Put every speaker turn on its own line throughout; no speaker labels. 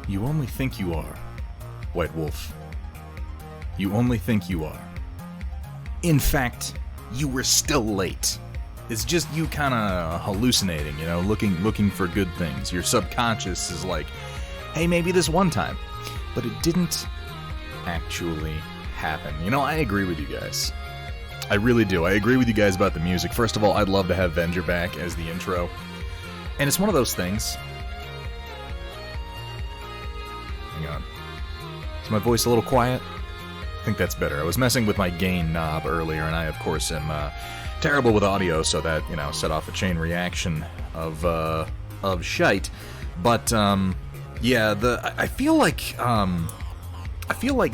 You only think you are, White Wolf. You only think you are. In fact, you were still late. It's just you kind of hallucinating, you know, looking for good things. Your subconscious is like, hey, maybe this one time. But it didn't actually happen. You know, I agree with you guys. I really do. I agree with you guys about the music. First of all, I'd love to have Venger back as the intro. And it's one of those things. Hang on. Is my voice a little quiet? I think that's better. I was messing with my gain knob earlier, and I, of course, am terrible with audio, so that, you know, set off a chain reaction of shite. But, yeah, I feel like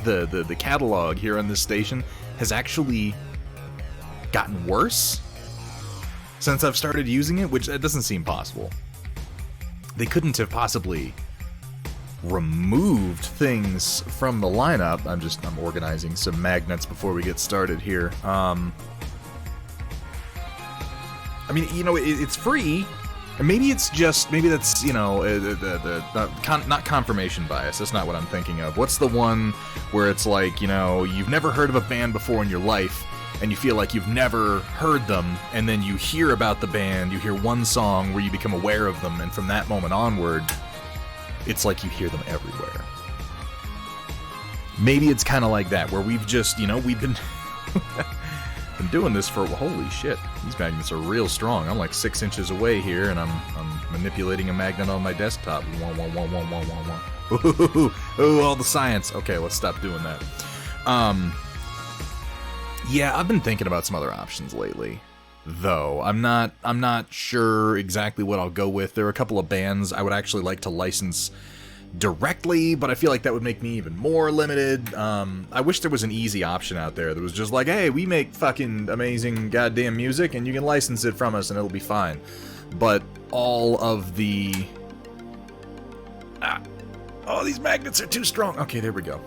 the catalog here on this station has actually gotten worse since I've started using it, which that doesn't seem possible. They couldn't have possibly removed things from the lineup. I'm organizing some magnets before we get started here. I mean, you know, it's free. And maybe that's, you know, not confirmation bias. That's not what I'm thinking of. What's the one where it's like, you know, you've never heard of a band before in your life, and you feel like you've never heard them, and then you hear about the band, you hear one song where you become aware of them, and from that moment onward, it's like you hear them everywhere. Maybe it's kind of like that, where we've just, you know, we've been been doing this for, holy shit, these magnets are real strong. I'm like 6 inches away here, and I'm manipulating a magnet on my desktop. Ooh, all the science. Okay, let's stop doing that. Yeah, I've been thinking about some other options lately, though. I'm not sure exactly what I'll go with. There are a couple of bands I would actually like to license directly, but I feel like that would make me even more limited. I wish there was an easy option out there that was just like, hey, we make fucking amazing goddamn music, and you can license it from us, and it'll be fine. But all of the... Oh, these magnets are too strong. Okay, there we go.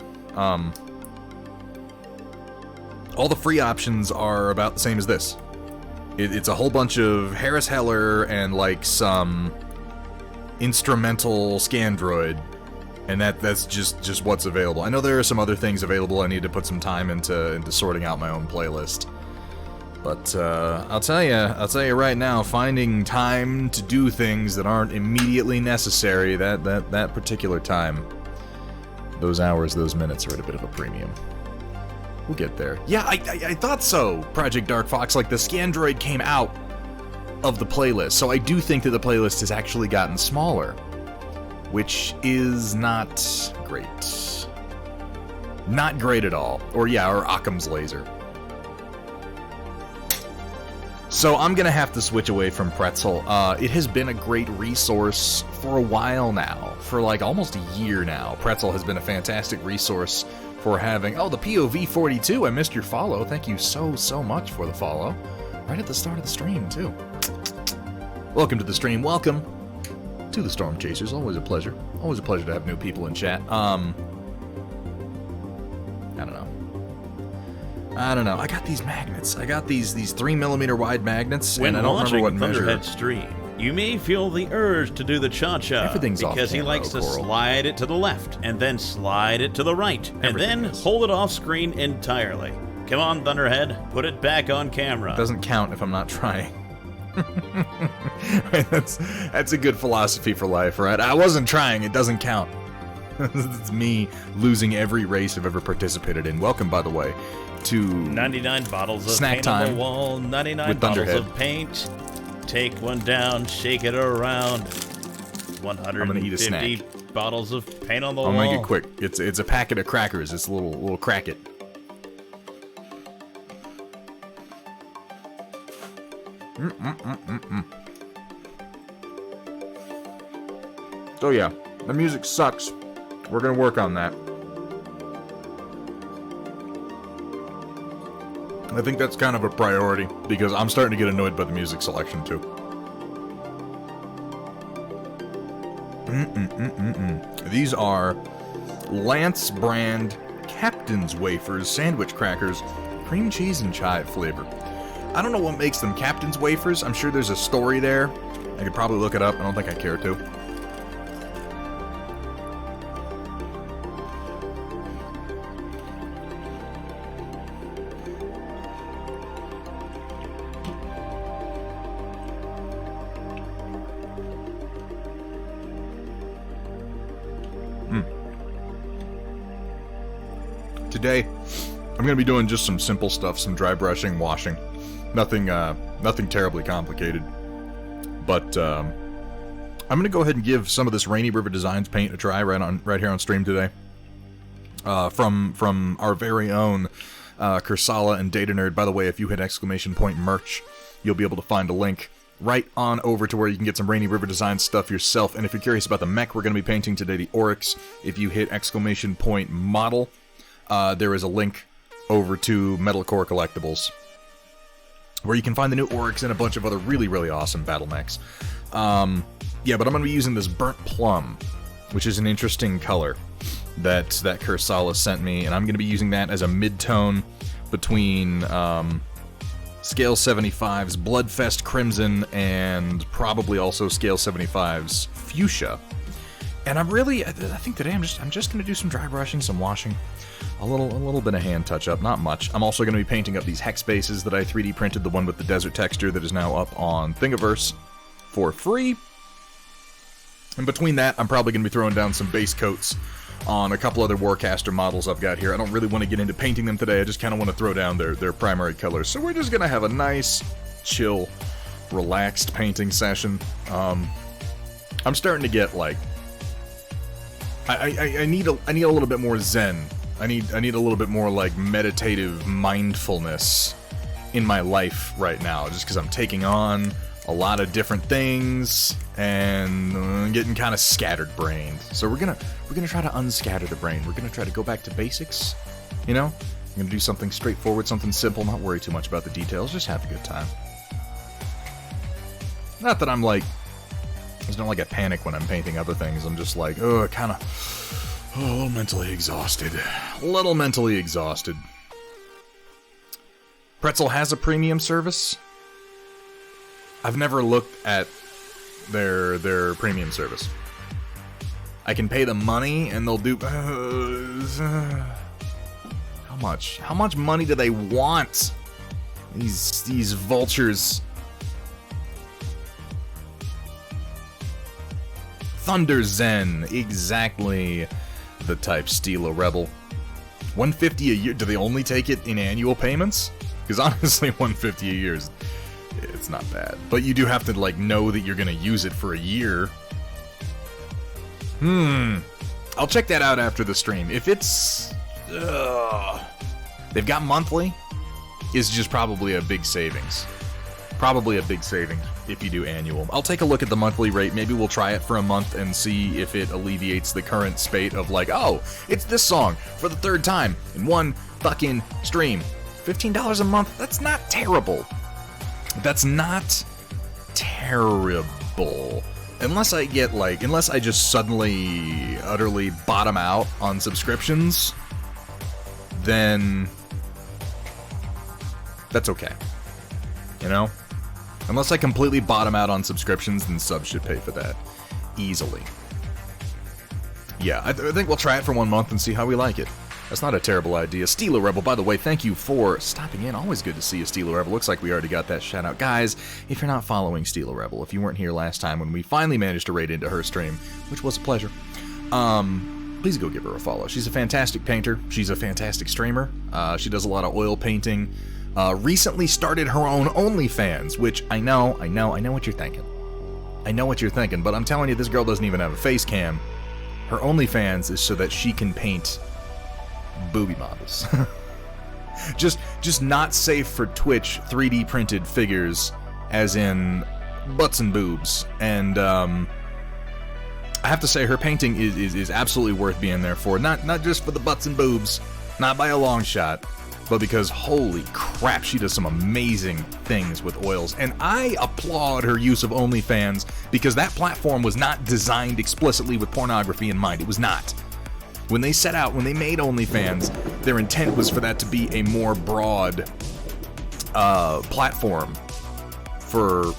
All the free options are about the same as this. It's a whole bunch of Harris Heller and like some instrumental Scandroid, and that's just what's available. I know there are some other things available. I need to put some time into sorting out my own playlist. But I'll tell you right now, finding time to do things that aren't immediately necessary, that particular time, those hours, those minutes are at a bit of a premium. We'll get there. Yeah, I thought so, Project Dark Fox. Like, the Scandroid came out of the playlist, so I do think that the playlist has actually gotten smaller, which is not great. Not great at all. Or Occam's Laser. So I'm gonna have to switch away from Pretzel. It has been a great resource for a while now. For like almost a year now. Pretzel has been a fantastic resource for having... Oh, the POV42, I missed your follow. Thank you so much for the follow. Right at the start of the stream, too. Welcome to the stream. Welcome to the Storm Chasers. Always a pleasure. Always a pleasure to have new people in chat. I don't know. I got these magnets. I got these 3mm wide magnets, and I don't remember what measure.
Thunderhead stream, you may feel the urge to do the cha-cha.
Everything's
because he likes to slide it to the left, and then slide it to the right, and then hold it off screen entirely. Come on, Thunderhead, put it back on camera.
It doesn't count if I'm not trying. That's a good philosophy for life, right? I wasn't trying. It doesn't count. It's me losing every race I've ever participated in. Welcome, by the way, to
99 bottles of
snack
paint
time
on the wall, 99
with
bottles
Thunderhead.
of paint. Take one down, shake it around.
I'm gonna eat a snack.
150 bottles of paint on the wall.
I'm gonna make it quick. It's a packet of crackers. It's a little cracket. So yeah, the music sucks. We're gonna work on that. I think that's kind of a priority, because I'm starting to get annoyed by the music selection, too. These are Lance brand Captain's Wafers sandwich crackers, cream cheese and chive flavor. I don't know what makes them Captain's Wafers. I'm sure there's a story there. I could probably look it up. I don't think I care to. Today, I'm going to be doing just some simple stuff, some dry brushing, washing. Nothing terribly complicated. But I'm going to go ahead and give some of this Rainy River Designs paint a try right here on stream today. From our very own Kursala and Data Nerd. By the way, if you hit !merch, you'll be able to find a link right on over to where you can get some Rainy River Designs stuff yourself. And if you're curious about the mech we're going to be painting today, the Oryx, if you hit !model, there is a link over to Metal Core Collectibles, where you can find the new Oryx and a bunch of other really, really awesome battle mechs. Yeah, but I'm going to be using this Burnt Plum, which is an interesting color that Kursala sent me, and I'm going to be using that as a mid-tone between Scale 75's Bloodfest Crimson and probably also Scale 75's Fuchsia. And I think today I'm just going to do some dry brushing, some washing, a little bit of hand touch-up, not much. I'm also going to be painting up these hex bases that I 3D printed, the one with the desert texture that is now up on Thingiverse for free. And between that, I'm probably going to be throwing down some base coats on a couple other Warcaster models I've got here. I don't really want to get into painting them today, I just kind of want to throw down their primary colors. So we're just going to have a nice, chill, relaxed painting session. I'm starting to get, like, I need a little bit more zen. I need a little bit more, like, meditative mindfulness in my life right now, just because I'm taking on a lot of different things and getting kind of scattered-brained. So we're gonna try to unscatter the brain. We're gonna try to go back to basics, you know? I'm gonna do something straightforward, something simple, not worry too much about the details, just have a good time. Not that I'm like, it's not like I panic when I'm painting other things. I'm just like, a little mentally exhausted. A little mentally exhausted. Pretzel has a premium service. I've never looked at their premium service. I can pay them money and they'll do... how much? How much money do they want? These vultures. Thunder Zen, exactly the type. Steel Rebel. $150 a year. Do they only take it in annual payments? Because honestly, $150 a year is... it's not bad. But you do have to, like, know that you're gonna use it for a year. I'll check that out after the stream. If it's... they've got monthly, is just probably a big savings. Probably a big savings if you do annual. I'll take a look at the monthly rate. Maybe we'll try it for a month and see if it alleviates the current spate of, like, oh, it's this song for the third time in one fucking stream. $15 a month? That's not terrible. That's not terrible. Unless I get, like, unless I just suddenly, utterly bottom out on subscriptions, then that's okay. You know? Unless I completely bottom out on subscriptions, then subs should pay for that. Easily. Yeah, I think we'll try it for 1 month and see how we like it. That's not a terrible idea. Steel Rebel, by the way, thank you for stopping in. Always good to see you, Steel Rebel. Looks like we already got that shout out. Guys, if you're not following Steel Rebel, if you weren't here last time when we finally managed to raid into her stream, which was a pleasure, please go give her a follow. She's a fantastic painter. She's a fantastic streamer. She does a lot of oil painting. Recently started her own OnlyFans, which I know what you're thinking. I know what you're thinking, but I'm telling you, this girl doesn't even have a face cam. Her OnlyFans is so that she can paint booby models. just not safe for Twitch 3D printed figures, as in butts and boobs. And I have to say, her painting is absolutely worth being there for. Not just for the butts and boobs, not by a long shot, but because holy crap, she does some amazing things with oils. And I applaud her use of OnlyFans, because that platform was not designed explicitly with pornography in mind. It was not. When they made OnlyFans, their intent was for that to be a more broad platform for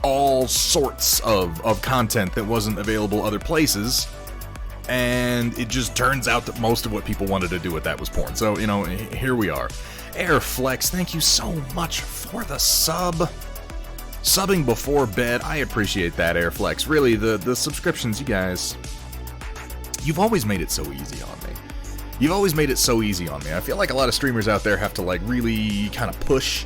all sorts of content that wasn't available other places. And it just turns out that most of what people wanted to do with that was porn. So, you know, here we are. Airflex, thank you so much for the sub. Subbing before bed, I appreciate that, Airflex. Really, the subscriptions, you guys... You've always made it so easy on me. You've always made it so easy on me. I feel like a lot of streamers out there have to like really kind of push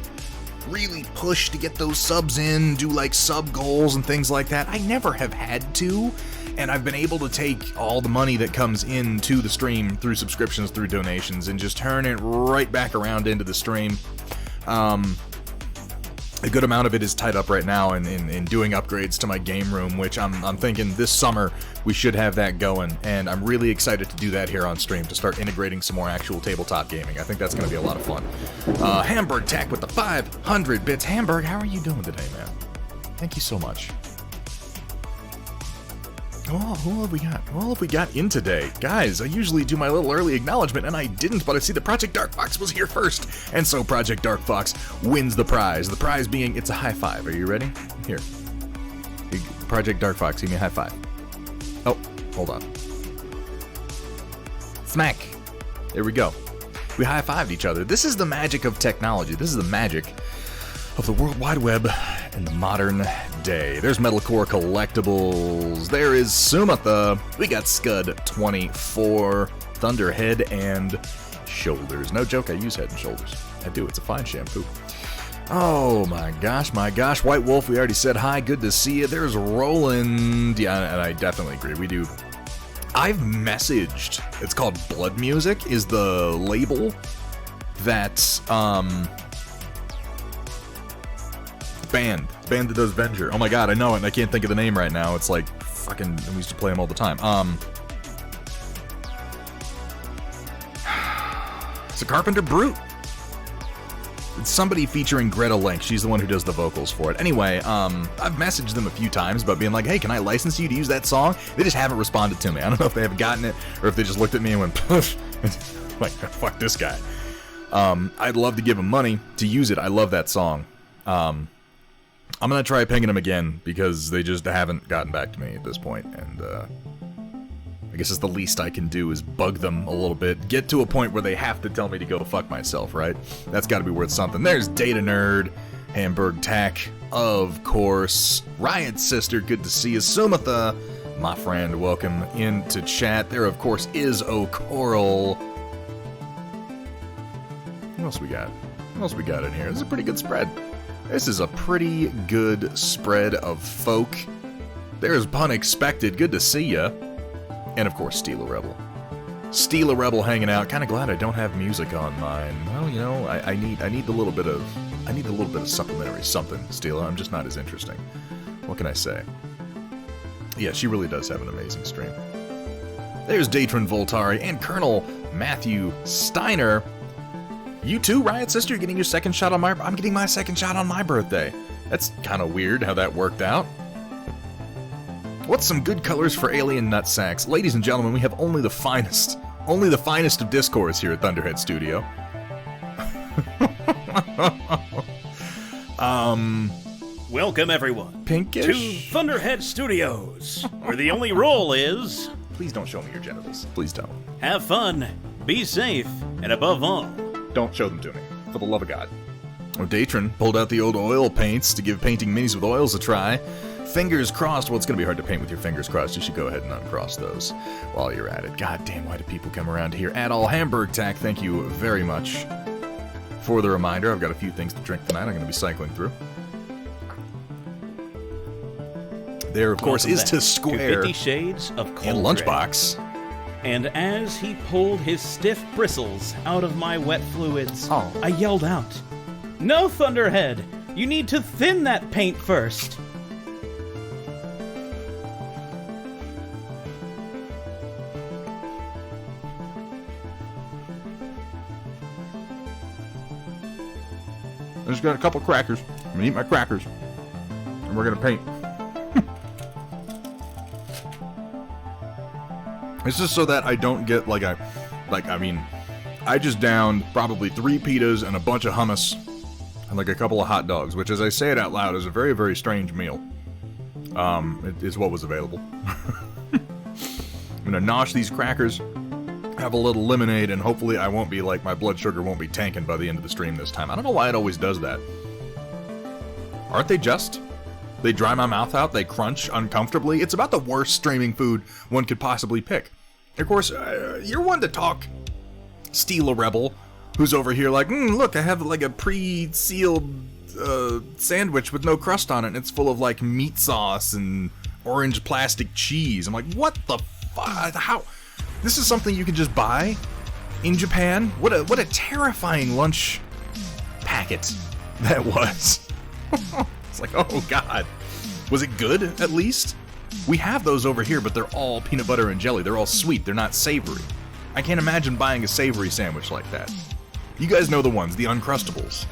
to get those subs in, do like sub goals and things like that. I never have had to, and I've been able to take all the money that comes into the stream through subscriptions, through donations, and just turn it right back around into the stream. A good amount of it is tied up right now in doing upgrades to my game room, which I'm thinking this summer we should have that going, and I'm really excited to do that here on stream, to start integrating some more actual tabletop gaming. I think that's going to be a lot of fun. Hamburg Tech with the 500 bits. Hamburg, how are you doing today, man? Thank you so much. Oh, who have we got? Who have we got in today? Guys, I usually do my little early acknowledgement, and I didn't, but I see that Project Dark Fox was here first. And so Project Dark Fox wins the prize. The prize being, it's a high five. Are you ready? Here. Project Dark Fox, give me a high five. Oh, hold on. Smack. There we go. We high-fived each other. This is the magic of technology. This is the magic of the World Wide Web in the modern day. There's Metal Core Collectibles. There is Sumatha. We got Scud 24, Thunderhead, and Shoulders. No joke, I use Head and Shoulders. I do, it's a fine shampoo. Oh my gosh, my gosh. White Wolf, we already said hi, good to see you. There's Roland. Yeah, and I definitely agree, we do. I've messaged, it's called Blood Music, is the label that's, band that does Venger. Oh my god, I know it and I can't think of the name right now. It's like fucking, we used to play them all the time. It's a Carpenter Brute. It's somebody featuring Greta Link. She's the one who does the vocals for it. Anyway, I've messaged them a few times about being like, hey, can I license you to use that song? They just haven't responded to me. I don't know if they haven't gotten it or if they just looked at me and went, poof. Like, fuck this guy. I'd love to give them money to use it. I love that song. I'm gonna try pinging them again because they just haven't gotten back to me at this point, and I guess it's the least I can do is bug them a little bit, get to a point where they have to tell me to go fuck myself, right? That's gotta be worth something. There's Data Nerd, Hamburg Tech, of course, Riot Sister, good to see you, Sumatha, my friend, welcome into chat. There, of course, is O'Coral. What else we got? What else we got in here? This is a pretty good spread. This is a pretty good spread of folk. There's Pun Expected, good to see ya. And of course, Steal a Rebel. Steal a Rebel hanging out. Kind of glad I don't have music on mine. Well, you know, I need a little bit of supplementary something, Steela. I'm just not as interesting. What can I say? Yeah, she really does have an amazing stream. There's Datron Voltari and Colonel Matthew Steiner. You too, Riot Sister, you're getting your second shot on I'm getting my second shot on my birthday. That's kind of weird how that worked out. What's some good colors for alien nutsacks? Ladies and gentlemen, we have only the finest of discourse here at Thunderhead Studio.
Welcome everyone
Pinkish?
to Thunderhead Studios, where the only rule is...
Please don't show me your genitals. Please don't.
Have fun, be safe, and above all...
Don't show them to me, for the love of God. Oh, Datron pulled out the old oil paints to give painting minis with oils a try. Fingers crossed. Well, it's going to be hard to paint with your fingers crossed. You should go ahead and uncross those while you're at it. God damn, why do people come around here at all? Hamburg Tack, thank you very much for the reminder. I've got a few things to drink tonight. I'm going to be cycling through. There, of course, is to Square
50 Shades of Cold
and Lunchbox.
And as he pulled his stiff bristles out of my wet fluids, I yelled out, "No, Thunderhead! You need to thin that paint first!"
I just got a couple crackers. I'm gonna eat my crackers. And we're gonna paint. It's just so that I don't get I just downed probably 3 pitas and a bunch of hummus and like a couple of hot dogs, which as I say it out loud is a very, very strange meal. It is what was available. I'm gonna nosh these crackers, have a little lemonade, and hopefully I won't be like, my blood sugar won't be tanking by the end of the stream this time. I don't know why it always does that. Aren't they just? They dry my mouth out, they crunch uncomfortably. It's about the worst streaming food one could possibly pick. Of course, you're one to talk Steal a Rebel, who's over here like, look, I have like a pre-sealed sandwich with no crust on it, and it's full of like meat sauce and orange plastic cheese. I'm like, what the fuck? How? This is something you can just buy in Japan? What a terrifying lunch packet that was. It's like, oh god. Was it good, at least? We have those over here, but they're all peanut butter and jelly. They're all sweet. They're not savory. I can't imagine buying a savory sandwich like that. You guys know the ones, the Uncrustables.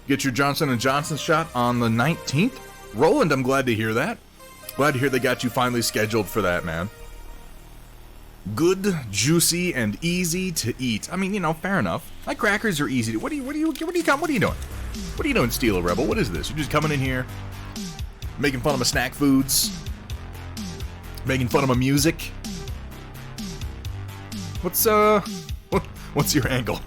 Get your Johnson & Johnson shot on the 19th? Roland, I'm glad to hear that. Glad to hear they got you finally scheduled for that, man. Good, juicy, and easy to eat. I mean, you know, fair enough. My crackers are easy to... What are you doing? What are you doing, Steal a Rebel? What is this? You're just coming in here, making fun of my snack foods, making fun of my music. What's your angle?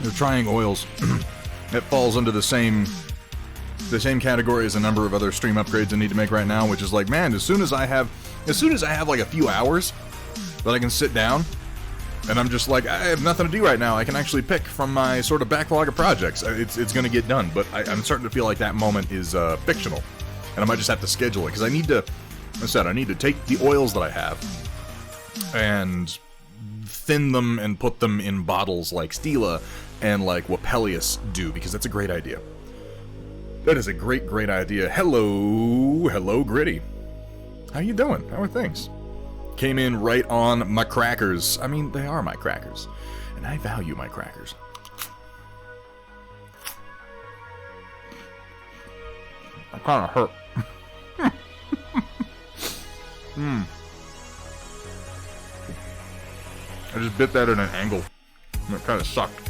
They're trying oils. It falls under the same category as a number of other stream upgrades I need to make right now, which is like, man, as soon as I have like a few hours that I can sit down and I'm just like, I have nothing to do right now, I can actually pick from my sort of backlog of projects. It's going to get done, but I'm starting to feel like that moment is fictional, and I might just have to schedule it, because I need to take the oils that I have and thin them and put them in bottles like Stila and like Wapelius do, because that's a great idea. That is a great idea. Hello, Gritty. How you doing? How are things? Came in right on my crackers. I mean, they are my crackers, and I value my crackers. I kind of hurt. I just bit that at an angle, and it kind of sucked.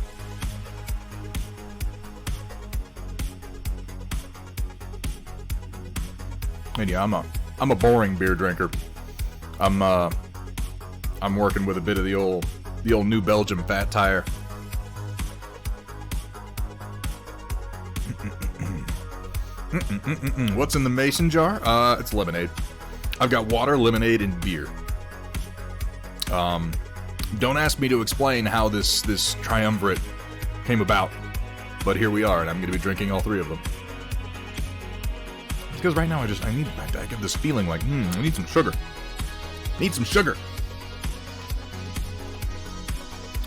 And yeah, I'm a boring beer drinker. I'm working with a bit of the old New Belgium Fat Tire. What's in the mason jar? It's lemonade. I've got water, lemonade, and beer. Don't ask me to explain how this triumvirate came about, but here we are, and I'm going to be drinking all three of them. Because right now I get this feeling like, I need some sugar. Need some sugar.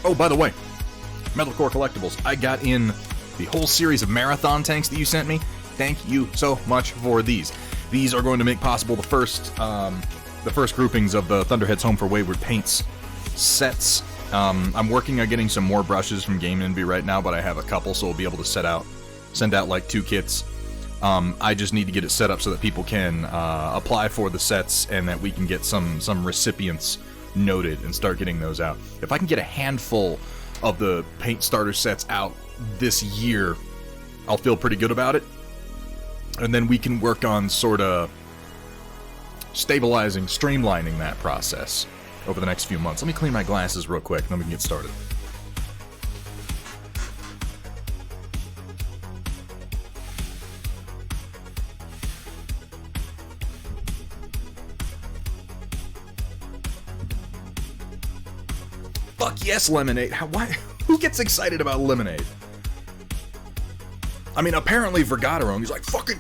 Oh, by the way, Metal Core Collectibles, I got in the whole series of marathon tanks that you sent me. Thank you so much for these. These are going to make possible the first groupings of the Thunderhead's Home for Wayward Paints sets. I'm working on getting some more brushes from Game Envy right now, but I have a couple, so we'll be able to send out like 2 kits. I just need to get it set up so that people can apply for the sets, and that we can get some recipients noted and start getting those out. If I can get a handful of the paint starter sets out this year, I'll feel pretty good about it. And then we can work on sort of stabilizing, streamlining that process over the next few months. Let me clean my glasses real quick, and then we can get started. Fuck yes, lemonade. Why? Who gets excited about lemonade? I mean, apparently Vergaderone, he's like, fucking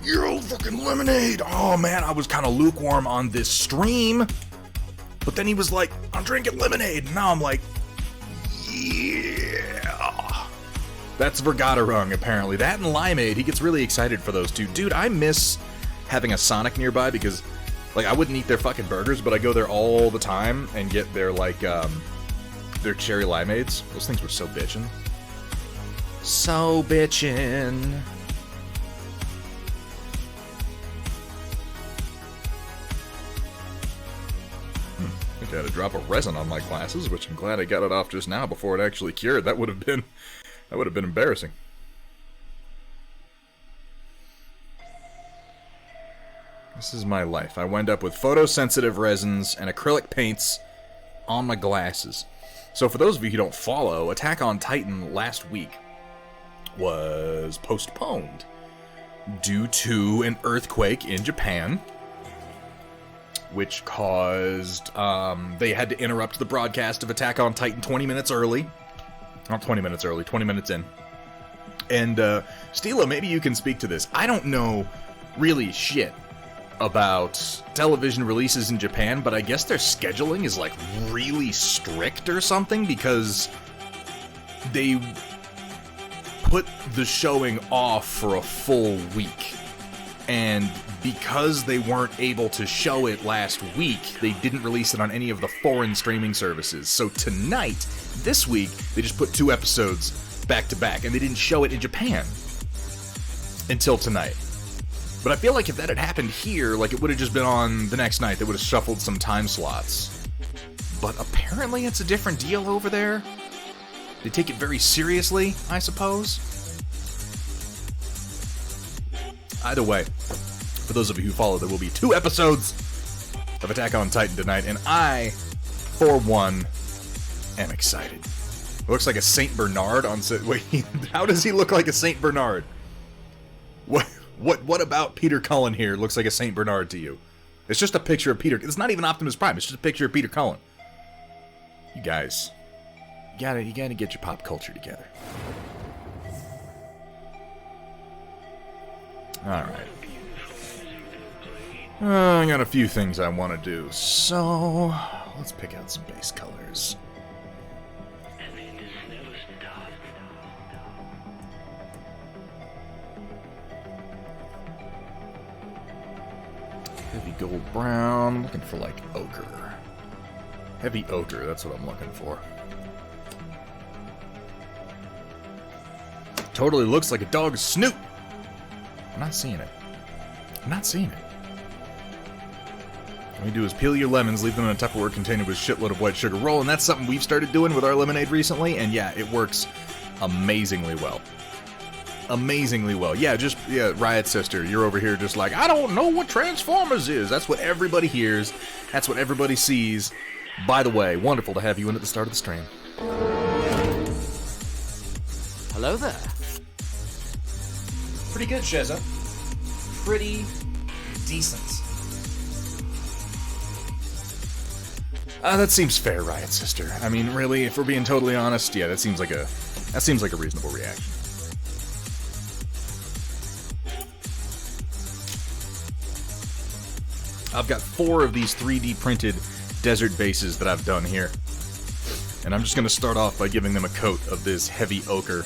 lemonade. Oh man, I was kind of lukewarm on this stream. But then he was like, I'm drinking lemonade. And now I'm like, yeah. That's Vergaderone, apparently. That and limeade, he gets really excited for those two. Dude, I miss having a Sonic nearby, because, like, I wouldn't eat their fucking burgers, but I go there all the time and get their, like, their cherry limeades. Those things were so bitchin'. So bitchin'. had a drop of resin on my glasses, which I'm glad I got it off just now before it actually cured. That would have been embarrassing. This is my life. I wind up with photosensitive resins and acrylic paints on my glasses. So for those of you who don't follow, Attack on Titan last week was postponed due to an earthquake in Japan, which caused, they had to interrupt the broadcast of Attack on Titan 20 minutes early. Not 20 minutes early, 20 minutes in. And, Stila, maybe you can speak to this. I don't know really shit about television releases in Japan, but I guess their scheduling is, like, really strict or something, because they put the showing off for a full week. And because they weren't able to show it last week, they didn't release it on any of the foreign streaming services. So tonight, this week, they just put 2 episodes back to back, and they didn't show it in Japan until tonight. But I feel like if that had happened here, like, it would have just been on the next night. They would have shuffled some time slots. But apparently it's a different deal over there. They take it very seriously, I suppose. Either way, for those of you who follow, there will be 2 episodes of Attack on Titan tonight, and I, for one, am excited. It looks like a Saint Bernard on set. Wait, how does he look like a Saint Bernard? What about Peter Cullen here looks like a Saint Bernard to you? It's just a picture of Peter. It's not even Optimus Prime. It's just a picture of Peter Cullen. You guys, you gotta get your pop culture together. All right. I got a few things I want to do, so let's pick out some base colors. Heavy gold brown. I'm looking for, like, ochre. Heavy ochre, that's what I'm looking for. Totally looks like a dog's snoot. I'm not seeing it. I'm not seeing it. What you do is peel your lemons, leave them in a Tupperware container with a shitload of white sugar. Roll, and that's something we've started doing with our lemonade recently, and yeah, it works amazingly well. Amazingly well. Yeah, Riot Sister, you're over here just like, I don't know what Transformers is. That's what everybody hears. That's what everybody sees. By the way, wonderful to have you in at the start of the stream.
Hello there.
Pretty good, Sheza. Pretty decent. That seems fair, Riot Sister. I mean, really, if we're being totally honest, yeah, that seems like a reasonable reaction. I've got 4 of these 3D printed desert bases that I've done here. And I'm just going to start off by giving them a coat of this heavy ochre.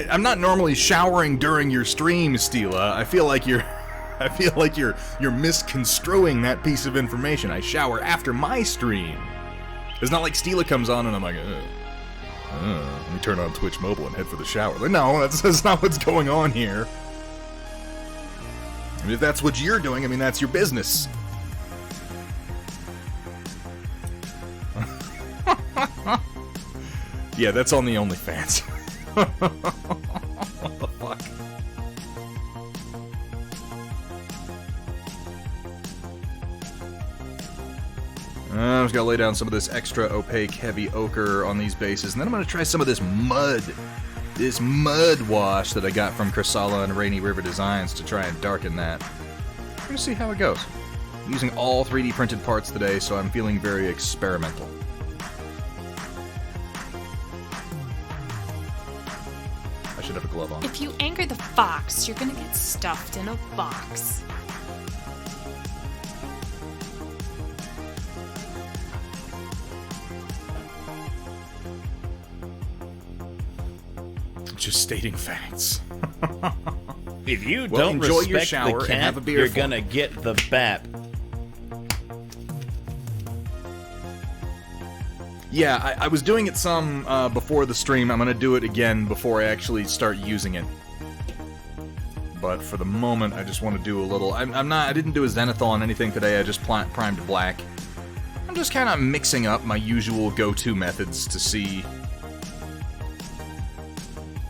I'm not normally showering during your stream, Stila. I feel like you're misconstruing that piece of information. I shower after my stream. It's not like Stila comes on and I'm like, let me turn on Twitch Mobile and head for the shower. Like, no, that's not what's going on here. I mean, if that's what you're doing, I mean, that's your business. Yeah, that's on the OnlyFans. What the fuck? I'm just gonna lay down some of this extra opaque heavy ochre on these bases, and then I'm gonna try some of this mud wash that I got from Chrysala and Rainy River Designs to try and darken that. We're gonna see how it goes. I'm using all 3D printed parts today, so I'm feeling very experimental. I should have a glove on.
If you anger the fox, you're gonna get stuffed in a box.
Just stating facts.
If you
Well,
don't
enjoy
respect
your shower
the cat,
and have a beer
you're
for
gonna get the bat.
Yeah, I was doing it some before the stream. I'm going to do it again before I actually start using it. But for the moment, I just want to do a little... I didn't do a zenithal on anything today, I just primed black. I'm just kind of mixing up my usual go-to methods to see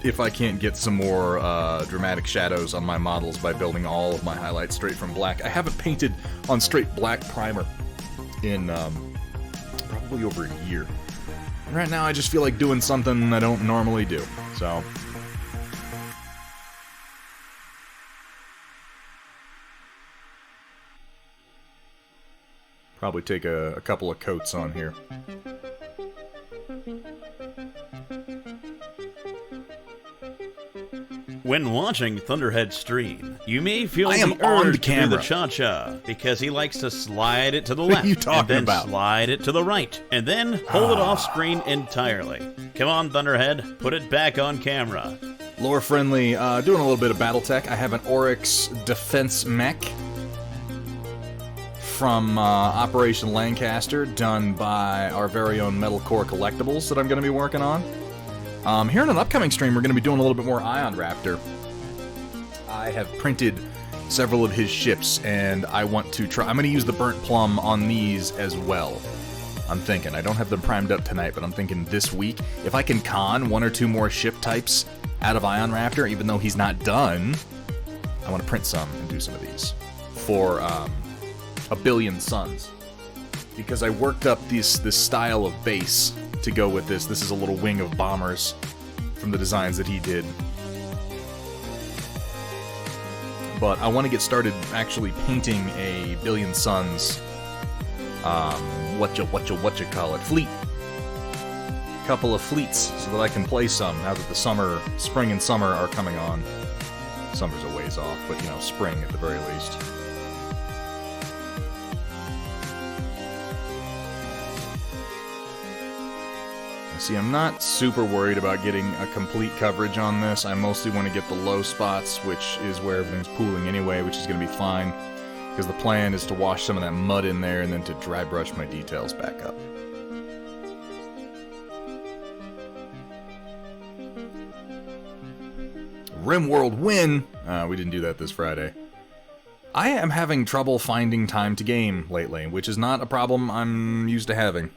if I can't get some more dramatic shadows on my models by building all of my highlights straight from black. I haven't painted on straight black primer in probably over a year. And right now I just feel like doing something I don't normally do, so... Probably take a couple of coats on here.
When watching Thunderhead stream, you may feel
I am
the
on
urge
the camera.
to do the cha-cha, because he likes to slide it to the left,
are you talking
and then
about?
slide it to the right, and then hold it off screen entirely. Come on, Thunderhead, put it back on camera.
Lore friendly, doing a little bit of Battletech. I have an Oryx defense mech from Operation Lancaster, done by our very own Metal Core Collectibles that I'm going to be working on. Here in an upcoming stream, we're going to be doing a little bit more Ion Raptor. I have printed several of his ships, and I want to try... I'm going to use the Burnt Plum on these as well. I'm thinking. I don't have them primed up tonight, but I'm thinking this week, if I can con one or two more ship types out of Ion Raptor, even though he's not done, I want to print some and do some of these for a billion suns. Because I worked up this style of base to go with this. This is a little wing of bombers from the designs that he did. But I want to get started actually painting a billion suns. What you call it? Fleet. Couple of fleets so that I can play some now that the spring and summer are coming on. Summer's a ways off, but you know, spring at the very least. See, I'm not super worried about getting a complete coverage on this. I mostly want to get the low spots, which is where everything's pooling anyway, which is going to be fine. Because the plan is to wash some of that mud in there and then to dry brush my details back up. RimWorld win! We didn't do that this Friday. I am having trouble finding time to game lately, which is not a problem I'm used to having.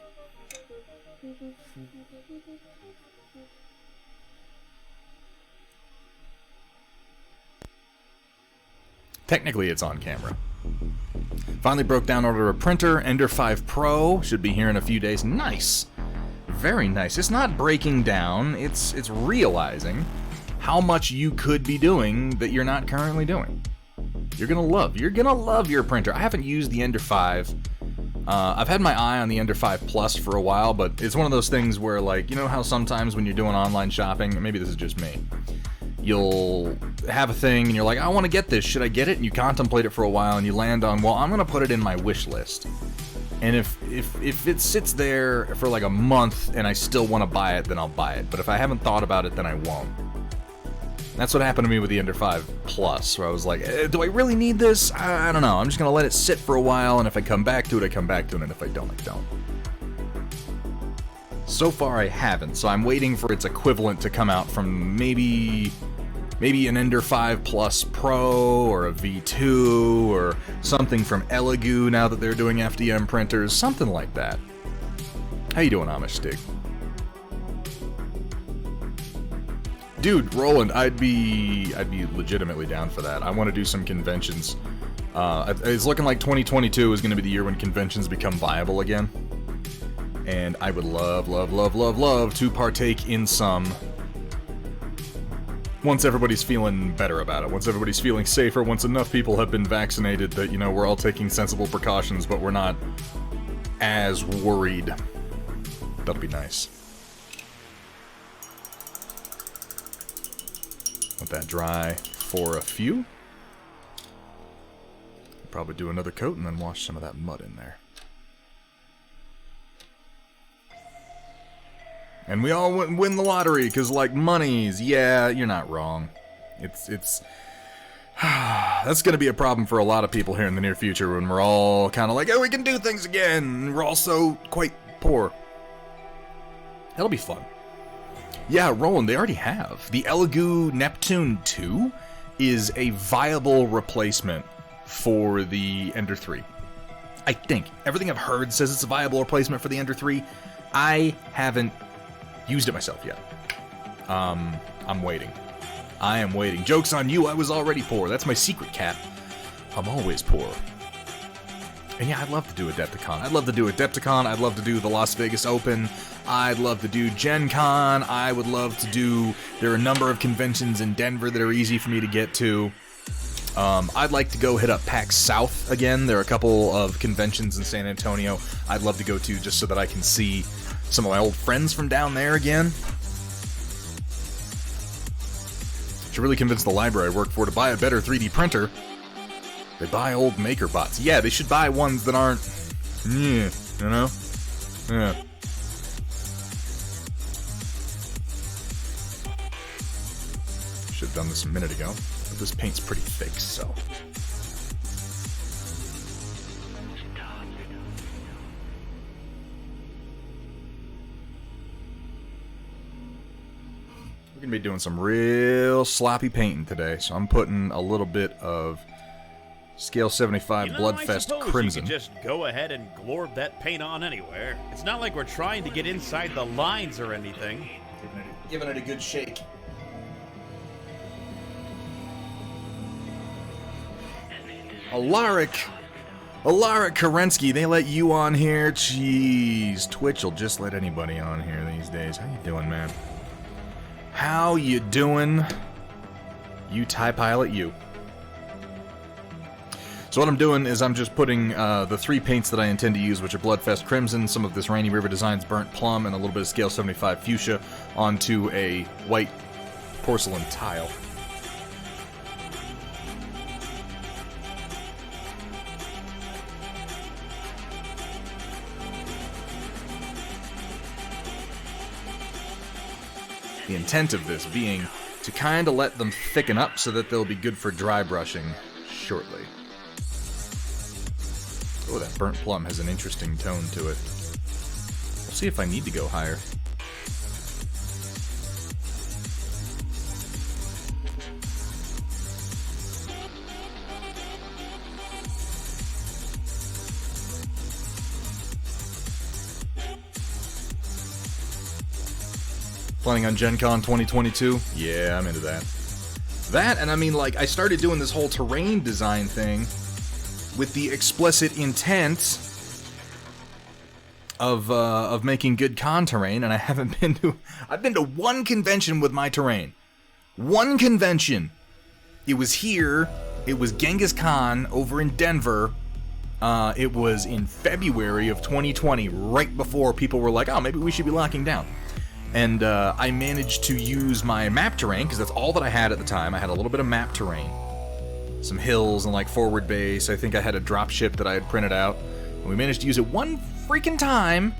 Technically, it's on camera. Finally broke down order a printer. Ender 5 Pro should be here in a few days. Nice! Very nice. It's not breaking down, it's realizing how much you could be doing that you're not currently doing. You're gonna love your printer. I haven't used the Ender 5. I've had my eye on the Ender 5 Plus for a while, but it's one of those things where, like, you know how sometimes when you're doing online shopping, maybe this is just me, you'll have a thing and you're like, I want to get this, should I get it? And you contemplate it for a while and you land on, well, I'm going to put it in my wish list. And if it sits there for like a month and I still want to buy it, then I'll buy it. But if I haven't thought about it, then I won't. That's what happened to me with the Ender 5 Plus, where I was like, do I really need this? I don't know. I'm just going to let it sit for a while, and if I come back to it, I come back to it, and if I don't, I don't. So far, I haven't, so I'm waiting for its equivalent to come out from maybe an Ender 5 Plus Pro, or a V2, or something from Elegoo now that they're doing FDM printers, something like that. How you doing, Amish Stig? Dude, Roland, I'd be legitimately down for that. I want to do some conventions. It's looking like 2022 is going to be the year when conventions become viable again. And I would love to partake in some once everybody's feeling better about it. Once everybody's feeling safer, once enough people have been vaccinated that, you know, we're all taking sensible precautions, but we're not as worried. That'll be nice. Let that dry for a few. Probably do another coat and then wash some of that mud in there. And we all win the lottery, because, like, monies, yeah, you're not wrong. It's that's going to be a problem for a lot of people here in the near future when we're all kind of like, oh, we can do things again. We're all so quite poor. That'll be fun. Yeah, Roland, they already have. The Elegoo Neptune 2 is a viable replacement for the Ender 3. I think. Everything I've heard says it's a viable replacement for the Ender 3. I haven't used it myself yet. I'm waiting. I am waiting. Joke's on you, I was already poor. That's my secret, cat. I'm always poor. And yeah, I'd love to do Adepticon. I'd love to do Adepticon. I'd love to do the Las Vegas Open. I'd love to do Gen Con. I would love to do... There are a number of conventions in Denver that are easy for me to get to. I'd like to go hit up PAX South again. There are a couple of conventions in San Antonio I'd love to go to just so that I can see some of my old friends from down there again. Should really convince the library I work for to buy a better 3D printer. They buy old maker bots. Yeah, they should buy ones that aren't... you know? Yeah. Should have done this a minute ago. But this paint's pretty thick, so... We're going to be doing some real sloppy painting today, so I'm putting a little bit of... Scale 75 Bloodfest Crimson.
You could just go ahead and glorb that paint on anywhere. It's not like we're trying to get inside the lines or anything.
Giving it a good shake. Alaric Kerensky, they let you on here? Jeez, Twitch will just let anybody on here these days. How you doing, man? How you doing? You TIE Pilot, you. So what I'm doing is I'm just putting the 3 paints that I intend to use, which are Bloodfest Crimson, some of this Rainy River Designs Burnt Plum, and a little bit of Scale 75 Fuchsia onto a white porcelain tile. The intent of this being to kind of let them thicken up so that they'll be good for dry brushing shortly. Oh, that burnt plum has an interesting tone to it. We'll see if I need to go higher. Planning on Gen Con 2022? Yeah, I'm into that. That, and I mean, like, I started doing this whole terrain design thing with the explicit intent of making good con terrain, and I haven't been to... I've been to one convention with my terrain. One convention. It was here. It was Genghis Khan over in Denver. It was in February of 2020, right before people were like, oh, maybe we should be locking down. And I managed to use my map terrain, because that's all that I had at the time. I had a little bit of map terrain. Some hills and like forward base. I think I had a drop ship that I had printed out. And we managed to use it one freaking time.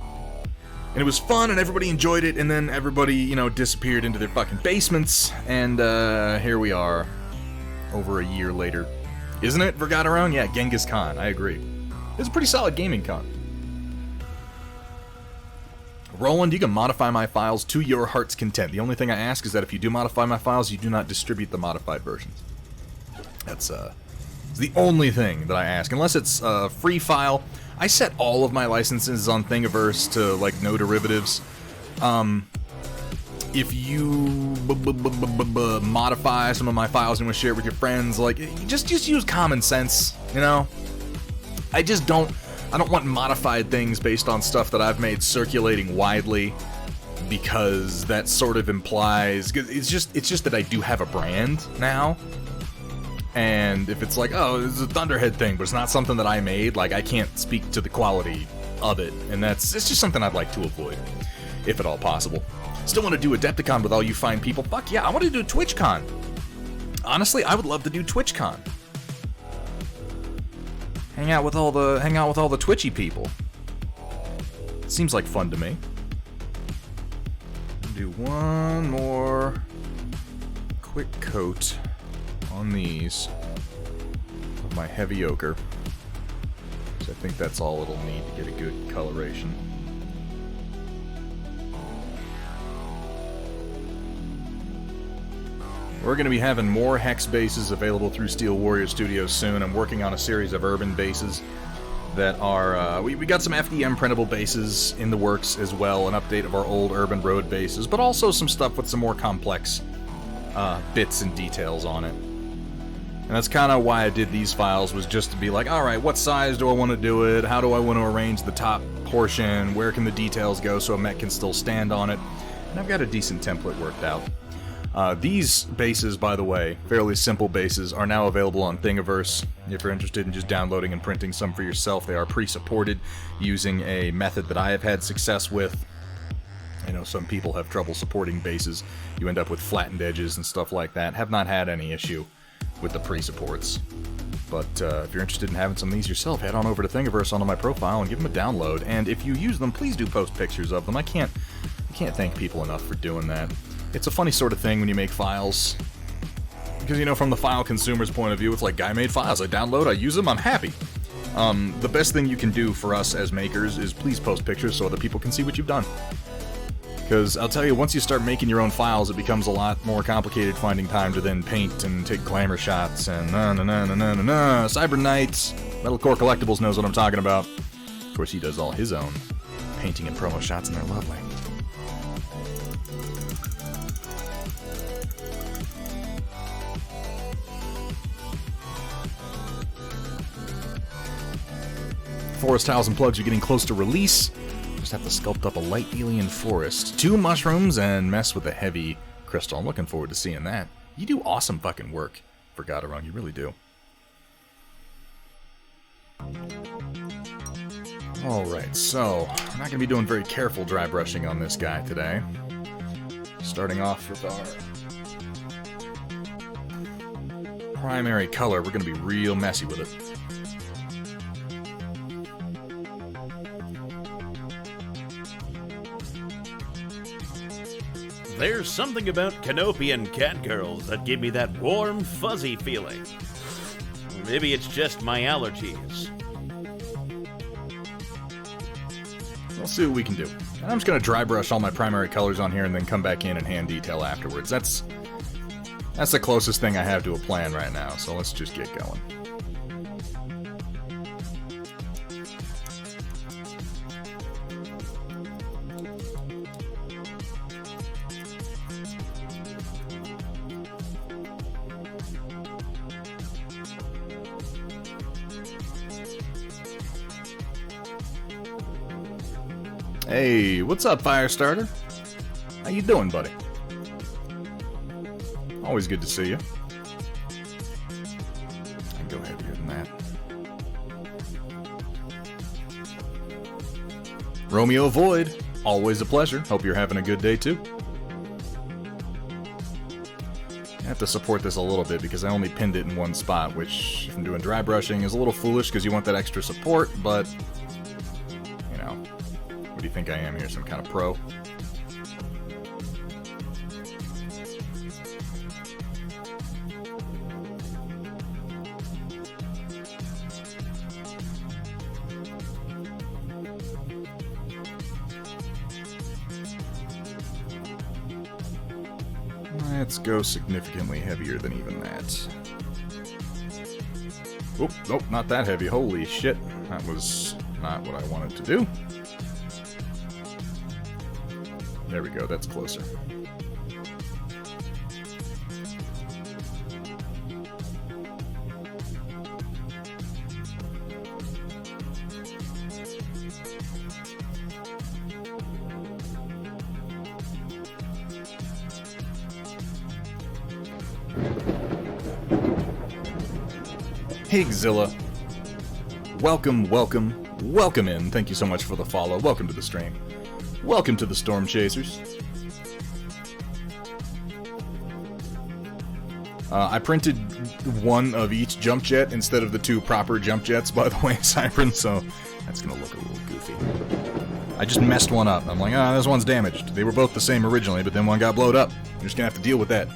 And it was fun and everybody enjoyed it. And then everybody, you know, disappeared into their fucking basements. And here we are. Over a year later. Isn't it, Vergataron? Yeah, Genghis Khan. I agree. It's a pretty solid gaming con. Roland, you can modify my files to your heart's content. The only thing I ask is that if you do modify my files, you do not distribute the modified versions. That's the only thing that I ask. Unless it's a free file. I set all of my licenses on Thingiverse to, like, no derivatives. If you modify some of my files and want to share it with your friends, like, just use common sense, you know? I don't want modified things based on stuff that I've made circulating widely, because that sort of implies... It's just that I do have a brand now. And if it's like, oh, it's a Thunderhead thing, but it's not something that I made, like, I can't speak to the quality of it. And it's just something I'd like to avoid, if at all possible. Still want to do Adepticon with all you fine people? Fuck yeah, I want to do TwitchCon. Honestly, I would love to do TwitchCon. Hang out with all the Twitchy people. Seems like fun to me. Do one more quick coat on these of my heavy ochre. So I think that's all it'll need to get a good coloration. We're going to be having more Hex bases available through Steel Warrior Studios soon. I'm working on a series of urban bases that are... we got some FDM printable bases in the works as well, an update of our old urban road bases, but also some stuff with some more complex bits and details on it. And that's kind of why I did these files, was just to be like, alright, what size do I want to do it? How do I want to arrange the top portion? Where can the details go so a mech can still stand on it? And I've got a decent template worked out. These bases, by the way, fairly simple bases, are now available on Thingiverse. If you're interested in just downloading and printing some for yourself, they are pre-supported using a method that I have had success with. I know some people have trouble supporting bases. You end up with flattened edges and stuff like that. Have not had any issue with the pre-supports. But if you're interested in having some of these yourself, head on over to Thingiverse onto my profile and give them a download. And if you use them, please do post pictures of them. I can't thank people enough for doing that. It's a funny sort of thing when you make files. Because, you know, from the file consumer's point of view, it's like, guy made files. I download, I use them, I'm happy. The best thing you can do for us as makers is please post pictures so other people can see what you've done. Because I'll tell you, once you start making your own files, it becomes a lot more complicated finding time to then paint and take glamour shots and Cyber Knights, Metal Core Collectibles knows what I'm talking about. Of course, he does all his own painting and promo shots, and they're lovely. Forest tiles and plugs are getting close to release. Just have to sculpt up a light alien forest, 2 mushrooms, and mess with a heavy crystal. I'm looking forward to seeing that. You do awesome fucking work for Godarung, you really do. Alright, so we're not going to be doing very careful dry brushing on this guy today. Starting off with our primary color, we're going to be real messy with it.
There's something about Canopian catgirls that give me that warm, fuzzy feeling. Maybe it's just my allergies.
We'll see what we can do. I'm just going to dry brush all my primary colors on here and then come back in and hand detail afterwards. That's the closest thing I have to a plan right now, so let's just get going. Hey, what's up, Firestarter? How you doing, buddy? Always good to see you. I can go heavier than that. Romeo Void, always a pleasure. Hope you're having a good day, too. I have to support this a little bit because I only pinned it in one spot, which, if I'm doing dry brushing, is a little foolish because you want that extra support, but... What do you think I am here, some kind of pro? Let's go significantly heavier than even that. Oh, nope, not that heavy. Holy shit. That was not what I wanted to do. There we go, that's closer. Higzilla. Welcome, welcome, welcome in. Thank you so much for the follow. Welcome to the stream. Welcome to the Storm Chasers. I printed one of each jump jet instead of the 2 proper jump jets, by the way, Cybran, so that's gonna look a little goofy. I just messed one up. I'm like, this one's damaged. They were both the same originally, but then one got blowed up. I'm just gonna have to deal with that.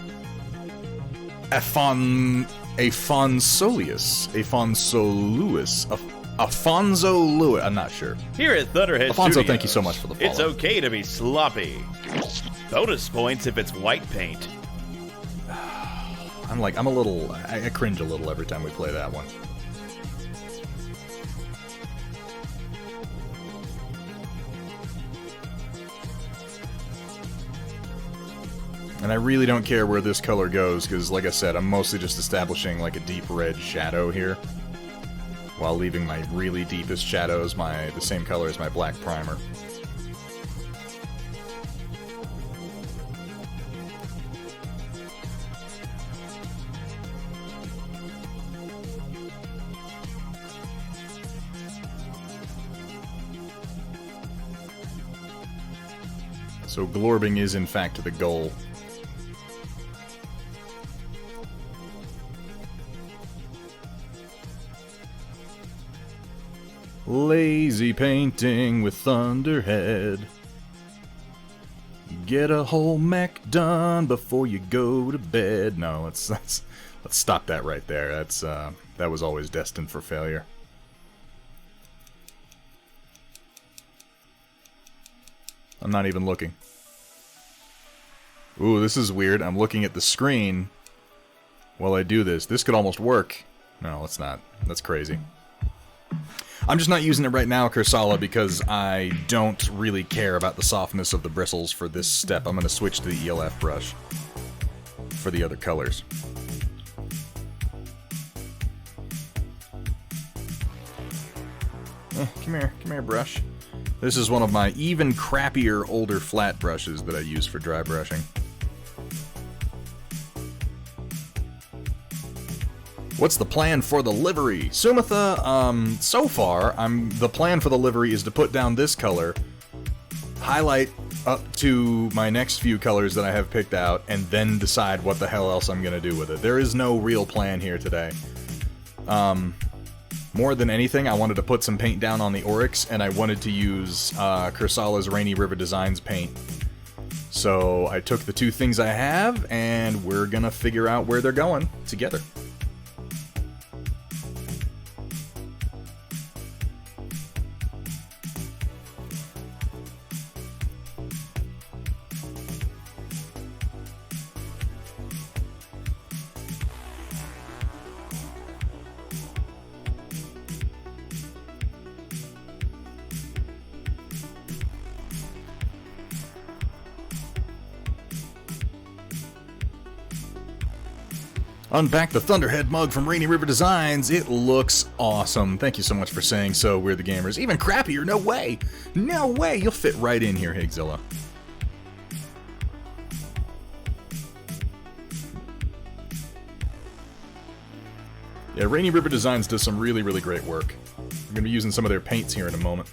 Afonso Lewis. I'm not sure.
Here at Thunderhead
Afonso,
Studios,
thank you so much for the follow.
It's okay to be sloppy. Bonus points if it's white paint.
I'm a little, I cringe a little every time we play that one. And I really don't care where this color goes, because like I said, I'm mostly just establishing like a deep red shadow here, while leaving my really deepest shadows the same color as my black primer. So glorbing is in fact the goal. Lazy painting with Thunderhead. Get a whole mech done before you go to bed. No, let's stop that right there. That was always destined for failure. I'm not even looking. Ooh, this is weird. I'm looking at the screen while I do this. This could almost work. No, it's not. That's crazy. I'm just not using it right now, Kursala, because I don't really care about the softness of the bristles for this step. I'm going to switch to the ELF brush for the other colors. Come here, brush. This is one of my even crappier older flat brushes that I use for dry brushing. What's the plan for the livery? Sumitha, so far, the plan for the livery is to put down this color, highlight up to my next few colors that I have picked out, and then decide what the hell else I'm gonna do with it. There is no real plan here today. More than anything, I wanted to put some paint down on the Oryx, and I wanted to use Kursala's Rainy River Designs paint. So I took the two things I have, and we're gonna figure out where they're going together. Unpack the Thunderhead mug from Rainy River Designs. It looks awesome. Thank you so much for saying so, We're the Gamers. Even crappier, no way! No way! You'll fit right in here, Higzilla. Yeah, Rainy River Designs does some really, really great work. I'm going to be using some of their paints here in a moment.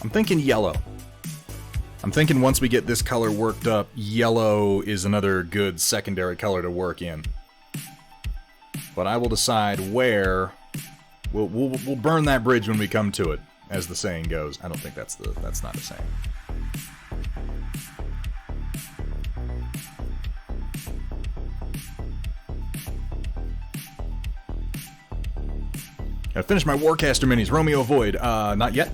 I'm thinking yellow. I'm thinking once we get this color worked up, yellow is another good secondary color to work in. But I will decide where. We'll burn that bridge when we come to it, as the saying goes. I don't think that's not a saying. I finished my Warcaster minis. Romeo Void. Not yet.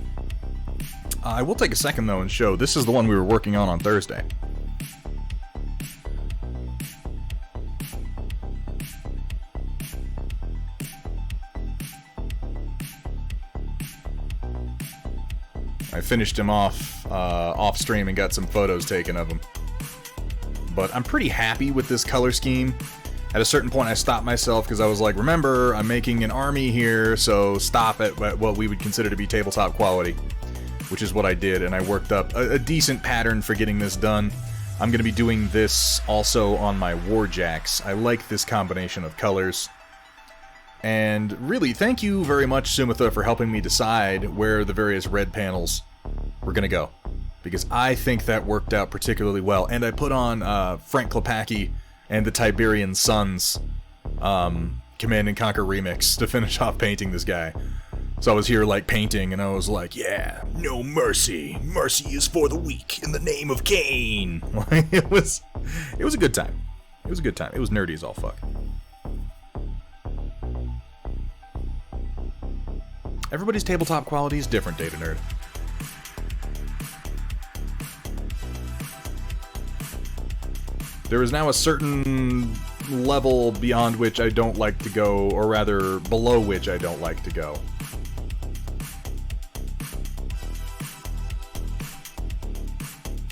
I will take a second, though, and show. This is the one we were working on Thursday. I finished him off stream and got some photos taken of him. But I'm pretty happy with this color scheme. At a certain point, I stopped myself because I was like, remember, I'm making an army here, so stop at what we would consider to be tabletop quality. Which is what I did, and I worked up a decent pattern for getting this done. I'm going to be doing this also on my Warjacks. I like this combination of colors. And really, thank you very much, Sumitha, for helping me decide where the various red panels were going to go. Because I think that worked out particularly well. And I put on Frank Klepacki and the Tiberian Suns Command & Conquer remix to finish off painting this guy. So I was here, like, painting, and I was like, yeah, no mercy. Mercy is for the weak in the name of Cain. It was a good time. It was a good time. It was nerdy as all fuck. Everybody's tabletop quality is different, Data Nerd. There is now a certain level beyond which I don't like to go, or rather, below which I don't like to go.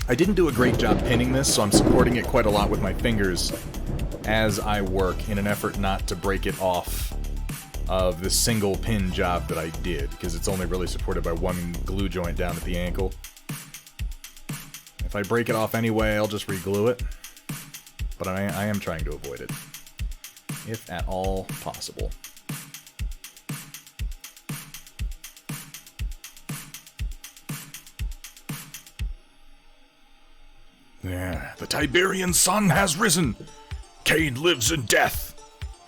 I didn't do a great job pinning this, so I'm supporting it quite a lot with my fingers as I work in an effort not to break it off of the single pin job that I did, because it's only really supported by one glue joint down at the ankle. If I break it off anyway, I'll just re-glue it. But I am trying to avoid it, if at all possible. Yeah, the Tiberian sun has risen. Cain lives in death.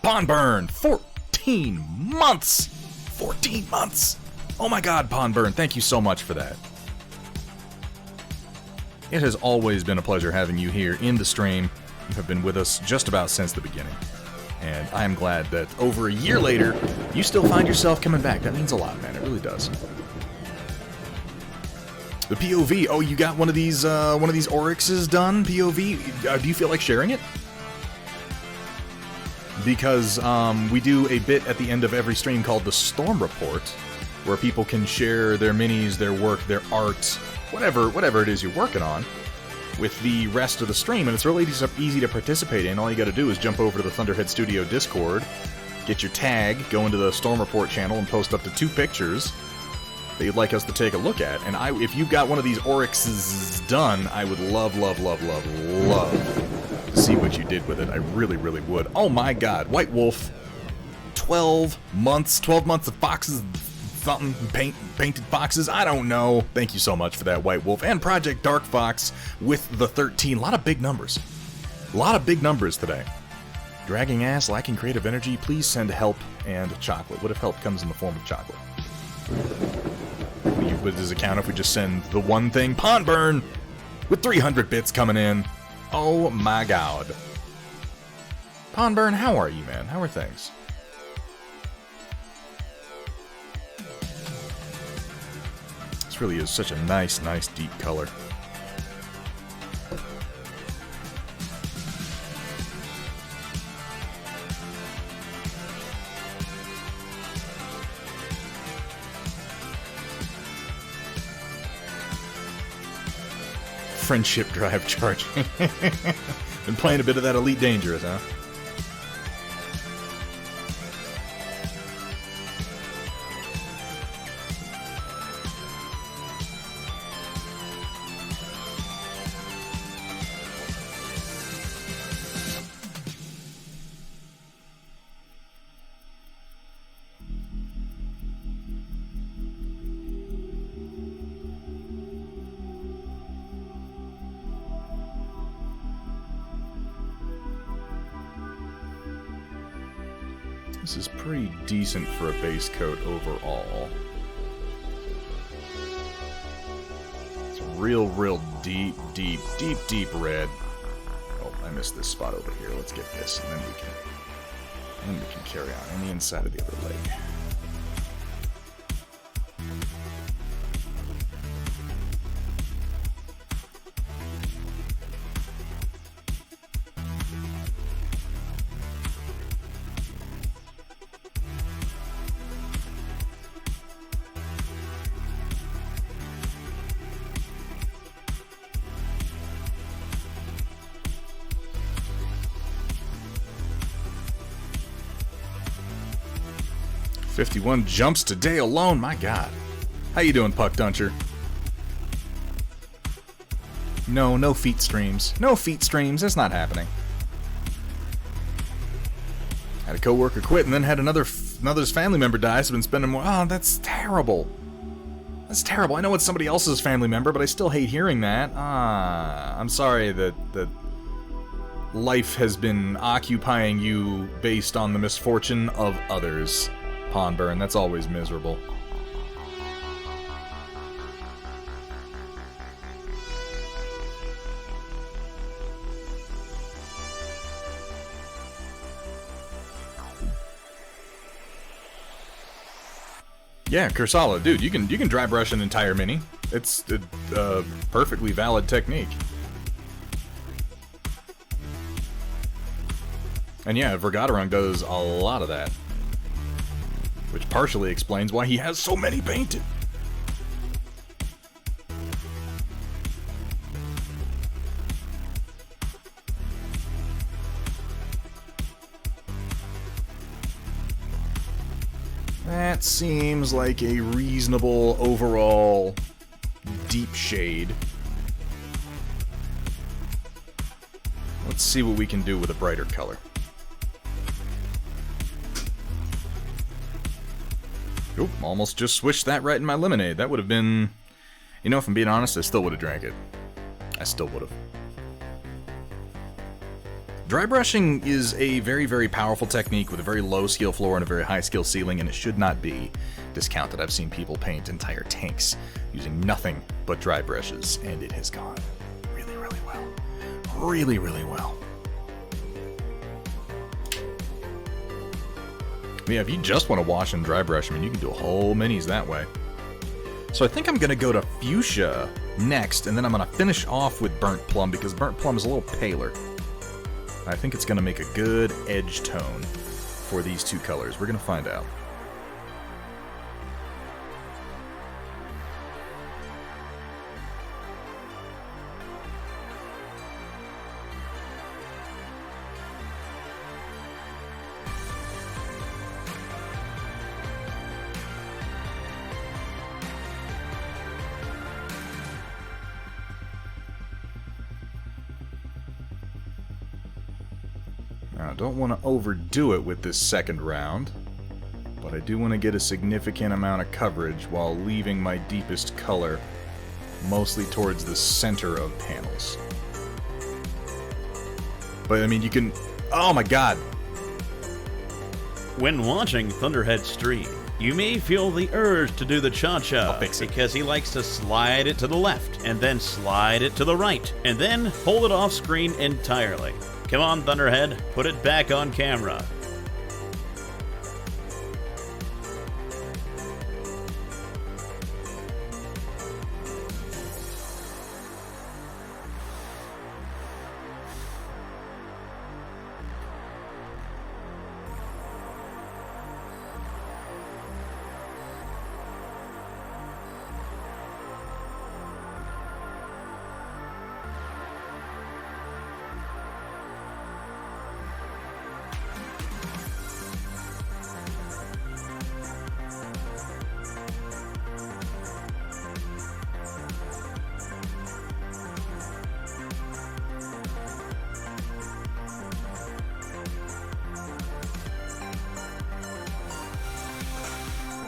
Pond burn. 14 months. 14 months. Oh my god, Pond burn. Thank you so much for that. It has always been a pleasure having you here in the stream. You have been with us just about since the beginning. And I am glad that over a year later, you still find yourself coming back. That means a lot, man. It really does. The POV. Oh, you got one of these Oryxes done? POV. Do you feel like sharing it? Because we do a bit at the end of every stream called the Storm Report, where people can share their minis, their work, their art, whatever it is you're working on, with the rest of the stream. And it's really easy to participate in. All you got to do is jump over to the Thunderhead Studio Discord, get your tag, go into the Storm Report channel, and post up to 2 pictures that you'd like us to take a look at. And if you've got one of these Oryxes done, I would love to see what you did with it. I really, really would. Oh my god, White Wolf. 12 months of foxes, something, painted foxes, I don't know. Thank you so much for that, White Wolf. And Project Dark Fox with the 13. A lot of big numbers. A lot of big numbers today. Dragging ass, lacking creative energy, please send help and chocolate. What if help comes in the form of chocolate? Does it count if we just send the one thing? Pond burn! With 300 bits coming in. Oh my god. Pond burn, how are you, man? How are things? This really is such a nice deep color. Friendship drive charging. Been playing a bit of that Elite Dangerous, huh? This is pretty decent for a base coat overall. It's real deep red. Oh, I missed this spot over here. Let's get this, and then we can carry on the inside of the other leg. $51 jumps today alone, my god. How you doing, Puck Duncher? No feet streams. No feet streams, that's not happening. Had a coworker quit and then had another's family member die, so I've been spending more. Oh, that's terrible. That's terrible. I know it's somebody else's family member, but I still hate hearing that. I'm sorry that life has been occupying you based on the misfortune of others. Pond burn, that's always miserable. Yeah, Kursala, dude, you can dry brush an entire mini. It's a perfectly valid technique. And yeah, Vergaderung does a lot of that. Which partially explains why he has so many painted. That seems like a reasonable overall deep shade. Let's see what we can do with a brighter color. Oop, almost just switched that right in my lemonade. That would have been... You know, if I'm being honest, I still would have drank it. I still would have. Dry brushing is a very, very powerful technique with a very low skill floor and a very high skill ceiling, and it should not be discounted. I've seen people paint entire tanks using nothing but dry brushes, and it has gone really, really well. Really, really well. Yeah, if you just want to wash and dry brush, I mean, you can do a whole minis that way. So I think I'm going to go to Fuchsia next, and then I'm going to finish off with Burnt Plum, because Burnt Plum is a little paler. I think it's going to make a good edge tone for these two colors. We're going to find out. Now, I don't want to overdo it with this second round, but I do want to get a significant amount of coverage while leaving my deepest color mostly towards the center of panels. But, I mean, you can... Oh my god!
When watching Thunderhead stream, you may feel the urge to do the cha-cha.
I'll fix it.
Because he likes to slide it to the left, and then slide it to the right, and then hold it off screen entirely. Come on, Thunderhead, put it back on camera.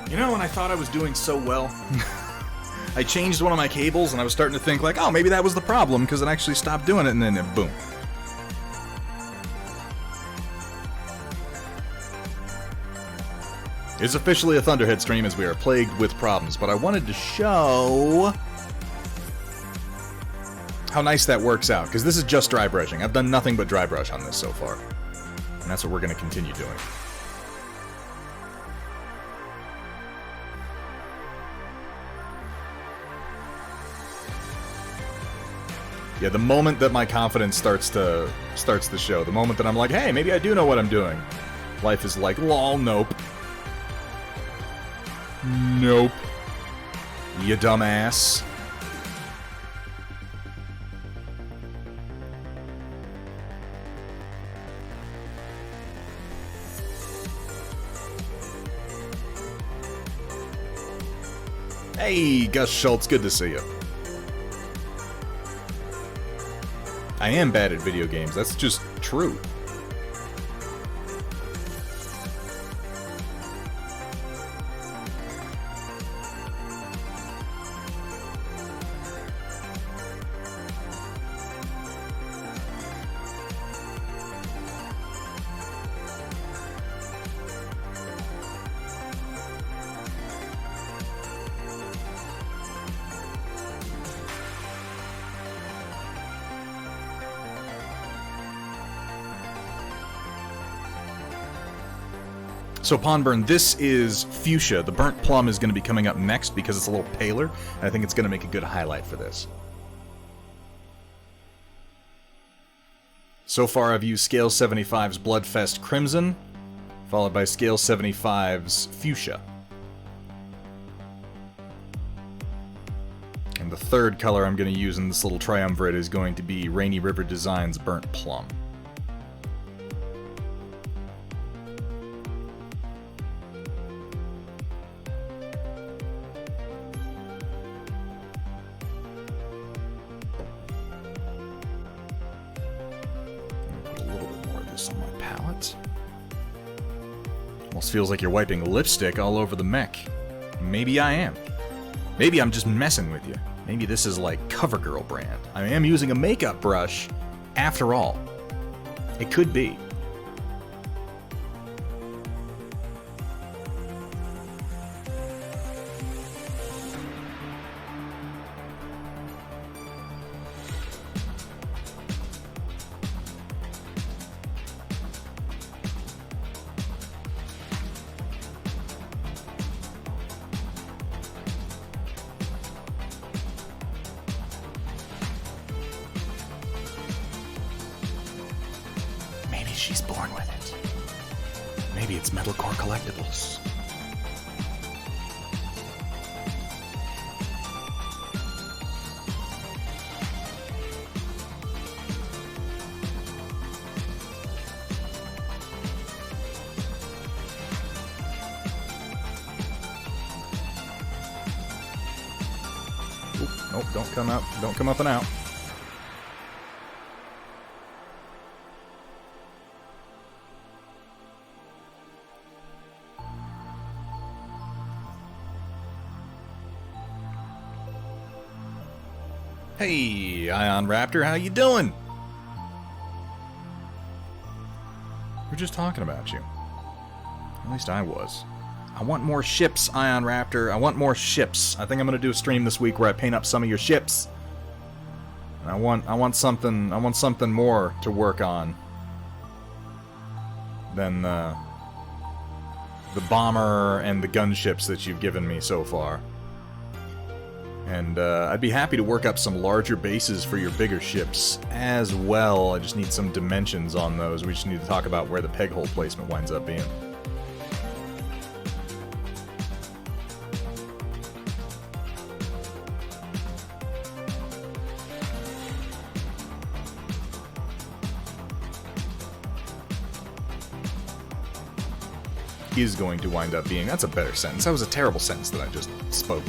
You know, when I thought I was doing so well, I changed one of my cables and I was starting to think like, oh, maybe that was the problem because it actually stopped doing it, and then boom. It's officially a Thunderhead stream as we are plagued with problems, but I wanted to show how nice that works out, because this is just dry brushing. I've done nothing but dry brush on this so far, and that's what we're going to continue doing. Yeah, the moment that my confidence starts to show, the moment that I'm like, hey, maybe I do know what I'm doing, life is like, lol, nope. Nope. You dumbass. Hey, Gus Schultz, good to see you. I am bad at video games, that's just true. So Pawnburn, this is fuchsia. The burnt plum is going to be coming up next because it's a little paler, and I think it's going to make a good highlight for this. So far I've used Scale 75's Bloodfest Crimson, followed by Scale 75's Fuchsia. And the third color I'm going to use in this little triumvirate is going to be Rainy River Designs Burnt Plum. On my palette. Almost feels like you're wiping lipstick all over the mech. Maybe I am. Maybe I'm just messing with you. Maybe this is like CoverGirl brand. I am using a makeup brush after all. It could be. She's born with it. Maybe it's Metal Core Collectibles. Oop, nope, don't come up. Don't come up and out. Hey, Ion Raptor, how you doing? We're just talking about you. At least I was. I want more ships, Ion Raptor. I want more ships. I think I'm gonna do a stream this week where I paint up some of your ships. And I want something more to work on than the bomber and the gunships that you've given me so far. And I'd be happy to work up some larger bases for your bigger ships as well. I just need some dimensions on those. We just need to talk about where the peg hole placement winds up being. Is going to wind up being. That's a better sentence. That was a terrible sentence that I just spoke.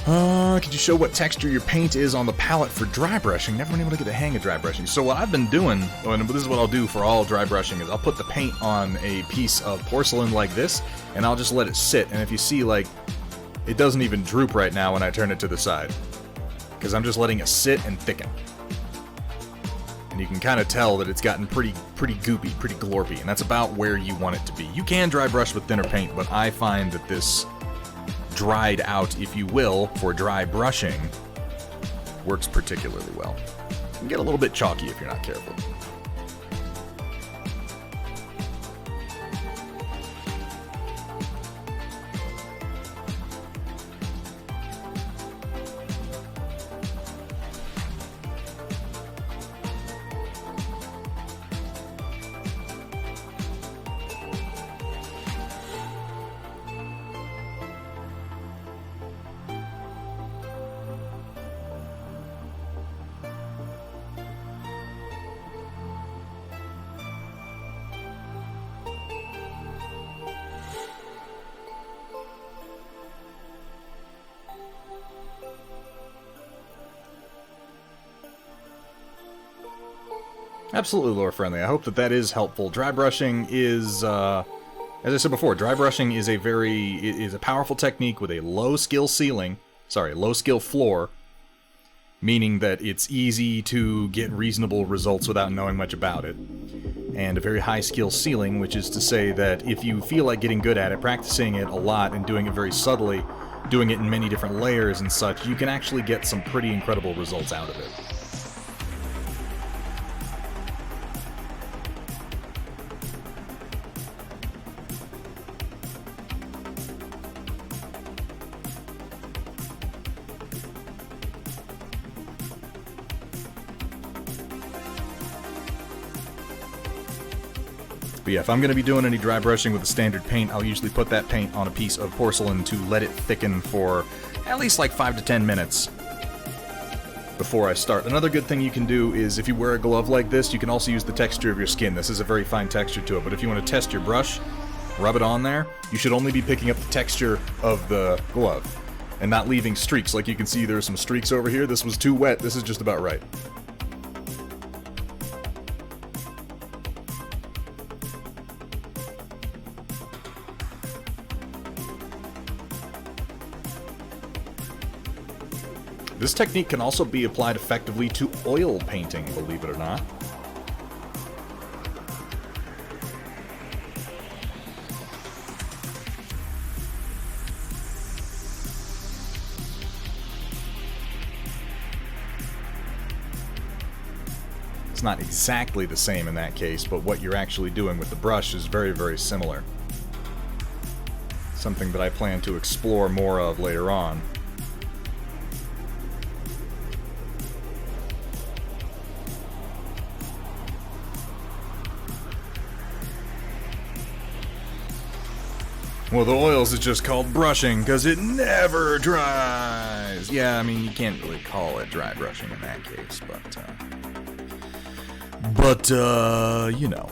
Could you show what texture your paint is on the palette for dry brushing? Never been able to get the hang of dry brushing. So what I've been doing, and this is what I'll do for all dry brushing, is I'll put the paint on a piece of porcelain like this, and I'll just let it sit. And if you see, like, it doesn't even droop right now when I turn it to the side. Because I'm just letting it sit and thicken. And you can kind of tell that it's gotten pretty goopy, pretty glorpy, and that's about where you want it to be. You can dry brush with thinner paint, but I find that this dried out, if you will, for dry brushing works particularly well. It can get a little bit chalky if you're not careful. Absolutely lore friendly. I hope that that is helpful. Dry brushing is, as I said before, dry brushing is a powerful technique with a low skill floor, meaning that it's easy to get reasonable results without knowing much about it, and a very high skill ceiling, which is to say that if you feel like getting good at it, practicing it a lot and doing it very subtly, doing it in many different layers and such, you can actually get some pretty incredible results out of it. But yeah, if I'm going to be doing any dry brushing with a standard paint, I'll usually put that paint on a piece of porcelain to let it thicken for at least like 5 to 10 minutes before I start. Another good thing you can do is if you wear a glove like this, you can also use the texture of your skin. This is a very fine texture to it, but if you want to test your brush, rub it on there, you should only be picking up the texture of the glove and not leaving streaks. Like you can see there's some streaks over here. This was too wet. This is just about right. This technique can also be applied effectively to oil painting, believe it or not. It's not exactly the same in that case, but what you're actually doing with the brush is very, very similar. Something that I plan to explore more of later on. Well, the oils is just called brushing because it never dries. Yeah, I mean, you can't really call it dry brushing in that case, but you know,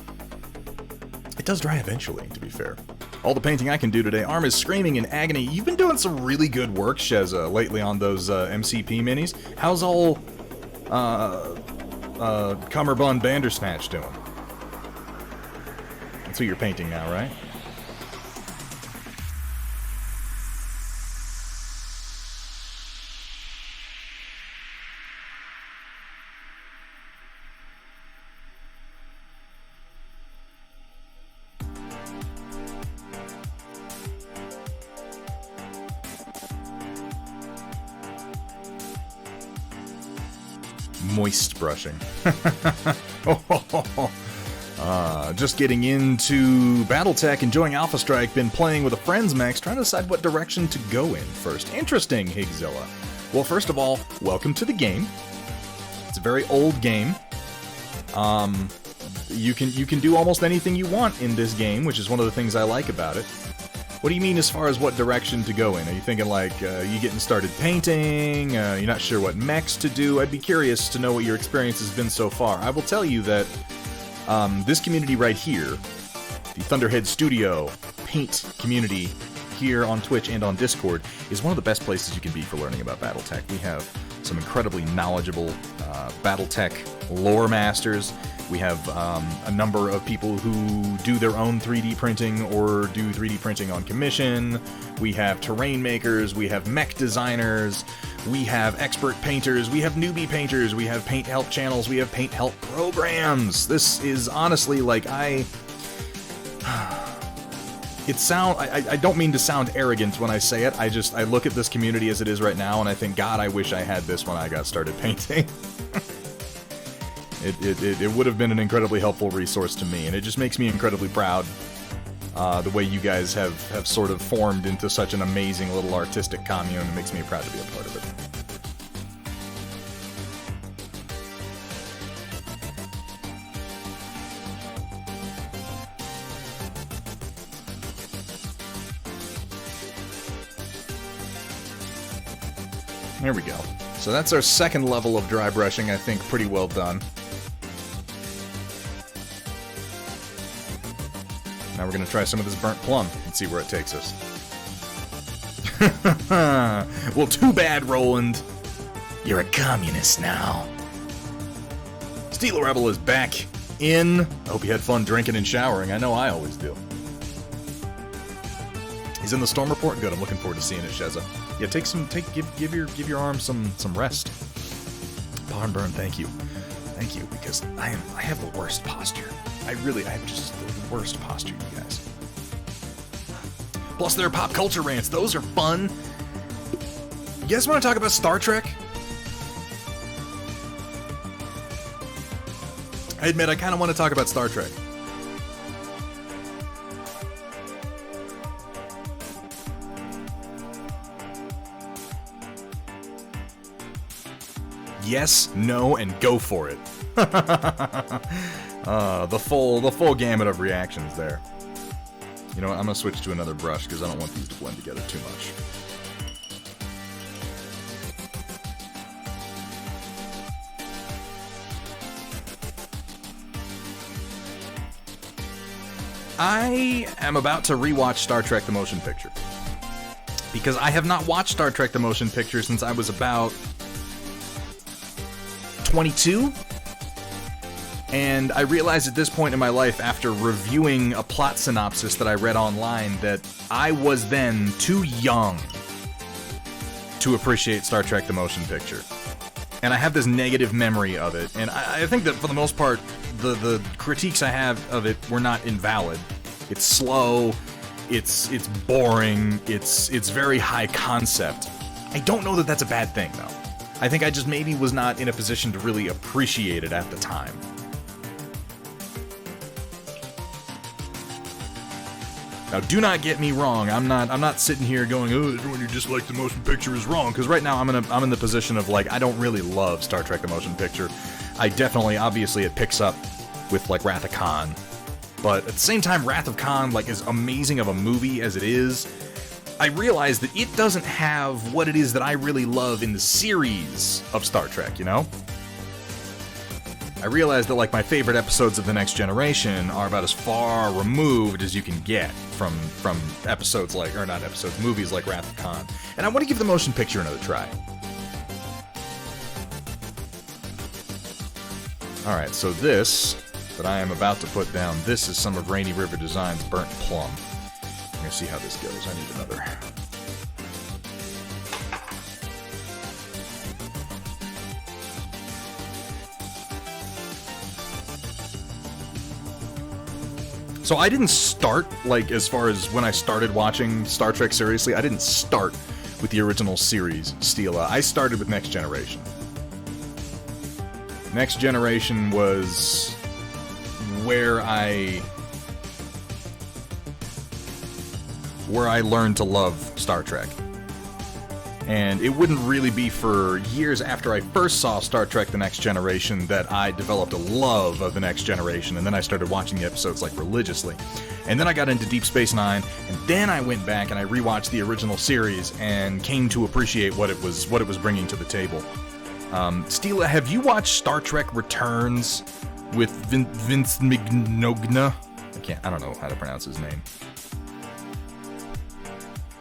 it does dry eventually, to be fair. All the painting I can do today, Arm is screaming in agony. You've been doing some really good work, Sheza, lately on those MCP minis. How's all Cummerbund Bandersnatch doing? That's who you're painting now, right? Moist brushing. Just getting into Battletech, enjoying Alpha Strike, been playing with a friend's mechs, trying to decide what direction to go in first. Interesting, Higzilla. Well, first of all, welcome to the game. It's a very old game. You can do almost anything you want in this game, which is one of the things I like about it. What do you mean as far as what direction to go in? Are you thinking like, you getting started painting? You're not sure what mechs to do? I'd be curious to know what your experience has been so far. I will tell you that this community right here, the Thunderhead Studio paint community here on Twitch and on Discord, is one of the best places you can be for learning about Battletech. We have some incredibly knowledgeable Battletech lore masters. We have a number of people who do their own 3D printing or do 3D printing on commission. We have terrain makers, we have mech designers, we have expert painters, we have newbie painters, we have paint help channels, we have paint help programs. This is honestly like I don't mean to sound arrogant when I say it. I look at this community as it is right now and I think, God, I wish I had this when I got started painting. It would have been an incredibly helpful resource to me, and it just makes me incredibly proud the way you guys have sort of formed into such an amazing little artistic commune. It makes me proud to be a part of it. There we go. So that's our second level of dry brushing, I think pretty well done. Now we're going to try some of this burnt plum and see where it takes us. Well, too bad, Roland. You're a communist now. Steel Rebel is back in. I hope you had fun drinking and showering. I know I always do. He's in the storm report. Good. I'm looking forward to seeing it, Sheza. Yeah, give your arm some rest. Barnburn, thank you, because I have the worst posture. I have just the worst posture, you guys. Plus, there are pop culture rants. Those are fun. You guys want to talk about Star Trek? I admit, I kind of want to talk about Star Trek. Yes, no, and go for it. The full gamut of reactions there. You know what, I'm gonna switch to another brush because I don't want these to blend together too much. I am about to rewatch Star Trek The Motion Picture. Because I have not watched Star Trek The Motion Picture since I was about 22. And I realized at this point in my life, after reviewing a plot synopsis that I read online, that I was then too young to appreciate Star Trek The Motion Picture. And I have this negative memory of it. And I think that for the most part, the critiques I have of it were not invalid. It's slow, it's boring, it's very high concept. I don't know that that's a bad thing, though. I think I just maybe was not in a position to really appreciate it at the time. Now, do not get me wrong. I'm not sitting here going, "Oh, everyone who dislikes the motion picture is wrong." Because right now I'm in the position of like I don't really love Star Trek: The Motion Picture. I definitely, obviously, it picks up with like Wrath of Khan, but at the same time, Wrath of Khan, like, as amazing of a movie as it is, I realize that it doesn't have what it is that I really love in the series of Star Trek. You know. I realized that, like, my favorite episodes of The Next Generation are about as far removed as you can get from episodes like, or not episodes, movies like Wrath of Khan. And I want to give the motion picture another try. Alright, so this that I am about to put down, this is some of Rainy River Design's Burnt Plum. I'm going to see how this goes. I need another. So I didn't start, like, as far as when I started watching Star Trek seriously, I didn't start with the original series, Stila. I started with Next Generation. Next Generation was where I learned to love Star Trek. And it wouldn't really be for years after I first saw Star Trek The Next Generation that I developed a love of The Next Generation, and then I started watching the episodes, like, religiously. And then I got into Deep Space Nine, and then I went back and I rewatched the original series and came to appreciate what it was bringing to the table. Stila, have you watched Star Trek Returns with Vince Mignogna? I don't know how to pronounce his name.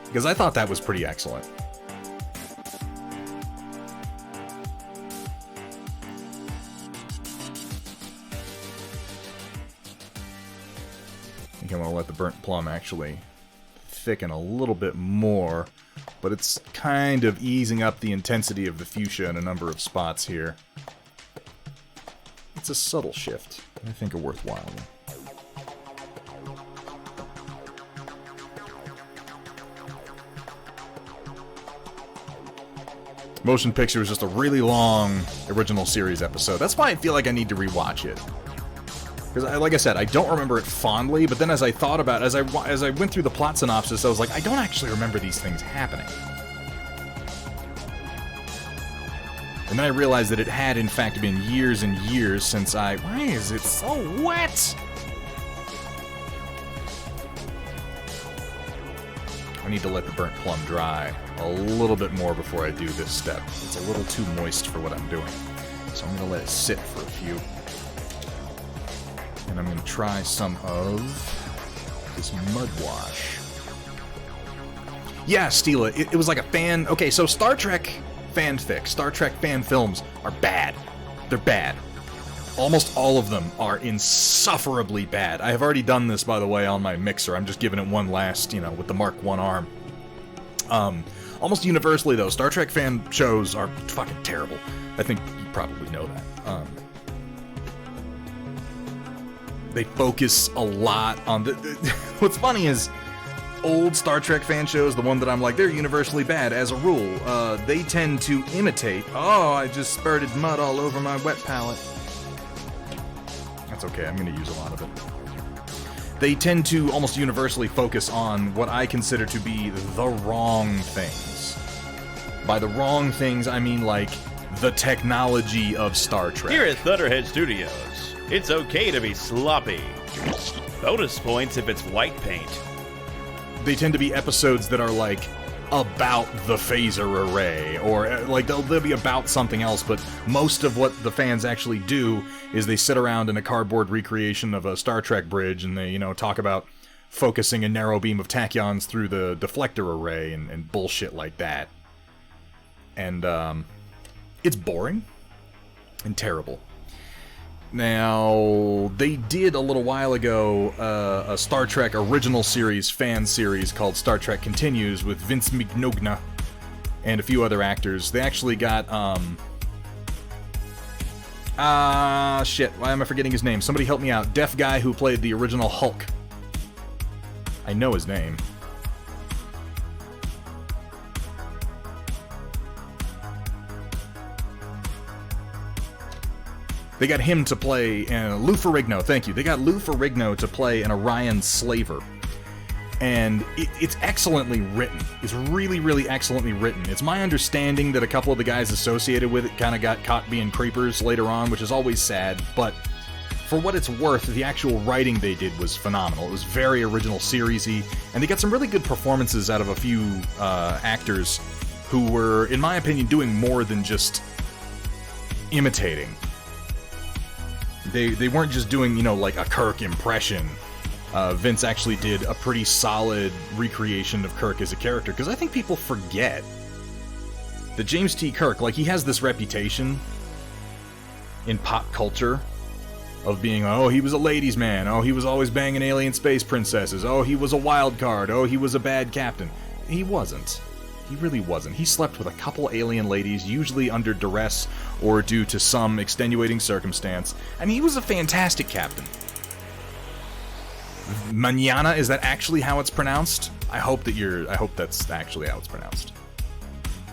Because I thought that was pretty excellent. I want to let the burnt plum actually thicken a little bit more, but it's kind of easing up the intensity of the fuchsia in a number of spots here. It's a subtle shift, I think a worthwhile one. Motion Picture is just a really long original series episode. That's why I feel like I need to rewatch it. Because, like I said, I don't remember it fondly, but then as I thought about it, as I went through the plot synopsis, I was like, I don't actually remember these things happening. And then I realized that it had, in fact, been years and years since Why is it so wet? I need to let the burnt plum dry a little bit more before I do this step. It's a little too moist for what I'm doing. So I'm going to let it sit for a few. And I'm going to try some of this mud wash. Yeah, Stila, it was like a fan... Okay, so Star Trek fanfic, Star Trek fan films are bad. They're bad. Almost all of them are insufferably bad. I have already done this, by the way, on my mixer. I'm just giving it one last, with the Mark I arm. Almost universally, though, Star Trek fan shows are fucking terrible. I think you probably know that. They focus a lot on the... What's funny is, old Star Trek fan shows, the one that I'm like, they're universally bad, as a rule, they tend to imitate, oh, I just spurted mud all over my wet palette. That's okay, I'm going to use a lot of it. They tend to almost universally focus on what I consider to be the wrong things. By the wrong things, I mean, like, the technology of Star Trek.
Here at Thunderhead Studios, It's okay to be sloppy. Bonus points if it's white paint.
They tend to be episodes that are like about the phaser array, or like they'll be about something else, but most of what the fans actually do is they sit around in a cardboard recreation of a Star Trek bridge and they, talk about focusing a narrow beam of tachyons through the deflector array and bullshit like that. And it's boring and terrible. Now, they did a little while ago a Star Trek original series, fan series, called Star Trek Continues with Vince Mignogne and a few other actors. They actually got, shit, why am I forgetting his name? Somebody help me out. Deaf guy who played the original Hulk. I know his name. They got him to play Lou Ferrigno, thank you. They got Lou Ferrigno to play an Orion slaver. And it's excellently written. It's really, really excellently written. It's my understanding that a couple of the guys associated with it kind of got caught being creepers later on, which is always sad, but for what it's worth, the actual writing they did was phenomenal. It was very original series-y, and they got some really good performances out of a few actors who were, in my opinion, doing more than just imitating. They weren't just doing, like a Kirk impression. Vince actually did a pretty solid recreation of Kirk as a character, because I think people forget that James T. Kirk, he has this reputation in pop culture of being, oh, he was a ladies' man, oh, he was always banging alien space princesses, oh, he was a wild card, oh, he was a bad captain. He wasn't. He really wasn't. He slept with a couple alien ladies, usually under duress or due to some extenuating circumstance, and he was a fantastic captain. Mañana, is that actually how it's pronounced? I hope that's actually how it's pronounced.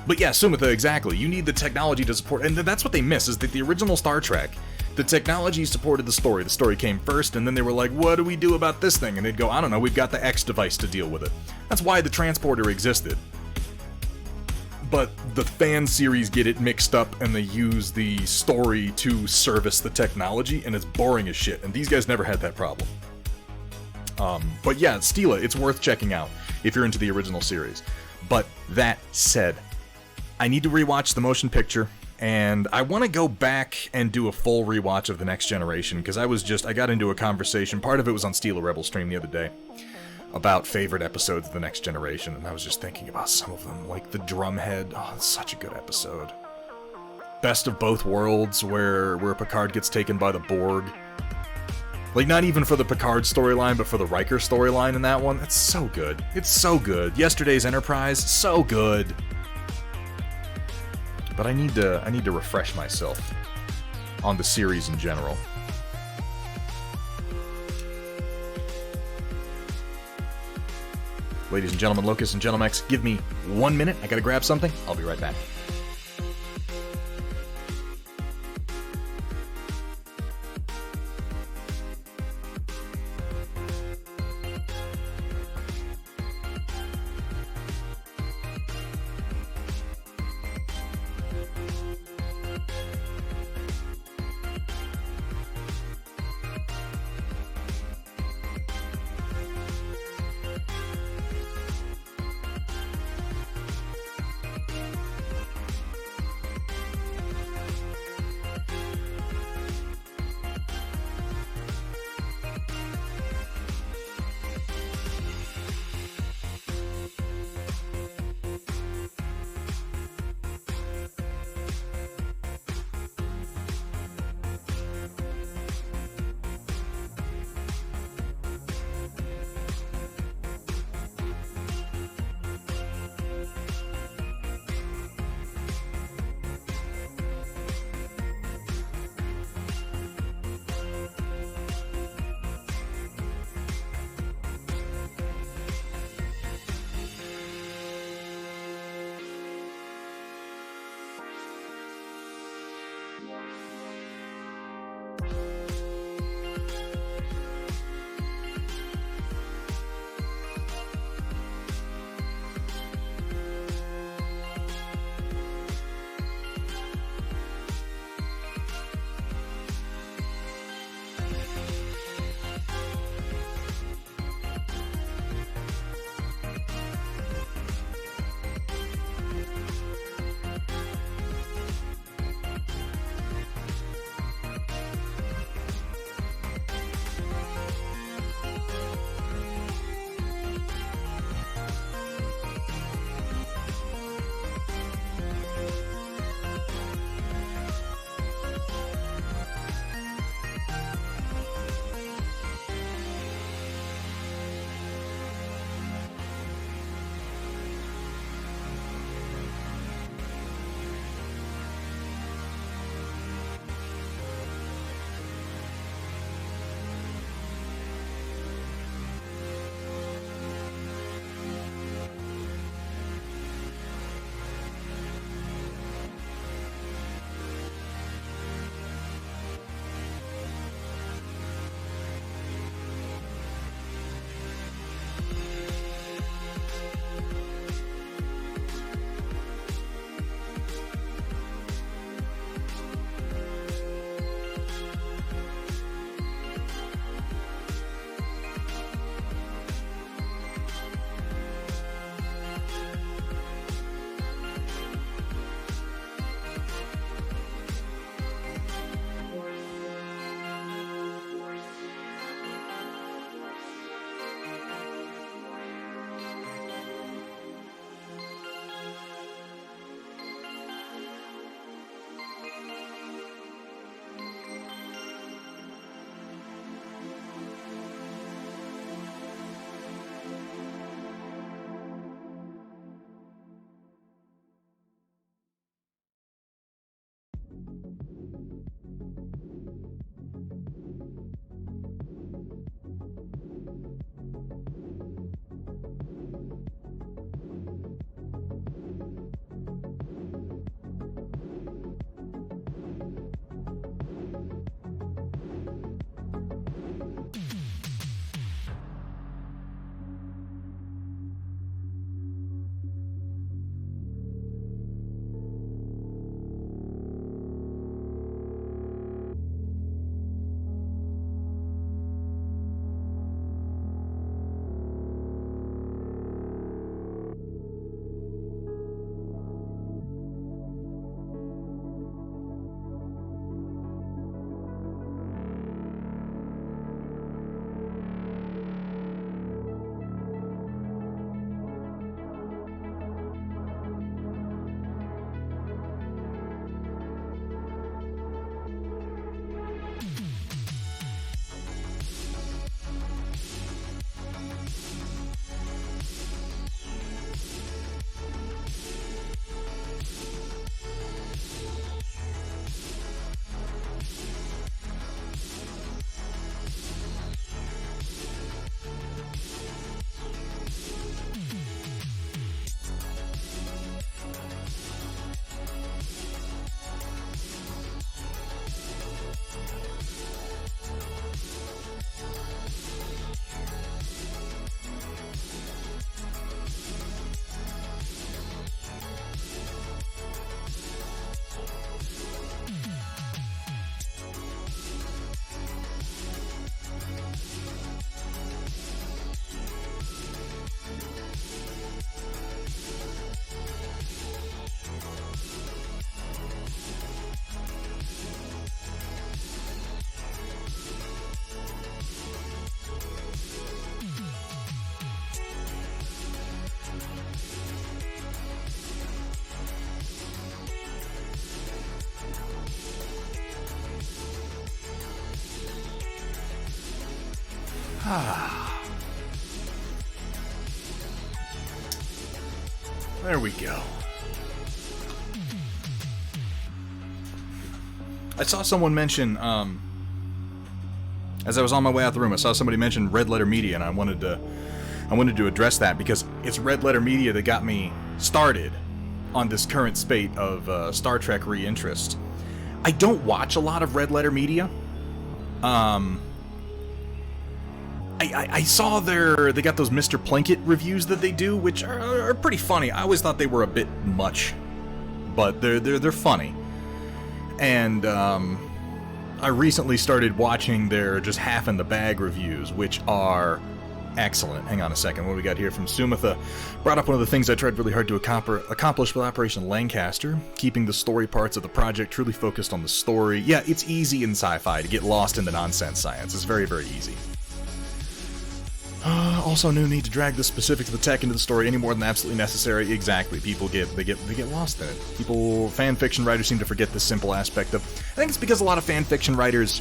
But yeah, Sumitha, exactly. You need the technology to support, and that's what they miss, is that the original Star Trek, the technology supported the story. The story came first, and then they were like, what do we do about this thing? And they'd go, I don't know, we've got the X device to deal with it. That's why the transporter existed. But the fan series get it mixed up, and they use the story to service the technology, and it's boring as shit, and these guys never had that problem. But yeah, Stila, it's worth checking out if you're into the original series. But that said, I need to rewatch the motion picture, and I want to go back and do a full rewatch of The Next Generation, because I got into a conversation, part of it was on Stila Rebel stream the other day, about favorite episodes of The Next Generation, and I was just thinking about some of them, like the Drumhead. Oh, it's such a good episode. Best of Both Worlds, where Picard gets taken by the Borg. Not even for the Picard storyline, but for the Riker storyline in that one. It's so good. It's so good. Yesterday's Enterprise, so good. But I need to refresh myself on the series in general. Ladies and gentlemen, Locust and Gentlemex, give me 1 minute. I gotta grab something. I'll be right back. There we go. I saw someone mention, as I was on my way out the room, I saw somebody mention Red Letter Media, and I wanted to address that because it's Red Letter Media that got me started on this current spate of Star Trek re-interest. I don't watch a lot of Red Letter Media. I saw they got those Mr. Plinkett reviews that they do, which are pretty funny. I always thought they were a bit much, but they're funny. And I recently started watching their just half in the bag reviews, which are excellent. Hang on a second. What we got here from Sumitha? Brought up one of the things I tried really hard to accomplish with Operation Lancaster, keeping the story parts of the project truly focused on the story. Yeah, it's easy in sci-fi to get lost in the nonsense science. It's very, very easy. Also, no need to drag the specifics of the tech into the story any more than absolutely necessary. Exactly. People get lost in it. Fan fiction writers seem to forget this simple aspect of. I think it's because a lot of fan fiction writers.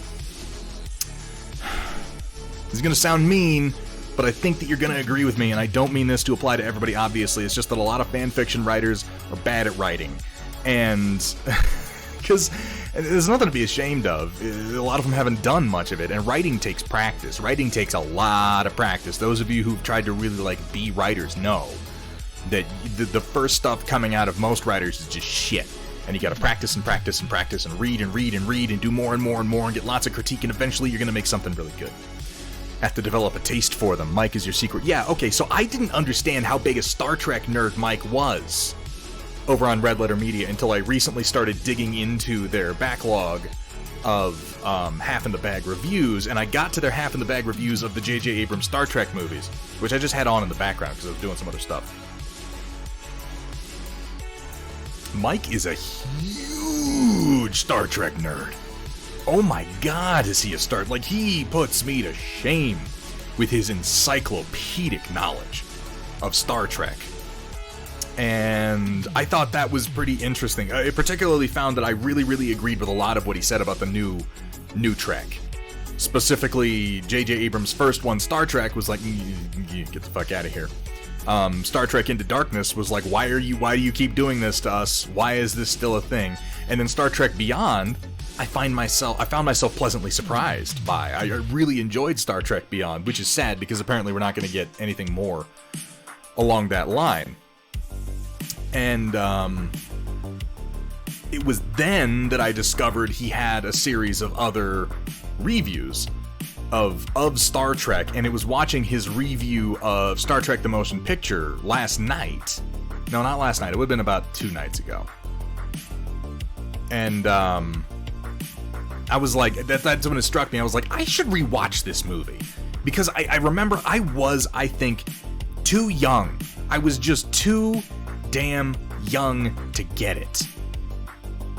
This is going to sound mean, but I think that you're going to agree with me, and I don't mean this to apply to everybody, obviously. It's just that a lot of fan fiction writers are bad at writing. And because there's nothing to be ashamed of. A lot of them haven't done much of it, and writing takes practice. Writing takes a lot of practice. Those of you who've tried to really, be writers know that the first stuff coming out of most writers is just shit. And you gotta practice and practice and practice and read and read and read and do more and more and more and get lots of critique, and eventually you're gonna make something really good. Have to develop a taste for them. Mike is your secret. Yeah, okay, so I didn't understand how big a Star Trek nerd Mike was over on Red Letter Media until I recently started digging into their backlog of half in the bag reviews, and I got to their half in the bag reviews of the J.J. Abrams Star Trek movies, which I just had on in the background because I was doing some other stuff. Mike is a huge Star Trek nerd. Oh my god, is he a Star... he puts me to shame with his encyclopedic knowledge of Star Trek. And I thought that was pretty interesting. I particularly found that I really, really agreed with a lot of what he said about the new Trek. Specifically, J.J. Abrams' first one, Star Trek, was like, get the fuck out of here. Star Trek Into Darkness was like, why do you keep doing this to us? Why is this still a thing? And then Star Trek Beyond, I found myself pleasantly surprised by. I really enjoyed Star Trek Beyond, which is sad because apparently we're not going to get anything more along that line. And it was then that I discovered he had a series of other reviews of Star Trek, and it was watching his review of Star Trek the Motion Picture last night. No, not last night. It would have been about 2 nights ago. And I was like, that's when it struck me. I was like, I should rewatch this movie. Because I remember I think, too young. I was just too damn young to get it.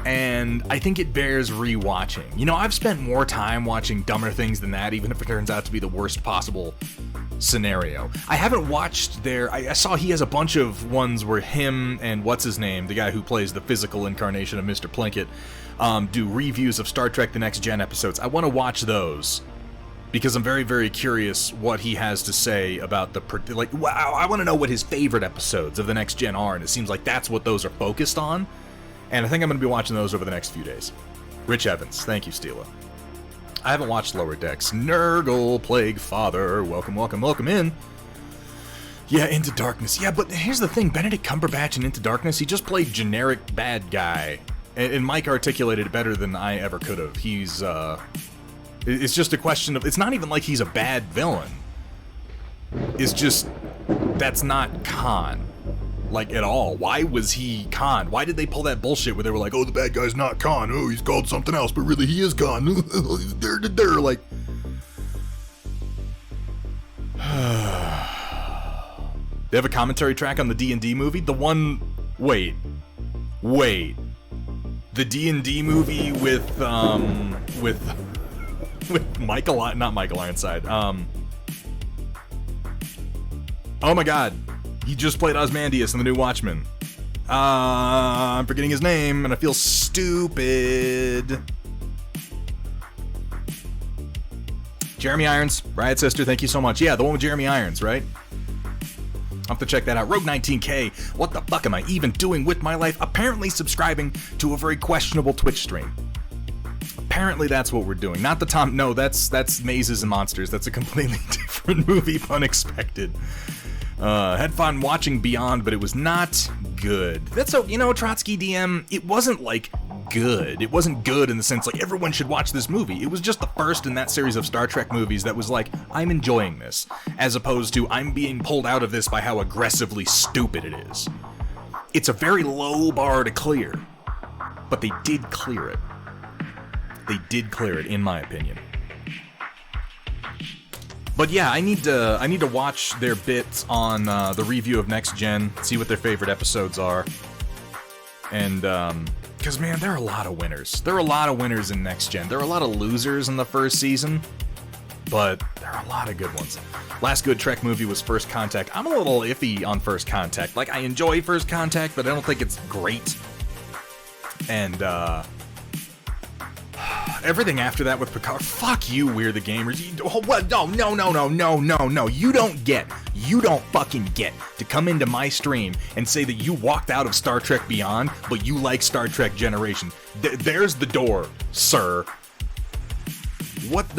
And I think it bears rewatching. You know, I've spent more time watching dumber things than that, even if it turns out to be the worst possible scenario. I haven't watched I saw he has a bunch of ones where him and what's-his-name, the guy who plays the physical incarnation of Mr. Plinkett, do reviews of Star Trek The Next Gen episodes. I want to watch those because I'm very, very curious what he has to say about wow, I want to know what his favorite episodes of The Next Gen are, and it seems like that's what those are focused on. And I think I'm going to be watching those over the next few days. Rich Evans, thank you, Steela. I haven't watched Lower Decks. Nurgle, Plague Father, welcome, welcome, welcome in. Yeah, Into Darkness. Yeah, but here's the thing, Benedict Cumberbatch in Into Darkness, he just played generic bad guy. And Mike articulated it better than I ever could have. It's just a question of, it's not even like he's a bad villain. It's just, that's not Khan. At all. Why was he Khan? Why did they pull that bullshit where they were like, oh, the bad guy's not Khan. Oh, he's called something else, but really he is Khan. Like... They have a commentary track on the D&D movie? The one... Wait. The D&D movie with Michael... Not Michael Ironside. Oh my god. He just played Ozymandias in the new Watchmen. I'm forgetting his name, and I feel stupid. Jeremy Irons, Riot Sister, thank you so much. Yeah, the one with Jeremy Irons, right? I'll have to check that out. Rogue19K, what the fuck am I even doing with my life? Apparently subscribing to a very questionable Twitch stream. Apparently that's what we're doing. Not the Tom... No, that's Mazes and Monsters. That's a completely different movie, unexpected. Had fun watching Beyond, but it was not good. That's so... You know, Trotsky DM, it wasn't, like, good. It wasn't good in the sense, like, everyone should watch this movie. It was just the first in that series of Star Trek movies that was like, I'm enjoying this, as opposed to, I'm being pulled out of this by how aggressively stupid it is. It's a very low bar to clear, but they did clear it. They did clear it, in my opinion. But yeah, I need to watch their bits on the review of Next Gen, see what their favorite episodes are, and because man, there are a lot of winners. There are a lot of winners in Next Gen. There are a lot of losers in the first season, but there are a lot of good ones. Last good Trek movie was First Contact. I'm a little iffy on First Contact. Like, I enjoy First Contact, but I don't think it's great. And everything after that with Picard, fuck you, We're the Gamers. No. You don't fucking get to come into my stream and say that you walked out of Star Trek Beyond, but you like Star Trek Generation. There's the door, sir. What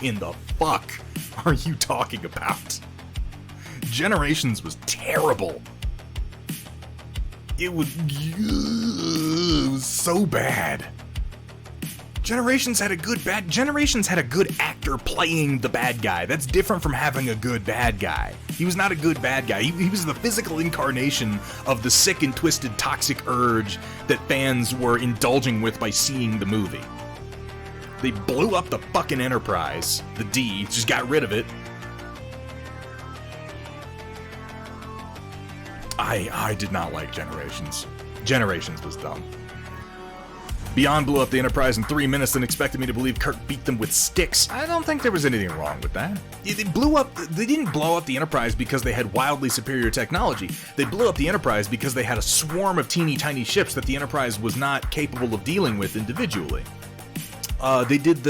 in the fuck are you talking about? Generations was terrible. It was so bad. Generations had a good actor playing the bad guy. That's different from having a good bad guy. He was not a good bad guy. He was the physical incarnation of the sick and twisted toxic urge that fans were indulging with by seeing the movie. They blew up the fucking Enterprise. The D, just got rid of it. I did not like Generations. Generations was dumb. Beyond blew up the Enterprise in 3 minutes and expected me to believe Kirk beat them with sticks. I don't think there was anything wrong with that. They didn't blow up the Enterprise because they had wildly superior technology. They blew up the Enterprise because they had a swarm of teeny tiny ships that the Enterprise was not capable of dealing with individually. They did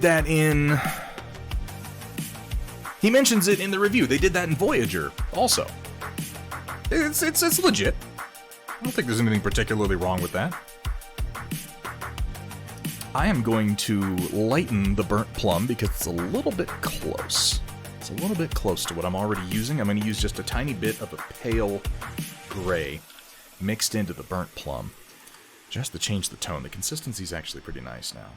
that in... He mentions it in the review. They did that in Voyager also. It's legit. I don't think there's anything particularly wrong with that. I am going to lighten the burnt plum because it's a little bit close. It's a little bit close to what I'm already using. I'm going to use just a tiny bit of a pale gray mixed into the burnt plum, just to change the tone. The consistency is actually pretty nice now.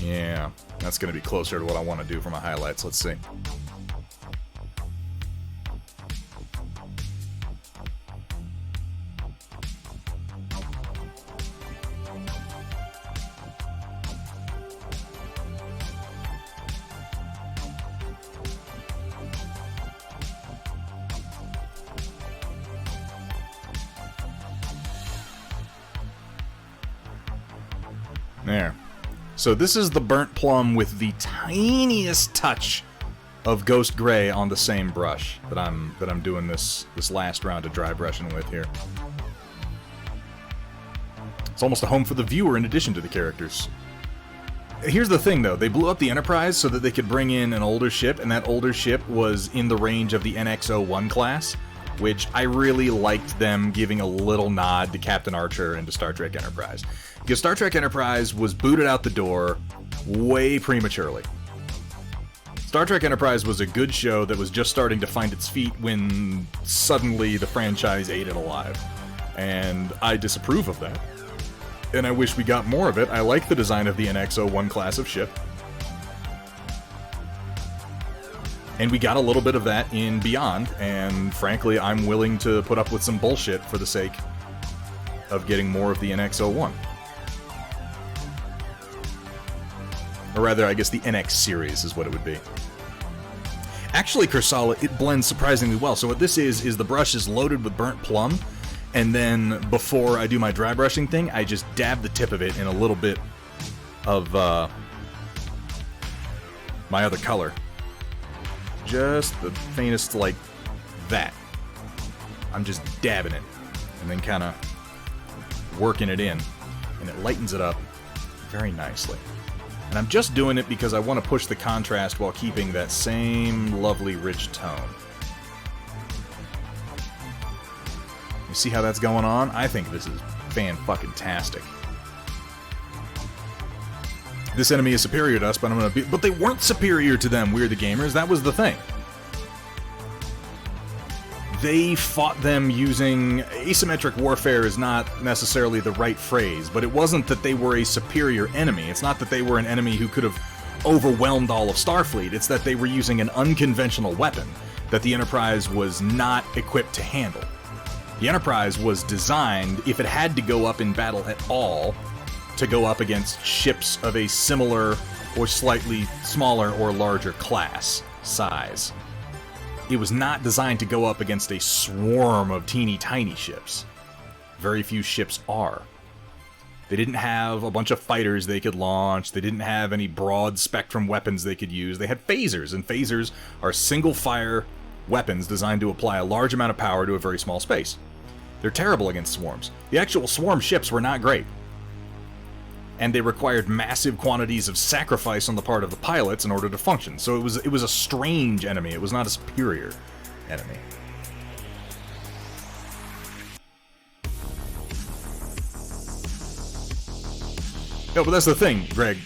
Yeah, that's going to be closer to what I want to do for my highlights. Let's see. There. So this is the burnt plum with the tiniest touch of ghost gray on the same brush that I'm doing this last round of dry brushing with here. It's almost a home for the viewer in addition to the characters. Here's the thing though, they blew up the Enterprise so that they could bring in an older ship, and that older ship was in the range of the NX-01 class, which I really liked them giving a little nod to Captain Archer and to Star Trek Enterprise. Because Star Trek Enterprise was booted out the door way prematurely. Star Trek Enterprise was a good show that was just starting to find its feet when suddenly the franchise ate it alive. And I disapprove of that. And I wish we got more of it. I like the design of the NX-01 class of ship. And we got a little bit of that in Beyond, and frankly, I'm willing to put up with some bullshit for the sake of getting more of the NX-01. Or rather, I guess the NX series is what it would be. Actually, Kursala, it blends surprisingly well. So what this is the brush is loaded with burnt plum, and then before I do my dry brushing thing, I just dab the tip of it in a little bit of my other color. Just the faintest, like, that. I'm just dabbing it, and then kind of working it in, and it lightens it up very nicely. And I'm just doing it because I want to push the contrast while keeping that same lovely rich tone. You see how that's going on? I think this is fan-fucking-tastic. This enemy is superior to us, but but they weren't superior to them, We're the Gamers. That was the thing. They fought them using... Asymmetric warfare is not necessarily the right phrase, but it wasn't that they were a superior enemy. It's not that they were an enemy who could have overwhelmed all of Starfleet. It's that they were using an unconventional weapon that the Enterprise was not equipped to handle. The Enterprise was designed, if it had to go up in battle at all, to go up against ships of a similar or slightly smaller or larger class, size. It was not designed to go up against a swarm of teeny tiny ships. Very few ships are. They didn't have a bunch of fighters they could launch. They didn't have any broad spectrum weapons they could use. They had phasers, and phasers are single fire weapons designed to apply a large amount of power to a very small space. They're terrible against swarms. The actual swarm ships were not great. And they required massive quantities of sacrifice on the part of the pilots in order to function. So it was a strange enemy. It was not a superior enemy. No, but that's the thing, Greg.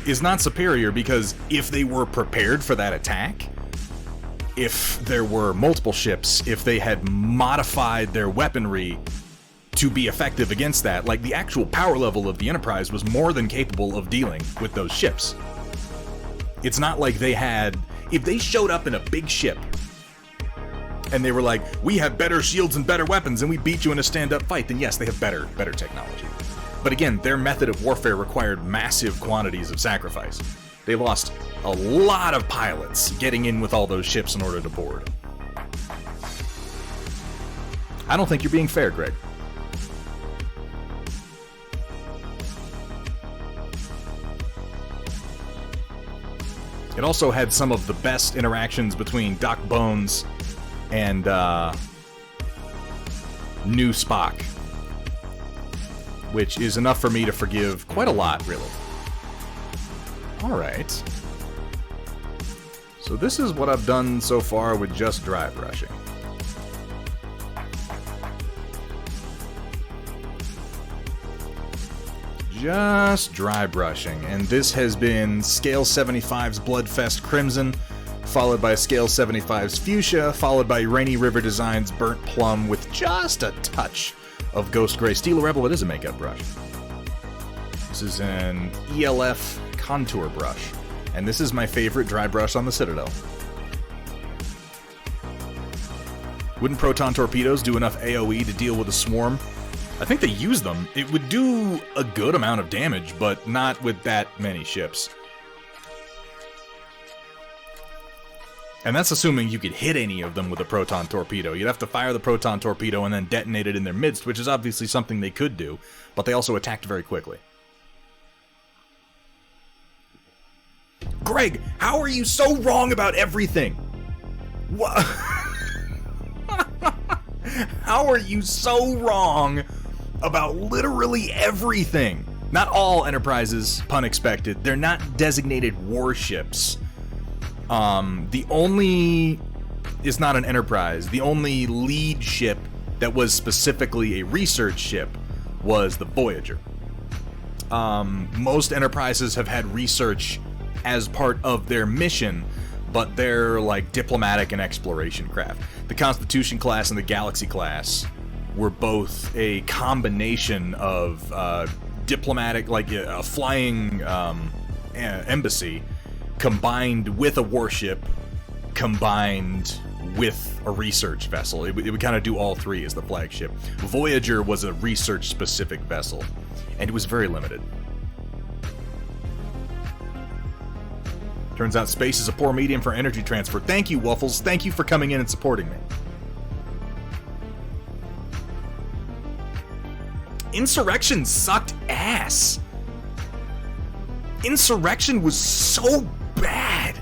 Is not superior because if they were prepared for that attack, if there were multiple ships, if they had modified their weaponry to be effective against that, like the actual power level of the Enterprise was more than capable of dealing with those ships. It's not like they had... If they showed up in a big ship and they were like, we have better shields and better weapons and we beat you in a stand-up fight, then yes, they have better technology. But again, their method of warfare required massive quantities of sacrifice. They lost a lot of pilots getting in with all those ships in order to board. I don't think you're being fair, Greg. It also had some of the best interactions between Doc Bones and new Spock, which is enough for me to forgive quite a lot, really. Alright. So this is what I've done so far with just dry brushing. Just dry brushing, and this has been Scale 75's Bloodfest Crimson, followed by Scale 75's Fuchsia, followed by Rainy River Designs Burnt Plum with just a touch of Ghost Gray. Steel Rebel, it is a makeup brush. This is an ELF contour brush, and this is my favorite dry brush on the Citadel. Wouldn't proton torpedoes do enough AoE to deal with a swarm? I think they use them. It would do a good amount of damage, but not with that many ships. And that's assuming you could hit any of them with a proton torpedo. You'd have to fire the proton torpedo and then detonate it in their midst, which is obviously something they could do, but they also attacked very quickly. Greg, how are you so wrong about everything? What? How are you so wrong about literally everything? Not all Enterprises, pun expected. They're not designated warships. The only... is not an Enterprise. The only lead ship that was specifically a research ship was the Voyager. Most Enterprises have had research as part of their mission, but they're like diplomatic and exploration craft. The Constitution class and the Galaxy class were both a combination of diplomatic, like a flying embassy, combined with a warship, combined with a research vessel. It would kind of do all three as the flagship. Voyager was a research-specific vessel, and it was very limited. Turns out space is a poor medium for energy transfer. Thank you, Waffles. Thank you for coming in and supporting me. Insurrection sucked ass. Insurrection was so bad.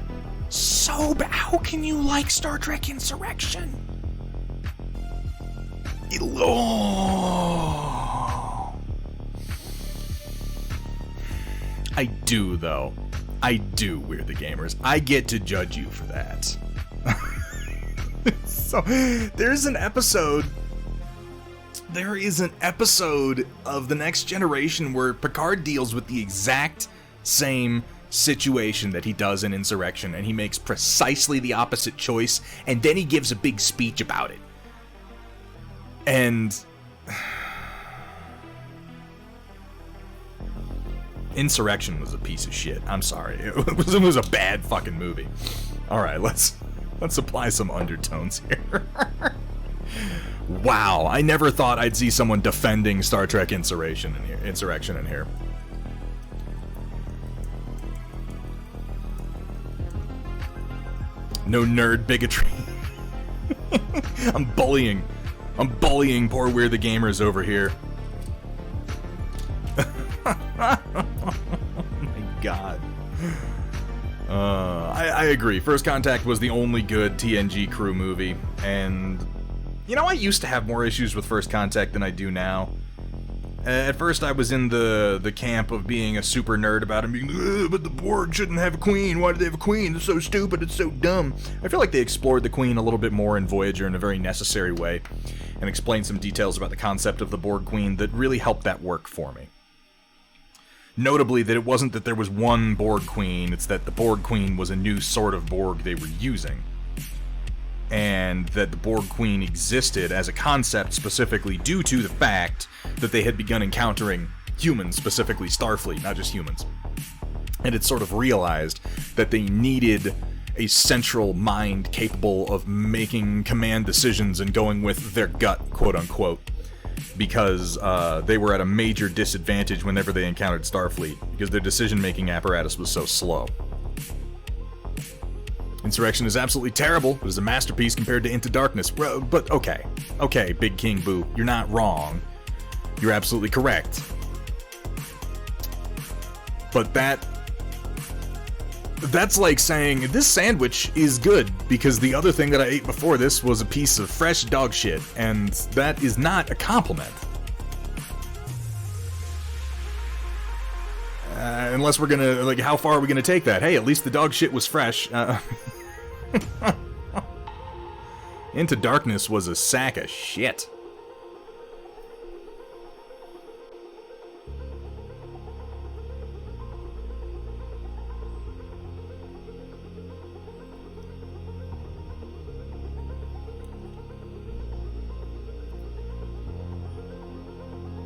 So bad. How can you like Star Trek Insurrection? Oh. I do, though. I do, We're the Gamers. I get to judge you for that. So, there is an episode of The Next Generation where Picard deals with the exact same situation that he does in Insurrection, and he makes precisely the opposite choice, and then he gives a big speech about it. And Insurrection was a piece of shit. I'm sorry. It was a bad fucking movie. Alright, let's apply some undertones here. Wow, I never thought I'd see someone defending Star Trek Insurrection in here. No nerd bigotry. I'm bullying poor We're the Gamers over here. Oh my god. I agree. First Contact was the only good TNG crew movie, and you know, I used to have more issues with First Contact than I do now. At first, I was in the camp of being a super nerd about him being, but the Borg shouldn't have a queen. Why do they have a queen? It's so stupid. It's so dumb. I feel like they explored the queen a little bit more in Voyager in a very necessary way, and explained some details about the concept of the Borg queen that really helped that work for me. Notably, that it wasn't that there was one Borg queen, it's that the Borg queen was a new sort of Borg they were using. And that the Borg Queen existed as a concept specifically due to the fact that they had begun encountering humans, specifically Starfleet, not just humans. And had sort of realized that they needed a central mind capable of making command decisions and going with their gut, quote-unquote, because they were at a major disadvantage whenever they encountered Starfleet, because their decision-making apparatus was so slow. Insurrection is absolutely terrible. It is a masterpiece compared to Into Darkness. But okay, Big King Boo, you're not wrong. You're absolutely correct. But that's like saying, this sandwich is good because the other thing that I ate before this was a piece of fresh dog shit, and that is not a compliment. Unless we're gonna, like, how far are we gonna take that? Hey, at least the dog shit was fresh. Into Darkness was a sack of shit.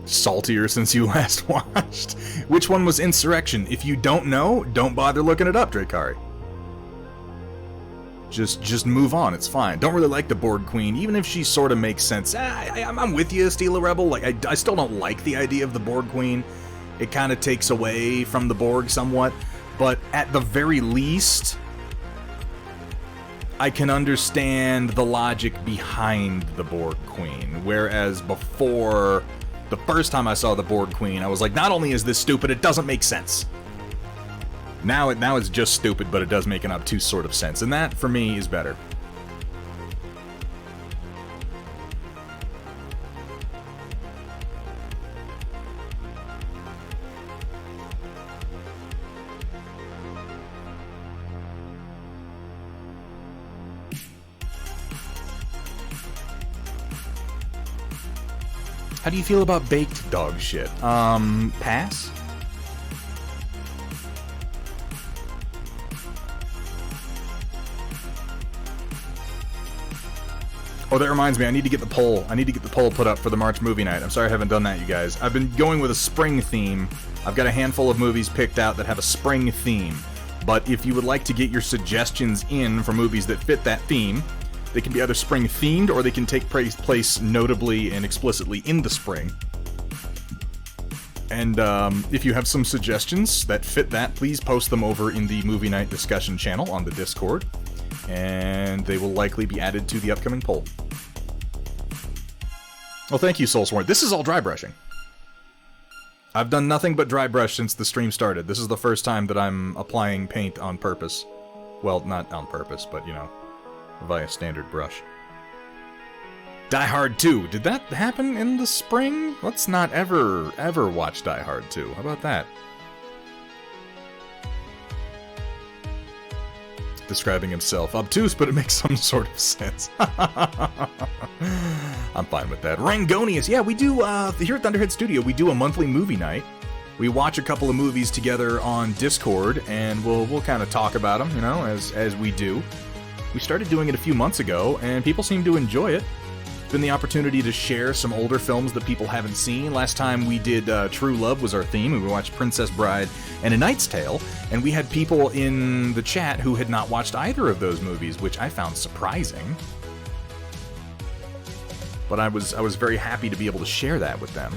Saltier since you last watched. Which one was Insurrection? If you don't know, don't bother looking it up, Drakari. Just move on, it's fine. Don't really like the Borg Queen, even if she sort of makes sense. I'm with you, Steela Rebel. Like, I still don't like the idea of the Borg Queen. It kind of takes away from the Borg somewhat. But at the very least, I can understand the logic behind the Borg Queen. Whereas before, the first time I saw the Borg Queen, I was like, not only is this stupid, it doesn't make sense. Now it's just stupid, but it does make an obtuse sort of sense, and that, for me, is better. How do you feel about baked dog shit? Pass? Oh, that reminds me, I need to get the poll. I need to get the poll put up for the March movie night. I'm sorry I haven't done that, you guys. I've been going with a spring theme. I've got a handful of movies picked out that have a spring theme. But if you would like to get your suggestions in for movies that fit that theme, they can be either spring-themed, or they can take place notably and explicitly in the spring. And if you have some suggestions that fit that, please post them over in the Movie Night discussion channel on the Discord, and they will likely be added to the upcoming poll. Well, thank you, Soulsworn. This is all dry brushing. I've done nothing but dry brush since the stream started. This is the first time that I'm applying paint on purpose. Well, not on purpose, but, you know, via standard brush. Die Hard 2. Did that happen in the spring? Let's not ever watch Die Hard 2. How about that? Describing himself. Obtuse, but it makes some sort of sense. I'm fine with that. Rangonius. Yeah, we do, here at Thunderhead Studio, we do a monthly movie night. We watch a couple of movies together on Discord, and we'll kind of talk about them, you know, as we do. We started doing it a few months ago, and people seem to enjoy it. It's been the opportunity to share some older films that people haven't seen. Last time we did True Love was our theme, and we watched Princess Bride and A Knight's Tale, and we had people in the chat who had not watched either of those movies, which I found surprising. But I was very happy to be able to share that with them.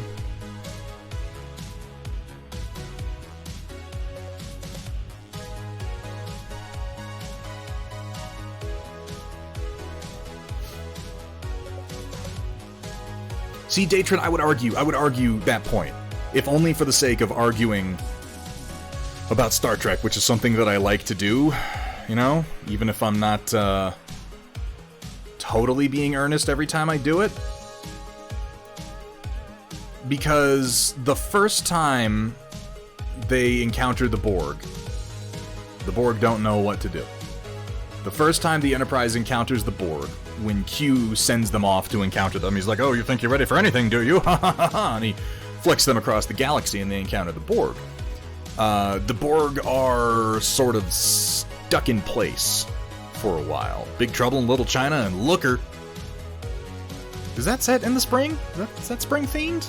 See, Datrin, I would argue that point, if only for the sake of arguing about Star Trek, which is something that I like to do, you know, even if I'm not totally being earnest every time I do it. Because the first time they encounter the Borg don't know what to do. The first time the Enterprise encounters the Borg, when Q sends them off to encounter them, he's like, "Oh, you think you're ready for anything, do you?" Ha ha ha ha! And he flicks them across the galaxy, and they encounter the Borg. The Borg are sort of stuck in place for a while. Big Trouble in Little China and Looker. Is that set in the spring? Is that spring themed?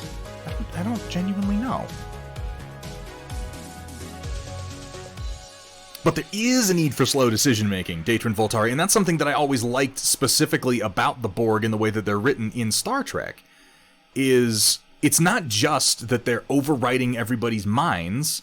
I don't genuinely know. But there is a need for slow decision-making, Datrin Voltari, and that's something that I always liked specifically about the Borg in the way that they're written in Star Trek, is it's not just that they're overwriting everybody's minds.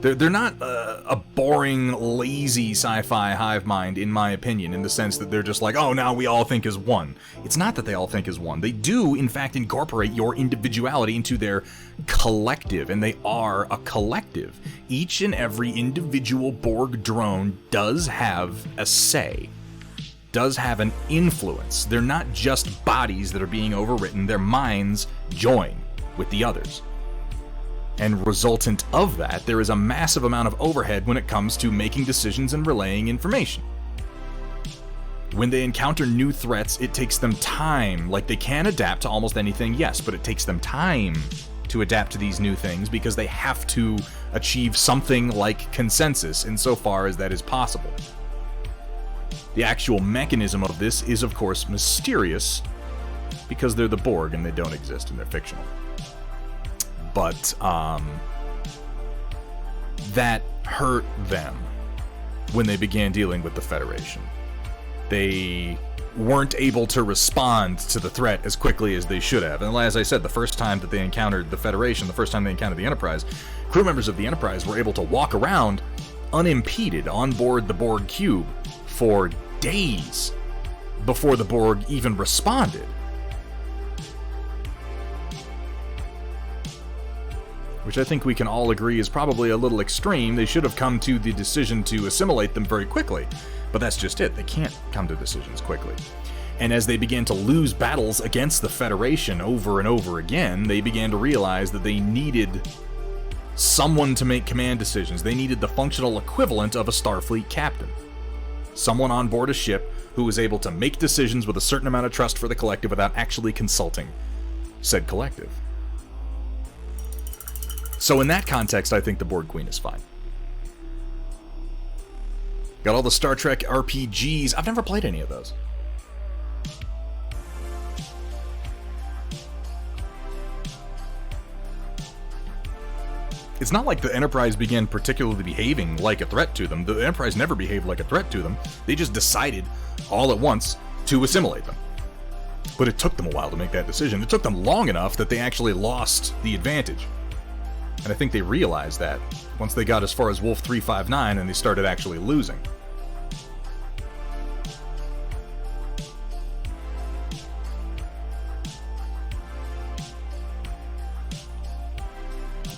They're not a boring, lazy sci-fi hive mind, in my opinion, in the sense that they're just like, oh, now we all think as one. It's not that they all think as one. They do, in fact, incorporate your individuality into their collective, and they are a collective. Each and every individual Borg drone does have a say, does have an influence. They're not just bodies that are being overwritten. Their minds join with the others. And resultant of that, there is a massive amount of overhead when it comes to making decisions and relaying information. When they encounter new threats, it takes them time. Like, they can adapt to almost anything, yes, but it takes them time to adapt to these new things because they have to achieve something like consensus insofar as that is possible. The actual mechanism of this is, of course, mysterious because they're the Borg and they don't exist and they're fictional. But that hurt them when they began dealing with the Federation. They weren't able to respond to the threat as quickly as they should have. And as I said, the first time that they encountered the Federation, the first time they encountered the Enterprise, crew members of the Enterprise were able to walk around unimpeded on board the Borg cube for days before the Borg even responded. Which I think we can all agree is probably a little extreme. They should have come to the decision to assimilate them very quickly. But that's just it. They can't come to decisions quickly. And as they began to lose battles against the Federation over and over again, they began to realize that they needed someone to make command decisions. They needed the functional equivalent of a Starfleet captain. Someone on board a ship who was able to make decisions with a certain amount of trust for the collective without actually consulting said collective. So in that context, I think the Borg Queen is fine. Got all the Star Trek RPGs. I've never played any of those. It's not like the Enterprise began particularly behaving like a threat to them. The Enterprise never behaved like a threat to them. They just decided all at once to assimilate them. But it took them a while to make that decision. It took them long enough that they actually lost the advantage. And I think they realized that once they got as far as Wolf 359 and they started actually losing.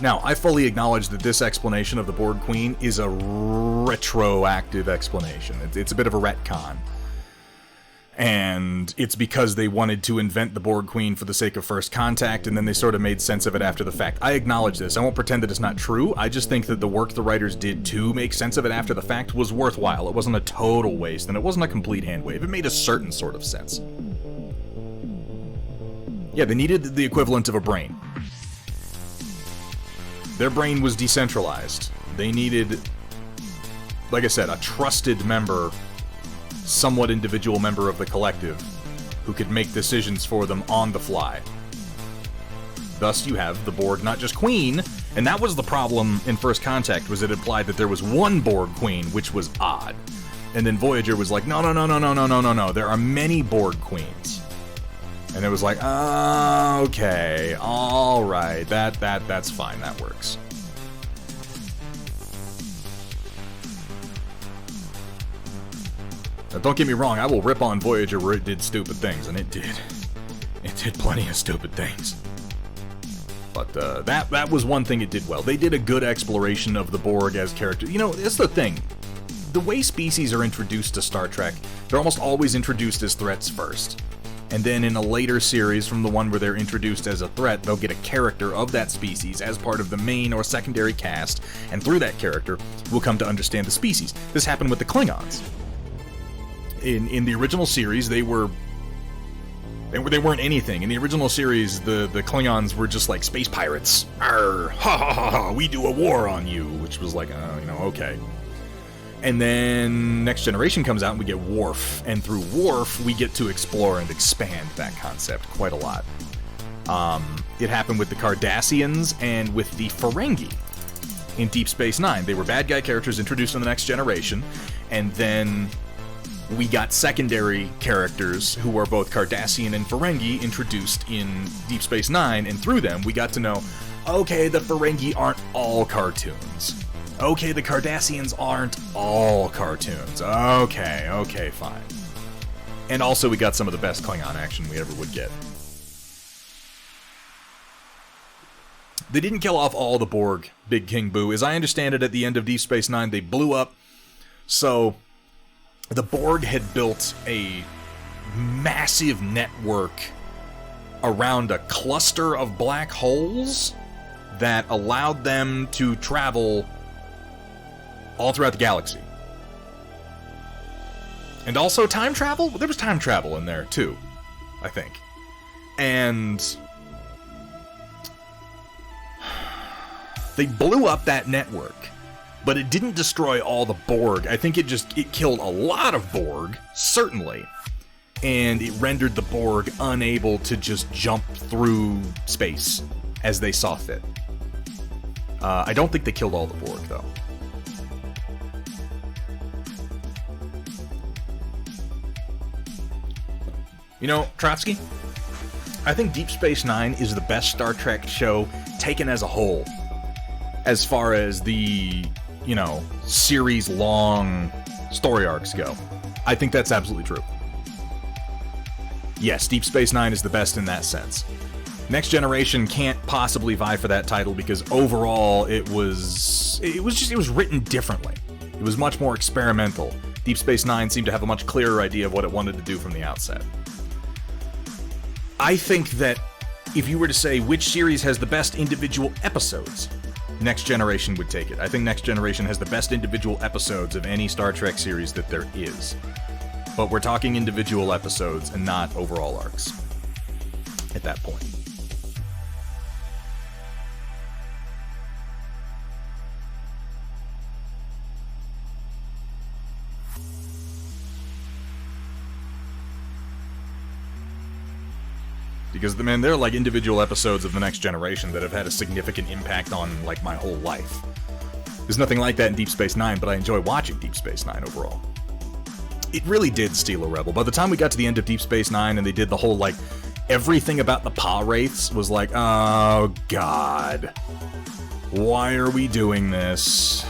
Now, I fully acknowledge that this explanation of the Borg Queen is a retroactive explanation. It's a bit of a retcon. And it's because they wanted to invent the Borg Queen for the sake of First Contact, and then they sort of made sense of it after the fact. I acknowledge this. I won't pretend that it's not true. I just think that the work the writers did to make sense of it after the fact was worthwhile. It wasn't a total waste, and it wasn't a complete hand wave. It made a certain sort of sense. Yeah, they needed the equivalent of a brain. Their brain was decentralized. They needed, like I said, a trusted member, somewhat individual member of the collective who could make decisions for them on the fly. Thus, you have the Borg, not just Queen, and that was the problem in First Contact, was it implied that there was one Borg Queen, which was odd. And then Voyager was like, no, there are many Borg Queens. And it was like, okay, alright, that's fine, that works. Now, don't get me wrong, I will rip on Voyager where it did stupid things, and it did. It did plenty of stupid things. But that was one thing it did well. They did a good exploration of the Borg as characters. You know, that's the thing. The way species are introduced to Star Trek, they're almost always introduced as threats first. And then in a later series, from the one where they're introduced as a threat, they'll get a character of that species as part of the main or secondary cast, and through that character, we'll come to understand the species. This happened with the Klingons. In the original series, they weren't anything. In the original series, the Klingons were just like space pirates. Arr, ha ha ha ha, we do a war on you, which was like, okay. And then Next Generation comes out and we get Worf, and through Worf, we get to explore and expand that concept quite a lot. It happened with the Cardassians and with the Ferengi in Deep Space Nine. They were bad guy characters introduced in the Next Generation, and then we got secondary characters who are both Cardassian and Ferengi introduced in Deep Space Nine, and through them we got to know, okay, the Ferengi aren't all cartoons. Okay, the Cardassians aren't all cartoons. Okay, fine. And also we got some of the best Klingon action we ever would get. They didn't kill off all the Borg, Big King Boo. As I understand it, at the end of Deep Space Nine, they blew up. So the Borg had built a massive network around a cluster of black holes that allowed them to travel all throughout the galaxy. And also time travel? There was time travel in there, too, I think. And they blew up that network, but it didn't destroy all the Borg. I think it killed a lot of Borg, certainly, and it rendered the Borg unable to just jump through space as they saw fit. I don't think they killed all the Borg, though. You know, Trotsky, I think Deep Space Nine is the best Star Trek show taken as a whole, as far as the, series-long story arcs go. I think that's absolutely true. Yes, Deep Space Nine is the best in that sense. Next Generation can't possibly vie for that title because overall it was written differently. It was much more experimental. Deep Space Nine seemed to have a much clearer idea of what it wanted to do from the outset. I think that if you were to say which series has the best individual episodes, Next Generation would take it. I think Next Generation has the best individual episodes of any Star Trek series that there is. But we're talking individual episodes and not overall arcs at that point. Because, man, there are, like, individual episodes of The Next Generation that have had a significant impact on, like, my whole life. There's nothing like that in Deep Space Nine, but I enjoy watching Deep Space Nine overall. It really did steal a rebel. By the time we got to the end of Deep Space Nine and they did the whole, like, everything about the Pa-Wraiths was like, oh, God. Why are we doing this?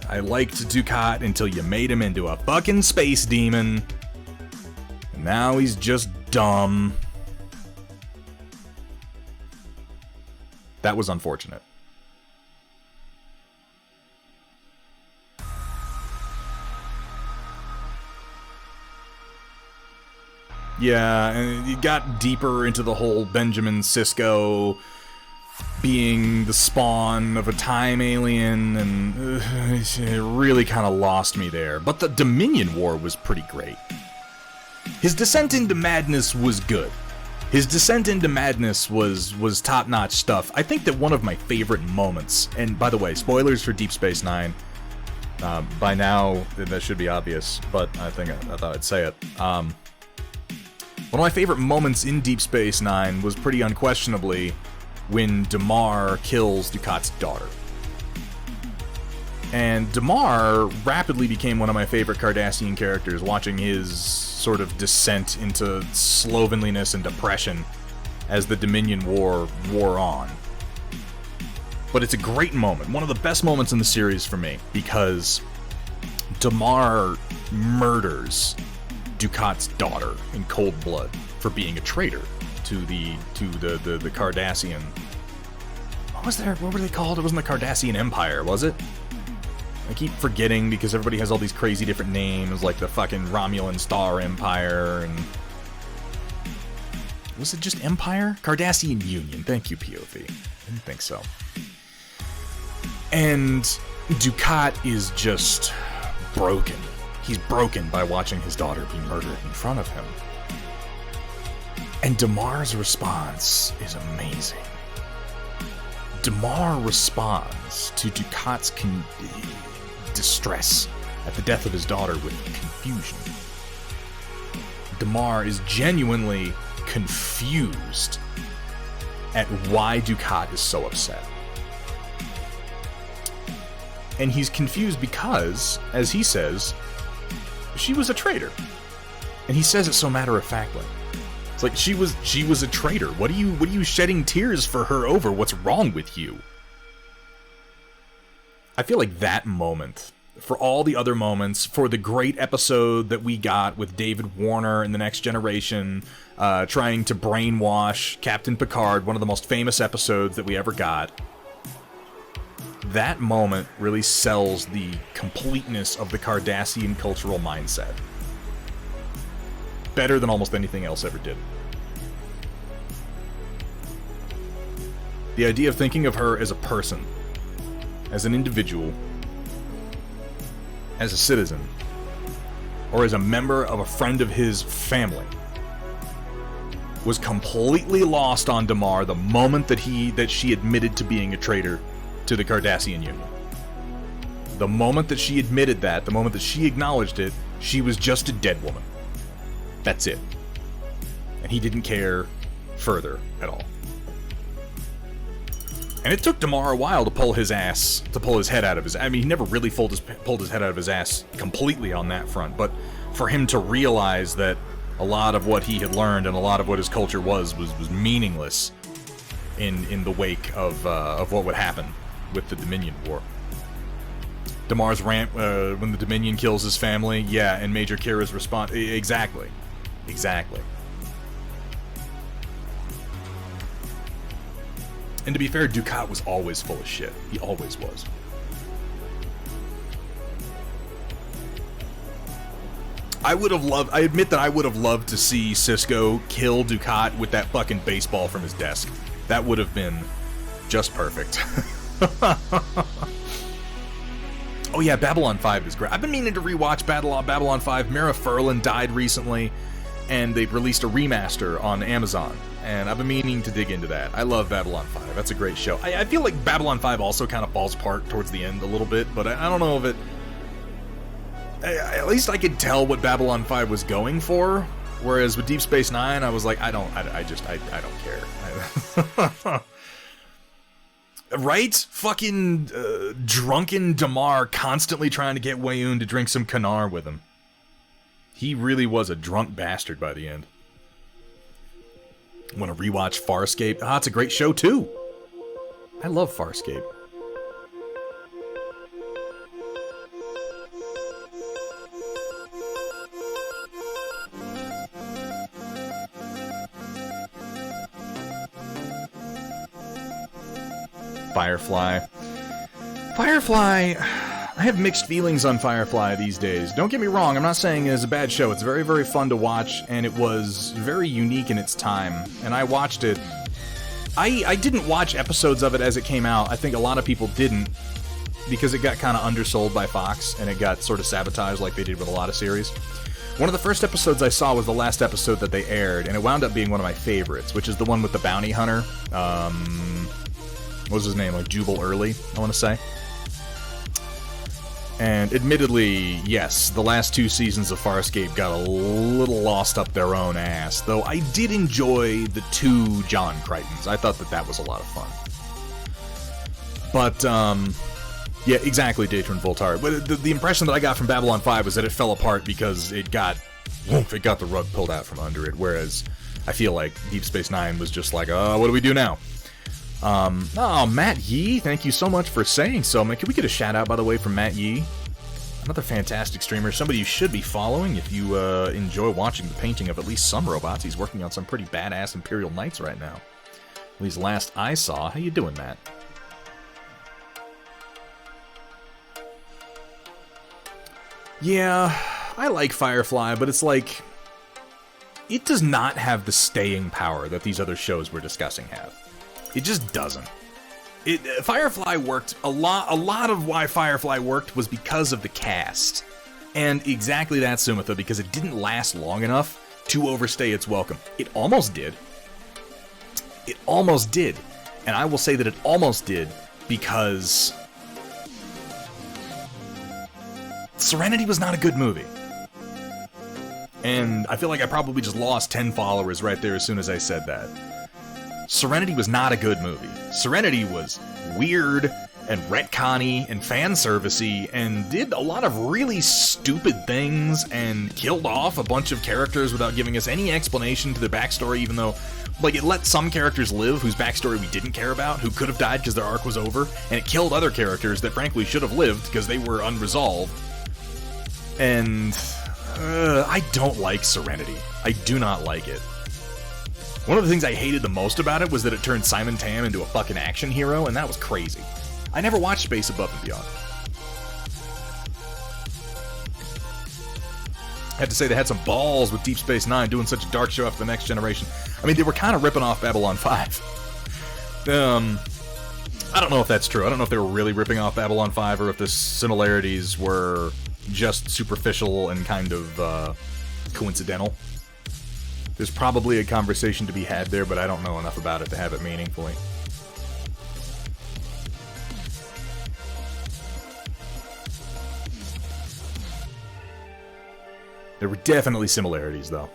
I liked Dukat until you made him into a fucking space demon. And now he's just dumb. That was unfortunate. Yeah, and it got deeper into the whole Benjamin Sisko being the spawn of a time alien, and it really kind of lost me there. But the Dominion War was pretty great. His descent into madness was good. His descent into madness was top-notch stuff. I think that one of my favorite moments, and by the way, spoilers for Deep Space Nine. By now, that should be obvious, but I thought I'd say it. One of my favorite moments in Deep Space Nine was pretty unquestionably when Damar kills Ducat's daughter. And Damar rapidly became one of my favorite Cardassian characters, watching his sort of descent into slovenliness and depression as the Dominion War wore on. But it's a great moment, one of the best moments in the series for me, because Damar murders Ducat's daughter in cold blood for being a traitor to the Cardassian. What were they called? It wasn't the Cardassian Empire, was it? I keep forgetting because everybody has all these crazy different names, like the fucking Romulan Star Empire, and... Was it just Empire? Cardassian Union. Thank you, POV. Didn't think so. And Ducat is just broken. He's broken by watching his daughter be murdered in front of him. And Damar's response is amazing. Damar responds to Ducat's distress at the death of his daughter with confusion. Damar is genuinely confused at why Ducat is so upset. And he's confused because, as he says, she was a traitor. And he says it so matter-of-factly. It's like, she was a traitor. What are you shedding tears for her over? What's wrong with you? I feel like that moment, for all the other moments, for the great episode that we got with David Warner in The Next Generation, trying to brainwash Captain Picard, one of the most famous episodes that we ever got, that moment really sells the completeness of the Cardassian cultural mindset. Better than almost anything else ever did. The idea of thinking of her as a person, as an individual, as a citizen, or as a member of a friend of his family, was completely lost on Damar the moment that she admitted to being a traitor to the Cardassian Union. The moment that she admitted that, the moment that she acknowledged it, she was just a dead woman. That's it. And he didn't care further at all. And it took Damar a while to pull his head out of his... I mean, he never really pulled his head out of his ass completely on that front, but for him to realize that a lot of what he had learned and a lot of what his culture was meaningless in the wake of what would happen with the Dominion War. Damar's rant when the Dominion kills his family, yeah, and Major Kira's response... Exactly. And to be fair, Ducat was always full of shit. He always was. I admit that I would have loved to see Sisko kill Ducat with that fucking baseball from his desk. That would have been just perfect. Oh yeah, Babylon 5 is great. I've been meaning to rewatch Babylon 5. Mara Furlan died recently, and they released a remaster on Amazon, and I've been meaning to dig into that. I love Babylon 5. That's a great show. I feel like Babylon 5 also kind of falls apart towards the end a little bit, but I don't know if it... At least I could tell what Babylon 5 was going for, whereas with Deep Space Nine, I was like, I don't care. Right? Fucking drunken Damar constantly trying to get Weyoun to drink some Kanar with him. He really was a drunk bastard by the end. Want to rewatch Farscape? Ah, it's a great show too. I love Farscape. Firefly. I have mixed feelings on Firefly these days. Don't get me wrong, I'm not saying it's a bad show. It's very, very fun to watch, and it was very unique in its time. And I watched it. I didn't watch episodes of it as it came out. I think a lot of people didn't, because it got kind of undersold by Fox, and it got sort of sabotaged like they did with a lot of series. One of the first episodes I saw was the last episode that they aired, and it wound up being one of my favorites, which is the one with the bounty hunter. What was his name? Like Jubal Early, I want to say. And admittedly, yes, the last 2 seasons of Farscape got a little lost up their own ass, though I did enjoy the 2 John Crichtons. I thought that was a lot of fun. But, yeah, exactly, Datron Voltaire. But the impression that I got from Babylon 5 was that it fell apart because it got the rug pulled out from under it, whereas I feel like Deep Space Nine was just like, what do we do now? Matt Yee, thank you so much for saying so. Man, can we get a shout out, by the way, from Matt Yee? Another fantastic streamer, somebody you should be following if you enjoy watching the painting of at least some robots. He's working on some pretty badass Imperial Knights right now. At least last I saw. How you doing, Matt? Yeah, I like Firefly, but it's like, it does not have the staying power that these other shows we're discussing have. It just doesn't. Firefly worked a lot of why Firefly worked was because of the cast. And exactly that, Sumitha, because it didn't last long enough to overstay its welcome. It almost did. It almost did. And I will say that it almost did because Serenity was not a good movie. And I feel like I probably just lost 10 followers right there as soon as I said that. Serenity was not a good movie. Serenity was weird and retconny and fan servicey and did a lot of really stupid things and killed off a bunch of characters without giving us any explanation to their backstory, even though, like, it let some characters live whose backstory we didn't care about, who could have died because their arc was over, and it killed other characters that frankly should have lived because they were unresolved. And I don't like Serenity. I do not like it. One of the things I hated the most about it was that it turned Simon Tam into a fucking action hero, and that was crazy. I never watched Space Above and Beyond. I have to say, they had some balls with Deep Space Nine doing such a dark show after The Next Generation. I mean, they were kind of ripping off Babylon 5. I don't know if that's true. I don't know if they were really ripping off Babylon 5 or if the similarities were just superficial and kind of coincidental. There's probably a conversation to be had there, but I don't know enough about it to have it meaningfully. There were definitely similarities, though.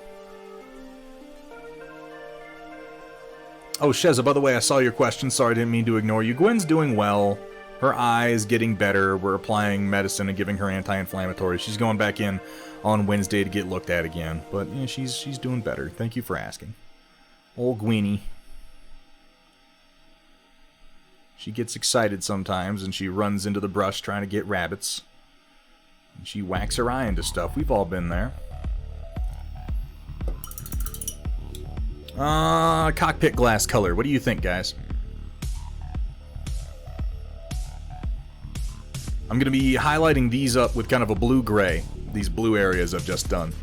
Oh, Sheza, by the way, I saw your question. Sorry, I didn't mean to ignore you. Gwen's doing well. Her eye is getting better. We're applying medicine and giving her anti-inflammatory. She's going back in on Wednesday to get looked at again. But yeah, she's doing better. Thank you for asking. Old Gweenie. She gets excited sometimes, and she runs into the brush trying to get rabbits. And she whacks her eye into stuff. We've all been there. Cockpit glass color. What do you think, guys? I'm going to be highlighting these up with kind of a blue-gray. These blue areas I've just done.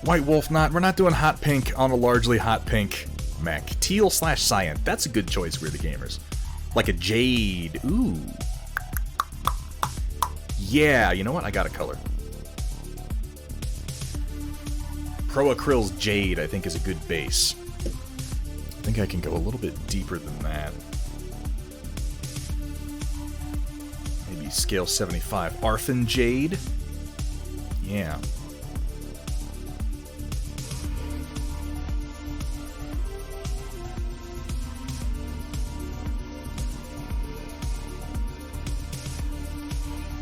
White Wolf, we're not doing hot pink on a largely hot pink mech. Teal/cyan. That's a good choice, We're the Gamers. Like a jade. Ooh. Yeah, you know what? I got a color. Pro Acryl's Jade, I think, is a good base. I think I can go a little bit deeper than that. Maybe scale 75. Arfin Jade? Yeah.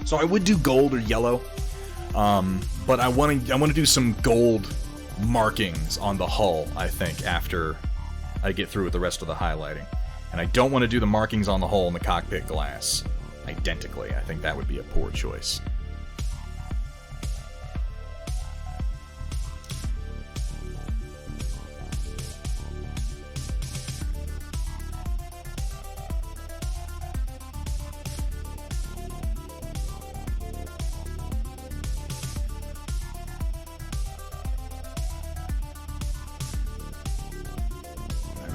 So I would do gold or yellow, but I want to do some gold markings on the hull, I think, after I get through with the rest of the highlighting. And I don't want to do the markings on the hull and the cockpit glass identically. I think that would be a poor choice.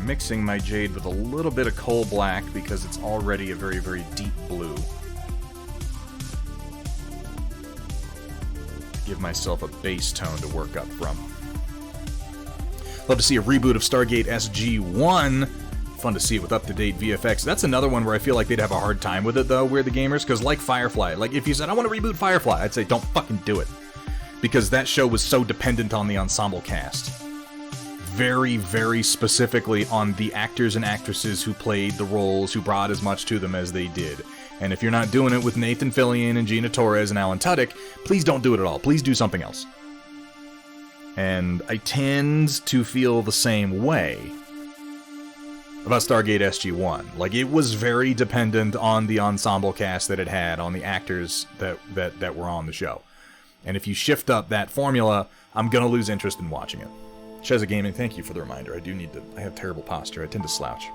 I'm mixing my jade with a little bit of coal black because it's already a very, very deep blue. Give myself a base tone to work up from. Love to see a reboot of Stargate SG-1. Fun to see with up-to-date VFX. That's another one where I feel like they'd have a hard time with it, though, We're the Gamers, because like Firefly, like if you said, I want to reboot Firefly, I'd say, don't fucking do it. Because that show was so dependent on the ensemble cast. Very, very specifically on the actors and actresses who played the roles, who brought as much to them as they did. And if you're not doing it with Nathan Fillion and Gina Torres and Alan Tudyk, please don't do it at all. Please do something else. And I tend to feel the same way about Stargate SG-1. Like, it was very dependent on the ensemble cast that it had, on the actors that were on the show. And if you shift up that formula, I'm gonna lose interest in watching it. Sheza Gaming, thank you for the reminder. I have terrible posture. I tend to slouch.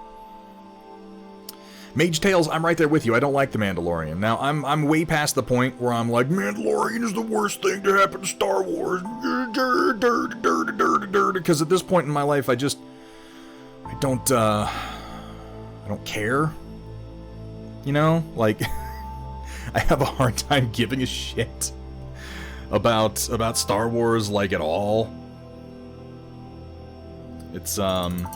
Mage Tales, I'm right there with you. I don't like The Mandalorian. Now, I'm way past the point where I'm like, Mandalorian is the worst thing to happen to Star Wars. Because at this point in my life, I don't care. You know? Like, I have a hard time giving a shit about Star Wars, like, at all. It's, the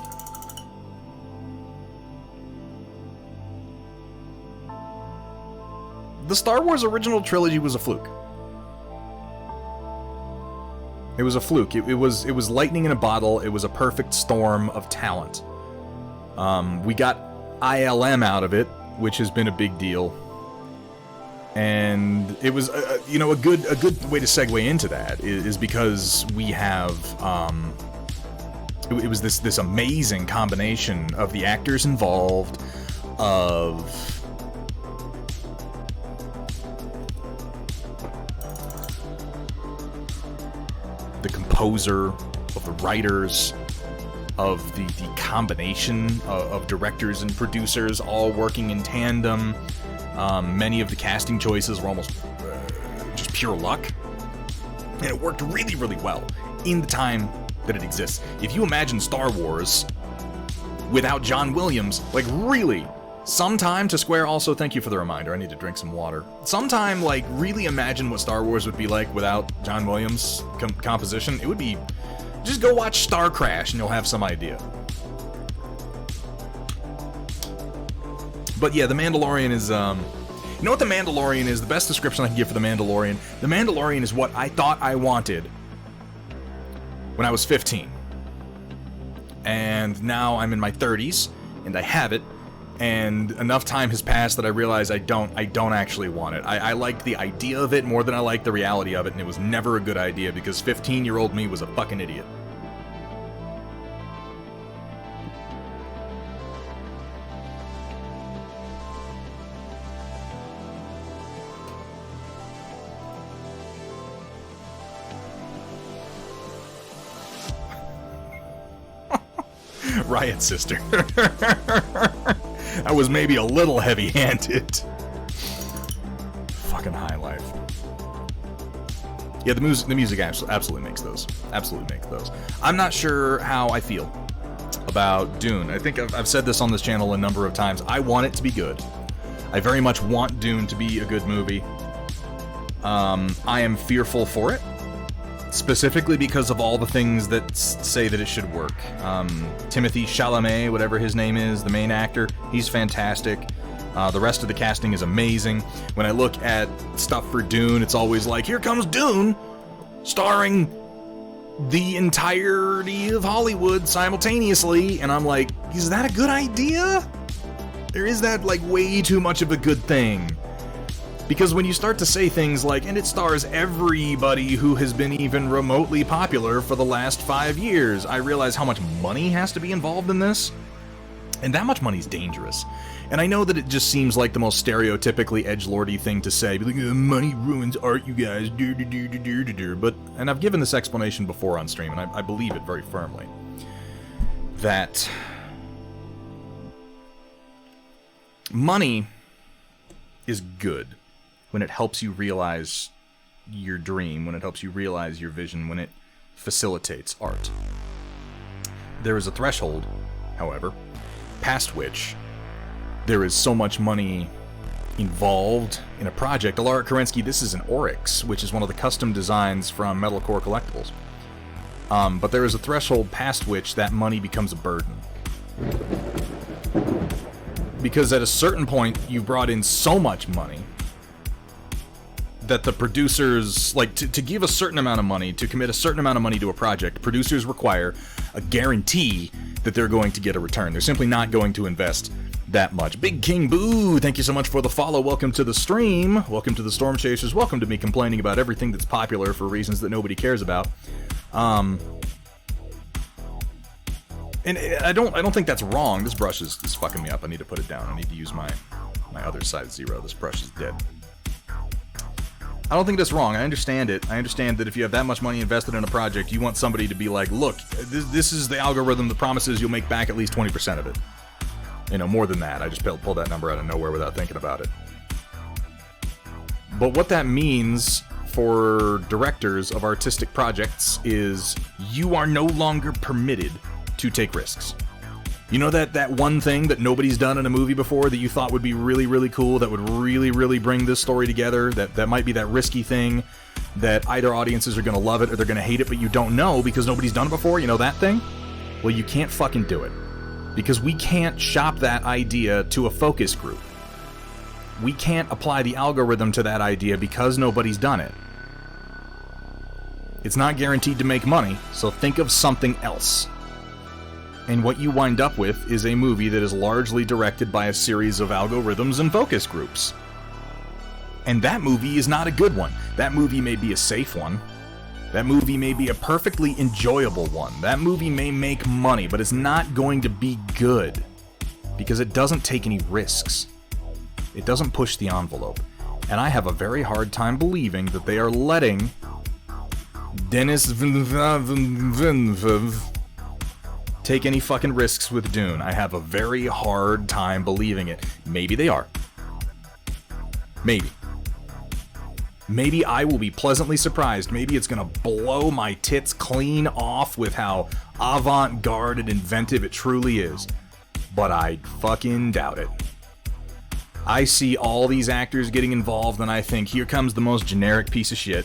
Star Wars original trilogy was a fluke. It was a fluke. It was lightning in a bottle. It was a perfect storm of talent. We got ILM out of it, which has been a big deal. And it was, a good way to segue into that is because we have, it was this amazing combination of the actors involved, of the composer, of the writers, of the combination of directors and producers all working in tandem. Many of the casting choices were almost just pure luck. And it worked really, really well in the time that it exists. If you imagine Star Wars without John Williams, like really, sometime to Square, also thank you for the reminder, I need to drink some water. Sometime, like, really imagine what Star Wars would be like without John Williams' composition. It would be, just go watch Star Crash and you'll have some idea. But yeah, The Mandalorian is, you know what The Mandalorian is? The best description I can give for The Mandalorian. The Mandalorian is what I thought I wanted when I was 15. And now I'm in my 30s, and I have it, and enough time has passed that I realize I don't actually want it. I liked the idea of it more than I liked the reality of it, and it was never a good idea because 15-year-old me was a fucking idiot. Riot Sister. I was maybe a little heavy-handed. Fucking high life. Yeah, the music absolutely makes those. Absolutely makes those. I'm not sure how I feel about Dune. I think I've said this on this channel a number of times. I want it to be good. I very much want Dune to be a good movie. I am fearful for it. Specifically because of all the things that say that it should work. Timothée Chalamet, whatever his name is, the main actor, he's fantastic. The rest of the casting is amazing. When I look at stuff for Dune, it's always like, here comes Dune, starring the entirety of Hollywood simultaneously, and I'm like, is that a good idea? Or is that, like, way too much of a good thing? Because when you start to say things like, and it stars everybody who has been even remotely popular for the last 5 years, I realize how much money has to be involved in this. And that much money's dangerous. And I know that it just seems like the most stereotypically edgelordy thing to say, like, money ruins art, you guys, but, and I've given this explanation before on stream, and I believe it very firmly, that money is good when it helps you realize your dream, when it helps you realize your vision, when it facilitates art. There is a threshold however, past which there is so much money involved in a project. Alaric Kerensky, this is an Oryx, which is one of the custom designs from Metal Core Collectibles. But there is a threshold past which that money becomes a burden. Because at a certain point, you've brought in so much money that the producers, like, to give a certain amount of money, to commit a certain amount of money to a project, producers require a guarantee that they're going to get a return. They're simply not going to invest that much. Big King Boo, thank you so much for the follow. Welcome to the stream. Welcome to the Storm Chasers. Welcome to me complaining about everything that's popular for reasons that nobody cares about. And I don't think that's wrong. This brush is fucking me up. I need to put it down. I need to use my other size 0. This brush is dead. I don't think that's wrong. I understand it. I understand that if you have that much money invested in a project, you want somebody to be like, look, this is the algorithm that promises you'll make back at least 20% of it. You know, more than that. I just pulled that number out of nowhere without thinking about it. But what that means for directors of artistic projects is you are no longer permitted to take risks. You know that one thing that nobody's done in a movie before that you thought would be really, really cool, that would really, really bring this story together, that might be that risky thing that either audiences are going to love it or they're going to hate it, but you don't know because nobody's done it before, you know that thing? Well, you can't fucking do it. Because we can't shop that idea to a focus group. We can't apply the algorithm to that idea because nobody's done it. It's not guaranteed to make money, so think of something else. And what you wind up with is a movie that is largely directed by a series of algorithms and focus groups. And that movie is not a good one. That movie may be a safe one. That movie may be a perfectly enjoyable one. That movie may make money, but it's not going to be good. Because it doesn't take any risks. It doesn't push the envelope. And I have a very hard time believing that they are letting Denis Villeneuve take any fucking risks with Dune. I have a very hard time believing it. Maybe they are. Maybe. Maybe I will be pleasantly surprised. Maybe it's gonna blow my tits clean off with how avant-garde and inventive it truly is. But I fucking doubt it. I see all these actors getting involved and I think, here comes the most generic piece of shit.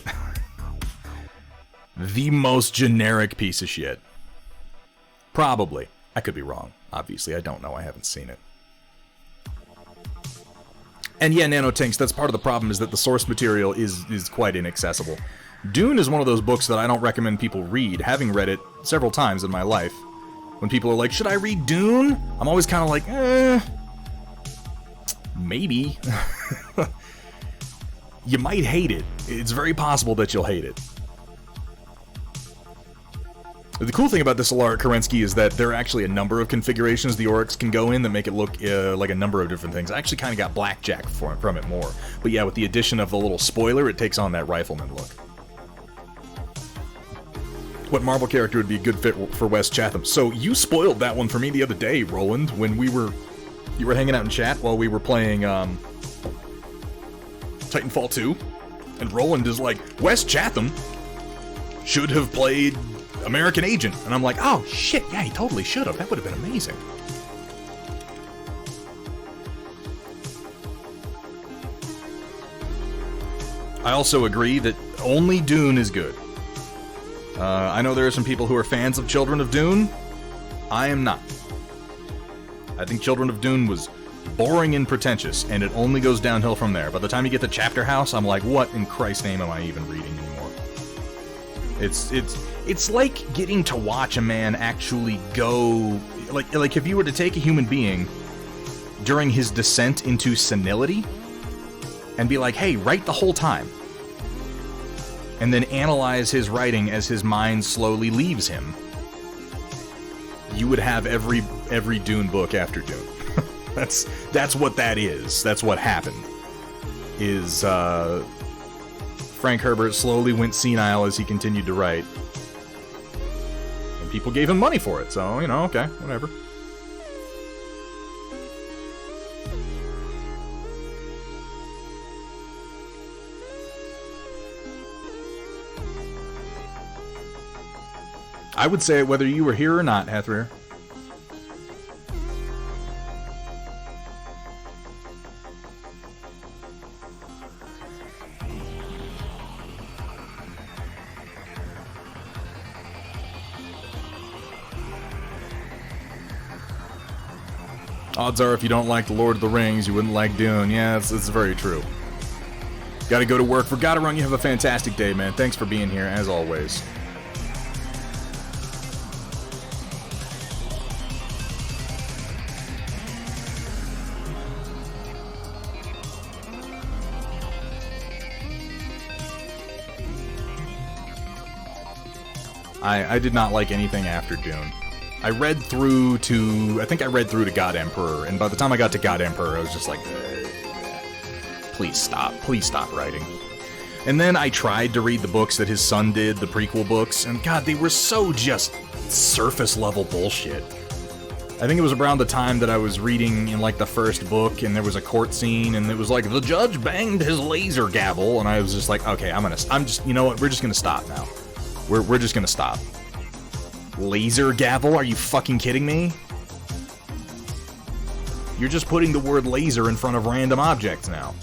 The most generic piece of shit. Probably. I could be wrong. Obviously, I don't know. I haven't seen it. And yeah, Nanotinks, that's part of the problem, is that the source material is quite inaccessible. Dune is one of those books that I don't recommend people read, having read it several times in my life. When people are like, should I read Dune? I'm always kind of like, maybe. You might hate it. It's very possible that you'll hate it. The cool thing about this Alaric Kerensky is that there are actually a number of configurations the Oryx can go in that make it look like a number of different things. I actually kind of got Blackjack from it more. But yeah, with the addition of the little spoiler, it takes on that rifleman look. What Marvel character would be a good fit for Wes Chatham? So you spoiled that one for me the other day, Roland, when you were hanging out in chat while we were playing Titanfall 2. And Roland is like, Wes Chatham should have played American Agent. And I'm like, oh shit, yeah, he totally should have. That would have been amazing. I also agree that only Dune is good. I know there are some people who are fans of Children of Dune. I am not. I think Children of Dune was boring and pretentious, and it only goes downhill from there. By the time you get to Chapter House, I'm like, what in Christ's name am I even reading anymore? It's like getting to watch a man actually go, like if you were to take a human being during his descent into senility and be like, hey, write the whole time, and then analyze his writing as his mind slowly leaves him, you would have every Dune book after Dune. That's what that is. That's what happened. Is Frank Herbert slowly went senile as he continued to write. And people gave him money for it, so, you know, okay, whatever. I would say whether you were here or not, Hathrir. Odds are if you don't like The Lord of the Rings, you wouldn't like Dune. Yeah, it's very true. Gotta go to work. For Gotta Run, you have a fantastic day, man. Thanks for being here, as always. I did not like anything after Dune. I read through to God Emperor, and by the time I got to God Emperor, I was just like, please stop writing. And then I tried to read the books that his son did, the prequel books, and God, they were so just surface-level bullshit. I think it was around the time that I was reading in, like, the first book, and there was a court scene, and it was like, the judge banged his laser gavel, and I was just like, okay, you know what, we're just gonna stop now. We're just gonna stop. Laser gavel? Are you fucking kidding me? You're just putting the word laser in front of random objects now.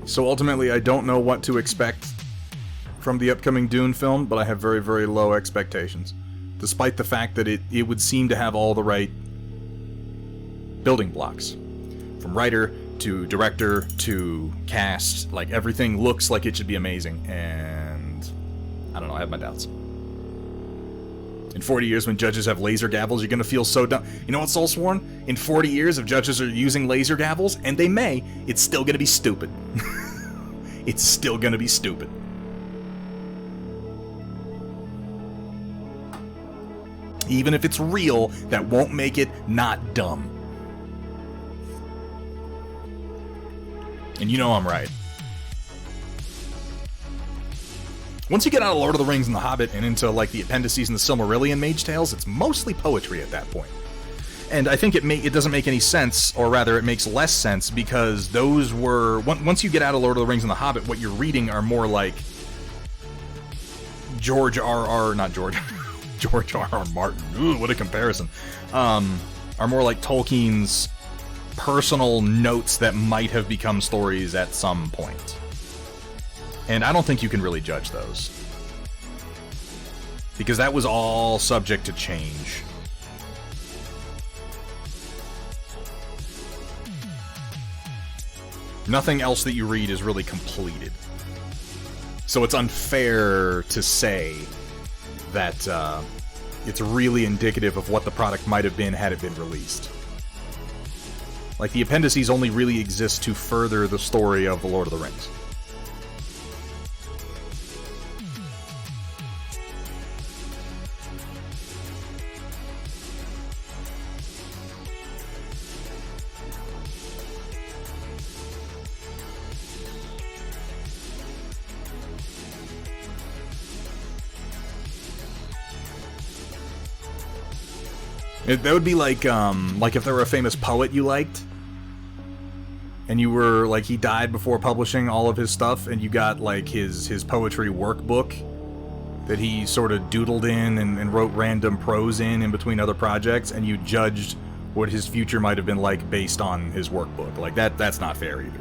So ultimately, I don't know what to expect from the upcoming Dune film, but I have very, very low expectations. Despite the fact that it would seem to have all the right building blocks. From writer to director to cast, like everything looks like it should be amazing, and I don't know, I have my doubts. In 40 years, when judges have laser gavels, you're gonna feel so dumb. You know what, Soulsworn? In 40 years, if judges are using laser gavels, and they may, it's still gonna be stupid. It's still gonna be stupid. Even if it's real, that won't make it not dumb. And you know I'm right. Once you get out of Lord of the Rings and The Hobbit and into, like, the appendices and the Silmarillion Mage Tales, it's mostly poetry at that point. And I think it doesn't make any sense, or rather, it makes less sense, because those were... Once you get out of Lord of the Rings and The Hobbit, what you're reading are more like... George R.R. Martin. Ooh, what a comparison. Are more like Tolkien's personal notes that might have become stories at some point. And I don't think you can really judge those. Because that was all subject to change. Nothing else that you read is really completed. So it's unfair to say that it's really indicative of what the product might have been had it been released. Like, the appendices only really exist to further the story of The Lord of the Rings. That would be like if there were a famous poet you liked, and you were, like, he died before publishing all of his stuff, and you got, like, his poetry workbook that he sort of doodled in and wrote random prose in between other projects, and you judged what his future might have been like based on his workbook. Like, that's not fair either.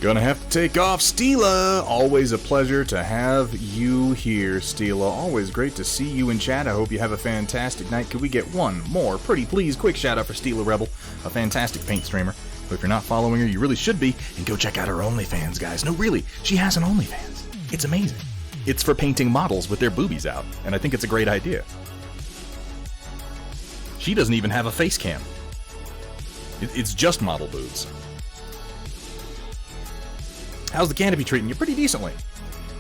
Gonna have to take off, Steela! Always a pleasure to have you here, Steela. Always great to see you in chat. I hope you have a fantastic night. Could we get one more pretty please quick shout out for Steela Rebel, a fantastic paint streamer. But if you're not following her, you really should be, and go check out her OnlyFans, guys. No, really, she has an OnlyFans. It's amazing. It's for painting models with their boobies out, and I think it's a great idea. She doesn't even have a face cam. It's just model boobs. How's the canopy treating you? Pretty decently.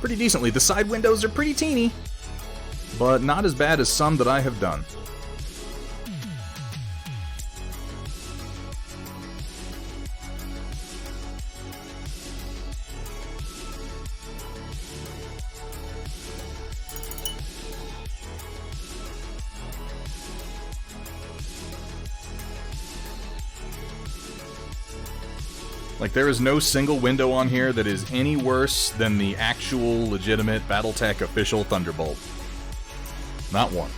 Pretty decently. The side windows are pretty teeny, but not as bad as some that I have done. Like, there is no single window on here that is any worse than the actual, legitimate Battletech official Thunderbolt. Not one.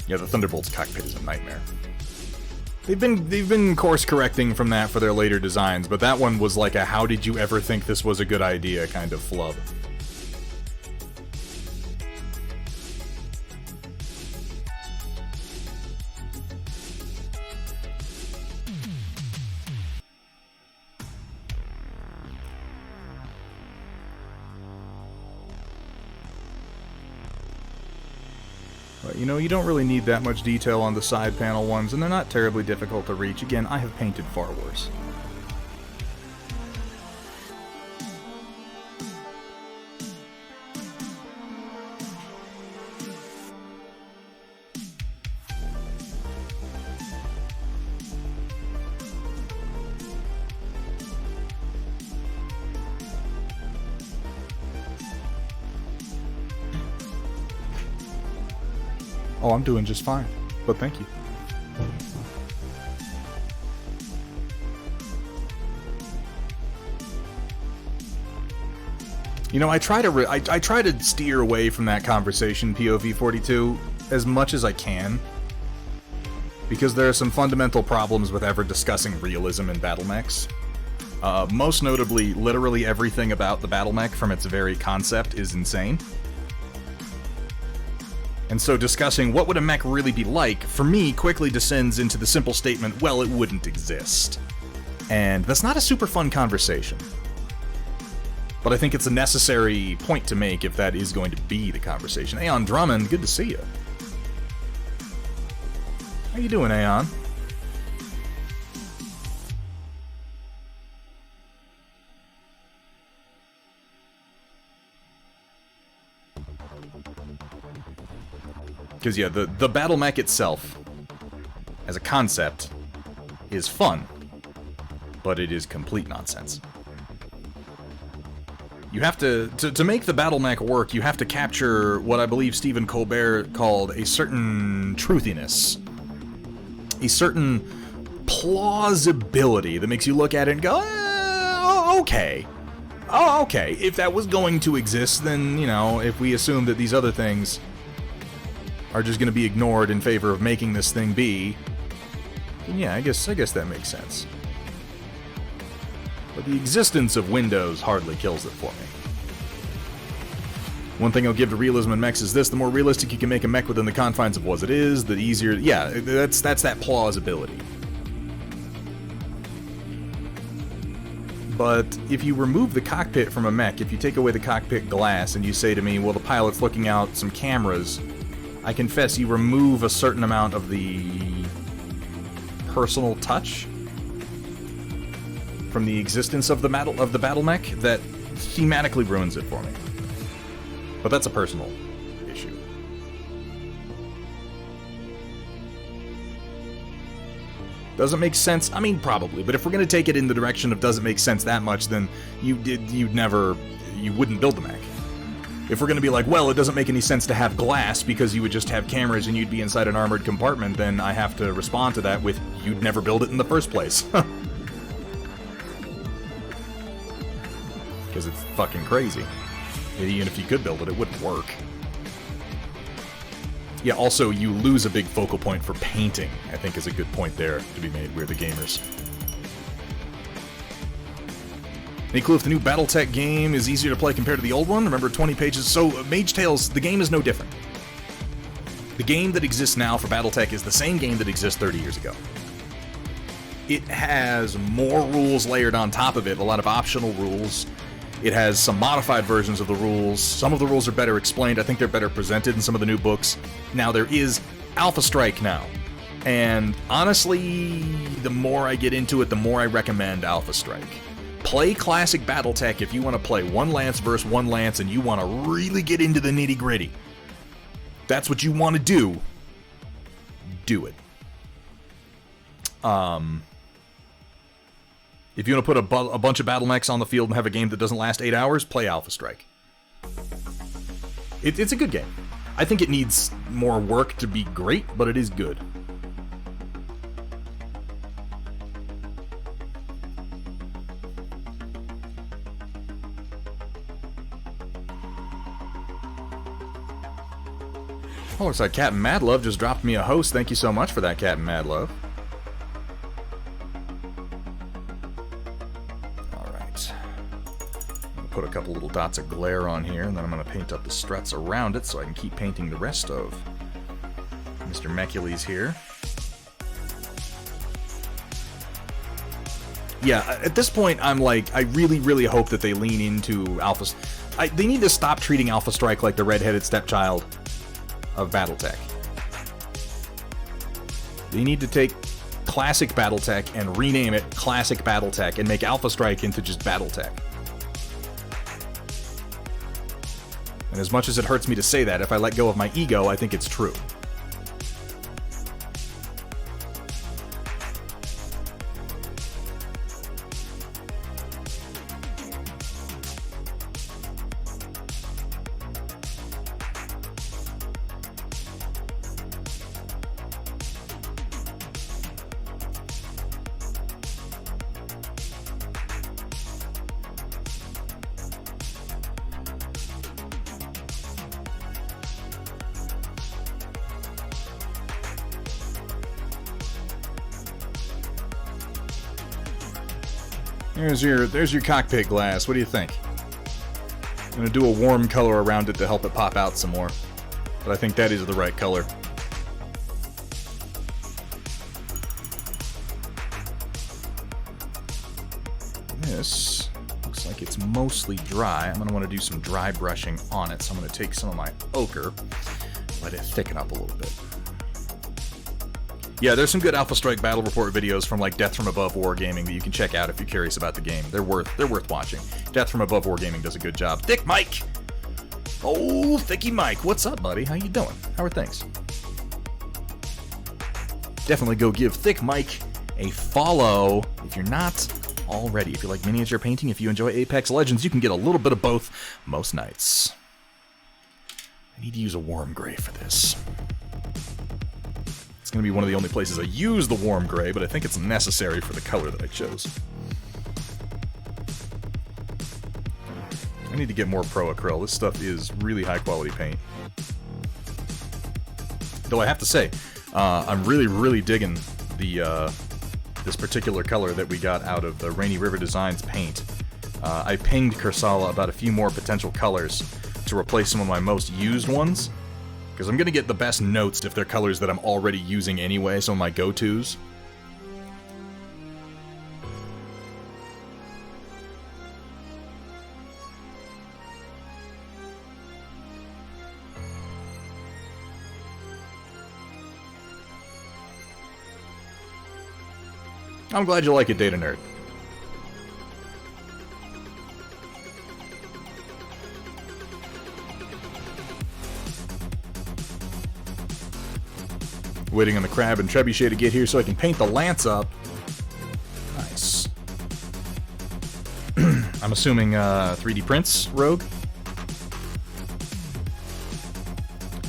Yeah, the Thunderbolt's cockpit is a nightmare. They've been course correcting from that for their later designs, but that one was like a how did you ever think this was a good idea kind of flub. But, you know, you don't really need that much detail on the side panel ones, and they're not terribly difficult to reach. Again, I have painted far worse. Oh, I'm doing just fine, but thank you. You know, I try to steer away from that conversation, POV 42, as much as I can, because there are some fundamental problems with ever discussing realism in battle mechs. Most notably, literally everything about the battle mech from its very concept is insane. And so discussing what would a mech really be like, for me, quickly descends into the simple statement, well, it wouldn't exist. And that's not a super fun conversation. But I think it's a necessary point to make if that is going to be the conversation. Aeon Drummond, good to see you. How you doing, Aeon? Because, yeah, the battle mech itself, as a concept, is fun, but it is complete nonsense. You have to make the battle mech work, you have to capture what I believe Stephen Colbert called a certain truthiness. A certain plausibility that makes you look at it and go, okay. Oh, okay. If that was going to exist, then, you know, if we assume that these other things are just going to be ignored in favor of making this thing be, then yeah, I guess that makes sense. But the existence of windows hardly kills it for me. One thing I'll give to realism in mechs is this: the more realistic you can make a mech within the confines of what it is, the easier. Yeah, that's that plausibility. But if you remove the cockpit from a mech, if you take away the cockpit glass and you say to me, well, the pilot's looking out some cameras, I confess you remove a certain amount of the personal touch from the existence of the battle mech that thematically ruins it for me. But that's a personal issue. Does it make sense? I mean, probably. But if we're going to take it in the direction of does it make sense that much, then you wouldn't build the mech. If we're going to be like, well, it doesn't make any sense to have glass because you would just have cameras and you'd be inside an armored compartment, then I have to respond to that with, you'd never build it in the first place. Because it's fucking crazy. Even if you could build it, it wouldn't work. Yeah, also, you lose a big focal point for painting, I think is a good point there to be made. We're the gamers. Any clue if the new Battletech game is easier to play compared to the old one? Remember, 20 pages. So, Mage Tales, the game is no different. The game that exists now for Battletech is the same game that exists 30 years ago. It has more rules layered on top of it, a lot of optional rules. It has some modified versions of the rules. Some of the rules are better explained. I think they're better presented in some of the new books. Now, there is Alpha Strike now. And honestly, the more I get into it, the more I recommend Alpha Strike. Play classic Battletech if you want to play one lance versus one lance and you want to really get into the nitty-gritty. That's what you want to do. Do it. If you want to put a bunch of battle mechs on the field and have a game that doesn't last 8 hours, play Alpha Strike. It's a good game. I think it needs more work to be great, but it is good. Oh, looks like Captain Madlove just dropped me a host. Thank you so much for that, Captain Madlove. Alright. I'm going to put a couple little dots of glare on here, and then I'm going to paint up the struts around it so I can keep painting the rest of Mr. Mecules here. Yeah, at this point, I'm like, I really, really hope that they lean into Alpha... they need to stop treating Alpha Strike like the redheaded stepchild of Battletech. They need to take classic Battletech and rename it Classic Battletech and make Alpha Strike into just Battletech. And as much as it hurts me to say that, if I let go of my ego, I think it's true. There's your cockpit glass. What do you think? I'm gonna do a warm color around it to help it pop out some more. But I think that is the right color. This looks like it's mostly dry. I'm gonna want to do some dry brushing on it, so I'm gonna take some of my ochre, let it thicken up a little bit. Yeah, there's some good Alpha Strike Battle Report videos from like Death from Above Wargaming that you can check out if you're curious about the game. They're worth watching. Death from Above Wargaming does a good job. Thick Mike! Oh, Thicky Mike. What's up, buddy? How you doing? How are things? Definitely go give Thick Mike a follow if you're not already. If you like miniature painting, if you enjoy Apex Legends, you can get a little bit of both most nights. I need to use a warm gray for this. It's going to be one of the only places I use the warm gray, but I think it's necessary for the color that I chose. I need to get more Pro Acryl. This stuff is really high quality paint. Though I have to say, I'm really, really digging the this particular color that we got out of the Rainy River Designs paint. I pinged Kursala about a few more potential colors to replace some of my most used ones. Because I'm going to get the best notes if they're colors that I'm already using anyway, some of my go-tos. I'm glad you like it, Data Nerd. Waiting on the Crab and Trebuchet to get here so I can paint the lance up. Nice. I'm assuming 3D prints, Rogue?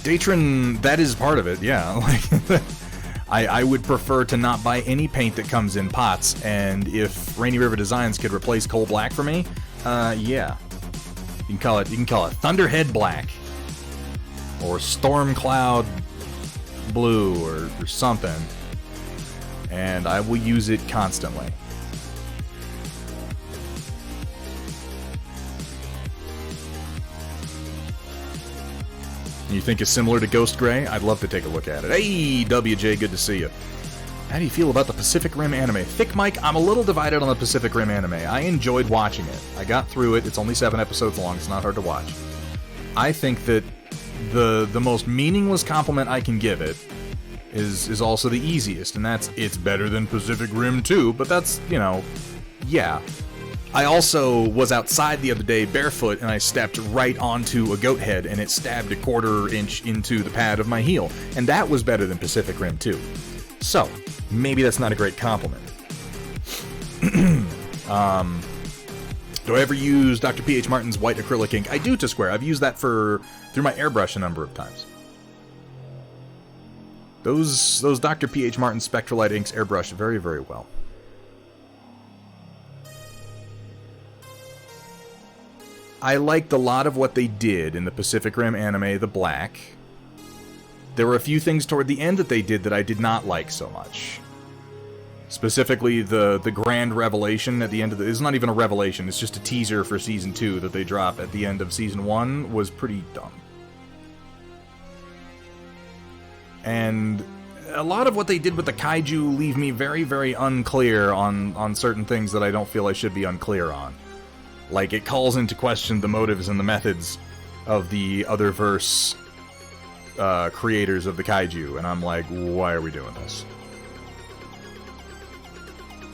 Datron, that is part of it, yeah. Like, I would prefer to not buy any paint that comes in pots, and if Rainy River Designs could replace Coal Black for me, yeah. You can call it Thunderhead Black. Or Storm Cloud Blue or something, and I will use it constantly. and you think is similar to Ghost Gray, I'd love to take a look at it. Hey, WJ, good to see you. How do you feel about the Pacific Rim anime? Thick Mike, I'm a little divided on the Pacific Rim anime. I enjoyed watching it. I got through it. It's only 7 episodes long. It's not hard to watch. I think that the most meaningless compliment I can give it is also the easiest, and that's it's better than Pacific Rim 2, but that's, you know, yeah. I also was outside the other day barefoot, and I stepped right onto a goat head, and it stabbed a 1/4 inch into the pad of my heel, and that was better than Pacific Rim 2. So, maybe that's not a great compliment. Do I ever use Dr. P.H. Martin's white acrylic ink? I do to square. I've used that through my airbrush a number of times. Those Dr. P.H. Martin Spectralite inks airbrush very, very well. I liked a lot of what they did in the Pacific Rim anime, The Black. There were a few things toward the end that they did that I did not like so much. Specifically, the grand revelation at the end of it's not even a revelation, it's just a teaser for Season 2 that they drop at the end of Season 1 was pretty dumb. And a lot of what they did with the kaiju leave me very, very unclear on certain things that I don't feel I should be unclear on. Like, it calls into question the motives and the methods of the Otherverse creators of the kaiju, and I'm like, why are we doing this?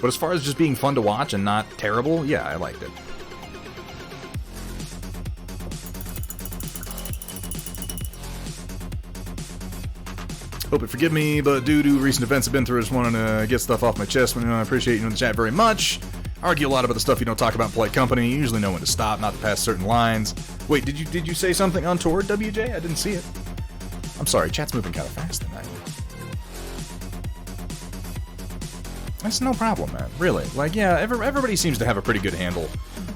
But as far as just being fun to watch and not terrible, yeah, I liked it. Hope you forgive me, but due to recent events I've been through, I just wanted to get stuff off my chest. I appreciate you in the chat very much. Argue a lot about the stuff you don't talk about in polite company. You usually know when to stop, not to pass certain lines. Wait, did you say something untoward, WJ? I didn't see it. I'm sorry, chat's moving kind of fast tonight. That's no problem, man. Really. Like, yeah, everybody seems to have a pretty good handle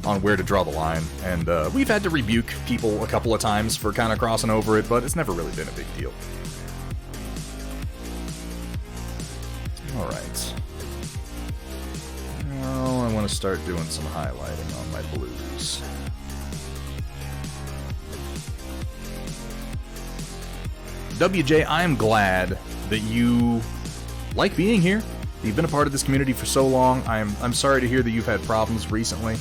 on where to draw the line, and we've had to rebuke people a couple of times for kind of crossing over it, but it's never really been a big deal. Alright. Well, I want to start doing some highlighting on my blues. WJ, I am glad that you like being here. You've been a part of this community for so long. I'm sorry to hear that you've had problems recently.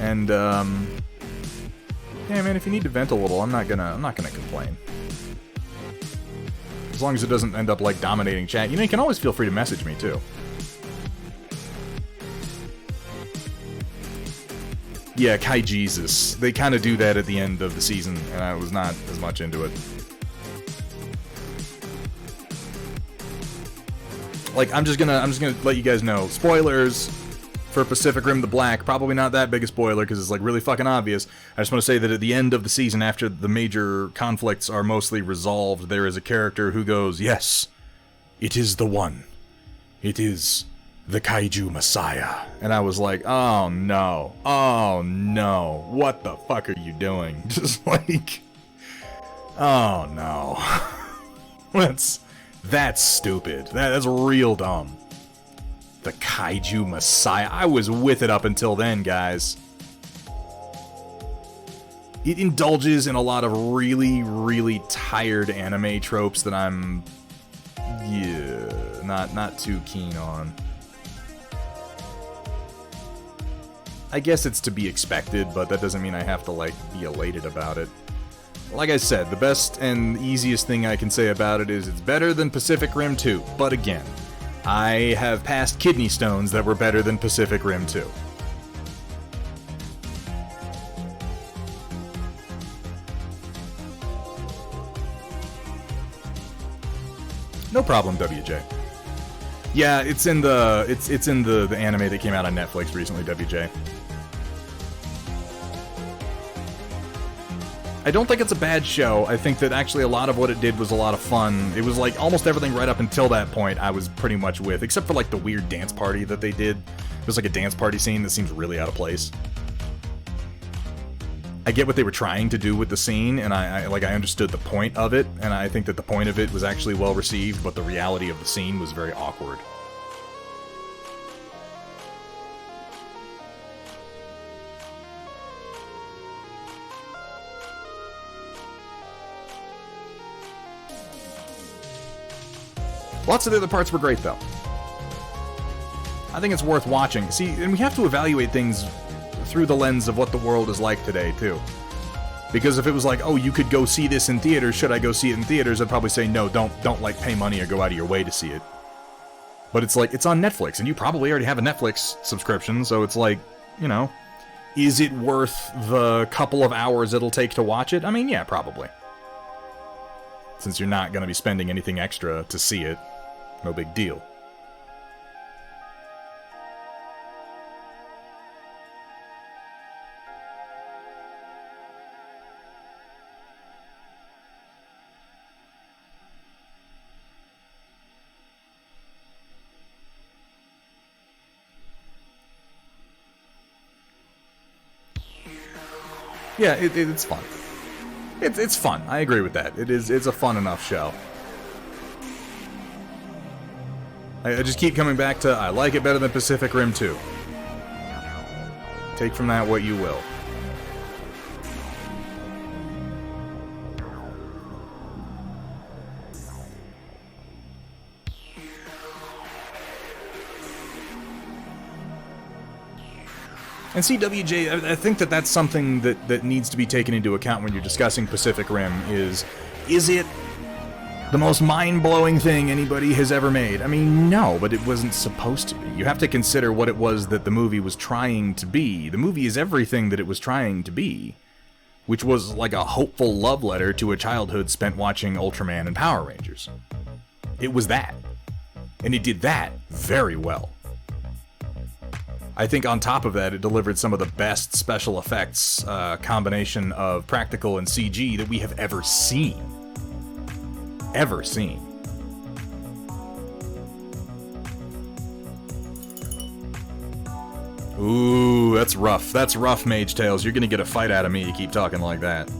And yeah, man, if you need to vent a little, I'm not gonna complain. As long as it doesn't end up like dominating chat. You know, you can always feel free to message me too. Yeah, Kai Jesus. They kind of do that at the end of the season, and I was not as much into it. Like, I'm just gonna let you guys know. Spoilers for Pacific Rim the Black. Probably not that big a spoiler, because it's, like, really fucking obvious. I just want to say that at the end of the season, after the major conflicts are mostly resolved, there is a character who goes, "Yes, it is the one. It is the Kaiju Messiah." And I was like, oh no. Oh no. What the fuck are you doing? Just like, oh no. That's stupid. That's real dumb. The Kaiju Messiah. I was with it up until then, guys. It indulges in a lot of really, really tired anime tropes that I'm, yeah, not too keen on. I guess it's to be expected, but that doesn't mean I have to, like, be elated about it. Like I said, the best and easiest thing I can say about it is it's better than Pacific Rim 2. But again, I have passed kidney stones that were better than Pacific Rim 2. No problem, WJ. Yeah, it's in the anime that came out on Netflix recently, WJ. I don't think it's a bad show. I think that actually a lot of what it did was a lot of fun. It was like almost everything right up until that point I was pretty much with, except for like the weird dance party that they did. There's like a dance party scene that seems really out of place. I get what they were trying to do with the scene, and I understood the point of it, and I think that the point of it was actually well received, but the reality of the scene was very awkward. Lots of the other parts were great, though. I think it's worth watching. See, and we have to evaluate things through the lens of what the world is like today, too. Because if it was like, oh, you could go see this in theaters, should I go see it in theaters? I'd probably say, no, don't like, pay money or go out of your way to see it. But it's like, it's on Netflix, and you probably already have a Netflix subscription, so it's like, you know, is it worth the couple of hours it'll take to watch it? I mean, yeah, probably. Since you're not going to be spending anything extra to see it, no big deal. Yeah, it's fun. It's fun. I agree with that. It's a fun enough show. I just keep coming back to, I like it better than Pacific Rim 2. Take from that what you will. And CWJ, I think that's something that needs to be taken into account when you're discussing Pacific Rim is it the most mind-blowing thing anybody has ever made? I mean, no, but it wasn't supposed to be. You have to consider what it was that the movie was trying to be. The movie is everything that it was trying to be, which was like a hopeful love letter to a childhood spent watching Ultraman and Power Rangers. It was that. And it did that very well. I think on top of that, it delivered some of the best special effects combination of practical and CG that we have ever seen. Ever seen. Ooh, that's rough. That's rough, Mage Tales. You're gonna get a fight out of me, you keep talking like that.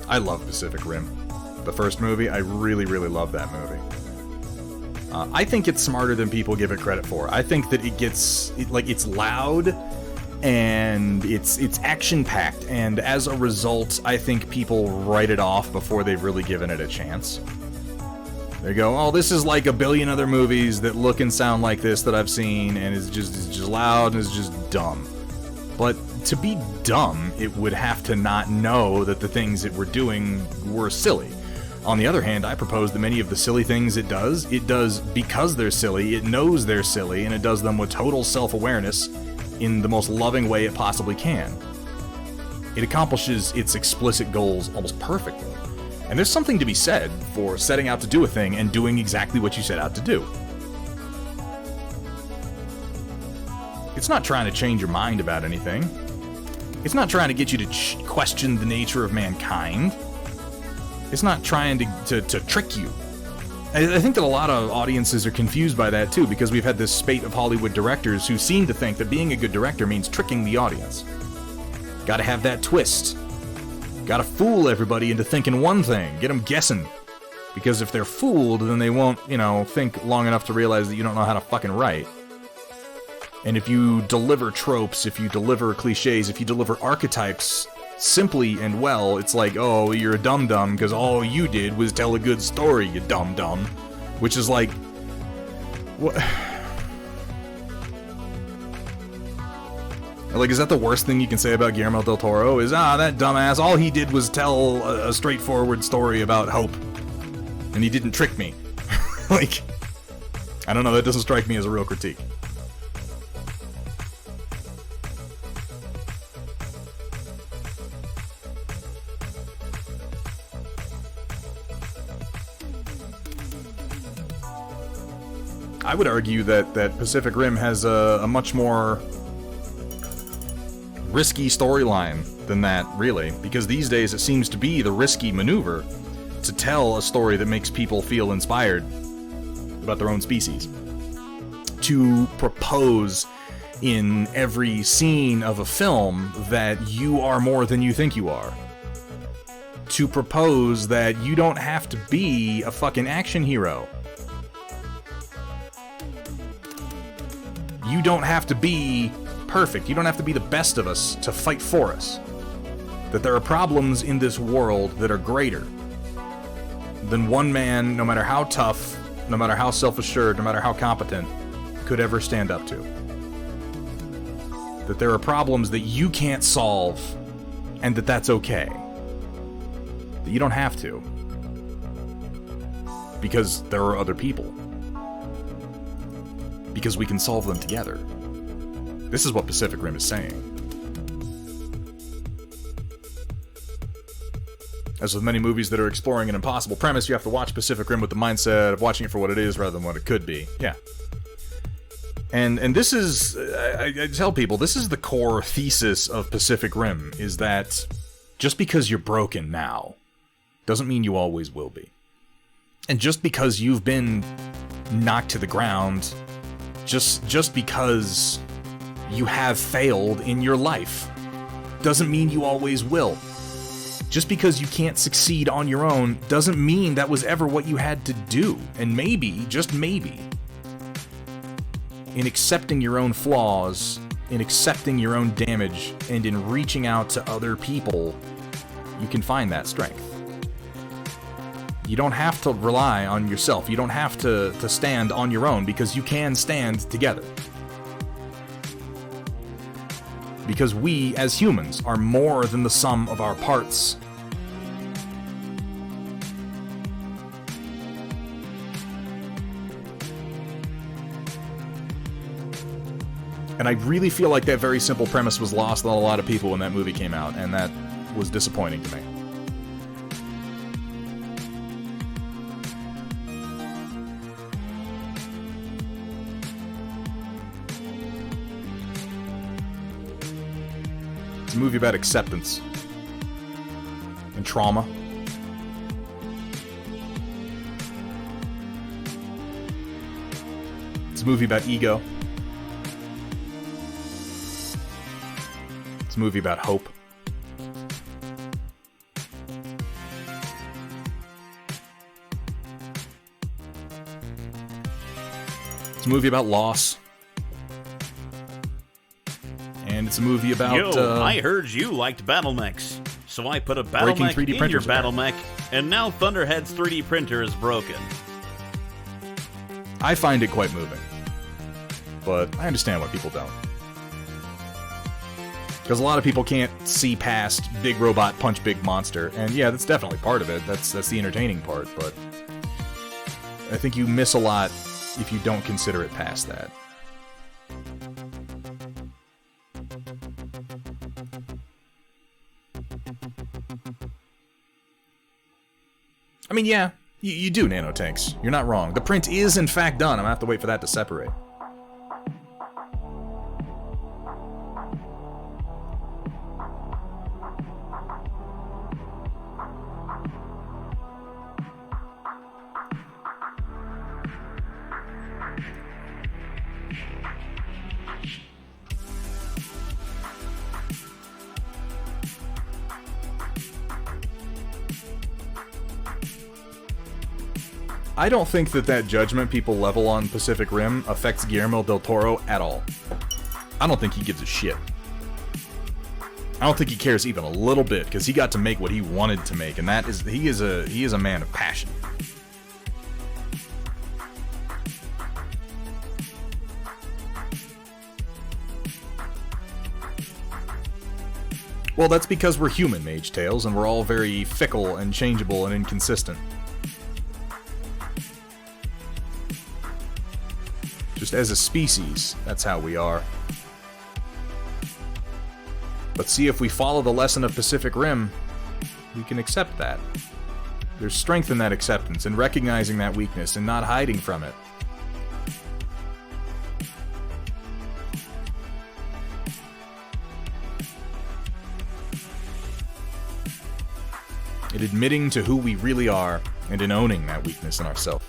I love Pacific Rim. The first movie, I really, really love that movie. I think it's smarter than people give it credit for. I think that it's loud, and it's action-packed, and as a result, I think people write it off before they've really given it a chance. They go, oh, this is like a billion other movies that look and sound like this that I've seen, and it's just loud and it's just dumb. But to be dumb, it would have to not know that the things it were doing were silly. On the other hand, I propose that many of the silly things it does because they're silly, it knows they're silly, and it does them with total self-awareness in the most loving way it possibly can. It accomplishes its explicit goals almost perfectly. And there's something to be said for setting out to do a thing and doing exactly what you set out to do. It's not trying to change your mind about anything. It's not trying to get you to question the nature of mankind. It's not trying to trick you. I think that a lot of audiences are confused by that too, because we've had this spate of Hollywood directors who seem to think that being a good director means tricking the audience. Gotta have that twist. Gotta fool everybody into thinking one thing. Get them guessing. Because if they're fooled, then they won't, think long enough to realize that you don't know how to fucking write. And if you deliver tropes, if you deliver cliches, if you deliver archetypes simply and well, it's like, oh, you're a dum-dum because all you did was tell a good story, you dum-dum. Which is like... what? Like, is that the worst thing you can say about Guillermo del Toro? Is, that dumbass, all he did was tell a straightforward story about hope. And he didn't trick me. Like, I don't know, that doesn't strike me as a real critique. I would argue that Pacific Rim has a much more risky storyline than that, really, because these days it seems to be the risky maneuver to tell a story that makes people feel inspired about their own species. to propose in every scene of a film that you are more than you think you are. To propose that you don't have to be a fucking action hero. You don't have to be perfect. You don't have to be the best of us to fight for us. That there are problems in this world that are greater than one man, no matter how tough, no matter how self-assured, no matter how competent, could ever stand up to. That there are problems that you can't solve, and that that's okay. That you don't have to. Because there are other people. Because we can solve them together. This is what Pacific Rim is saying. As with many movies that are exploring an impossible premise, you have to watch Pacific Rim with the mindset of watching it for what it is rather than what it could be. Yeah. And this is, I tell people, this is the core thesis of Pacific Rim, is that just because you're broken now doesn't mean you always will be. And just because you've been knocked to the ground, just because you have failed in your life doesn't mean you always will. Just because you can't succeed on your own doesn't mean that was ever what you had to do. And maybe, just maybe, in accepting your own flaws, in accepting your own damage, and in reaching out to other people, you can find that strength. You don't have to rely on yourself. You don't have to stand on your own, because you can stand together. Because we, as humans, are more than the sum of our parts. And I really feel like that very simple premise was lost on a lot of people when that movie came out, and that was disappointing to me. It's a movie about acceptance and trauma. It's a movie about ego. It's a movie about hope. It's a movie about loss. And it's a movie about...
I heard you liked battle mechs, so I put a battle mech in your battle mech, and now Thunderhead's 3D printer is broken.
I find it quite moving. But I understand why people don't. Because a lot of people can't see past big robot punch big monster, and yeah, that's definitely part of it. That's the entertaining part, but I think you miss a lot if you don't consider it past that. I mean, yeah, you do nanotanks. You're not wrong. The print is in fact done. I'm gonna have to wait for that to separate. I don't think that judgment people level on Pacific Rim affects Guillermo del Toro at all. I don't think he gives a shit. I don't think he cares even a little bit, because he got to make what he wanted to make, and that is he is a man of passion. Well, that's because we're human, Mage Tales, and we're all very fickle and changeable and inconsistent. Just as a species, that's how we are. But see, if we follow the lesson of Pacific Rim, we can accept that. There's strength in that acceptance, and recognizing that weakness, and not hiding from it. In admitting to who we really are, and in owning that weakness in ourselves.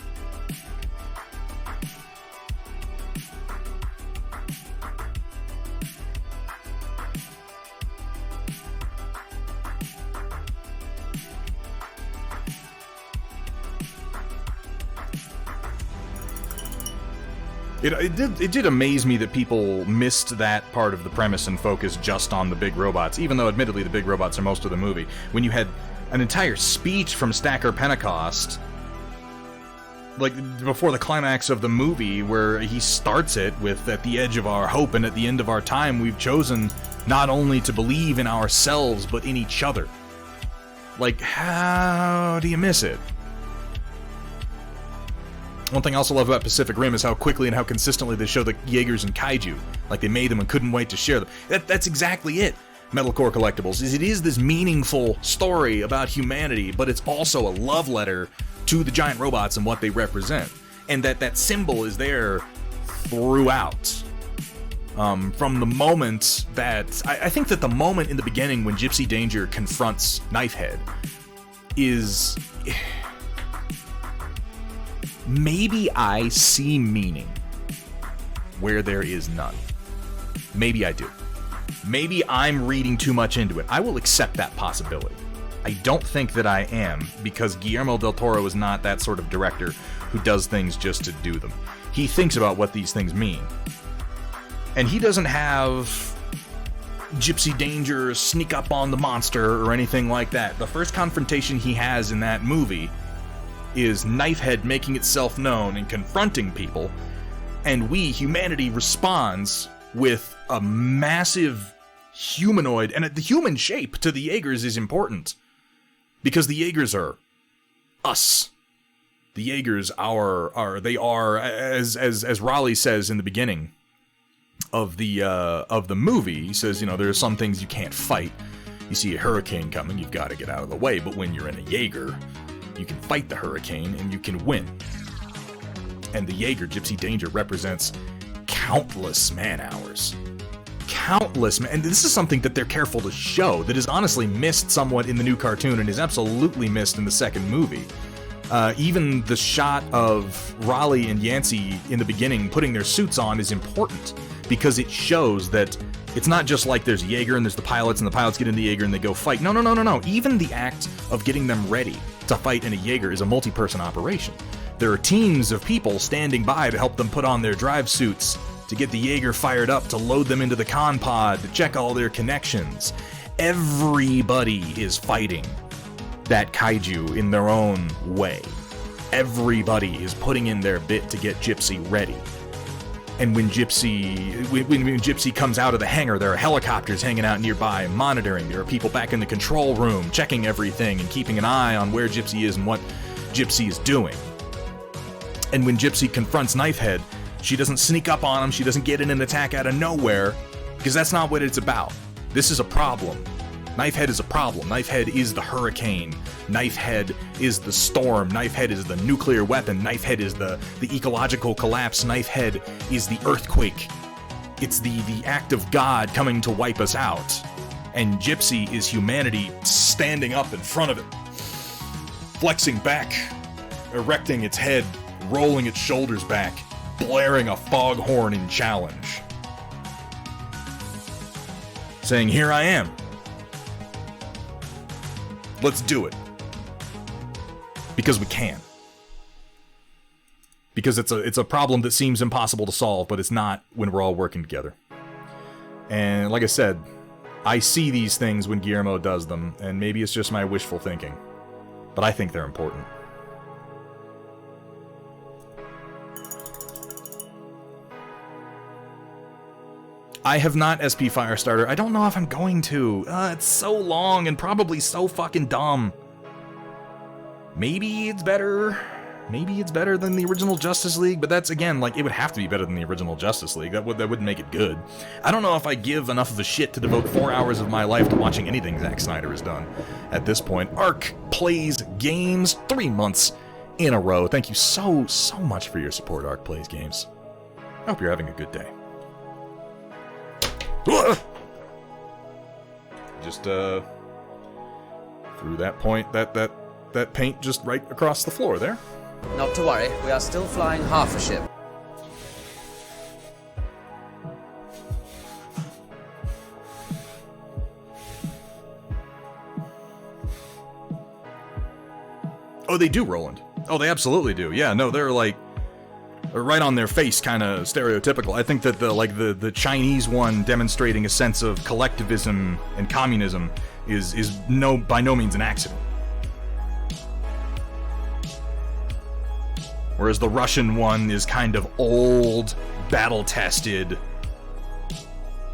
It did amaze me that people missed that part of the premise and focused just on the big robots, even though admittedly the big robots are most of the movie. When you had an entire speech from Stacker Pentecost, like before the climax of the movie, where he starts it with, at the edge of our hope and at the end of our time, we've chosen not only to believe in ourselves, but in each other. Like, how do you miss it? One thing I also love about Pacific Rim is how quickly and how consistently they show the Jaegers and Kaiju. Like they made them and couldn't wait to share them. That's exactly it. Metal Core Collectibles it is this meaningful story about humanity, but it's also a love letter to the giant robots and what they represent. And that symbol is there throughout. From the moment that... I think that the moment in the beginning when Gypsy Danger confronts Knifehead is... Maybe I see meaning where there is none. Maybe I do. Maybe I'm reading too much into it. I will accept that possibility. I don't think that I am, because Guillermo del Toro is not that sort of director who does things just to do them. He thinks about what these things mean. And he doesn't have Gypsy Danger sneak up on the monster or anything like that. The first confrontation he has in that movie is Knifehead making itself known and confronting people, and humanity, responds with a massive humanoid, and the human shape to the Jaegers is important, because the Jaegers are us. The Jaegers are as Raleigh says in the beginning of the movie. He says, there are some things you can't fight. You see a hurricane coming, you've got to get out of the way, but when you're in a Jaeger, you can fight the hurricane and you can win. And the Jaeger, Gypsy Danger, represents countless man-hours. And this is something that they're careful to show, that is honestly missed somewhat in the new cartoon and is absolutely missed in the second movie. Even the shot of Raleigh and Yancey in the beginning putting their suits on is important, because it shows that it's not just like there's a Jaeger and there's the pilots get in the Jaeger and they go fight. No. Even the act of getting them ready to fight in a Jaeger is a multi-person operation. There are teams of people standing by to help them put on their drive suits, to get the Jaeger fired up, to load them into the con pod, to check all their connections. Everybody is fighting that kaiju in their own way. Everybody is putting in their bit to get Gypsy ready. And when Gypsy comes out of the hangar, there are helicopters hanging out nearby monitoring. There are people back in the control room checking everything and keeping an eye on where Gypsy is and what Gypsy is doing. And when Gypsy confronts Knifehead, she doesn't sneak up on him, she doesn't get in an attack out of nowhere, because that's not what it's about. This is a problem. Knifehead is a problem. Knifehead is the hurricane. Knifehead is the storm. Knifehead is the nuclear weapon. Knifehead is the ecological collapse. Knifehead is the earthquake. It's the act of God coming to wipe us out. And Gypsy is humanity standing up in front of it, flexing back, erecting its head, rolling its shoulders back, blaring a foghorn in challenge, saying, "Here I am. Let's do it." Because we can. Because it's a problem that seems impossible to solve, but it's not when we're all working together. And like I said, I see these things when Guillermo does them, and maybe it's just my wishful thinking, but I think they're important. I have not SP Firestarter. I don't know if I'm going to. It's so long and probably so fucking dumb. Maybe it's better. Maybe it's better than the original Justice League, but that's, again, like, it would have to be better than the original Justice League. That wouldn't make it good. I don't know if I give enough of a shit to devote 4 hours of my life to watching anything Zack Snyder has done at this point. Arc Plays Games, 3 months in a row. Thank you so much for your support, Arc Plays Games. I hope you're having a good day. Just threw that paint just right across the floor there.
Not to worry, we are still flying half a ship.
Oh, they do, Roland. Oh, they absolutely do. Yeah, no, they're like... right on their face, kind of stereotypical. I think that the Chinese one demonstrating a sense of collectivism and communism is by no means an accident. Whereas the Russian one is kind of old, battle-tested,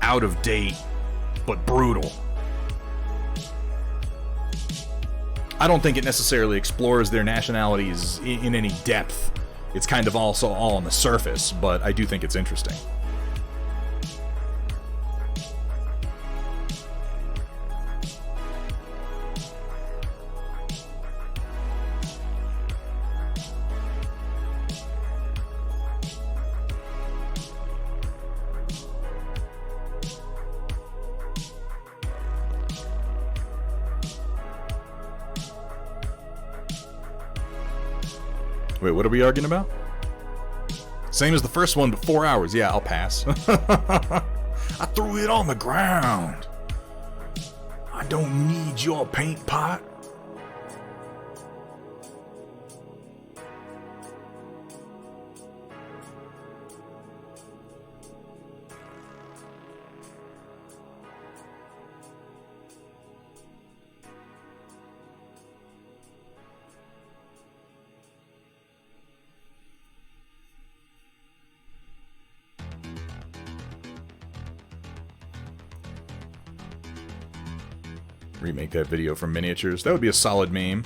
out of date, but brutal. I don't think it necessarily explores their nationalities in any depth. It's kind of also all on the surface, but I do think it's interesting. Wait, what are we arguing about? Same as the first one, but 4 hours. Yeah, I'll pass. I threw it on the ground. I don't need your paint pot. Remake that video from miniatures. That would be a solid meme.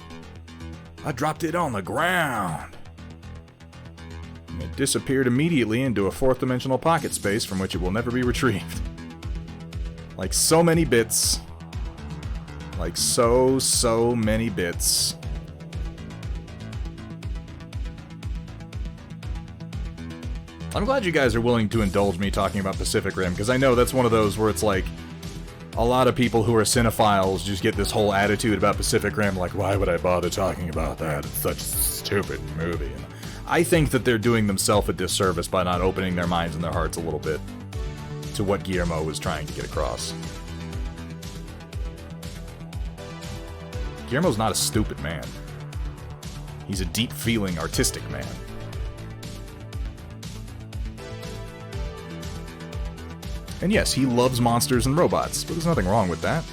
I dropped it on the ground. And it disappeared immediately into a fourth dimensional pocket space from which it will never be retrieved. Like so many bits. Like so many bits. I'm glad you guys are willing to indulge me talking about Pacific Rim, because I know that's one of those where it's like, a lot of people who are cinephiles just get this whole attitude about Pacific Rim, like, why would I bother talking about that? It's such a stupid movie. And I think that they're doing themselves a disservice by not opening their minds and their hearts a little bit to what Guillermo was trying to get across. Guillermo's not a stupid man. He's a deep-feeling, artistic man. And yes, he loves monsters and robots, but there's nothing wrong with that.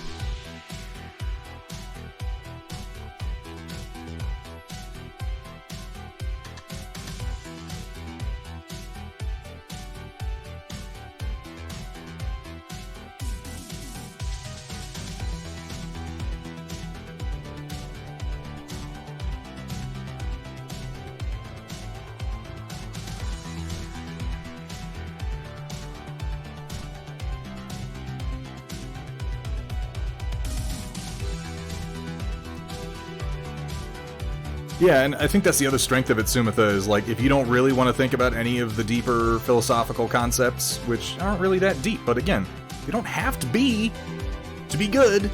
Yeah, and I think that's the other strength of it, Sumitha, is like, if you don't really want to think about any of the deeper philosophical concepts, which aren't really that deep, but again, you don't have to be good.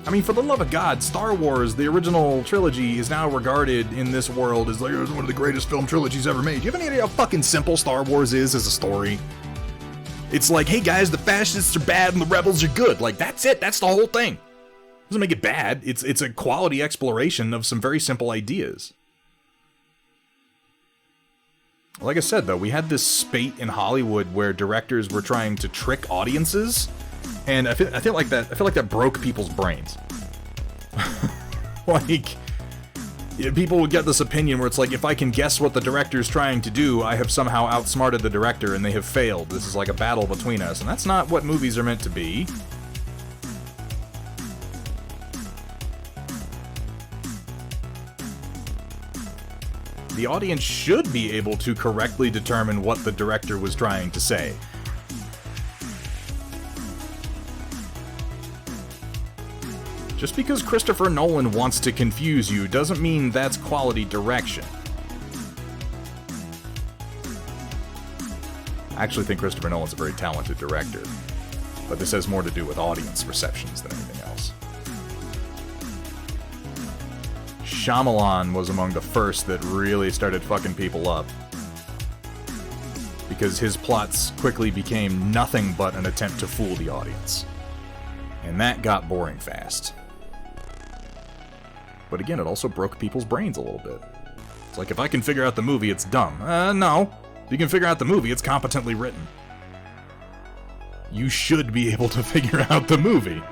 I mean, for the love of God, Star Wars, the original trilogy, is now regarded in this world as like one of the greatest film trilogies ever made. Do you have any idea how fucking simple Star Wars is as a story? It's like, hey guys, the fascists are bad and the rebels are good. Like, that's it. That's the whole thing. Doesn't make it bad. It's a quality exploration of some very simple ideas. Like I said, though, we had this spate in Hollywood where directors were trying to trick audiences, and I feel like that broke people's brains. Like, people would get this opinion where it's like, if I can guess what the director's trying to do, I have somehow outsmarted the director and they have failed. This is like a battle between us, and that's not what movies are meant to be. The audience should be able to correctly determine what the director was trying to say. Just because Christopher Nolan wants to confuse you doesn't mean that's quality direction. I actually think Christopher Nolan's a very talented director, but this has more to do with audience receptions than anything else. Shyamalan was among the first that really started fucking people up, because his plots quickly became nothing but an attempt to fool the audience. And that got boring fast. But again, it also broke people's brains a little bit. It's like, if I can figure out the movie, it's dumb. No. If you can figure out the movie, it's competently written. You should be able to figure out the movie.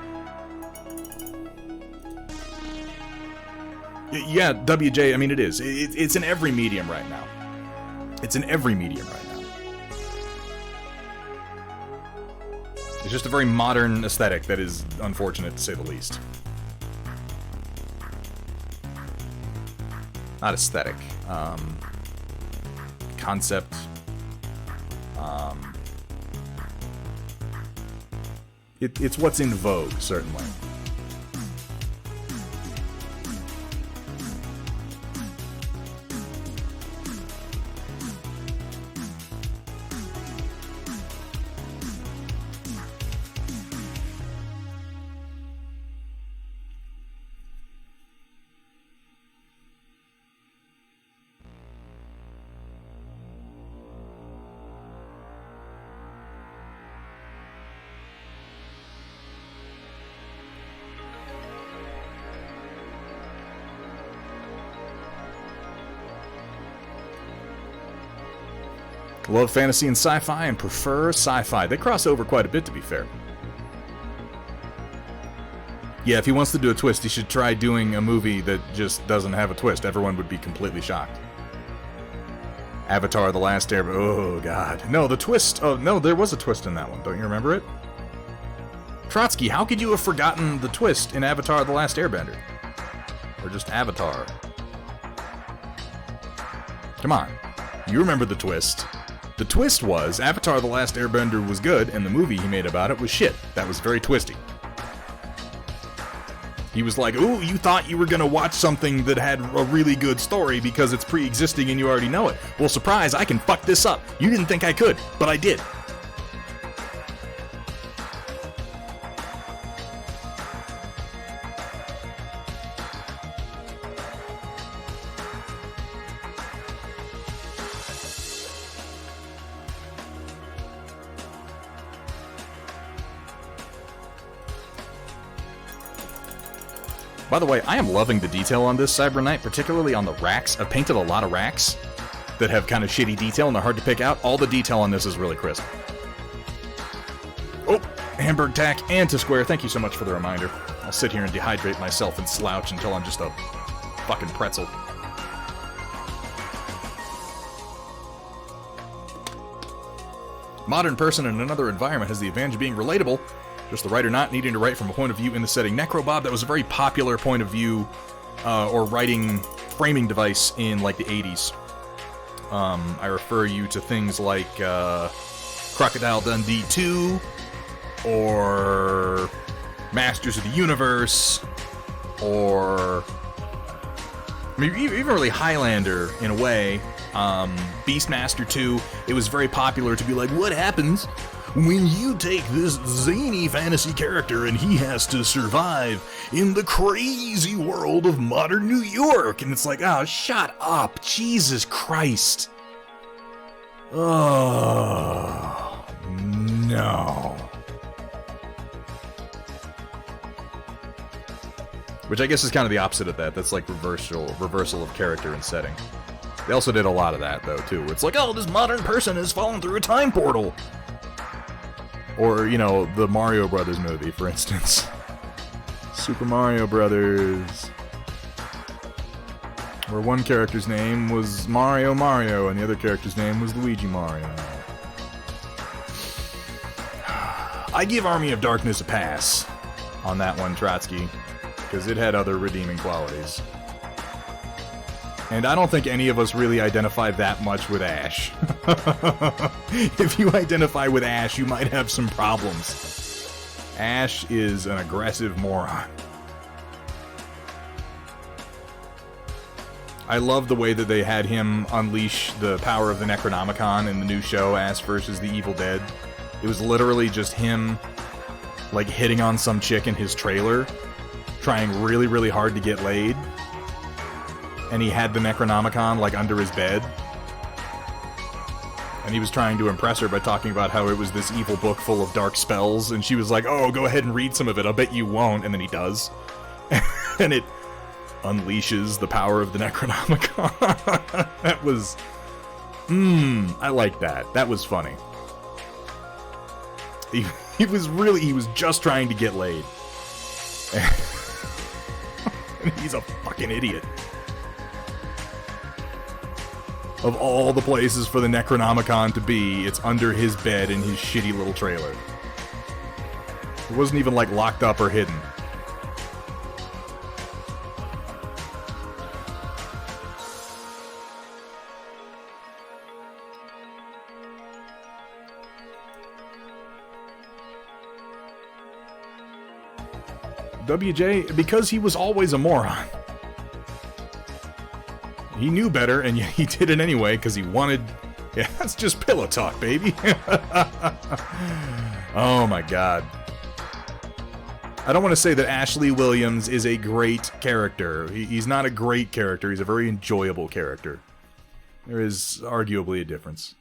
Yeah, WJ, I mean, it is. It's in every medium right now. It's in every medium right now. It's just a very modern aesthetic that is unfortunate, to say the least. Not aesthetic. Concept. It's what's in vogue, certainly. Love fantasy and sci-fi and prefer sci-fi. They cross over quite a bit, to be fair. Yeah, if he wants to do a twist, he should try doing a movie that just doesn't have a twist. Everyone would be completely shocked. Avatar: The Last Airbender. Oh, God. No, the twist... Oh, no, there was a twist in that one. Don't you remember it? Trotsky, how could you have forgotten the twist in Avatar: The Last Airbender? Or just Avatar? Come on. You remember the twist. The twist was, Avatar: The Last Airbender was good, and the movie he made about it was shit. That was very twisty. He was like, ooh, you thought you were gonna watch something that had a really good story because it's pre-existing and you already know it. Well, surprise, I can fuck this up. You didn't think I could, but I did. By the way, I am loving the detail on this Cyber Knight, particularly on the racks. I've painted a lot of racks that have kind of shitty detail and they're hard to pick out. All the detail on this is really crisp. Oh, Hamburg Tack and to Square, thank you so much for the reminder. I'll sit here and dehydrate myself and slouch until I'm just a fucking pretzel. Modern person in another environment has the advantage of being relatable. Just the writer not needing to write from a point of view in the setting. Necrobob, that was a very popular point of view or writing framing device in like the 80s. I refer you to things like Crocodile Dundee 2 or Masters of the Universe or I mean, even really Highlander in a way. Beastmaster 2, it was very popular to be like, what happens when you take this zany fantasy character and he has to survive in the crazy world of modern New York? And it's like, oh, shut up. Jesus Christ. Oh, no. Which I guess is kind of the opposite of that. That's like reversal of character and setting. They also did a lot of that, though, too. It's like, oh, this modern person has fallen through a time portal. Or, you know, the Mario Brothers movie, for instance. Super Mario Brothers. Where one character's name was Mario and the other character's name was Luigi Mario. I give Army of Darkness a pass on that one, Trotsky, because it had other redeeming qualities. And I don't think any of us really identify that much with Ash. If you identify with Ash, you might have some problems. Ash is an aggressive moron. I love the way that they had him unleash the power of the Necronomicon in the new show, Ash vs. the Evil Dead. It was literally just him, like, hitting on some chick in his trailer, trying really, really hard to get laid. And he had the Necronomicon, like, under his bed. And he was trying to impress her by talking about how it was this evil book full of dark spells. And she was like, oh, go ahead and read some of it. I bet you won't. And then he does. And unleashes the power of the Necronomicon. That was... I like that. That was funny. He was just trying to get laid. He's a fucking idiot. Of all the places for the Necronomicon to be, it's under his bed in his shitty little trailer. It wasn't even, like, locked up or hidden. WJ, because he was always a moron. He knew better, and yet he did it anyway, because he wanted... Yeah, that's just pillow talk, baby. Oh my god. I don't want to say that Ashley Williams is a great character. He's not a great character, he's a very enjoyable character. There is arguably a difference.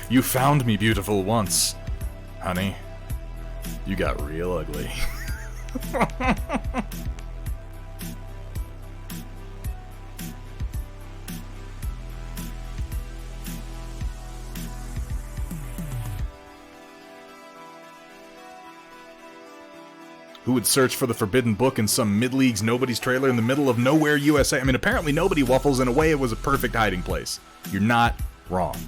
You found me beautiful once, honey. You got real ugly. Who would search for the forbidden book in some mid-leagues nobody's trailer in the middle of nowhere, USA? I mean, apparently nobody waffles. In a way, it was a perfect hiding place. You're not wrong.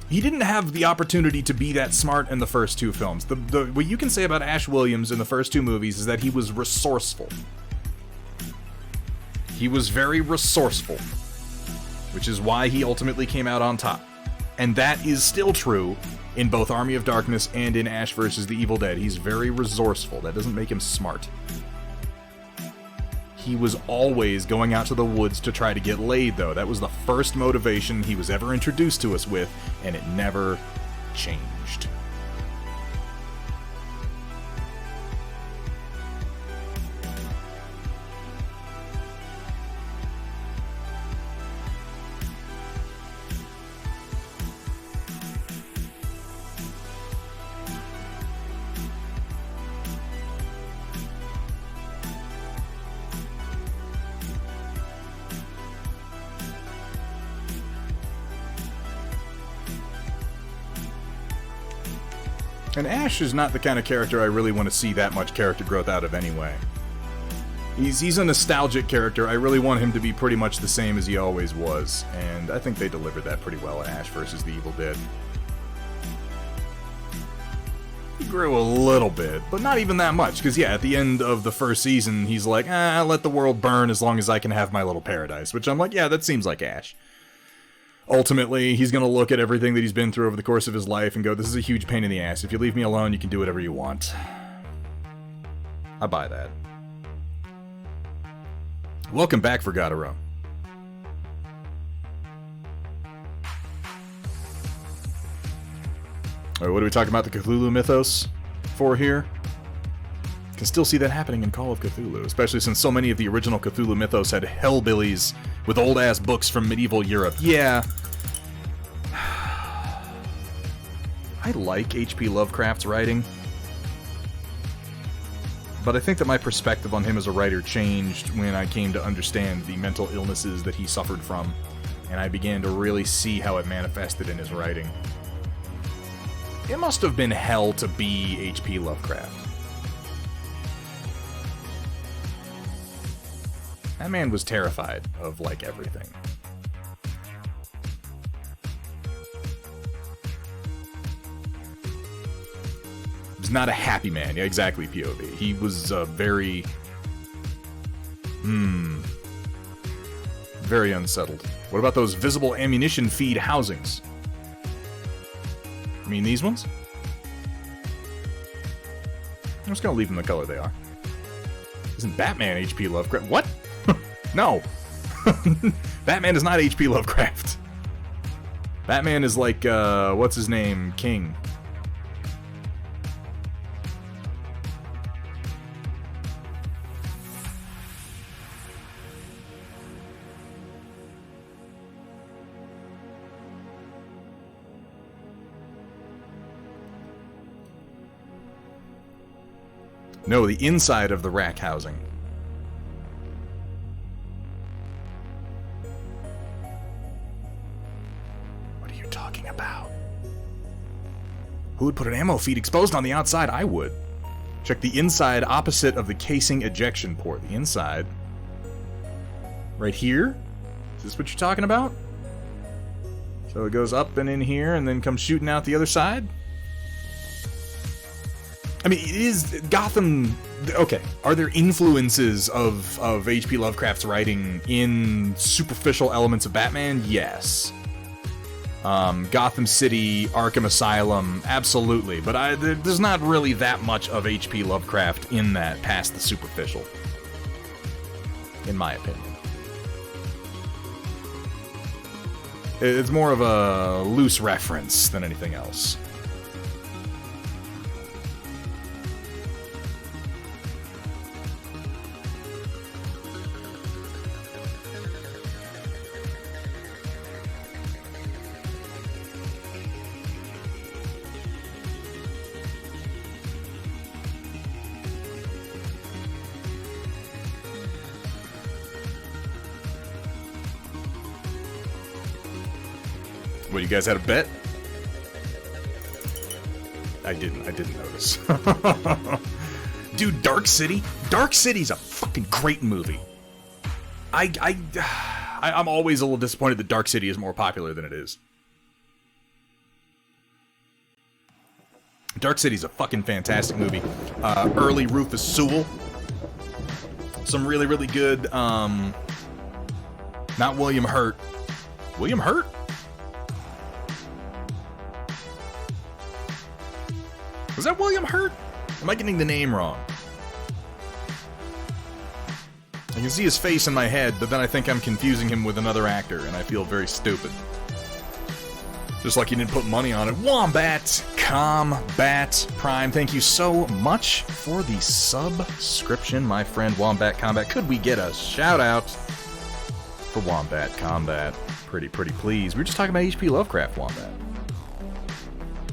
He didn't have the opportunity to be that smart in the first two films. What you can say about Ash Williams in the first two movies is that he was resourceful. He was very resourceful, which is why he ultimately came out on top. And that is still true in both Army of Darkness and in Ash vs. the Evil Dead. He's very resourceful. That doesn't make him smart. He was always going out to the woods to try to get laid, though. That was the first motivation he was ever introduced to us with, and it never changed. And Ash is not the kind of character I really want to see that much character growth out of anyway. He's a nostalgic character. I really want him to be pretty much the same as he always was, and I think they delivered that pretty well in Ash vs. the Evil Dead. He grew a little bit, but not even that much, because yeah, at the end of the first season, he's like, let the world burn as long as I can have my little paradise, which I'm like, yeah, that seems like Ash. Ultimately, he's going to look at everything that he's been through over the course of his life and go, this is a huge pain in the ass. If you leave me alone, you can do whatever you want. I buy that. Welcome back, Vergadero. Alright, what are we talking about the Cthulhu mythos for here? Can still see that happening in Call of Cthulhu, especially since so many of the original Cthulhu mythos had hellbillies with old-ass books from medieval Europe. Yeah. I like H.P. Lovecraft's writing, but I think that my perspective on him as a writer changed when I came to understand the mental illnesses that he suffered from, and I began to really see how it manifested in his writing. It must have been hell to be H.P. Lovecraft. That man was terrified of, like, everything. He was not a happy man. Yeah, exactly, POV. He was very... very unsettled. What about those visible ammunition feed housings? You mean these ones? I'm just gonna leave them the color they are. Isn't Batman H.P. Lovecraft? What? No. Batman is not H.P. Lovecraft. Batman is like, what's his name? King. No, the inside of the rack housing. What are you talking about? Who would put an ammo feed exposed on the outside? I would. Check the inside opposite of the casing ejection port. The inside. Right here? Is this what you're talking about? So it goes up and in here and then comes shooting out the other side? I mean, it is Gotham... Okay, are there influences of H.P. Lovecraft's writing in superficial elements of Batman? Yes. Gotham City, Arkham Asylum, absolutely. But there's not really that much of H.P. Lovecraft in that past the superficial. In my opinion. It's more of a loose reference than anything else. What, you guys had a bet? I didn't notice. Dude, Dark City? Dark City's a fucking great movie. I'm always a little disappointed that Dark City is more popular than it is. Dark City's a fucking fantastic movie. Early Rufus Sewell. Some really, really good, not William Hurt. William Hurt? Was that William Hurt? Am I getting the name wrong? I can see his face in my head, but then I think I'm confusing him with another actor, and I feel very stupid. Just like you didn't put money on it. Wombat Combat Prime, thank you so much for the subscription, my friend Wombat Combat. Could we get a shout out for Wombat Combat? Pretty please. We were just talking about H.P. Lovecraft, Wombat.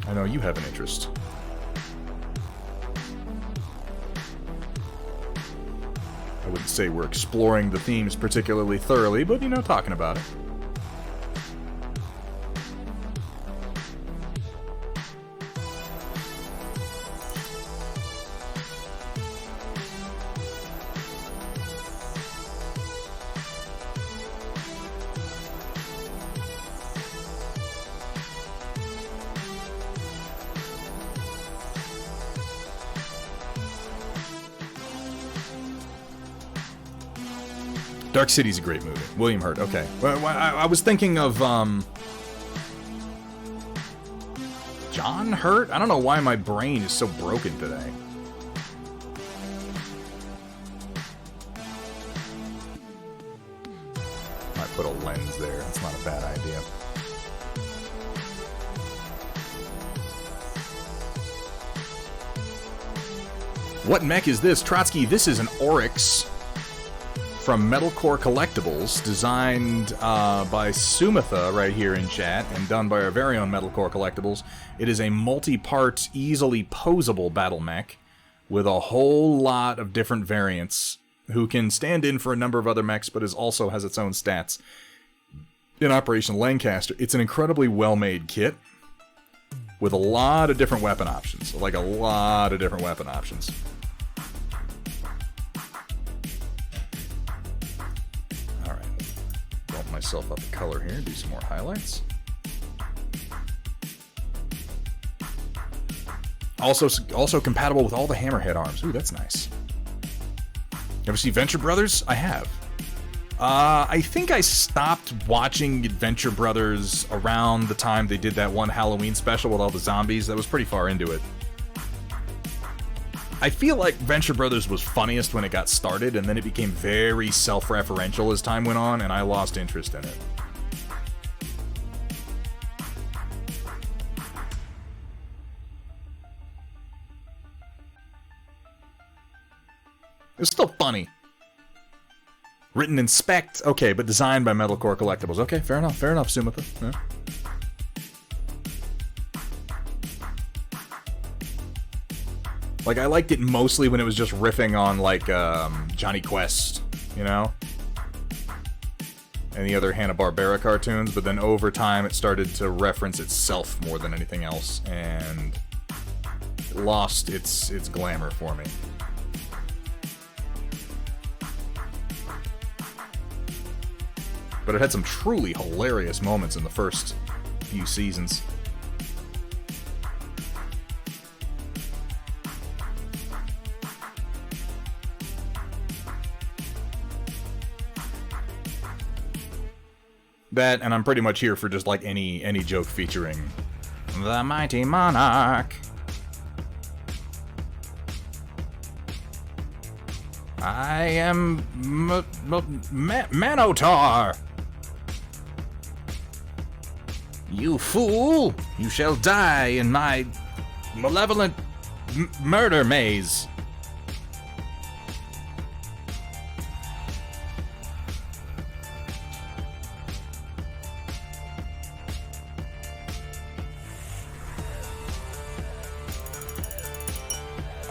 I know you have an interest. I wouldn't say we're exploring the themes particularly thoroughly, but, you know, talking about it. Dark City's a great movie. William Hurt, okay. Well, I was thinking of, John Hurt? I don't know why my brain is so broken today. Might put a lens there. That's not a bad idea. What mech is this? Trotsky, this is an Oryx from Metal Core Collectibles, designed by Sumitha right here in chat, and done by our very own Metal Core Collectibles. It is a multi-part, easily posable battle mech with a whole lot of different variants, who can stand in for a number of other mechs, but also has its own stats. In Operation Lancaster, it's an incredibly well-made kit with a lot of different weapon options. Like, a lot of different weapon options. Myself up a color here, do some more highlights. Also compatible with all the Hammerhead arms. Ooh, that's nice. Ever see Venture Brothers? I have. I think I stopped watching Adventure Brothers around the time they did that one Halloween special with all the zombies. That was pretty far into it. I feel like Venture Brothers was funniest when it got started, and then it became very self-referential as time went on, and I lost interest in it. It's still funny. Written in Spect, okay, but designed by Metal Core Collectibles. Okay, fair enough, Sumitha. Yeah. Like, I liked it mostly when it was just riffing on, like, Johnny Quest, you know? And the other Hanna-Barbera cartoons, but then over time it started to reference itself more than anything else, and it lost its glamour for me. But it had some truly hilarious moments in the first few seasons. That, and I'm pretty much here for just like any joke featuring the mighty monarch. I am Manotar. You fool! You shall die in my malevolent murder maze.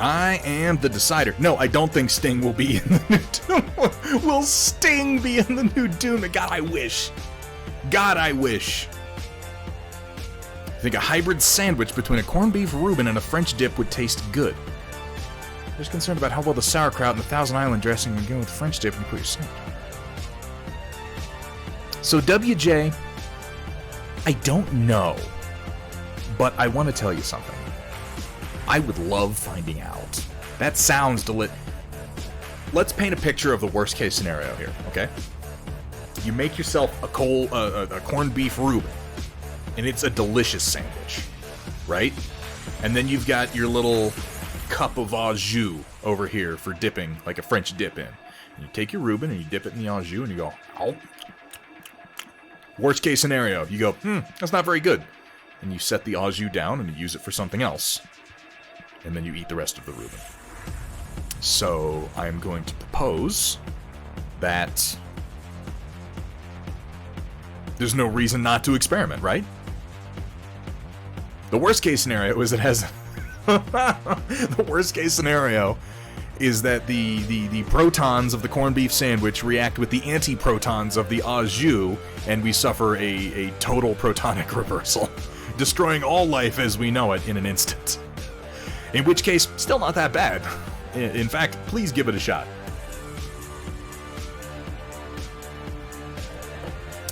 I am the decider. No, I don't think Sting will be in the new Doom. Will Sting be in the new Doom? God, I wish. God, I wish. I think a hybrid sandwich between a corned beef Reuben and a French dip would taste good. I'm just concerned about how well the sauerkraut and the Thousand Island dressing would go with French dip and put your sandwich. So WJ, I don't know, but I want to tell you something. I would love finding out. That sounds Let's paint a picture of the worst case scenario here, okay? You make yourself a corned beef Reuben, and it's a delicious sandwich, right? And then you've got your little cup of au jus over here for dipping, like a French dip in. And you take your Reuben and you dip it in the au jus and you go, oh. Worst case scenario, you go, that's not very good. And you set the au jus down and you use it for something else. And then you eat the rest of the Reuben. So, I am going to propose that there's no reason not to experiment, right? The worst case scenario is it has... the worst case scenario is that the protons of the corned beef sandwich react with the anti-protons of the au jus, and we suffer a total protonic reversal, destroying all life as we know it in an instant. In which case, still not that bad. In fact, please give it a shot.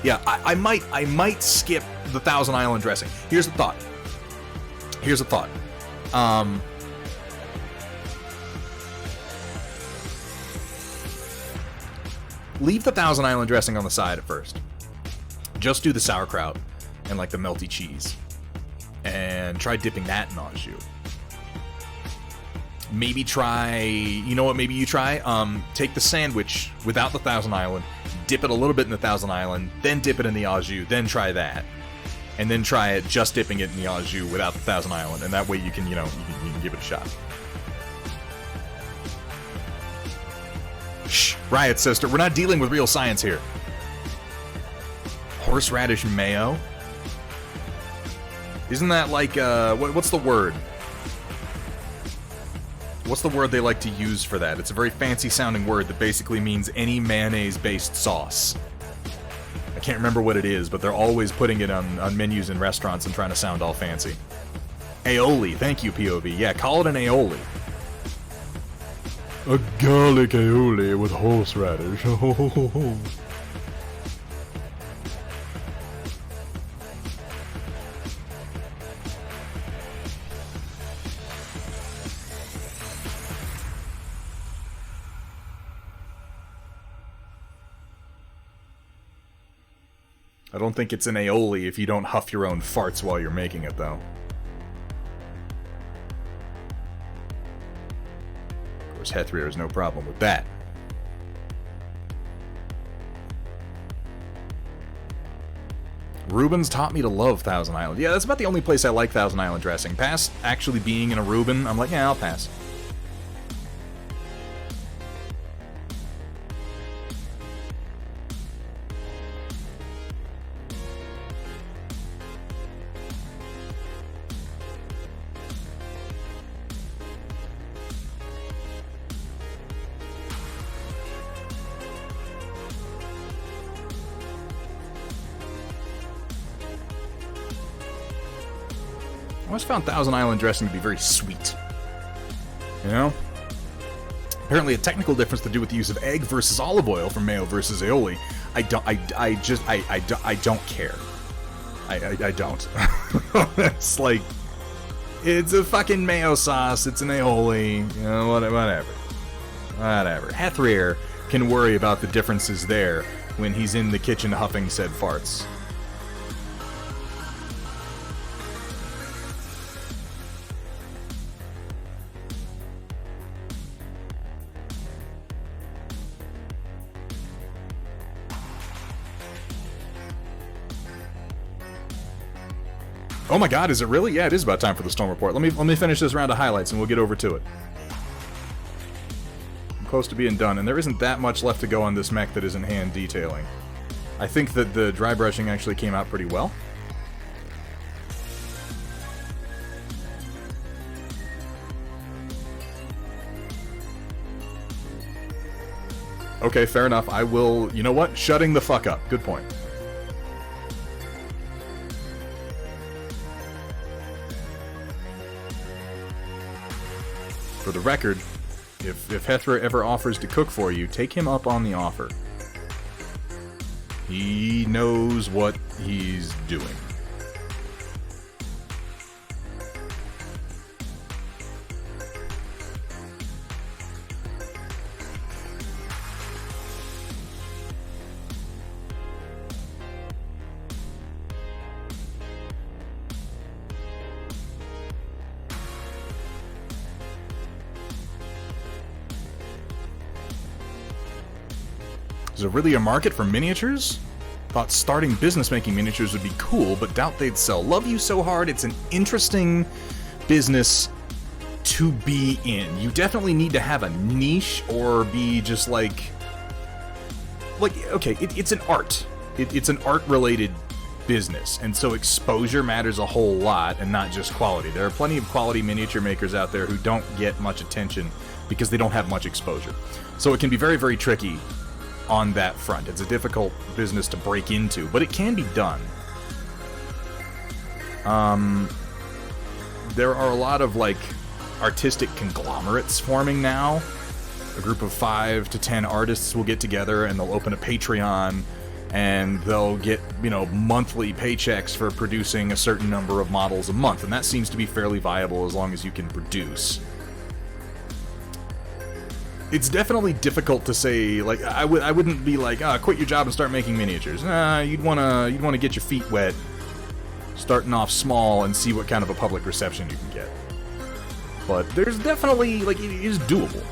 Yeah, I might skip the Thousand Island dressing. Here's the thought. Leave the Thousand Island dressing on the side at first. Just do the sauerkraut and like the melty cheese. And try dipping that in au jus. Maybe try, you know what maybe you try? Take the sandwich without the Thousand Island, dip it a little bit in the Thousand Island, then dip it in the au jus, then try that. And then try it just dipping it in the au jus without the Thousand Island, and that way you can, you can give it a shot. Shh, Riot Sister, we're not dealing with real science here. Horseradish mayo? Isn't that like, what's the word? What's the word they like to use for that? It's a very fancy-sounding word that basically means any mayonnaise-based sauce. I can't remember what it is, but they're always putting it on menus in restaurants and trying to sound all fancy. Aioli. Thank you, POV. Yeah, call it an aioli. A garlic aioli with horseradish. I don't think it's an aioli if you don't huff your own farts while you're making it, though. Of course, Hethrier has no problem with that. Reuben's taught me to love Thousand Island. Yeah, that's about the only place I like Thousand Island dressing. Past actually being in a Reuben, I'm like, yeah, I'll pass. I always found Thousand Island dressing to be very sweet. You know? Apparently a technical difference to do with the use of egg versus olive oil from mayo versus aioli. I don't care. I don't. It's like, it's a fucking mayo sauce, it's an aioli, you know, whatever. Hethrir can worry about the differences there when he's in the kitchen huffing said farts. Oh my god, is it really? Yeah, it is about time for the storm report. Let me finish this round of highlights and we'll get over to it. I'm close to being done, and there isn't that much left to go on this mech that isn't hand detailing. I think that the dry brushing actually came out pretty well. Okay, fair enough. I will... You know what? Shutting the fuck up. Good point. For the record, if Hethra ever offers to cook for you, take him up on the offer. He knows what he's doing. Is there really a market for miniatures? Thought starting business making miniatures would be cool, but doubt they'd sell. Love You So Hard, it's an interesting business to be in. You definitely need to have a niche or be just like okay, it's an art. It's an art-related business, and so exposure matters a whole lot and not just quality. There are plenty of quality miniature makers out there who don't get much attention because they don't have much exposure. So it can be very, very tricky on that front. It's a difficult business to break into, but it can be done. There are a lot of like artistic conglomerates forming now. A group of 5 to 10 artists will get together and they'll open a Patreon and they'll get, you know, monthly paychecks for producing a certain number of models a month, and that seems to be fairly viable as long as you can produce. It's definitely difficult to say, like, I wouldn't be like, quit your job and start making miniatures. You'd wanna get your feet wet, starting off small and see what kind of a public reception you can get. But there's definitely, like, it is doable.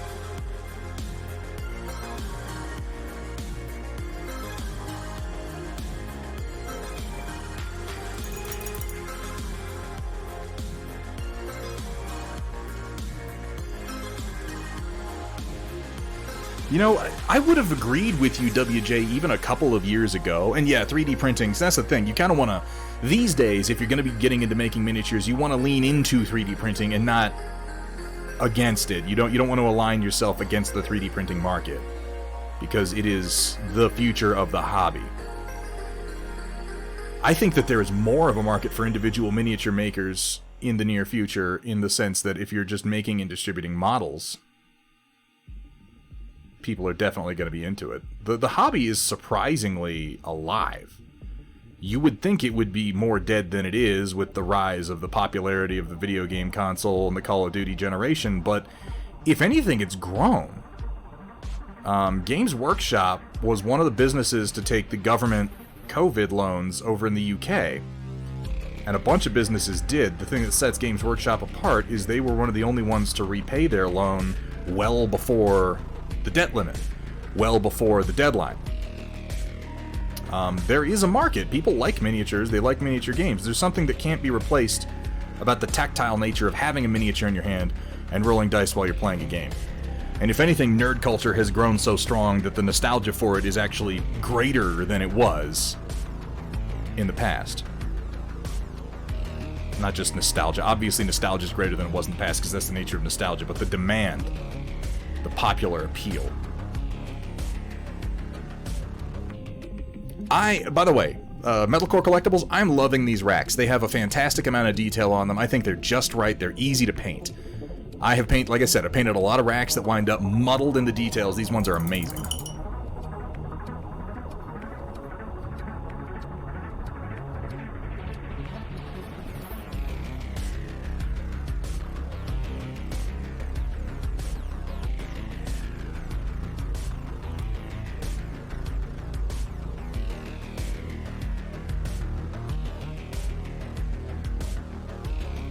You know, I would have agreed with you, WJ, even a couple of years ago. And yeah, 3D printing, so that's the thing. You kind of want to, these days, if you're going to be getting into making miniatures, you want to lean into 3D printing and not against it. You don't want to align yourself against the 3D printing market, because it is the future of the hobby. I think that there is more of a market for individual miniature makers in the near future, in the sense that if you're just making and distributing models, people are definitely going to be into it. The hobby is surprisingly alive. You would think it would be more dead than it is with the rise of the popularity of the video game console and the Call of Duty generation, but if anything, it's grown. Games Workshop was one of the businesses to take the government COVID loans over in the UK, and a bunch of businesses did. The thing that sets Games Workshop apart is they were one of the only ones to repay their loan well before the debt limit, well before the deadline. There is a market. People like miniatures. They like miniature games. There's something that can't be replaced about the tactile nature of having a miniature in your hand and rolling dice while you're playing a game. And if anything, nerd culture has grown so strong that the nostalgia for it is actually greater than it was in the past. Not just nostalgia. Obviously, nostalgia is greater than it was in the past because that's the nature of nostalgia, but the demand, the popular appeal. By the way, Metal Core Collectibles, I'm loving these racks. They have a fantastic amount of detail on them. I think they're just right. They're easy to paint. Like I said, I painted a lot of racks that wind up muddled in the details. These ones are amazing.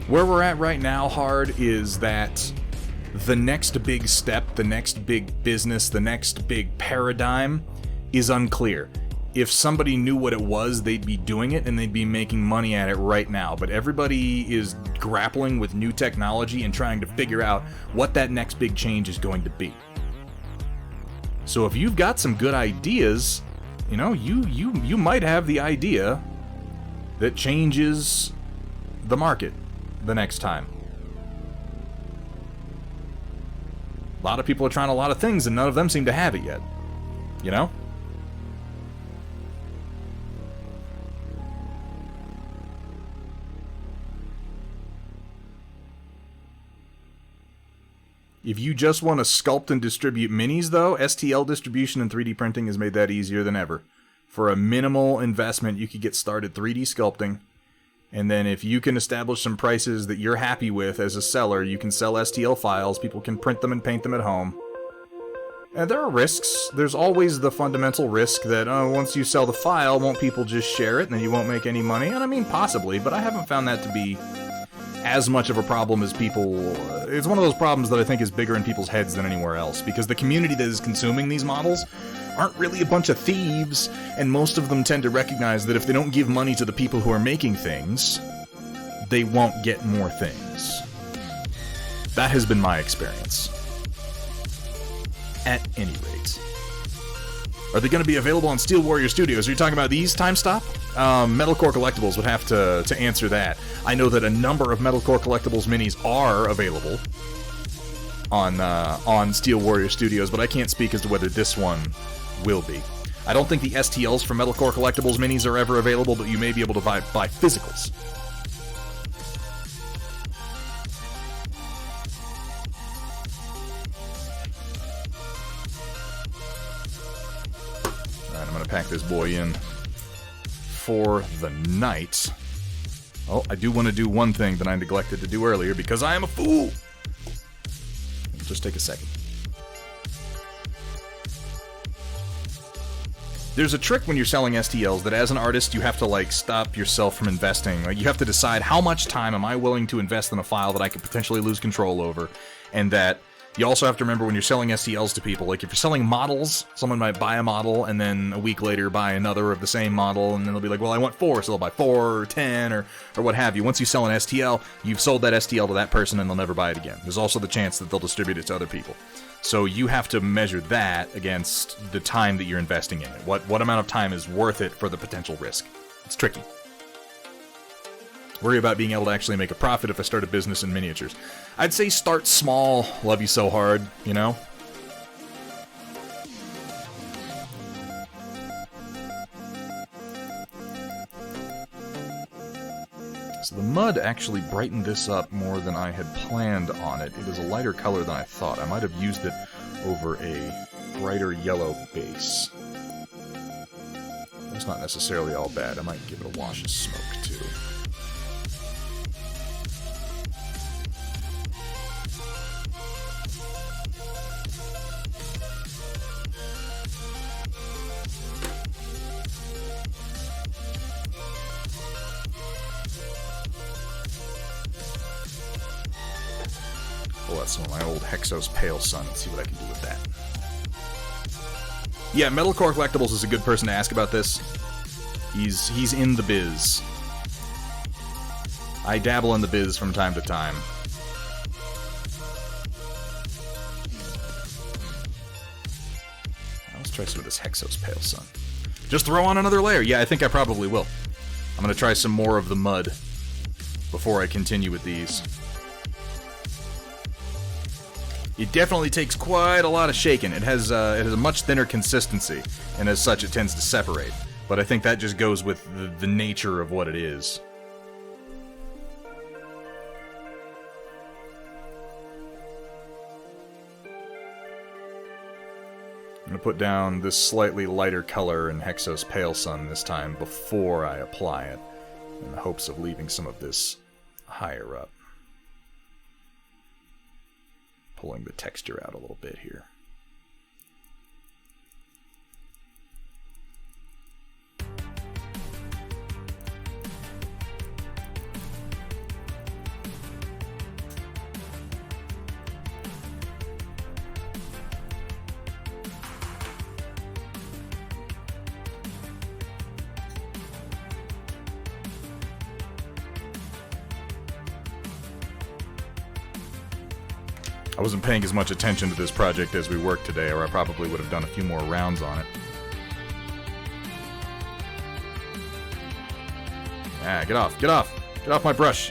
Where we're at right now, Hard, is that the next big step, the next big business, the next big paradigm is unclear. If somebody knew what it was, they'd be doing it and they'd be making money at it right now. But everybody is grappling with new technology and trying to figure out what that next big change is going to be. So if you've got some good ideas, you know, you might have the idea that changes the market the next time. A lot of people are trying a lot of things and none of them seem to have it yet. You know? If you just want to sculpt and distribute minis, though, STL distribution and 3D printing has made that easier than ever. For a minimal investment, you could get started 3D sculpting. And then if you can establish some prices that you're happy with as a seller, you can sell STL files, people can print them and paint them at home. And there are risks. There's always the fundamental risk that once you sell the file, won't people just share it and then you won't make any money? And I mean, possibly, but I haven't found that to be as much of a problem as people... It's one of those problems that I think is bigger in people's heads than anywhere else, because the community that is consuming these models aren't really a bunch of thieves, and most of them tend to recognize that if they don't give money to the people who are making things, they won't get more things. That has been my experience. At any rate. Are they going to be available on Steel Warrior Studios? Are you talking about these, Time Stop? Metal Core Collectibles would have to answer that. I know that a number of Metal Core Collectibles minis are available on Steel Warrior Studios, but I can't speak as to whether this one will be. I don't think the STLs for Metal Core Collectibles minis are ever available, but you may be able to buy physicals. Alright, I'm gonna pack this boy in for the night. Oh, I do want to do one thing that I neglected to do earlier because I am a fool! It'll just take a second. There's a trick when you're selling STLs that as an artist you have to like stop yourself from investing. Like you have to decide how much time am I willing to invest in a file that I could potentially lose control over, and that you also have to remember when you're selling STLs to people, like if you're selling models, someone might buy a model and then a week later buy another of the same model, and then they'll be like, well, I want 4, so they'll buy 4 or 10 or what have you. Once you sell an STL, you've sold that STL to that person and they'll never buy it again. There's also the chance that they'll distribute it to other people. So you have to measure that against the time that you're investing in it. What amount of time is worth it for the potential risk? It's tricky. Worry about being able to actually make a profit if I start a business in miniatures. I'd say start small, love you so hard, you know? So the mud actually brightened this up more than I had planned on it. It is a lighter color than I thought. I might have used it over a brighter yellow base. That's not necessarily all bad. I might give it a wash of smoke, too. Pull out some of my old Hexos Pale Sun and see what I can do with that. Yeah, Metal Core Collectibles is a good person to ask about this. He's in the biz. I dabble in the biz from time to time. Let's try some of this Hexos Pale Sun. Just throw on another layer. Yeah, I think I probably will. I'm going to try some more of the mud before I continue with these. It definitely takes quite a lot of shaking. It has a much thinner consistency, and as such, it tends to separate. But I think that just goes with the nature of what it is. I'm going to put down this slightly lighter color in Hexos Pale Sun this time before I apply it, in the hopes of leaving some of this higher up. Pulling the texture out a little bit here. I wasn't paying as much attention to this project as we worked today, or I probably would have done a few more rounds on it. Ah, get off, get off! Get off my brush!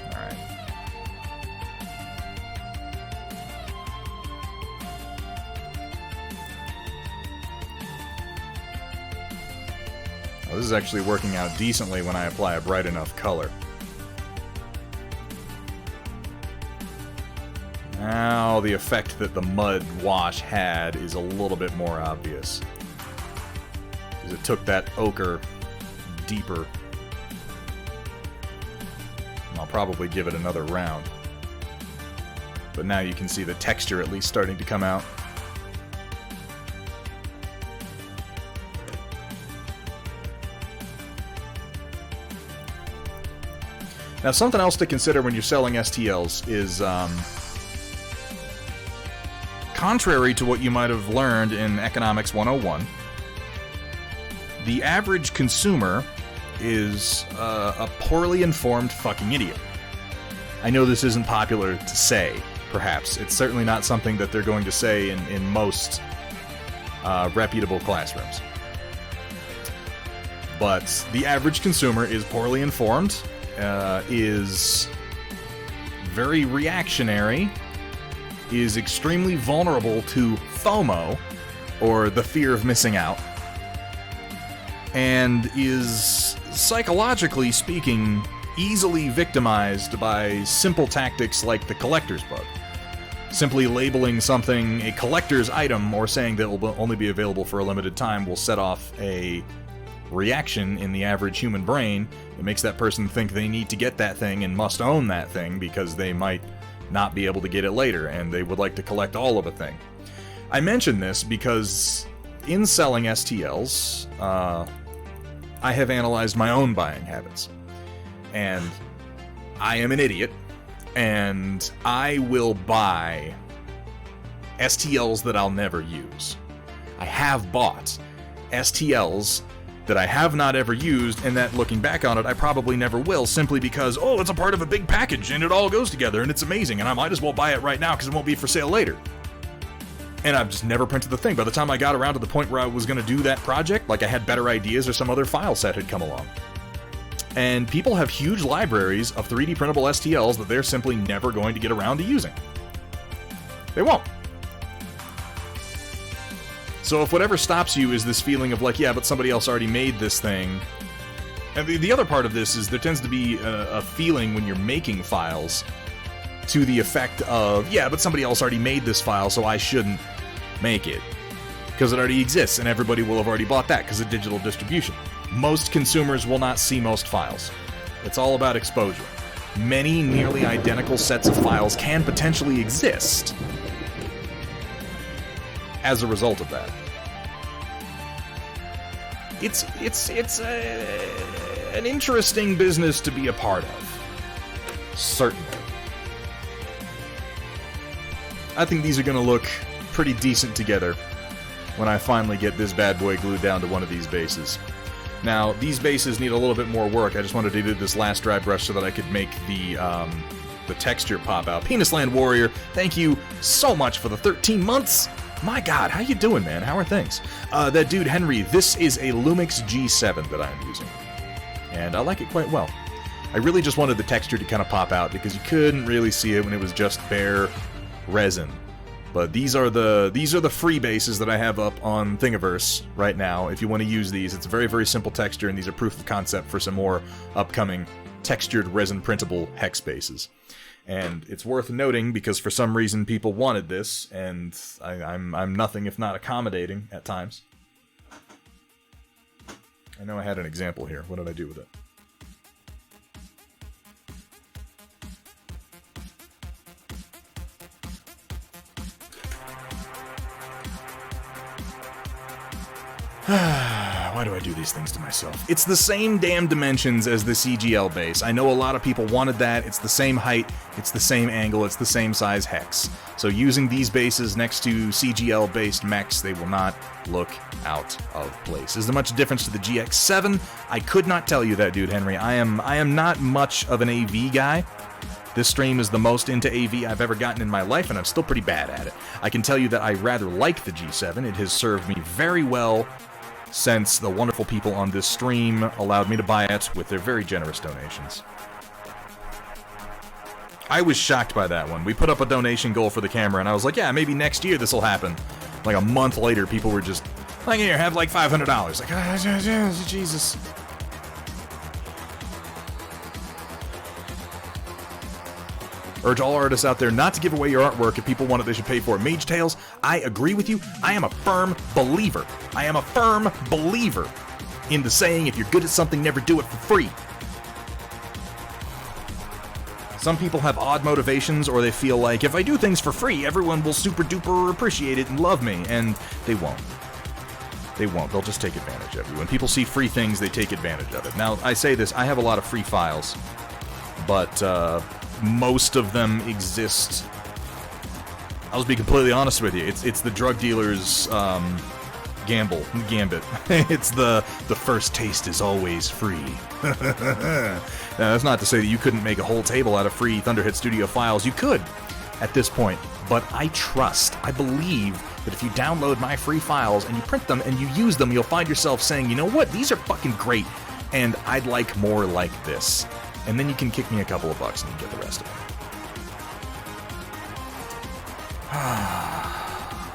Alright. Well, this is actually working out decently when I apply a bright enough color. Now the effect that the mud wash had is a little bit more obvious. Because it took that ochre deeper. And I'll probably give it another round. But now you can see the texture at least starting to come out. Now something else to consider when you're selling STLs is, contrary to what you might have learned in Economics 101, the average consumer is a poorly informed fucking idiot. I know this isn't popular to say, perhaps. It's certainly not something that they're going to say in most reputable classrooms. But the average consumer is poorly informed, is very reactionary, is extremely vulnerable to FOMO, or the fear of missing out, and is, psychologically speaking, easily victimized by simple tactics like the collector's bug. Simply labeling something a collector's item or saying that it will only be available for a limited time will set off a reaction in the average human brain. It makes that person think they need to get that thing and must own that thing because they might not be able to get it later, and they would like to collect all of a thing. I mention this because in selling STLs, I have analyzed my own buying habits. And I am an idiot, and I will buy STLs that I'll never use. I have bought STLs that I have not ever used, and that, looking back on it, I probably never will, simply because, oh, it's a part of a big package, and it all goes together, and it's amazing, and I might as well buy it right now, because it won't be for sale later. And I've just never printed the thing. By the time I got around to the point where I was going to do that project, like I had better ideas or some other file set had come along. And people have huge libraries of 3D printable STLs that they're simply never going to get around to using. They won't. So if whatever stops you is this feeling of like, yeah, but somebody else already made this thing. And the other part of this is there tends to be a feeling when you're making files to the effect of, yeah, but somebody else already made this file, so I shouldn't make it. Because it already exists, and everybody will have already bought that because of digital distribution. Most consumers will not see most files. It's all about exposure. Many nearly identical sets of files can potentially exist as a result of that. It's an interesting business to be a part of. Certainly. I think these are going to look pretty decent together when I finally get this bad boy glued down to one of these bases. Now, these bases need a little bit more work. I just wanted to do this last dry brush so that I could make the texture pop out. Penisland Warrior, thank you so much for the 13 months. My God, how you doing, man? How are things? That dude, Henry, this is a Lumix G7 that I'm using. And I like it quite well. I really just wanted the texture to kind of pop out because you couldn't really see it when it was just bare resin. But these are the free bases that I have up on Thingiverse right now. If you want to use these, it's a very, very simple texture, and these are proof of concept for some more upcoming textured resin printable hex bases. And it's worth noting because for some reason people wanted this, and I'm nothing if not accommodating at times. I know I had an example here. What did I do with it? Why do I do these things to myself? It's the same damn dimensions as the CGL base. I know a lot of people wanted that. It's the same height, it's the same angle, it's the same size hex. So using these bases next to CGL-based mechs, they will not look out of place. Is there much difference to the GX7? I could not tell you that, dude, Henry. I am not much of an AV guy. This stream is the most into AV I've ever gotten in my life, and I'm still pretty bad at it. I can tell you that I rather like the G7. It has served me very well since the wonderful people on this stream allowed me to buy it with their very generous donations. I was shocked by that one. We put up a donation goal for the camera, and I was like, yeah, maybe next year this will happen. Like a month later, people were just, like, here, have like $500. Like, Jesus. Urge all artists out there not to give away your artwork. If people want it, they should pay for it. Mage Tales, I agree with you. I am a firm believer. I am a firm believer in the saying, if you're good at something, never do it for free. Some people have odd motivations, or they feel like, if I do things for free, everyone will super duper appreciate it and love me, and they won't. They won't. They'll just take advantage of you. When people see free things, they take advantage of it. Now, I say this, I have a lot of free files, but, most of them exist. I'll just be completely honest with you. It's the drug dealer's gambit. It's the first taste is always free. Now, that's not to say that you couldn't make a whole table out of free Thunderhead Studio files. You could at this point, but I believe that if you download my free files and you print them and you use them, you'll find yourself saying, you know what, these are fucking great, and I'd like more like this. And then you can kick me a couple of bucks and you get the rest of it.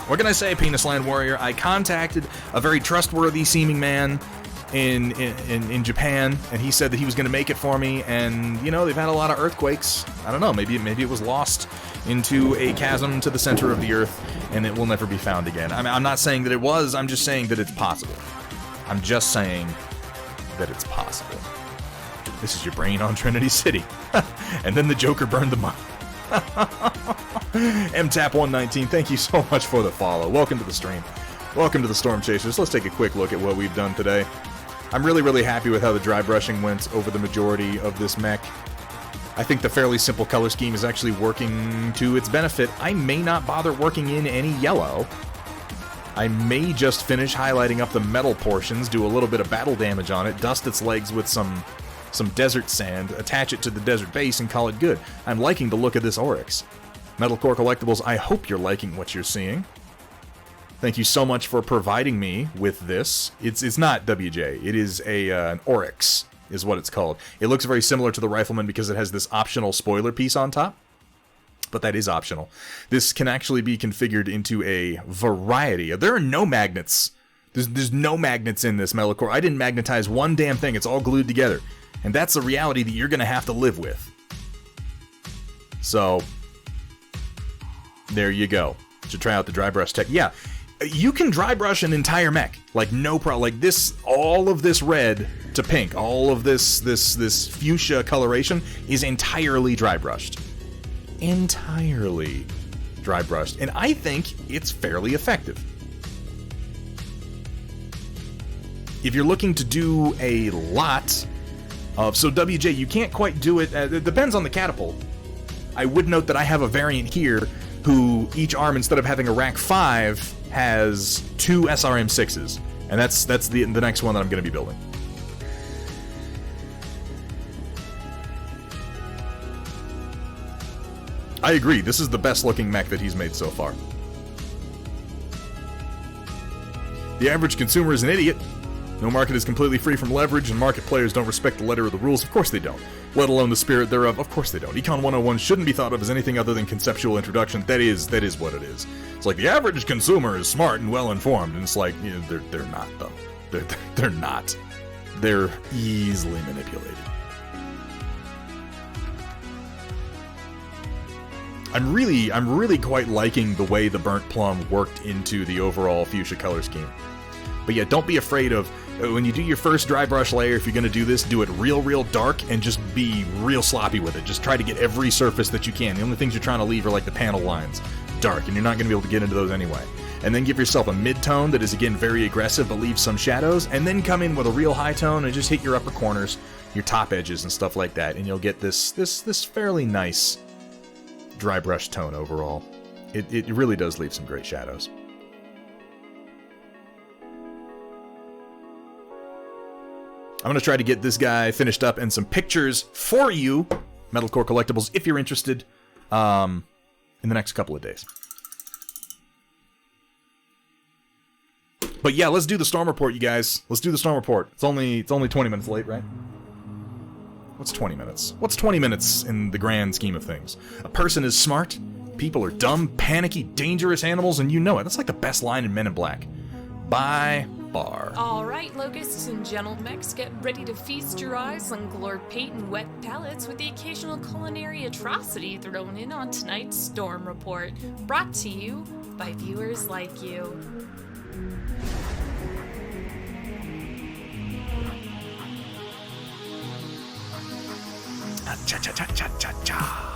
What can I say, Penis Land Warrior? I contacted a very trustworthy seeming man in Japan, and he said that he was going to make it for me, and, you know, they've had a lot of earthquakes. I don't know, maybe it was lost into a chasm to the center of the earth, and it will never be found again. I mean, I'm not saying that it was, I'm just saying that it's possible. I'm just saying that it's possible. This is your brain on Trinity City. And then the Joker burned them up. MTAP119, thank you so much for the follow. Welcome to the stream. Welcome to the Storm Chasers. Let's take a quick look at what we've done today. I'm really, really happy with how the dry brushing went over the majority of this mech. I think the fairly simple color scheme is actually working to its benefit. I may not bother working in any yellow. I may just finish highlighting up the metal portions, do a little bit of battle damage on it, dust its legs with some desert sand, attach it to the desert base, and call it good. I'm liking the look of this Oryx. Metal Core Collectibles, I hope you're liking what you're seeing. Thank you so much for providing me with this. It's not WJ. It is an Oryx, is what it's called. It looks very similar to the Rifleman because it has this optional spoiler piece on top, but that is optional. This can actually be configured into a variety. There are no magnets. There's no magnets in this Metal Core. I didn't magnetize one damn thing. It's all glued together. And that's a reality that you're going to have to live with. So, there you go. Should try out the dry brush tech. Yeah, you can dry brush an entire mech. Like, no problem. Like, this, all of this red to pink, all of this fuchsia coloration is entirely dry brushed. Entirely dry brushed. And I think it's fairly effective. If you're looking to do a lot of... So, WJ, you can't quite do it... it depends on the catapult. I would note that I have a variant here who each arm, instead of having a rack 5, has 2 SRM6s. And that's the next one that I'm going to be building. I agree. This is the best looking mech that he's made so far. The average consumer is an idiot. No market is completely free from leverage, and market players don't respect the letter of the rules. Of course they don't. Let alone the spirit thereof. Of course they don't. Econ 101 shouldn't be thought of as anything other than conceptual introduction. That is what it is. It's like the average consumer is smart and well-informed, and it's like, you know, they're not, though. They're not. They're easily manipulated. I'm really quite liking the way the burnt plum worked into the overall fuchsia color scheme. But yeah, don't be afraid of, when you do your first dry brush layer, if you're going to do this, do it real dark and just be real sloppy with it. Just try to get every surface that you can. The only things you're trying to leave are like the panel lines. Dark, and you're not going to be able to get into those anyway. And then give yourself a mid-tone that is, again, very aggressive, but leaves some shadows, and then come in with a real high tone and just hit your upper corners, your top edges and stuff like that, and you'll get this fairly nice dry brush tone overall. It really does leave some great shadows. I'm going to try to get this guy finished up and some pictures for you, Metal Core Collectibles, if you're interested, in the next couple of days. But yeah, let's do the storm report, you guys. Let's do the storm report. It's only 20 minutes late, right? What's 20 minutes? What's 20 minutes in the grand scheme of things? A person is smart, people are dumb, panicky, dangerous animals, and you know it. That's like the best line in Men in Black. By far.
Alright, locusts and gentle mechs, get ready to feast your eyes on glor paint and wet palettes with the occasional culinary atrocity thrown in on tonight's storm report. Brought to you by viewers like you.
Cha-cha-cha-cha-cha-cha.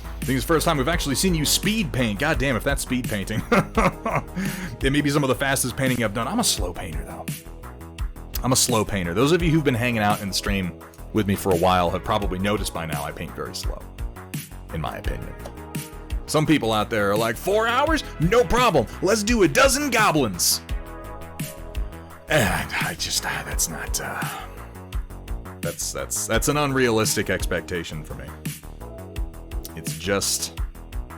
I think it's the first time we've actually seen you speed paint. God damn, if that's speed painting. It may be some of the fastest painting I've done. I'm a slow painter, though. I'm a slow painter. Those of you who've been hanging out in the stream with me for a while have probably noticed by now I paint very slow, in my opinion. Some people out there are like, 4 hours? No problem. Let's do a dozen goblins. And that's not, that's an unrealistic expectation for me. It's just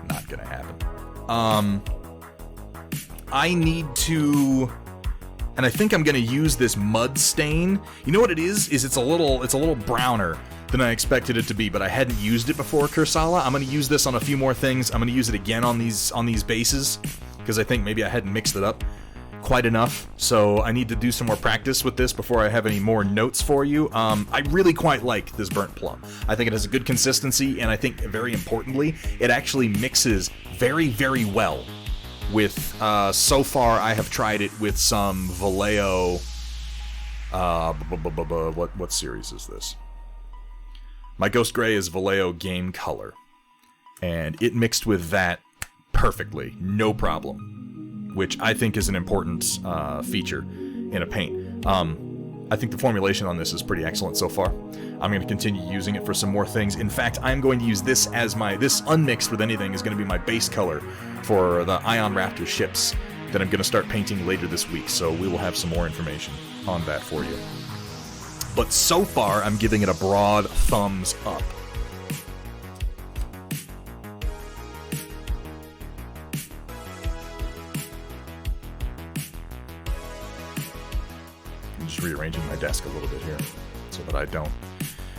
not gonna happen. I need to, and I think I'm gonna use this mud stain. You know what it is? It's a little browner than I expected it to be, but I hadn't used it before Kursala. I'm gonna use this on a few more things. I'm gonna use it again on these bases, because I think maybe I hadn't mixed it up quite enough, so I need to do some more practice with this before I have any more notes for you. I really quite like this burnt plum. I think it has a good consistency, and I think, very importantly, it actually mixes very, very well with, so far I have tried it with some Vallejo, what series is this? My Ghost Gray is Vallejo Game Color, and it mixed with that perfectly, no problem, which I think is an important feature in a paint. I think the formulation on this is pretty excellent so far. I'm going to continue using it for some more things. In fact, I'm going to use this as this unmixed with anything is going to be my base color for the Ion Raptor ships that I'm going to start painting later this week, so we will have some more information on that for you. But so far, I'm giving it a broad thumbs up. I'm just rearranging my desk a little bit here so that I don't,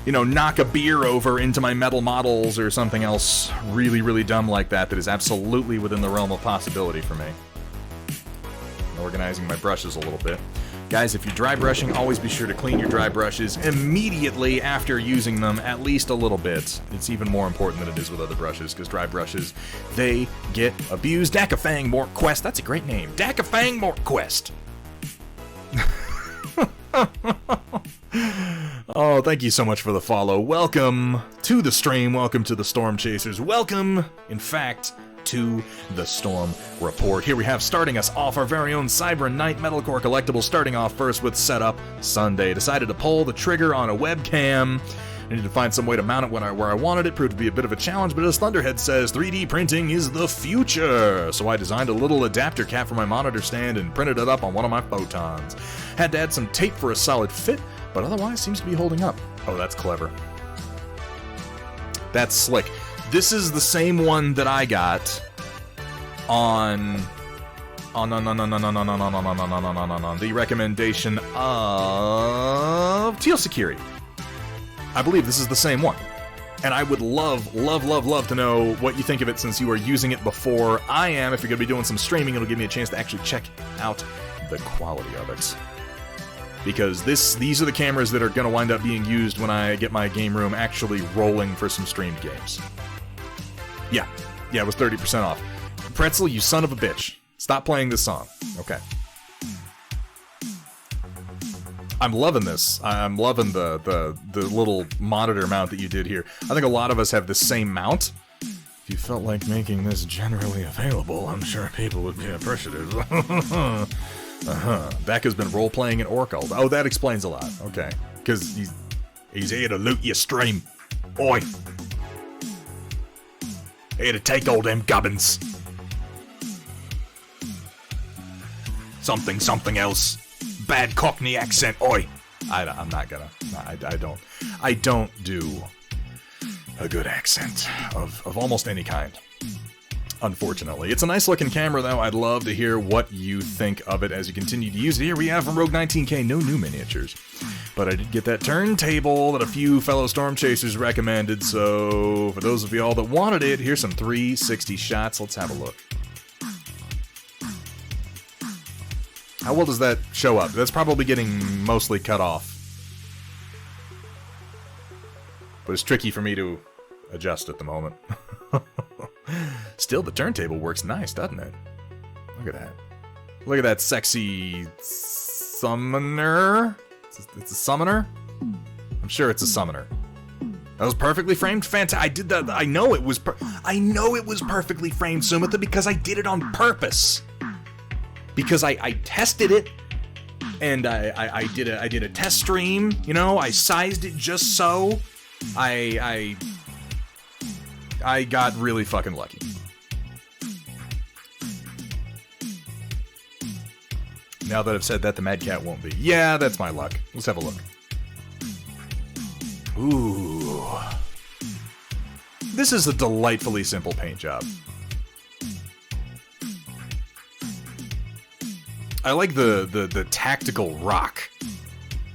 knock a beer over into my metal models or something else really, really dumb like that is absolutely within the realm of possibility for me. Organizing my brushes a little bit. Guys, if you're dry brushing, always be sure to clean your dry brushes immediately after using them, at least a little bit. It's even more important than it is with other brushes, because dry brushes, they get abused. Dakafang Mortquest, that's a great name. Dakafang Mortquest. Oh, thank you so much for the follow. Welcome to the stream. Welcome to the Storm Chasers. Welcome, in fact, to the Storm Report. Here we have, starting us off, our very own Cyber Knight Metal Core Collectibles, starting off first with Setup Sunday. Decided to pull the trigger on a webcam. I needed to find some way to mount it where I wanted it. Proved to be a bit of a challenge, but as Thunderhead says, 3D printing is the future. So I designed a little adapter cap for my monitor stand and printed it up on one of my photons. Had to add some tape for a solid fit, but otherwise seems to be holding up. Oh, that's clever. That's slick. This is the same one that I got on the recommendation of Teal Security. I believe this is the same one. And I would love to know what you think of it since you are using it before I am. If you're going to be doing some streaming, it'll give me a chance to actually check out the quality of it. Because these are the cameras that are going to wind up being used when I get my game room actually rolling for some streamed games. Yeah, it was 30% off. Pretzel, you son of a bitch. Stop playing this song. Okay. I'm loving this. I'm loving the little monitor mount that you did here. I think a lot of us have the same mount. If you felt like making this generally available, I'm sure people would be appreciative. Becca's been role-playing in Orkald. Oh, that explains a lot. Okay. Because he's here to loot your stream. Oi. Here to take all them gubbins. Something else. Bad Cockney accent, oi! I'm not gonna. I don't do a good accent of almost any kind. Unfortunately. It's a nice looking camera though. I'd love to hear what you think of it as you continue to use it. Here we have from Rogue 19K, no new miniatures. But I did get that turntable that a few fellow Storm Chasers recommended, so for those of y'all that wanted it, here's some 360 shots. Let's have a look. How well does that show up? That's probably getting mostly cut off. But it's tricky for me to adjust at the moment. Still, the turntable works nice, doesn't it? Look at that. Look at that sexy summoner. It's a summoner? I'm sure it's a summoner. That was perfectly framed. Fantastic. I did that. I know it was perfectly framed, Sumitha, because I did it on purpose. Because I tested it, and I did a test stream. You know, I sized it just so. I got really fucking lucky. Now that I've said that, the Mad Cat won't be. Yeah, that's my luck. Let's have a look. Ooh, this is a delightfully simple paint job. I like the tactical rock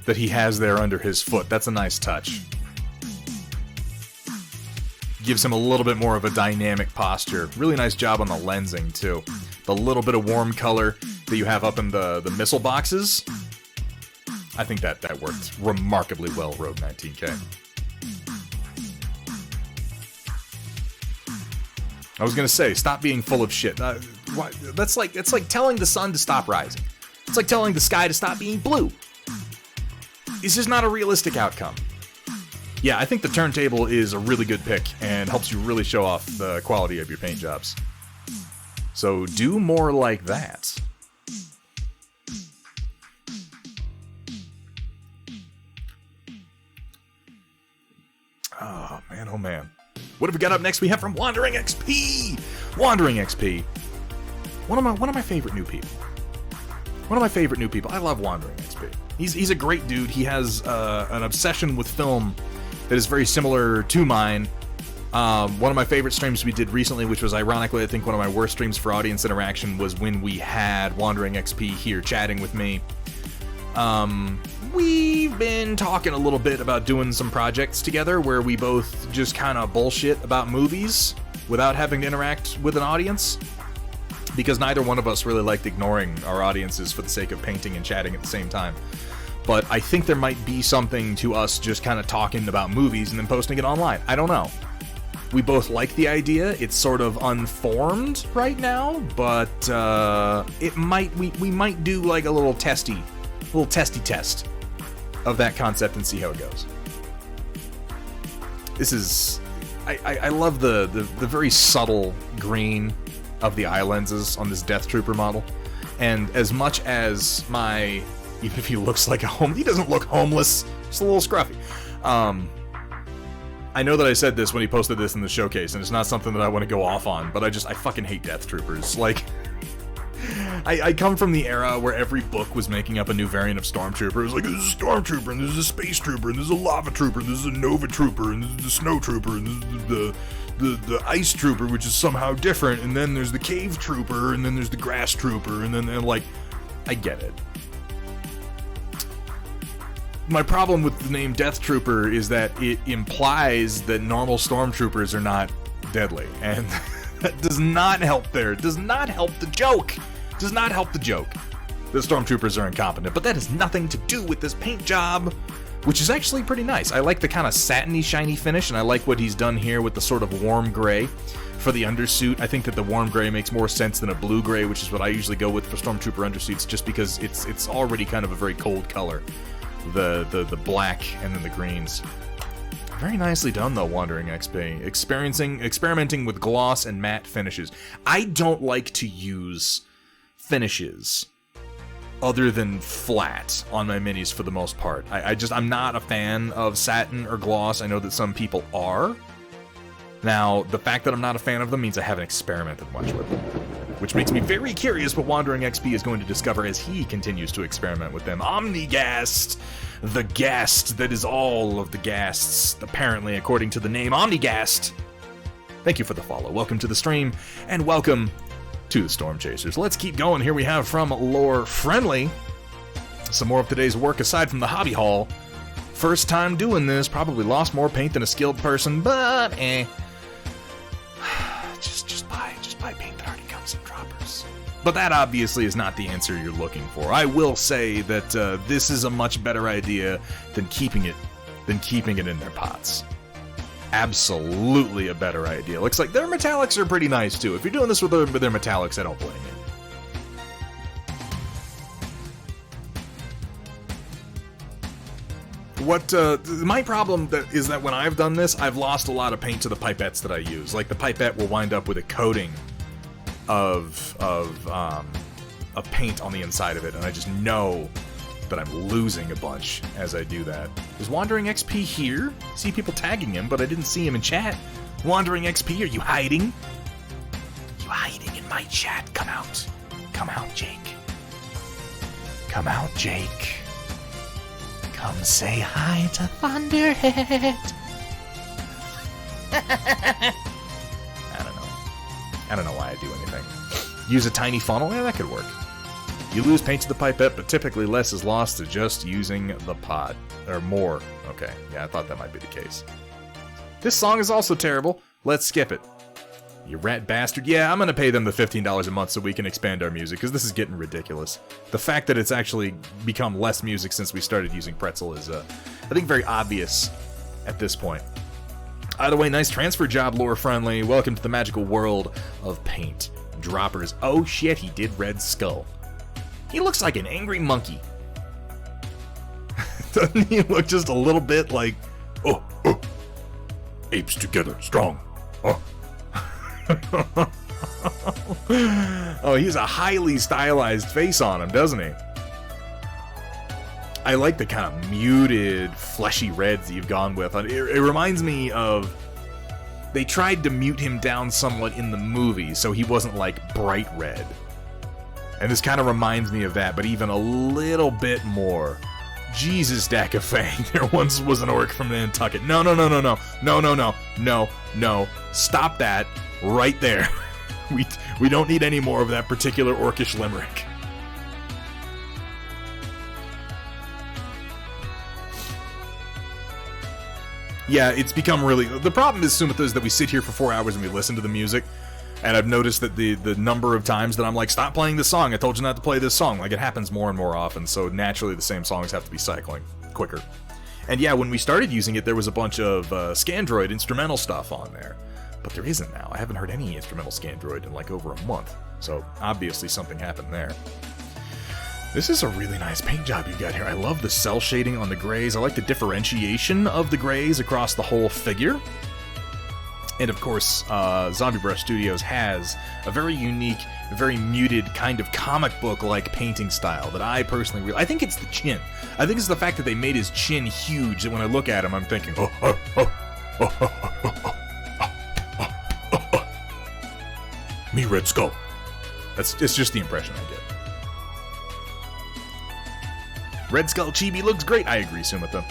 that he has there under his foot. That's a nice touch. Gives him a little bit more of a dynamic posture. Really nice job on the lensing, too. The little bit of warm color that you have up in the missile boxes. I think that worked remarkably well, Rogue 19K. I was gonna say, stop being full of shit. It's like telling the sun to stop rising. It's like telling the sky to stop being blue. This is not a realistic outcome. Yeah, I think the turntable is a really good pick and helps you really show off the quality of your paint jobs. So do more like that. Oh man, oh man. What have we got up next? We have from Wandering XP! Wandering XP. One of my favorite new people. One of my favorite new people. I love Wandering XP. He's a great dude. He has an obsession with film that is very similar to mine. One of my favorite streams we did recently, which was ironically, I think, one of my worst streams for audience interaction, was when we had Wandering XP here chatting with me. We've been talking a little bit about doing some projects together where we both just kind of bullshit about movies without having to interact with an audience, because neither one of us really liked ignoring our audiences for the sake of painting and chatting at the same time. But I think there might be something to us just kind of talking about movies and then posting it online. I don't know. We both like the idea. It's sort of unformed right now, but it might we might do like a little testy test of that concept and see how it goes. This is... I love the very subtle green of the eye lenses on this Death Trooper model. And as much as my... Even if he looks like he doesn't look homeless. Just a little scruffy. I know that I said this when he posted this in the showcase, and it's not something that I want to go off on, but I fucking hate Death Troopers. Like... I come from the era where every book was making up a new variant of Stormtrooper. It was like, this is a Stormtrooper, and this is a Space Trooper, and this is a Lava Trooper, and this is a Nova Trooper, and this is a Snow Trooper, and this is the ice trooper, which is somehow different, and then there's the cave trooper, and then there's the grass trooper, and then like, I get it. My problem with the name Death Trooper is that it implies that normal stormtroopers are not deadly, and that does not help there. It does not help the joke. It does not help the joke. The stormtroopers are incompetent, but that has nothing to do with this paint job, which is actually pretty nice. I like the kind of satiny, shiny finish, and I like what he's done here with the sort of warm gray for the undersuit. I think that the warm gray makes more sense than a blue gray, which is what I usually go with for stormtrooper undersuits, just because it's already kind of a very cold color. The black and then the greens. Very nicely done though, Wandering XP. Experimenting with gloss and matte finishes. I don't like to use finishes other than flat on my minis for the most part. I'm not a fan of satin or gloss. I know that some people are. Now, the fact that I'm not a fan of them means I haven't experimented much with them, which makes me very curious what Wandering XP is going to discover as he continues to experiment with them. Omnigast, the ghast that is all of the ghasts, apparently, according to the name Omnigast. Thank you for the follow. Welcome to the stream, and welcome to the Storm Chasers. Let's keep going. Here we have from Lore Friendly some more of today's work aside from the hobby haul. First time doing this, probably lost more paint than a skilled person, but just buy paint that already comes in droppers. But that obviously is not the answer you're looking for. I will say that this is a much better idea than keeping it in their pots. Absolutely a better idea. Looks like their metallics are pretty nice too. If you're doing this with their metallics, I don't blame you. My problem is that when I've done this, I've lost a lot of paint to the pipettes that I use. Like, the pipette will wind up with a coating of paint on the inside of it, and I just know that I'm losing a bunch as I do that. Is Wandering XP here? I see people tagging him, but I didn't see him in chat. Wandering XP, are you hiding? You hiding in my chat? Come out. Come out, Jake. Come out, Jake. Come say hi to Thunderhead. I don't know why I do anything. Use a tiny funnel? Yeah, that could work. You lose paint to the pipette, but typically less is lost to just using the pot. Or more. Okay, yeah, I thought that might be the case. This song is also terrible. Let's skip it. You rat bastard. Yeah, I'm gonna pay them the $15 a month so we can expand our music, because this is getting ridiculous. The fact that it's actually become less music since we started using Pretzel is, I think, very obvious at this point. Either way, nice transfer job, Lore Friendly. Welcome to the magical world of paint. Droppers. Oh shit, he did Red Skull. He looks like an angry monkey. Doesn't he look just a little bit like, oh, apes together, strong, oh. Oh, he's a highly stylized face on him, doesn't he? I like the kind of muted, fleshy reds that you've gone with. It reminds me of... They tried to mute him down somewhat in the movie, so he wasn't, like, bright red. And this kind of reminds me of that, but even a little bit more. Jesus, Dakafang, there once was an orc from Nantucket. No. Stop that right there. We don't need any more of that particular orcish limerick. Yeah, it's become really... The problem is, Sumitha, is that we sit here for 4 hours and we listen to the music, and I've noticed that the number of times that I'm like, stop playing this song, I told you not to play this song. Like, it happens more and more often, so naturally the same songs have to be cycling quicker. And yeah, when we started using it, there was a bunch of Scandroid instrumental stuff on there. But there isn't now. I haven't heard any instrumental Scandroid in like over a month. So obviously something happened there. This is a really nice paint job you got here. I love the cell shading on the grays. I like the differentiation of the grays across the whole figure. And of course, Zombie Brush Studios has a very unique, very muted kind of comic book-like painting style that I personally really... I think it's the chin. I think it's the fact that they made his chin huge that when I look at him, I'm thinking, me Red Skull. It's just the impression I get. Red Skull Chibi looks great. I agree, Sumitha.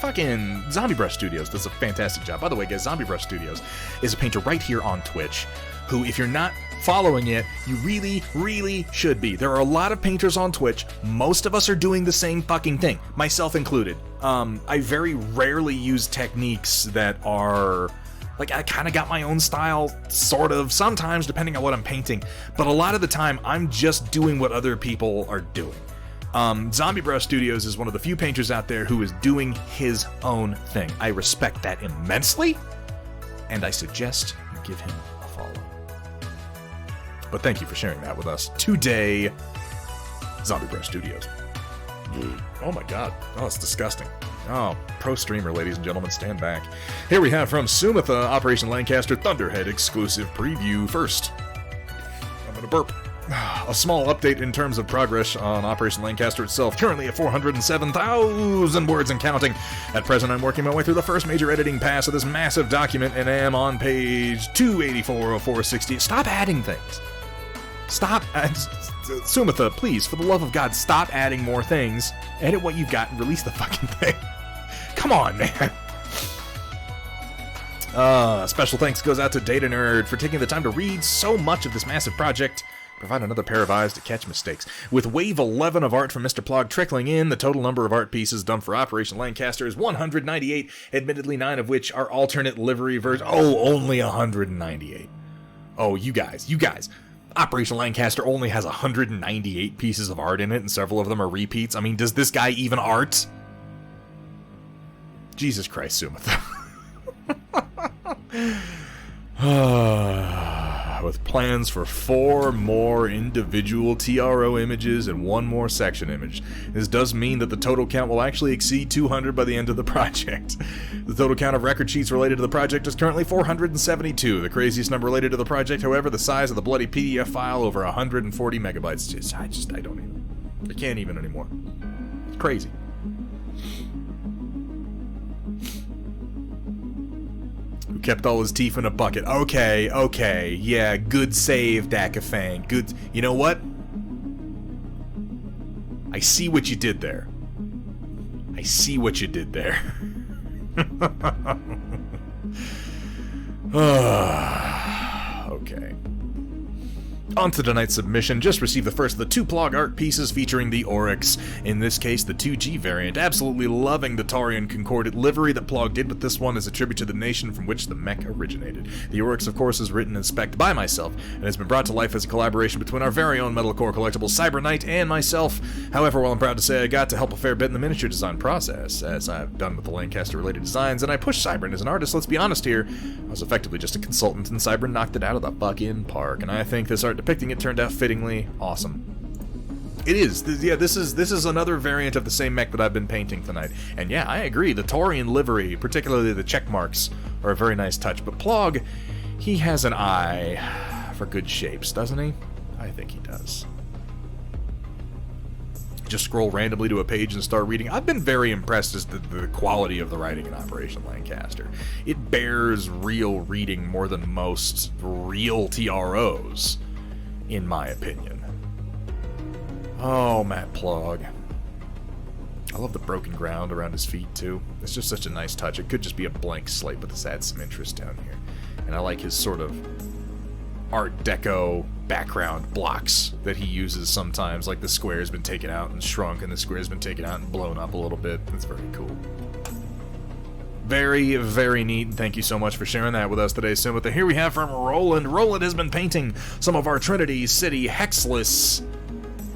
Fucking Zombie Brush Studios does a fantastic job. By the way, guys, Zombie Brush Studios is a painter right here on Twitch who, if you're not following it, you really, really should be. There are a lot of painters on Twitch. Most of us are doing the same fucking thing, myself included. I very rarely use techniques that are... Like, I kind of got my own style, sort of, sometimes, depending on what I'm painting. But a lot of the time, I'm just doing what other people are doing. Zombie Brush Studios is one of the few painters out there who is doing his own thing. I respect that immensely, and I suggest you give him a follow. But thank you for sharing that with us today, Zombie Brush Studios. Oh my god. Oh, it's disgusting. Oh, pro streamer, ladies and gentlemen, stand back. Here we have from Sumitha, Operation Lancaster Thunderhead exclusive preview. First, I'm gonna burp. A small update in terms of progress on Operation Lancaster itself. Currently at 407,000 words and counting. At present, I'm working my way through the first major editing pass of this massive document and am on page 284 of 460. Stop adding things. Stop. Sumitha, please, for the love of God, stop adding more things. Edit what you've got and release the fucking thing. Come on, man. Special thanks goes out to Data Nerd for taking the time to read so much of this massive project. Provide another pair of eyes to catch mistakes. With wave 11 of art from Mr. Plog trickling in, the total number of art pieces done for Operation Lancaster is 198, admittedly 9 of which are alternate livery versions. Oh, only 198. Oh, you guys. Operation Lancaster only has 198 pieces of art in it, and several of them are repeats. I mean, does this guy even art? Jesus Christ, Sumitha. With plans for 4 more individual TRO images and 1 more section image. This does mean that the total count will actually exceed 200 by the end of the project. The total count of record sheets related to the project is currently 472. The craziest number related to the project, however, the size of the bloody PDF file, over 140 megabytes. I don't even. I can't even anymore. It's crazy. Who kept all his teeth in a bucket. Okay, yeah, good save, Dakafang. Good. You know what? I see what you did there. Okay. On to tonight's submission. Just received the first of the 2 Plog art pieces featuring the Oryx. In this case, the 2G variant. Absolutely loving the Taurian Concordant livery that Plog did with this one as a tribute to the nation from which the mech originated. The Oryx, of course, is written and spec'd by myself, and has been brought to life as a collaboration between our very own Metal Core Collectibles Cyber Knight and myself. However, while I'm proud to say I got to help a fair bit in the miniature design process, as I've done with the Lancaster-related designs, and I pushed Cybern as an artist, let's be honest here, I was effectively just a consultant, and Cybern knocked it out of the fucking park, and I think this art depicting it turned out fittingly awesome. It is. Yeah, this is another variant of the same mech that I've been painting tonight. And yeah, I agree. The Taurian livery, particularly the check marks, are a very nice touch. But Plog, he has an eye for good shapes, doesn't he? I think he does. Just scroll randomly to a page and start reading. I've been very impressed as the quality of the writing in Operation Lancaster. It bears real reading more than most real TROs, in my opinion. Oh, Matt Plog. I love the broken ground around his feet, too. It's just such a nice touch. It could just be a blank slate, but this adds some interest down here. And I like his sort of Art Deco background blocks that he uses sometimes, like the square's been taken out and shrunk, and the square's been taken out and blown up a little bit. It's very cool. Very, very neat, and thank you so much for sharing that with us today, Sumitha. Here we have from Roland. Roland has been painting some of our Trinity City Hexless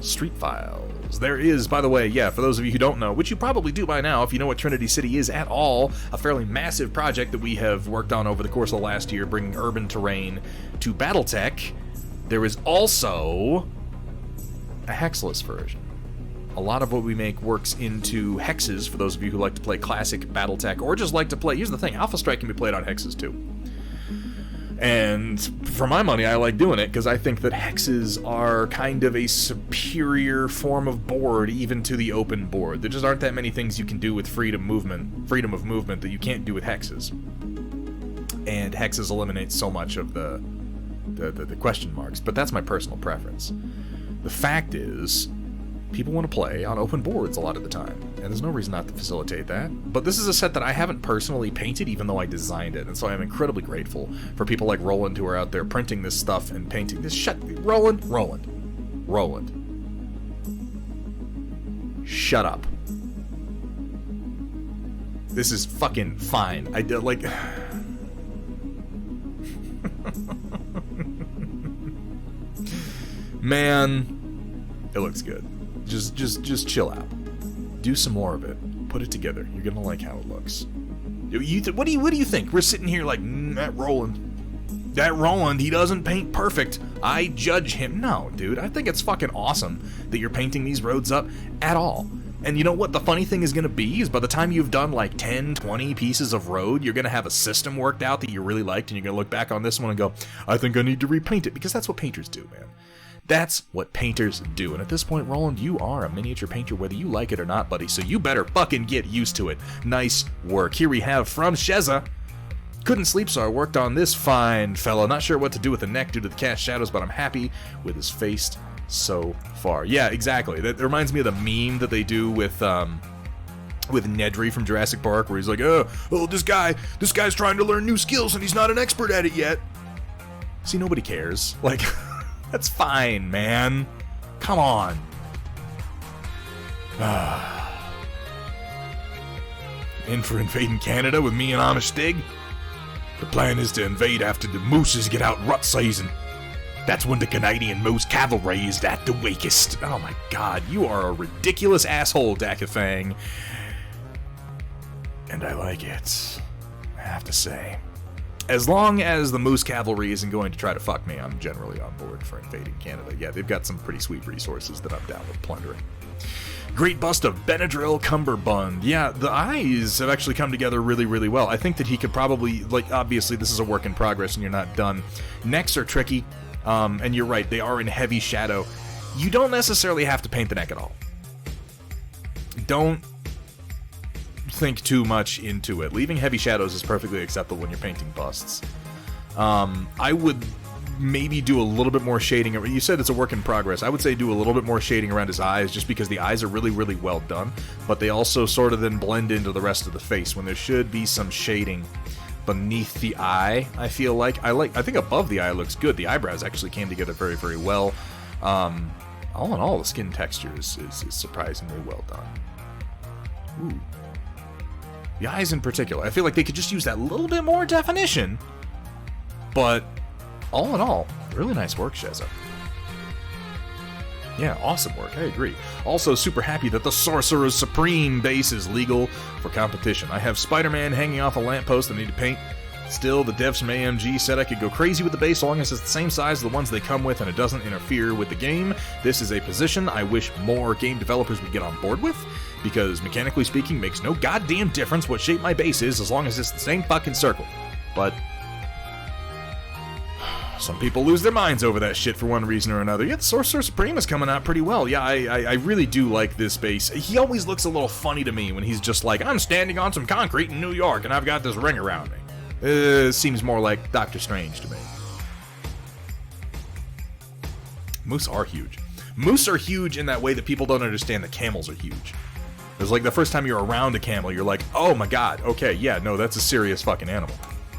Street Files. There is, by the way, yeah, for those of you who don't know, which you probably do by now if you know what Trinity City is at all, a fairly massive project that we have worked on over the course of the last year, bringing urban terrain to Battletech. There is also a Hexless version. A lot of what we make works into hexes, for those of you who like to play classic Battletech, or just like to play... Here's the thing, Alpha Strike can be played on hexes, too. And for my money, I like doing it, because I think that hexes are kind of a superior form of board, even to the open board. There just aren't that many things you can do with freedom of movement that you can't do with hexes. And hexes eliminate so much of the question marks, but that's my personal preference. The fact is People want to play on open boards a lot of the time, and there's no reason not to facilitate that. But this is a set that I haven't personally painted, even though I designed it, and so I'm incredibly grateful for people like Roland who are out there printing this stuff and painting this. Roland. Shut up. This is fucking fine. I did like. Man, it looks good. Just chill out. Do some more of it. Put it together. You're gonna like how it looks. What do you think? We're sitting here like that Roland. He doesn't paint perfect. I judge him. No, dude. I think it's fucking awesome that you're painting these roads up at all. And you know what the funny thing is going to be is by the time you've done like 10, 20 pieces of road, you're going to have a system worked out that you really liked, and you're going to look back on this one and go, I think I need to repaint it, because that's what painters do, man. That's what painters do. And at this point, Roland, you are a miniature painter whether you like it or not, buddy, so you better fucking get used to it. Nice work. Here we have from Sheza. Couldn't sleep, so I worked on this fine fella. Not sure what to do with the neck due to the cast shadows, but I'm happy with his face so far. Yeah, exactly. That reminds me of the meme that they do with Nedry from Jurassic Park, where he's like, oh, this guy's trying to learn new skills and he's not an expert at it yet. See, nobody cares. Like, that's fine, man. Come on. In for invading Canada with me and Amish Stig? The plan is to invade after the mooses get out rut season. That's when the Canadian Moose Cavalry is at the weakest. Oh my god, you are a ridiculous asshole, Dakafang. And I like it, I have to say. As long as the Moose Cavalry isn't going to try to fuck me, I'm generally on board for invading Canada. Yeah, they've got some pretty sweet resources that I'm down with plundering. Great bust of Benadryl Cumberbund. Yeah, the eyes have actually come together really, really well. I think that he could probably, like, obviously this is a work in progress and you're not done. Necks are tricky, and you're right, they are in heavy shadow. You don't necessarily have to paint the neck at all. Don't think too much into it. Leaving heavy shadows is perfectly acceptable when you're painting busts. I would maybe do a little bit more shading. You said it's a work in progress. I would say do a little bit more shading around his eyes, just because the eyes are really, really well done, but they also sort of then blend into the rest of the face when there should be some shading beneath the eye. I feel like I think above the eye looks good. The eyebrows actually came together very, very well. All in all, the skin texture is surprisingly well done. Ooh. The eyes in particular, I feel like they could just use that little bit more definition, but all in all, really nice work, Sheza. Yeah, awesome work, I agree. Also super happy that the Sorcerer's Supreme base is legal for competition. I have Spider-Man hanging off a lamppost that I need to paint. Still, the devs from AMG said I could go crazy with the base so long as it's the same size as the ones they come with and it doesn't interfere with the game. This is a position I wish more game developers would get on board with, because mechanically speaking, makes no goddamn difference what shape my base is as long as it's the same fucking circle. But some people lose their minds over that shit for one reason or another. Yet Sorcerer Supreme is coming out pretty well. Yeah, I really do like this base. He always looks a little funny to me when he's just like, I'm standing on some concrete in New York and I've got this ring around me. Seems more like Doctor Strange to me. Moose are huge. Moose are huge in that way that people don't understand that camels are huge. It's like the first time you're around a camel, you're like, oh my god, okay, yeah, no, that's a serious fucking animal.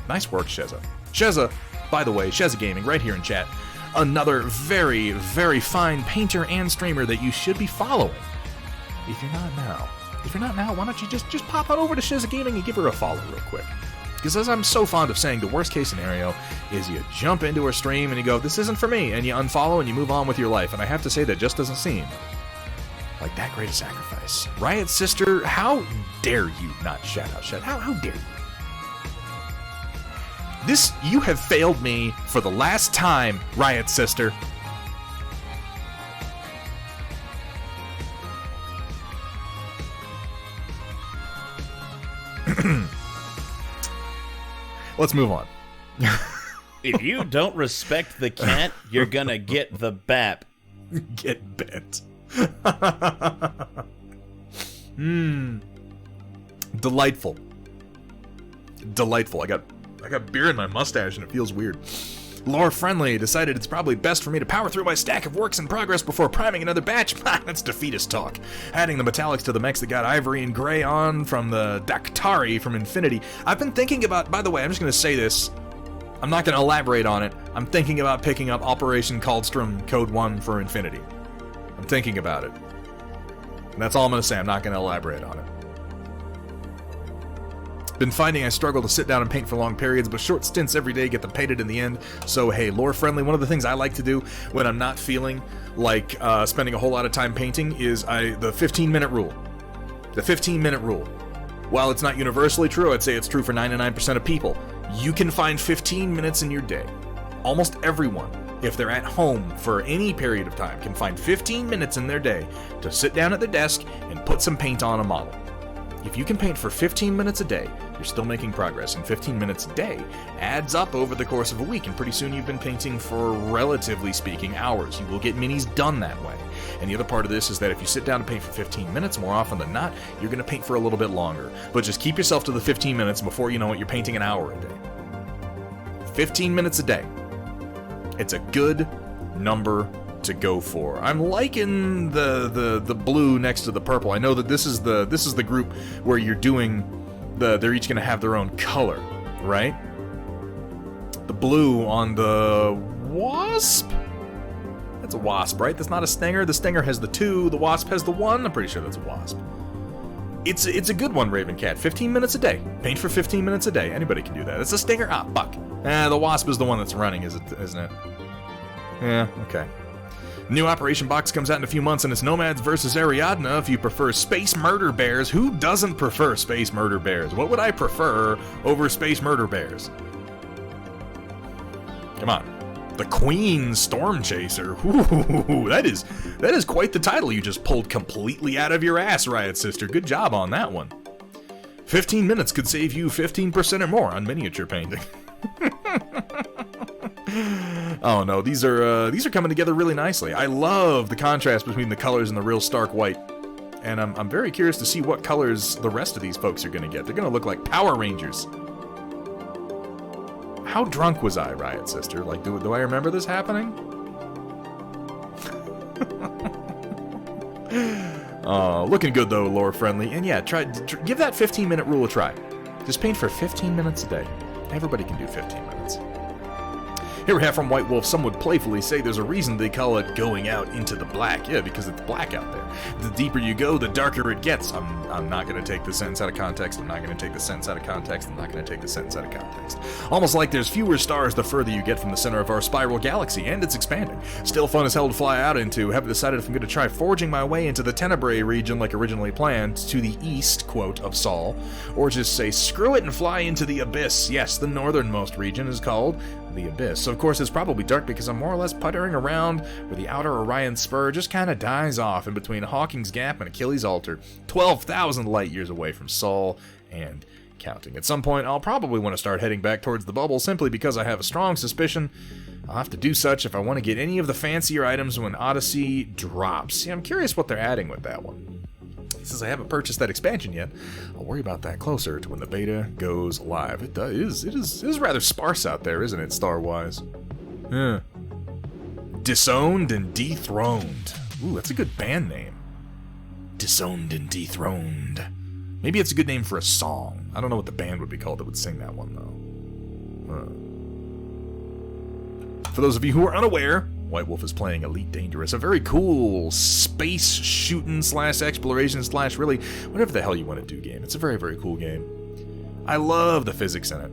Nice work, Sheza. Sheza, by the way, Sheza Gaming, right here in chat, another very, very fine painter and streamer that you should be following. If you're not now, why don't you just pop on over to Sheza Gaming and give her a follow real quick. Because as I'm so fond of saying, the worst case scenario is you jump into her stream and you go, this isn't for me, and you unfollow and you move on with your life. And I have to say that just doesn't seem like that great a sacrifice. Riot's sister, how dare you not shout out Shed? How dare you? You have failed me for the last time, Riot's sister. Let's move on.
If you don't respect the cat, you're gonna get the bap.
Get bent. Delightful. I got beer in my mustache and it feels weird. Lore Friendly decided it's probably best for me to power through my stack of works in progress before priming another batch. That's defeatist talk. Adding the metallics to the mechs that got ivory and gray on from the Daktari from Infinity. I've been thinking about, by the way, I'm just going to say this. I'm not going to elaborate on it. I'm thinking about picking up Operation Kaldstrom Code 1 for Infinity. I'm thinking about it. And that's all I'm going to say. I'm not going to elaborate on it. Been finding I struggle to sit down and paint for long periods, but short stints every day get them painted in the end. So hey, Lore Friendly, one of the things I like to do when I'm not feeling like spending a whole lot of time painting is the 15-minute rule. The 15-minute rule. While it's not universally true, I'd say it's true for 99% of people. You can find 15 minutes in your day. Almost everyone, if they're at home for any period of time, can find 15 minutes in their day to sit down at their desk and put some paint on a model. If you can paint for 15 minutes a day, you're still making progress, and 15 minutes a day adds up over the course of a week, and pretty soon you've been painting for, relatively speaking, hours. You will get minis done that way. And the other part of this is that if you sit down and paint for 15 minutes, more often than not, you're going to paint for a little bit longer. But just keep yourself to the 15 minutes, and before you know it, you're painting an hour a day. 15 minutes a day. It's a good number to go for. I'm liking the blue next to the purple. I know that this is the group where you're doing they're each gonna have their own color, right? The blue on the wasp? That's a wasp, right? That's not a stinger. The stinger has the 2, the wasp has the 1. I'm pretty sure that's a wasp. It's a good one, Ravencat. 15 minutes a day. Paint for 15 minutes a day. Anybody can do that. It's a stinger. Ah, fuck. The wasp is the one that's running, isn't it? Yeah, okay. New Operation box comes out in a few months, and it's Nomads versus Ariadna if you prefer Space Murder Bears. Who doesn't prefer Space Murder Bears? What would I prefer over Space Murder Bears? Come on. The Queen Storm Chaser. Ooh, that is quite the title you just pulled completely out of your ass, Riot Sister. Good job on that one. 15 minutes could save you 15% or more on miniature painting. Oh no, these are coming together really nicely. I love the contrast between the colors and the real stark white. And I'm very curious to see what colors the rest of these folks are going to get. They're going to look like Power Rangers. How drunk was I, Riot Sister? Like, do I remember this happening? Oh, looking good though, Lore Friendly. And yeah, give that 15-minute rule a try. Just paint for 15 minutes a day. Everybody can do 15 minutes. Here we have from White Wolf, some would playfully say there's a reason they call it going out into the black. Yeah, because it's black out there. The deeper you go, the darker it gets. I'm not going to take the sentence out of context. I'm not going to take the sentence out of context. I'm not going to take the sentence out of context. Almost like there's fewer stars the further you get from the center of our spiral galaxy, and it's expanding. Still fun as hell to fly out into. Haven't decided if I'm going to try forging my way into the Tenebrae region like originally planned, to the east, quote, of Sol, or just say screw it and fly into the Abyss. Yes, the northernmost region is called the Abyss. So of course it's probably dark because I'm more or less puttering around where the outer Orion Spur just kind of dies off in between Hawking's Gap and Achilles' Altar, 12,000 light years away from Sol and counting. At some point I'll probably want to start heading back towards the bubble simply because I have a strong suspicion I'll have to do such if I want to get any of the fancier items when Odyssey drops. See, I'm curious what they're adding with that one. Since I haven't purchased that expansion yet, I'll worry about that closer to when the beta goes live. It is rather sparse out there, isn't it, star-wise? Yeah. Disowned and Dethroned. Ooh, that's a good band name. Disowned and Dethroned. Maybe it's a good name for a song. I don't know what the band would be called that would sing that one, though. For those of you who are unaware, White Wolf is playing Elite Dangerous, a very cool space shooting / exploration / really whatever the hell you want to do game. It's a very, very cool game. I love the physics in it.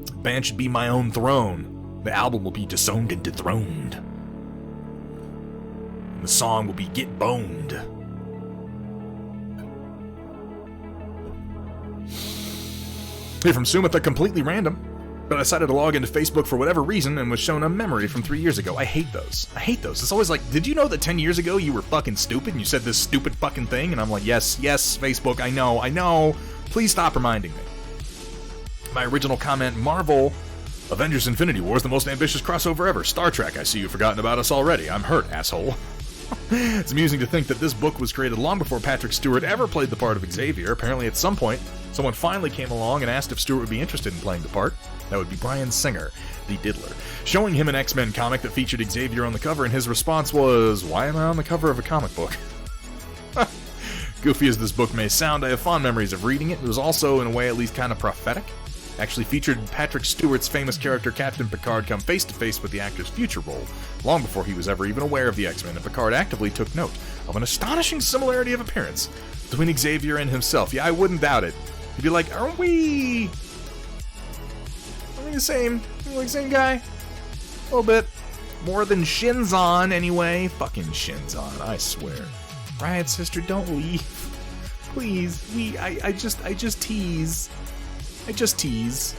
The band should be My Own Throne. The album will be Disowned and Dethroned. And the song will be Get Boned. Here from Sumitha, completely random. But I decided to log into Facebook for whatever reason and was shown a memory from 3 years ago. I hate those. It's always like, did you know that 10 years ago you were fucking stupid and you said this stupid fucking thing? And I'm like, yes, Facebook, I know. Please stop reminding me. My original comment, Marvel, Avengers Infinity War is the most ambitious crossover ever. Star Trek, I see you've forgotten about us already. I'm hurt, asshole. It's amusing to think that this book was created long before Patrick Stewart ever played the part of Xavier. Apparently at some point, Someone finally came along and asked if Stuart would be interested in playing the part. That would be Brian Singer, the Diddler, showing him an X-Men comic that featured Xavier on the cover, and his response was, "Why am I on the cover of a comic book?" Goofy as this book may sound, I have fond memories of reading it. It was also, in a way, at least kind of prophetic. Actually featured Patrick Stewart's famous character Captain Picard come face-to-face with the actor's future role, long before he was ever even aware of the X-Men, and Picard actively took note of an astonishing similarity of appearance between Xavier and himself. Yeah, I wouldn't doubt it. He'd be like, aren't we the same? Like same guy? A little bit. More than Shinzon, anyway. Fucking Shinzon, I swear. Riot Sister, don't leave. Please, I just tease. I just tease.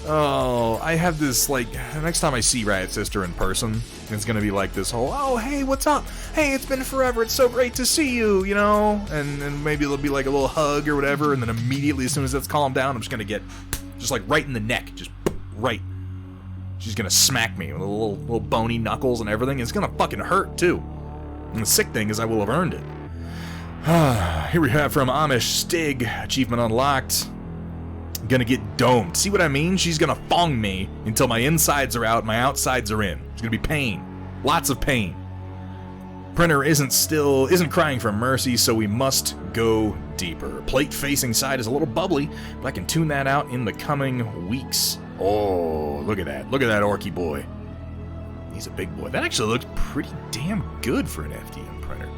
Oh, I have this, like, next time I see Riot Sister in person, it's gonna be like this whole, oh, hey, what's up? Hey, it's been forever, it's so great to see you, you know? And maybe it'll be like a little hug or whatever, and then immediately, as soon as that's calmed down, I'm just gonna get, just like right in the neck, just right. She's gonna smack me with little bony knuckles and everything. It's gonna fucking hurt, too. And the sick thing is I will have earned it. Here we have from Amish Stig, achievement unlocked. Gonna get domed. See what I mean? She's gonna fong me until my insides are out, my outsides are in. It's gonna be pain. Lots of pain. Printer isn't crying for mercy, so we must go deeper. Plate facing side is a little bubbly, but I can tune that out in the coming weeks. Oh, look at that. Look at that Orky boy. He's a big boy. That actually looks pretty damn good for an FDM printer.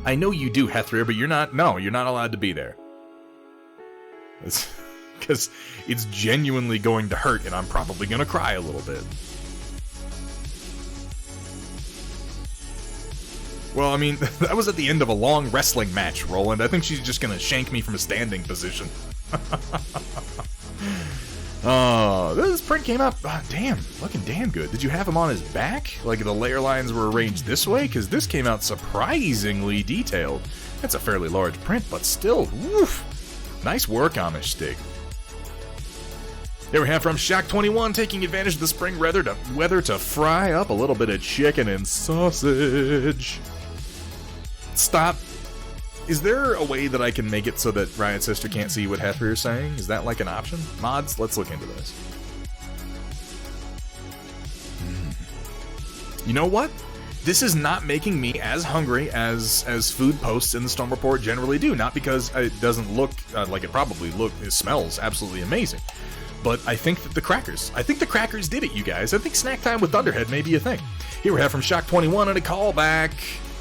I know you do, Hethria, but you're not allowed to be there. Because it's genuinely going to hurt, and I'm probably going to cry a little bit. Well, I mean, that was at the end of a long wrestling match, Roland. I think she's just going to shank me from a standing position. Oh, this print came out, damn, looking damn good. Did you have him on his back? Like the layer lines were arranged this way? Because this came out surprisingly detailed. That's a fairly large print, but still, woof. Nice work, Amish Stig. There we have from Shock21, taking advantage of the spring weather to fry up a little bit of chicken and sausage. Stop. Is there a way that I can make it so that Riot Sister can't see what Heifer is saying? Is that like an option? Mods, let's look into this. You know what? This is not making me as hungry as food posts in the Storm Report generally do. Not because it doesn't look like it smells absolutely amazing. But I think that the crackers did it, you guys. I think snack time with Thunderhead may be a thing. Here we have from Shock21 and a callback.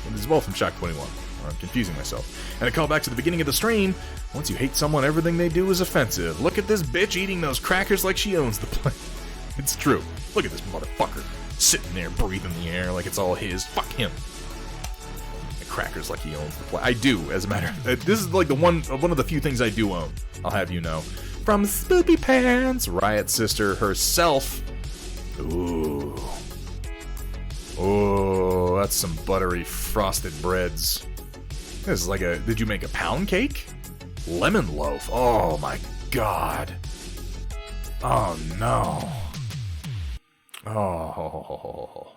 It is both from Shock21. I'm confusing myself. And a callback to the beginning of the stream. Once you hate someone, everything they do is offensive. Look at this bitch eating those crackers like she owns the place. It's true. Look at this motherfucker sitting there breathing the air like it's all his. Fuck him. The crackers like he owns the place. I do, as a matter of fact. This is like one of the few things I do own. I'll have you know. From Spoopy Pants, Riot Sister herself. Ooh. Oh, that's some buttery frosted breads. This is like did you make a pound cake? Lemon loaf. Oh my god. Oh no. Oh.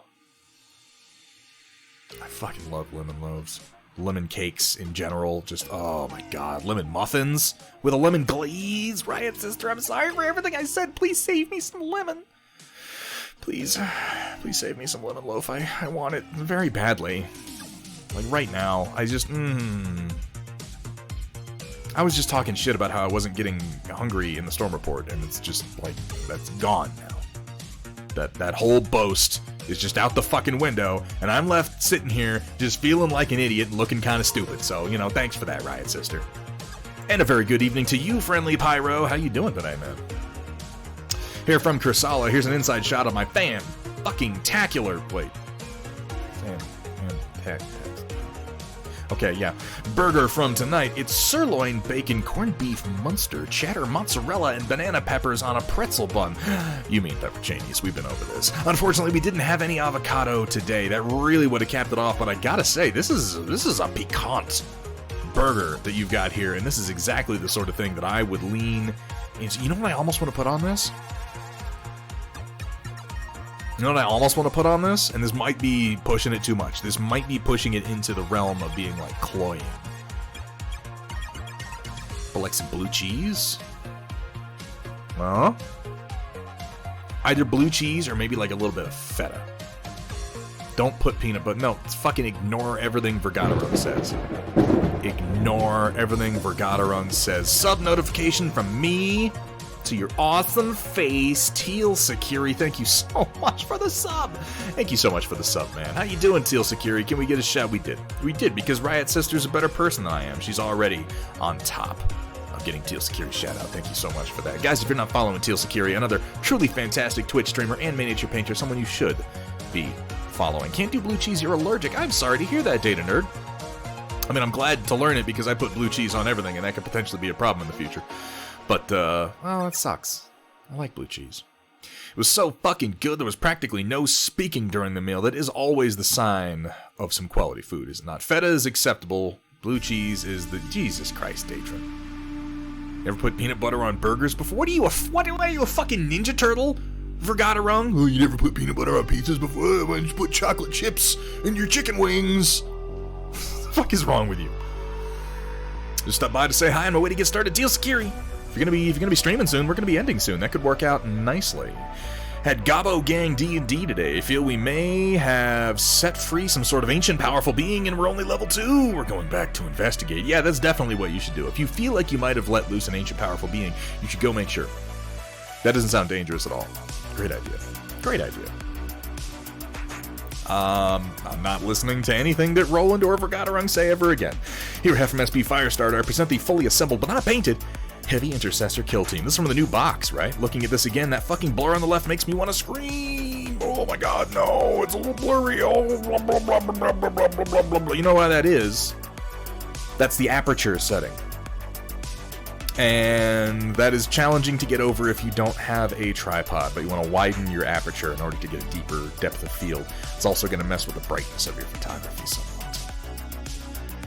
I fucking love lemon loaves. Lemon cakes in general. Just, oh my god. Lemon muffins with a lemon glaze. Riot Sister, I'm sorry for everything I said. Please save me some lemon. Please save me some lemon loaf. I want it very badly. Like right now, I was just talking shit about how I wasn't getting hungry in the Storm Report, and it's just like, that's gone now. That whole boast is just out the fucking window, and I'm left sitting here just feeling like an idiot and looking kind of stupid. So, you know, thanks for that, Riot Sister. And a very good evening to you, friendly Pyro. How you doing today, man? Here from Kursala, here's an inside shot of my fan-fucking-tacular. Wait. Okay, yeah. Burger from tonight. It's sirloin, bacon, corned beef, Munster, cheddar, mozzarella, and banana peppers on a pretzel bun. You mean pepperoncinis. We've been over this. Unfortunately, we didn't have any avocado today. That really would have capped it off, but I gotta say, this is a piquant burger that you've got here, and this is exactly the sort of thing that I would lean into. You know what I almost want to put on this? You know what I almost want to put on this? And this might be pushing it too much. This might be pushing it into the realm of being, like, cloying. like some blue cheese? Well, either blue cheese or maybe like a little bit of feta. Don't put peanut butter. No, fucking ignore everything Vergaderung says. Ignore everything Vergaderung says. Sub notification from me to your awesome face, Teal Security. Thank you so much for the sub. Thank you so much for the sub, man. How you doing, Teal Security? Can we get a shout? We did. We did, because Riot Sister's a better person than I am. She's already on top of getting Teal Security shout out. Thank you so much for that. Guys, if you're not following Teal Security, another truly fantastic Twitch streamer and miniature painter, someone you should be following. Can't do blue cheese, you're allergic. I'm sorry to hear that, Data Nerd. I mean, I'm glad to learn it because I put blue cheese on everything, and that could potentially be a problem in the future. But, well, it sucks. I like blue cheese. It was so fucking good, there was practically no speaking during the meal. That is always the sign of some quality food, is it not? Feta is acceptable. Blue cheese is the... Jesus Christ, Datron. Ever put peanut butter on burgers before? What are you, a fucking Ninja Turtle? Vergaderung? Oh, you never put peanut butter on pizzas before? Why don't you put chocolate chips in your chicken wings? What the fuck is wrong with you? Just stop by to say hi on my way to get started. Deal Security. If you're gonna be streaming soon, we're gonna be ending soon. That could work out nicely. Had Gabo Gang D&D today. Feel we may have set free some sort of ancient powerful being and we're only level 2. We're going back to investigate. Yeah, that's definitely what you should do. If you feel like you might have let loose an ancient powerful being, you should go make sure. That doesn't sound dangerous at all. Great idea. Great idea. I'm not listening to anything that Roland or Vergaderung say ever again. Here, half from SP Firestarter, I present the fully assembled but not painted Heavy Intercessor Kill Team. This is from the new box, right? Looking at this again, that fucking blur on the left makes me want to scream. Oh my god, no, it's a little blurry. Oh, blah, blah, blah, blah, blah, blah, blah, blah, blah. You know why that is? That's the aperture setting. And that is challenging to get over if you don't have a tripod, but you want to widen your aperture in order to get a deeper depth of field. It's also going to mess with the brightness of your photography somewhat.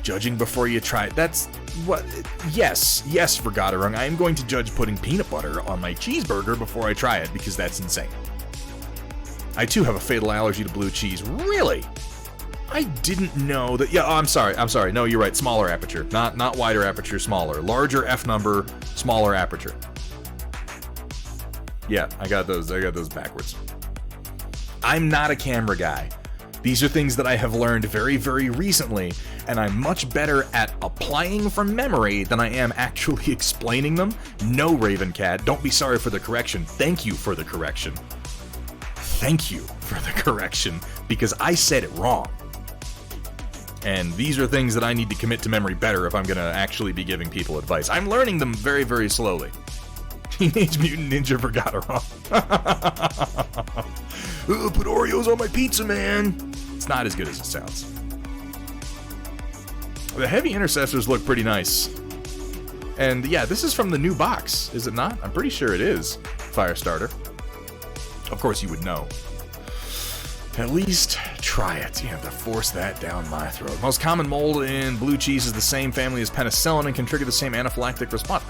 Judging before you try it. That's what... Yes, Vergaderung. I am going to judge putting peanut butter on my cheeseburger before I try it, because that's insane. I too have a fatal allergy to blue cheese. Really? I didn't know that... Yeah, oh, I'm sorry. No, you're right. Smaller aperture. Not wider aperture, smaller. Larger F number, smaller aperture. Yeah, I got those backwards. I'm not a camera guy. These are things that I have learned very, very recently, and I'm much better at applying from memory than I am actually explaining them. No, Ravencat, don't be sorry for the correction. Thank you for the correction. Thank you for the correction, because I said it wrong. And these are things that I need to commit to memory better if I'm going to actually be giving people advice. I'm learning them very, very slowly. Teenage Mutant Ninja Vergaderung. Put Oreos on my pizza, man. It's not as good as it sounds. The Heavy Intercessors look pretty nice. And yeah, this is from the new box, is it not? I'm pretty sure it is. Firestarter. Of course you would know. At least try it. You have to force that down my throat. Most common mold in blue cheese is the same family as penicillin and can trigger the same anaphylactic response.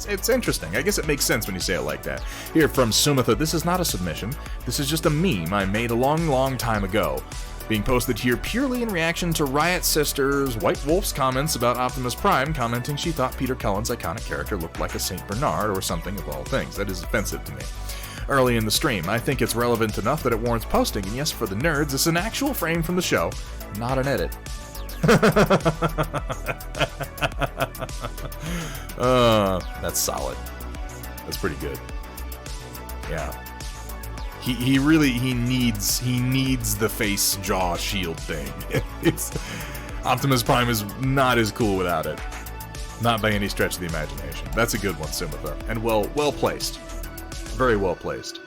It's interesting. I guess it makes sense when you say it like that. Here from Sumitha, this is not a submission. This is just a meme I made a long, long time ago. Being posted here purely in reaction to Riot Sister's White Wolf's comments about Optimus Prime, commenting she thought Peter Cullen's iconic character looked like a Saint Bernard or something of all things. That is offensive to me. Early in the stream, I think it's relevant enough that it warrants posting, and yes, for the nerds, it's an actual frame from the show, not an edit. That's solid. That's pretty good. Yeah. He needs the face jaw shield thing. Optimus Prime is not as cool without it. Not by any stretch of the imagination. That's a good one, Sumitha. And well placed. Very well placed.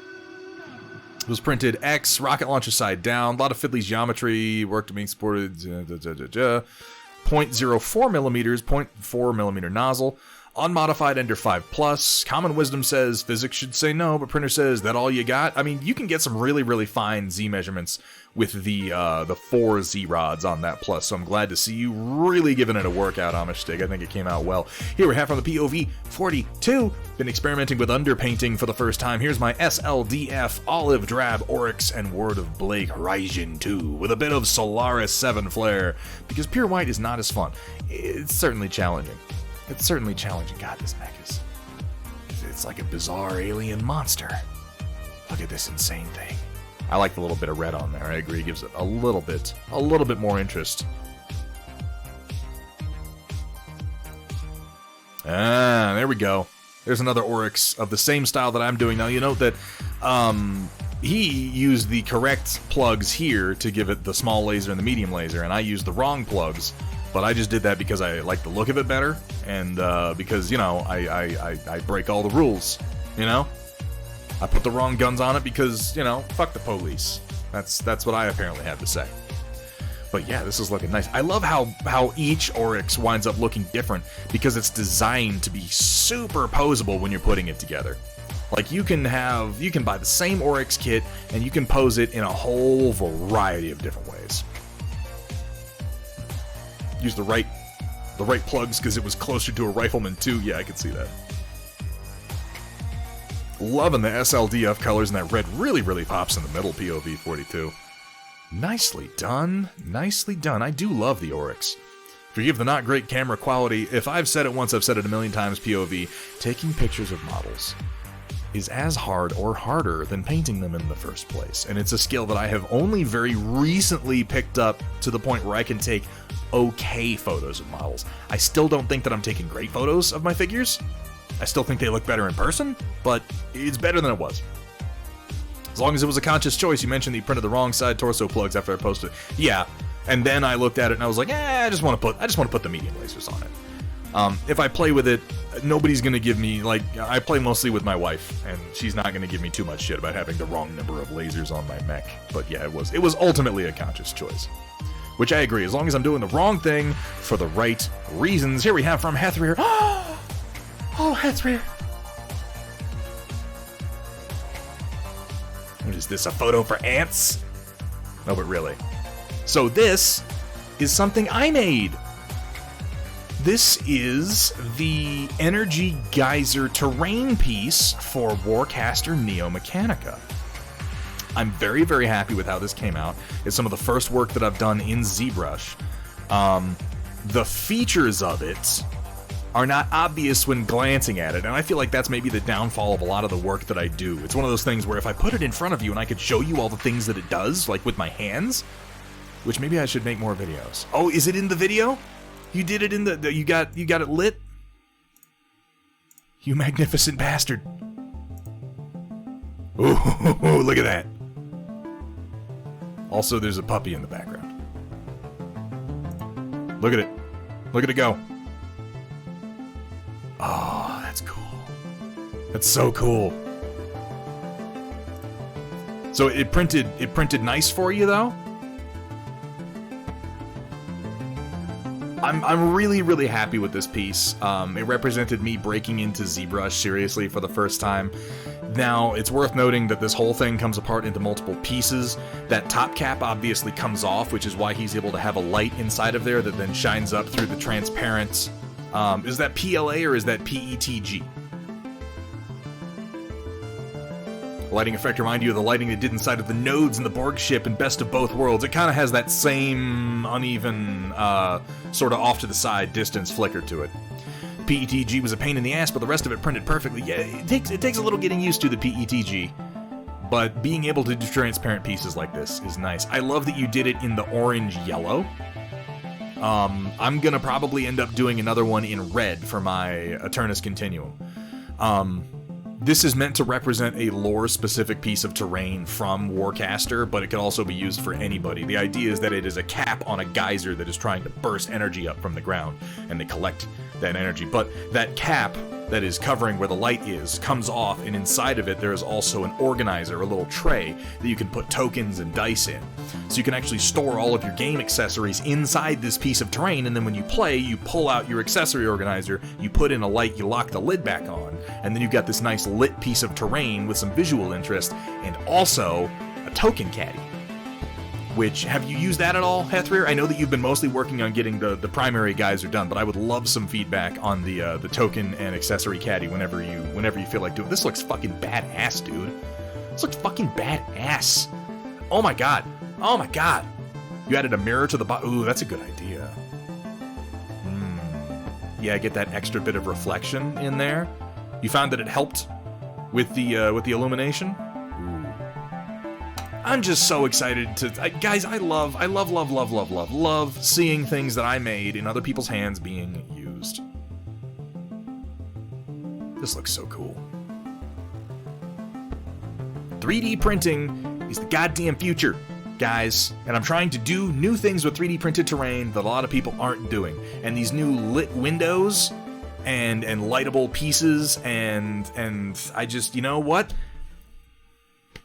It was printed X, rocket launcher side down, a lot of fiddly geometry, worked being supported, 0.04 millimeters, 0.4 millimeter nozzle, unmodified Ender 5+, common wisdom says physics should say no, but printer says that all you got? I mean, you can get some really, really fine Z measurements with the 4 Z rods on that plus, so I'm glad to see you really giving it a workout, Amishtig. I think it came out well. Here we have from the POV 42, been experimenting with underpainting for the first time. Here's my SLDF Olive Drab Oryx and Word of Blake Horizon 2 with a bit of Solaris 7 flair, because pure white is not as fun. It's certainly challenging. It's certainly challenging. God, this mech is... It's like a bizarre alien monster. Look at this insane thing. I like the little bit of red on there. I agree. It gives it a little bit more interest. Ah, there we go. There's another Oryx of the same style that I'm doing. Now, you note that he used the correct plugs here to give it the small laser and the medium laser, and I used the wrong plugs. But I just did that because I like the look of it better, and because, you know, I break all the rules, you know? I put the wrong guns on it because, you know, fuck the police. That's what I apparently have to say. But yeah, this is looking nice. I love how each Oryx winds up looking different because it's designed to be super posable when you're putting it together. Like, you can buy the same Oryx kit and you can pose it in a whole variety of different ways. Use the right plugs because it was closer to a rifleman too. Yeah, I can see that. Loving the SLDF colors, and that red really, really pops in the middle POV 42. Nicely done. Nicely done. I do love the Oryx. Forgive the not great camera quality. If I've said it once, I've said it a million times, POV. Taking pictures of models is as hard or harder than painting them in the first place. And it's a skill that I have only very recently picked up to the point where I can take okay photos of models. I still don't think that I'm taking great photos of my figures. I still think they look better in person, but it's better than it was. As long as it was a conscious choice. You mentioned that you printed the wrong side torso plugs after I posted. Yeah, and then I looked at it and I was like, I just want to put the medium lasers on it. If I play with it, nobody's gonna give me, like, I play mostly with my wife, and she's not gonna give me too much shit about having the wrong number of lasers on my mech. But yeah, it was ultimately a conscious choice. Which I agree, as long as I'm doing the wrong thing for the right reasons. Here we have from Hethrir. Oh, Hethrir. What is this, a photo for ants? No, but really. So this is something I made. This is the Energy Geyser terrain piece for Warcaster Neo Mechanica. I'm very, very happy with how this came out. It's some of the first work that I've done in ZBrush. The features of it are not obvious when glancing at it, and I feel like that's maybe the downfall of a lot of the work that I do. It's one of those things where if I put it in front of you and I could show you all the things that it does, like with my hands, which maybe I should make more videos. Oh, is it in the video? You did it in the you got it lit? You magnificent bastard. Ooh, look at that. Also, there's a puppy in the background. Look at it. Look at it go. Oh, that's cool. That's so cool. So it printed nice for you though? I'm really, really happy with this piece. It represented me breaking into ZBrush seriously for the first time. Now, it's worth noting that this whole thing comes apart into multiple pieces. That top cap obviously comes off, which is why he's able to have a light inside of there that then shines up through the transparent... is that PLA or is that PETG? Lighting effect remind you of the lighting they did inside of the nodes in the Borg ship in Best of Both Worlds. It kind of has that same uneven, sort of off to the side distance flicker to it. PETG was a pain in the ass, but the rest of it printed perfectly. Yeah, it takes a little getting used to the PETG, but being able to do transparent pieces like this is nice. I love that you did it in the orange-yellow. I'm gonna probably end up doing another one in red for my Eternus Continuum. This is meant to represent a lore-specific piece of terrain from Warcaster, but it can also be used for anybody. The idea is that it is a cap on a geyser that is trying to burst energy up from the ground, and they collect that energy. But that cap that is covering where the light is comes off, and inside of it there is also an organizer, a little tray, that you can put tokens and dice in. So you can actually store all of your game accessories inside this piece of terrain, and then when you play, you pull out your accessory organizer, you put in a light, you lock the lid back on, and then you've got this nice lit piece of terrain with some visual interest, and also a token caddy. Which, have you used that at all, Hethrir? I know that you've been mostly working on getting the primary geyser done, but I would love some feedback on the token and accessory caddy whenever you feel like doing it. This looks fucking badass, dude. This looks fucking badass. Oh my god. Oh my god. You added a mirror to the bottom. Ooh, that's a good idea. Yeah, get that extra bit of reflection in there. You found that it helped with the illumination? Ooh. I'm just so excited to... guys, I love seeing things that I made in other people's hands being used. This looks so cool. 3D printing is the goddamn future, guys. And I'm trying to do new things with 3D printed terrain that a lot of people aren't doing. And these new lit windows and lightable pieces and I just, you know what?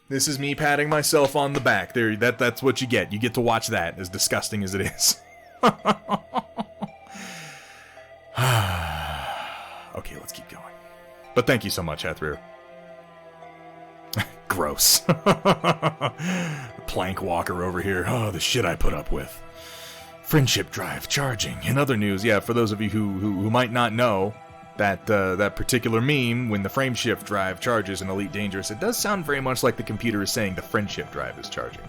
This is me patting myself on the back. There, that's what you get. You get to watch that, as disgusting as it is. Okay, let's keep going. But thank you so much, Hathrir. Gross. Plank walker over here. Oh, the shit I put up with. Friendship drive charging. In other news, yeah, for those of you who might not know, that particular meme, when the frame shift drive charges in Elite Dangerous, it does sound very much like the computer is saying the friendship drive is charging.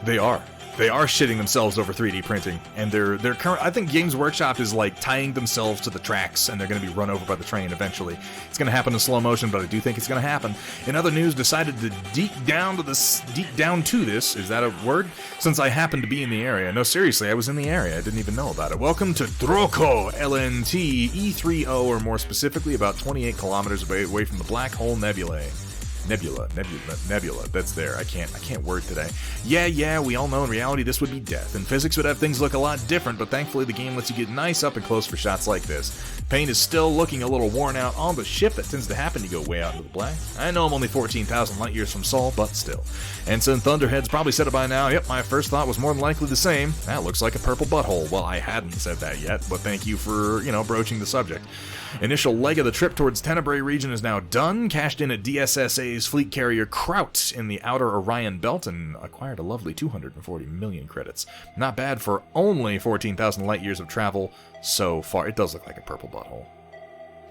They are shitting themselves over 3D printing, and they're current. I think Games Workshop is like tying themselves to the tracks, and they're going to be run over by the train eventually. It's going to happen in slow motion, but I do think it's going to happen. In other news, decided to deep down to this. Is that a word? Since I happened to be in the area. No, seriously, I was in the area. I didn't even know about it. Welcome to Droko LNT E30, or more specifically, about 28 kilometers away from the Black Hole Nebula. Nebula. That's there. I can't word today. Yeah, we all know in reality this would be death, and physics would have things look a lot different, but thankfully the game lets you get nice up and close for shots like this. Paint is still looking a little worn out on the ship. That tends to happen to go way out into the black. I know I'm only 14,000 light years from Sol, but still. Ensign Thunderhead's probably said it by now. Yep, my first thought was more than likely the same. That looks like a purple butthole. Well, I hadn't said that yet, but thank you for, broaching the subject. Initial leg of the trip towards Tenebrae region is now done. Cashed in at DSSA's fleet carrier Kraut in the outer Orion belt and acquired a lovely 240 million credits. Not bad for only 14,000 light years of travel so far. It does look like a purple butthole.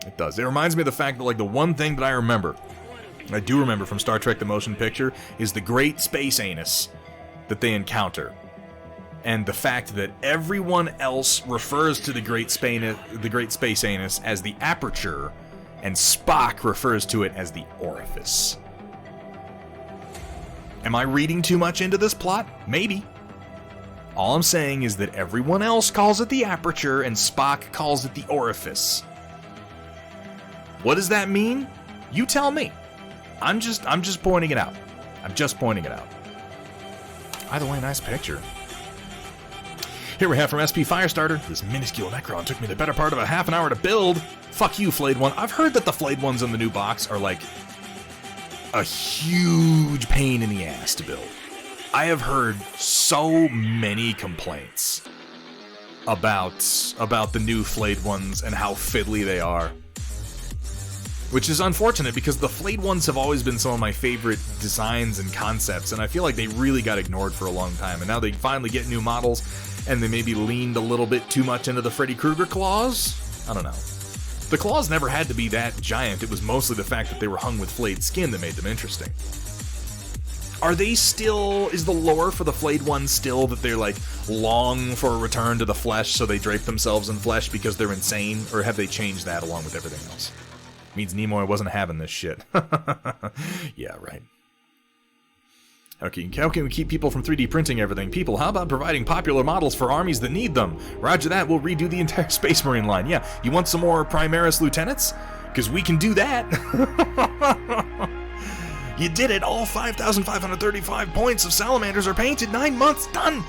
It does. It reminds me of the fact that, like, the one thing that I do remember from Star Trek the Motion Picture, is the Great Space Anus that they encounter. And the fact that everyone else refers to the Great Space Anus as the aperture, and Spock refers to it as the orifice. Am I reading too much into this plot? Maybe. All I'm saying is that everyone else calls it the aperture, and Spock calls it the orifice. What does that mean? You tell me. I'm just pointing it out. I'm just pointing it out. Either way, nice picture. Here we have from SP Firestarter. This minuscule Necron took me the better part of a half an hour to build. Fuck you, Flayed One. I've heard that the Flayed Ones in the new box are like a huge pain in the ass to build. I have heard so many complaints about the new Flayed Ones and how fiddly they are. Which is unfortunate, because the Flayed Ones have always been some of my favorite designs and concepts, and I feel like they really got ignored for a long time, and now they finally get new models, and they maybe leaned a little bit too much into the Freddy Krueger claws? I don't know. The claws never had to be that giant, it was mostly the fact that they were hung with flayed skin that made them interesting. Are they still... is the lore for the Flayed Ones still that they're, like, long for a return to the flesh, so they drape themselves in flesh because they're insane, or have they changed that along with everything else? Means Nimoy wasn't having this shit. Yeah, right. Okay, how can we keep people from 3D printing everything? People, how about providing popular models for armies that need them? Roger that, we'll redo the entire Space Marine line. Yeah, you want some more Primaris Lieutenants? Because we can do that. You did it! All 5,535 points of Salamanders are painted. 9 months done!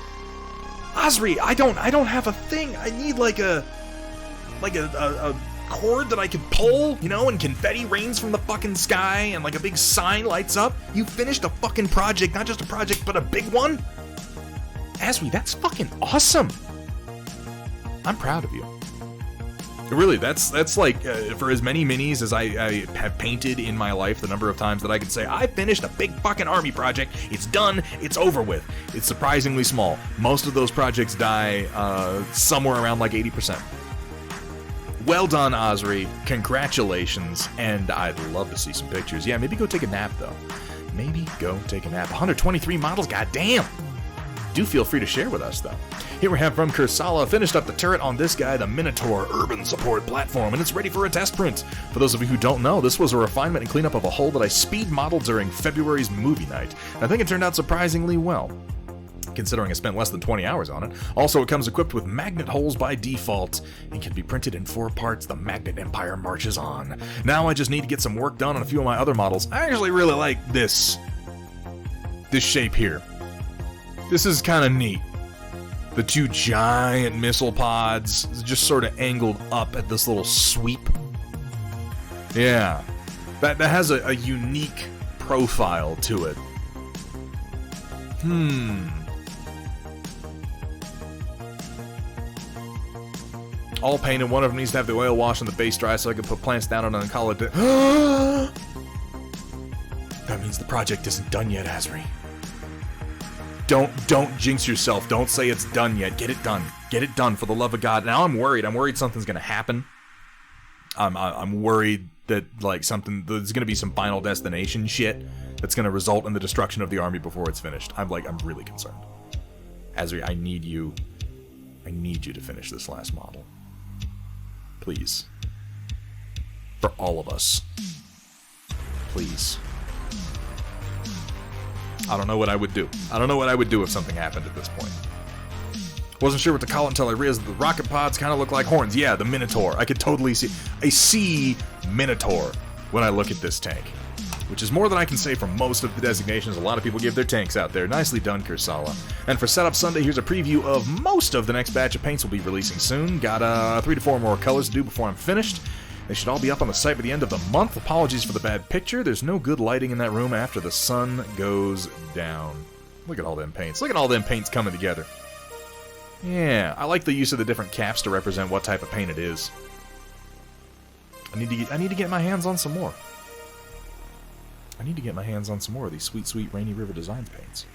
Osri, I don't have a thing. I need like a cord that I could pull, and confetti rains from the fucking sky, and like a big sign lights up. You finished a fucking project, not just a project, but a big one? Aswi, that's fucking awesome. I'm proud of you. Really, that's like, for as many minis as I have painted in my life, the number of times that I could say, I finished a big fucking army project, it's done, it's over with. It's surprisingly small. Most of those projects die somewhere around like 80%. Well done, Osri. Congratulations, and I'd love to see some pictures. Yeah, maybe go take a nap, though. Maybe go take a nap. 123 models, goddamn! Do feel free to share with us, though. Here we have from Kursala, finished up the turret on this guy, the Minotaur Urban Support Platform, and it's ready for a test print. For those of you who don't know, this was a refinement and cleanup of a hull that I speed modeled during February's movie night. I think it turned out surprisingly well, considering I spent less than 20 hours on it. Also, it comes equipped with magnet holes by default and can be printed in 4 parts. The Magnet Empire marches on. Now I just need to get some work done on a few of my other models. I actually really like this shape here. This is kind of neat. The 2 giant missile pods just sort of angled up at this little sweep. Yeah, that has a unique profile to it. All painted. One of them needs to have the oil wash on the base dry so I can put plants down on it and call it. That means the project isn't done yet, Asri. Don't jinx yourself. Don't say it's done yet. Get it done. Get it done, for the love of God. Now I'm worried. I'm worried something's gonna happen. I'm worried that there's gonna be some Final Destination shit that's gonna result in the destruction of the army before it's finished. I'm really concerned. Asri, I need you to finish this last model. Please. For all of us. Please. I don't know what I would do. I don't know what I would do if something happened at this point. Wasn't sure what to call it until I realized the rocket pods kind of look like horns. Yeah, the Minotaur. I could totally see. I see Minotaur when I look at this tank, which is more than I can say for most of the designations a lot of people give their tanks out there. Nicely done, Kursala. And for Setup Sunday, here's a preview of most of the next batch of paints we'll be releasing soon. Got 3 to 4 more colors to do before I'm finished. They should all be up on the site by the end of the month. Apologies for the bad picture. There's no good lighting in that room after the sun goes down. Look at all them paints. Look at all them paints coming together. Yeah, I like the use of the different caps to represent what type of paint it is. I need to get my hands on some more. I need to get my hands on some more of these sweet, sweet Rainy River Designs paints.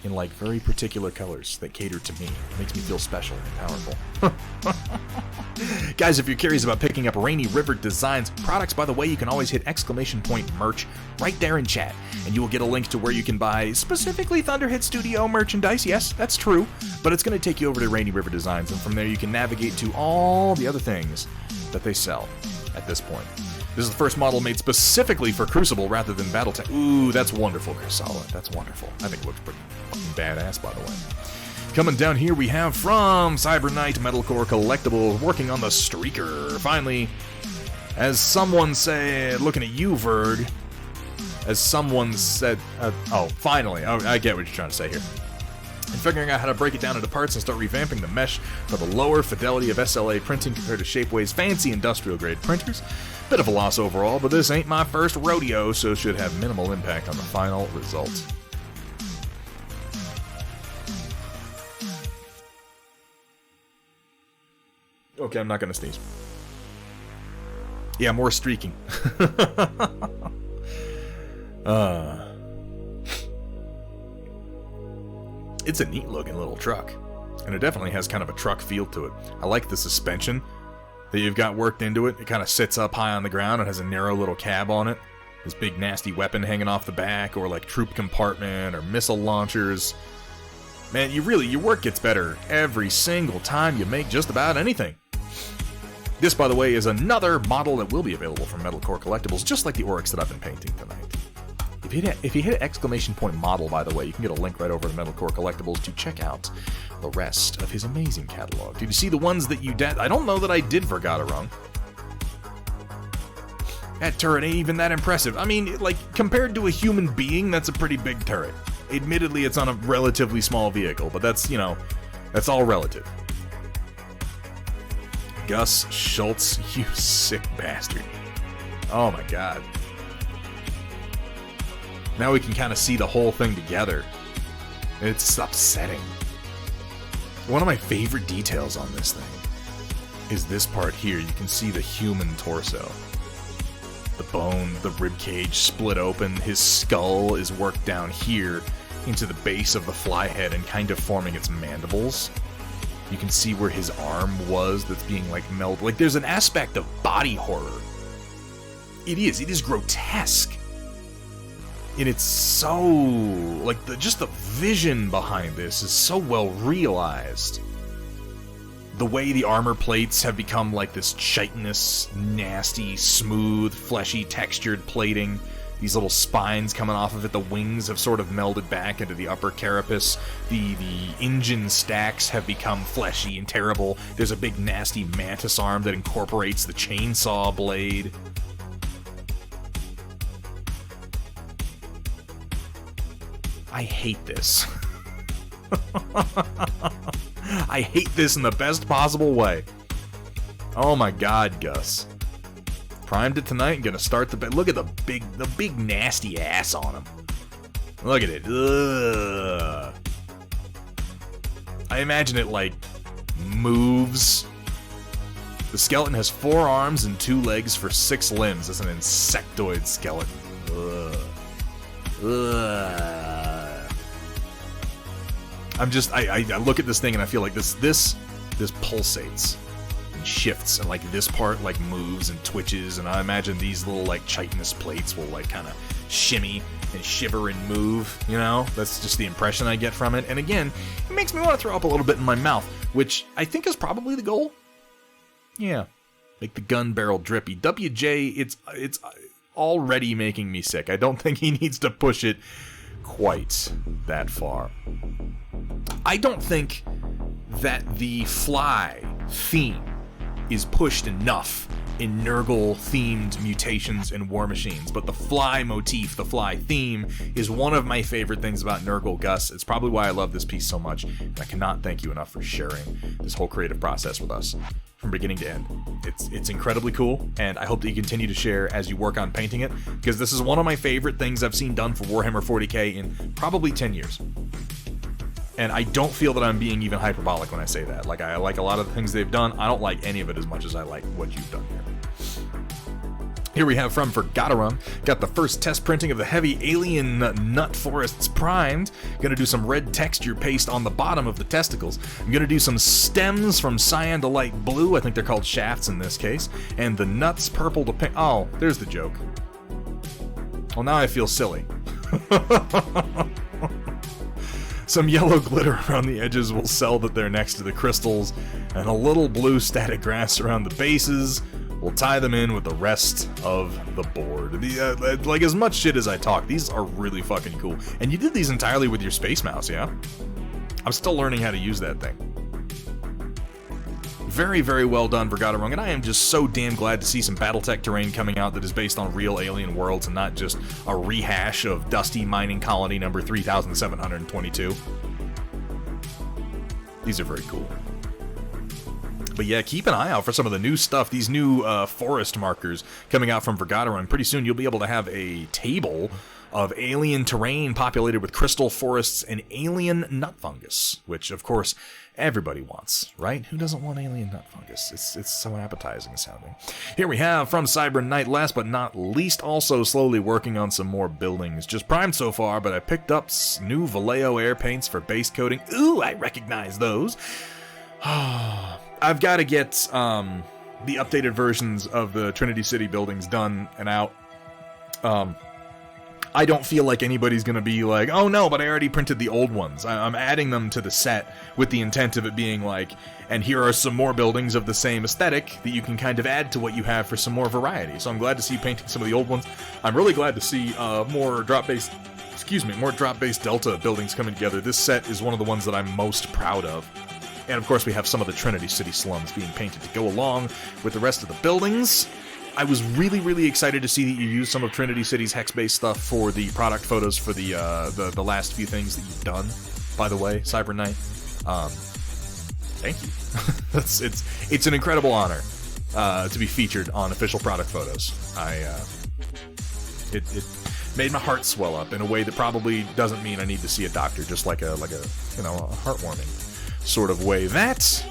In, very particular colors that cater to me. It makes me feel special and powerful. Guys, if you're curious about picking up Rainy River Designs products, by the way, you can always hit ! merch right there in chat, and you will get a link to where you can buy specifically Thunderhit Studio merchandise. Yes, that's true, but it's going to take you over to Rainy River Designs, and from there you can navigate to all the other things that they sell at this point. This is the first model made specifically for Crucible rather than Battletech. Ooh, that's wonderful, Kursala. That's wonderful. I think it looks pretty fucking badass, by the way. Coming down here, we have from Cyber Knight Metal Core Collectibles, working on the Streaker. Finally, as someone said, looking at you, Verg, as someone said, finally, I get what you're trying to say here. And figuring out how to break it down into parts and start revamping the mesh for the lower fidelity of SLA printing compared to Shapeways' fancy industrial grade printers. Bit of a loss overall, but this ain't my first rodeo, so should have minimal impact on the final result. Okay, I'm not gonna sneeze. Yeah, more streaking. It's a neat looking little truck, and it definitely has kind of a truck feel to it. I like the suspension that you've got worked into it. It kind of sits up high on the ground and has a narrow little cab on it. This big nasty weapon hanging off the back, or troop compartment, or missile launchers. Man, your work gets better every single time you make just about anything. This, by the way, is another model that will be available from Metal Core Collectibles, just like the Oryx that I've been painting tonight. If you hit ! Model, by the way, you can get a link right over to Metal Core Collectibles to check out the rest of his amazing catalog. Did you see the ones that you did? I don't know that I did Vergata. That turret ain't even that impressive. I mean, compared to a human being, that's a pretty big turret. Admittedly, it's on a relatively small vehicle, but that's all relative. Gus Schultz, you sick bastard. Oh my god. Now we can kind of see the whole thing together. It's upsetting. One of my favorite details on this thing is this part here. You can see the human torso. The bone, the rib cage split open. His skull is worked down here into the base of the fly head and kind of forming its mandibles. You can see where his arm was that's being melted. There's an aspect of body horror. It is grotesque. And it's so, like, just the vision behind this is so well realized. The way the armor plates have become like this chitinous, nasty, smooth, fleshy, textured plating. These little spines coming off of it, the wings have sort of melded back into the upper carapace. The engine stacks have become fleshy and terrible. There's a big nasty mantis arm that incorporates the chainsaw blade. I hate this. I hate this in the best possible way. Oh my god, Gus. Primed it tonight and gonna start the... Look at the big nasty ass on him. Look at it. Ugh. I imagine it, like, moves. The skeleton has 4 arms and 2 legs for 6 limbs. It's an insectoid skeleton. Ugh. Ugh. I'm just... I look at this thing and I feel like this pulsates. Shifts, and like this part like moves and twitches, and I imagine these little like chitinous plates will like kind of shimmy and shiver and move, you know? That's just the impression I get from it. And again, it makes me want to throw up a little bit in my mouth, which I think is probably the goal. Yeah. Make the gun barrel drippy. WJ, it's already making me sick. I don't think he needs to push it quite that far. I don't think that the fly theme is pushed enough in Nurgle-themed mutations and war machines, but the fly motif, the fly theme, is one of my favorite things about Nurgle, Gus. It's probably why I love this piece so much, and I cannot thank you enough for sharing this whole creative process with us from beginning to end. It's incredibly cool, and I hope that you continue to share as you work on painting it, because this is one of my favorite things I've seen done for Warhammer 40k in probably 10 years. And I don't feel that I'm being even hyperbolic when I say that. Like, I like a lot of the things they've done. I don't like any of it as much as I like what you've done here. Here we have from Forgotten. Got the first test printing of the heavy alien nut forests primed. Gonna do some red texture paste on the bottom of the testicles. I'm gonna do some stems from cyan to light blue. I think they're called shafts in this case. And the nuts purple to pink. Oh, there's the joke. Well, now I feel silly. Some yellow glitter around the edges will sell that they're next to the crystals, and a little blue static grass around the bases will tie them in with the rest of the board. Like, as much shit as I talk, these are really fucking cool. And you did these entirely with your Space Mouse, yeah? I'm still learning how to use that thing. Very, very well done, Forgotten, and I am just so damn glad to see some Battletech terrain coming out that is based on real alien worlds and not just a rehash of Dusty Mining Colony number 3722. These are very cool. But yeah, keep an eye out for some of the new stuff, these new forest markers coming out from Forgotten. Pretty soon you'll be able to have a table of alien terrain populated with crystal forests and alien nut fungus, which, of course, everybody wants, right? Who doesn't want alien nut fungus? It's so appetizing sounding. Here we have from Cyber Knight, last but not least, also slowly working on some more buildings. Just primed so far, but I picked up new Vallejo air paints for base coating. Ooh, I recognize those. I've got to get the updated versions of the Trinity City buildings done and out. I don't feel like anybody's going to be like, oh no, but I already printed the old ones. I'm adding them to the set with the intent of it being like, and here are some more buildings of the same aesthetic that you can kind of add to what you have for some more variety. So I'm glad to see you painting some of the old ones. I'm really glad to see more drop-based Delta buildings coming together. This set is one of the ones that I'm most proud of. And of course we have some of the Trinity City slums being painted to go along with the rest of the buildings. I was really, really excited to see that you used some of Trinity City's hex-based stuff for the product photos for the last few things that you've done. By the way, Cyber Knight, thank you. It's an incredible honor to be featured on official product photos. It made my heart swell up in a way that probably doesn't mean I need to see a doctor, just like a a heartwarming sort of way. That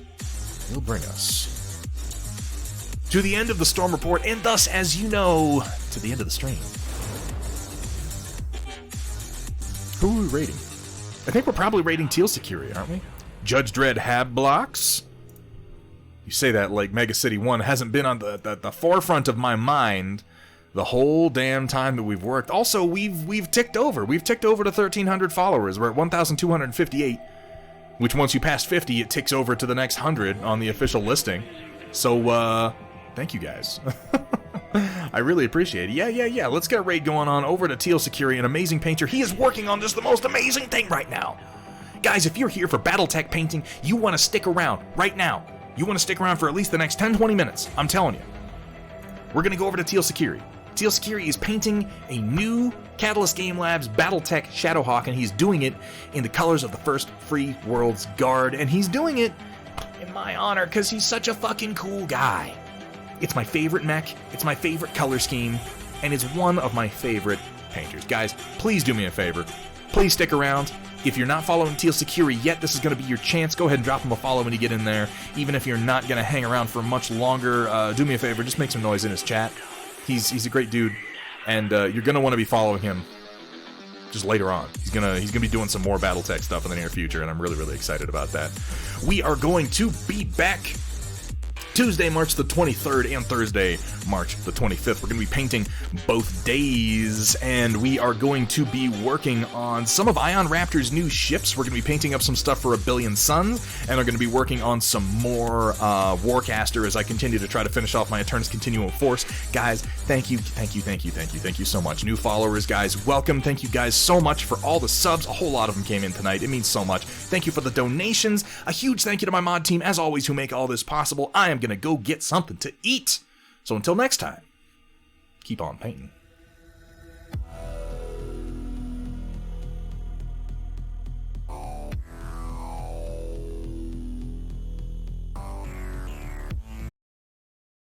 will bring us to the end of the Storm Report, and thus, as you know, to the end of the stream. Who are we rating? I think we're probably rating Teal Security, aren't we? Judge Dredd Hab Blocks. You say that like Mega City 1 hasn't been on the forefront of my mind the whole damn time that we've worked. Also, we've ticked over. We've ticked over to 1,300 followers. We're at 1,258, which once you pass 50, it ticks over to the next 100 on the official listing. So, thank you guys. I really appreciate it. Yeah. Let's get a raid going on over to Teal Security, an amazing painter. He is working on just the most amazing thing right now. Guys, if you're here for Battletech painting, you want to stick around right now. You want to stick around for at least the next 10-20 minutes. I'm telling you. We're going to go over to Teal Security. Teal Security is painting a new Catalyst Game Labs Battletech Shadowhawk, and he's doing it in the colors of the First Free Worlds Guard, and he's doing it in my honor because he's such a fucking cool guy. It's my favorite mech, it's my favorite color scheme, and it's one of my favorite painters. Guys, please do me a favor. Please stick around. If you're not following Teal Security yet, this is going to be your chance. Go ahead and drop him a follow when you get in there. Even if you're not going to hang around for much longer, do me a favor, just make some noise in his chat. He's a great dude, and you're going to want to be following him just later on. He's gonna be doing some more Battletech stuff in the near future, and I'm really, really excited about that. We are going to be back Tuesday, March the 23rd, and Thursday, March the 25th. We're going to be painting both days, and we are going to be working on some of Ion Raptor's new ships. We're going to be painting up some stuff for A Billion Suns, and are going to be working on some more Warcaster as I continue to try to finish off my Eternus Continuum Force. Guys, thank you so much. New followers, guys, welcome. Thank you guys so much for all the subs. A whole lot of them came in tonight. It means so much. Thank you for the donations. A huge thank you to my mod team, as always, who make all this possible. I am going to go get something to eat. So until next time, keep on painting.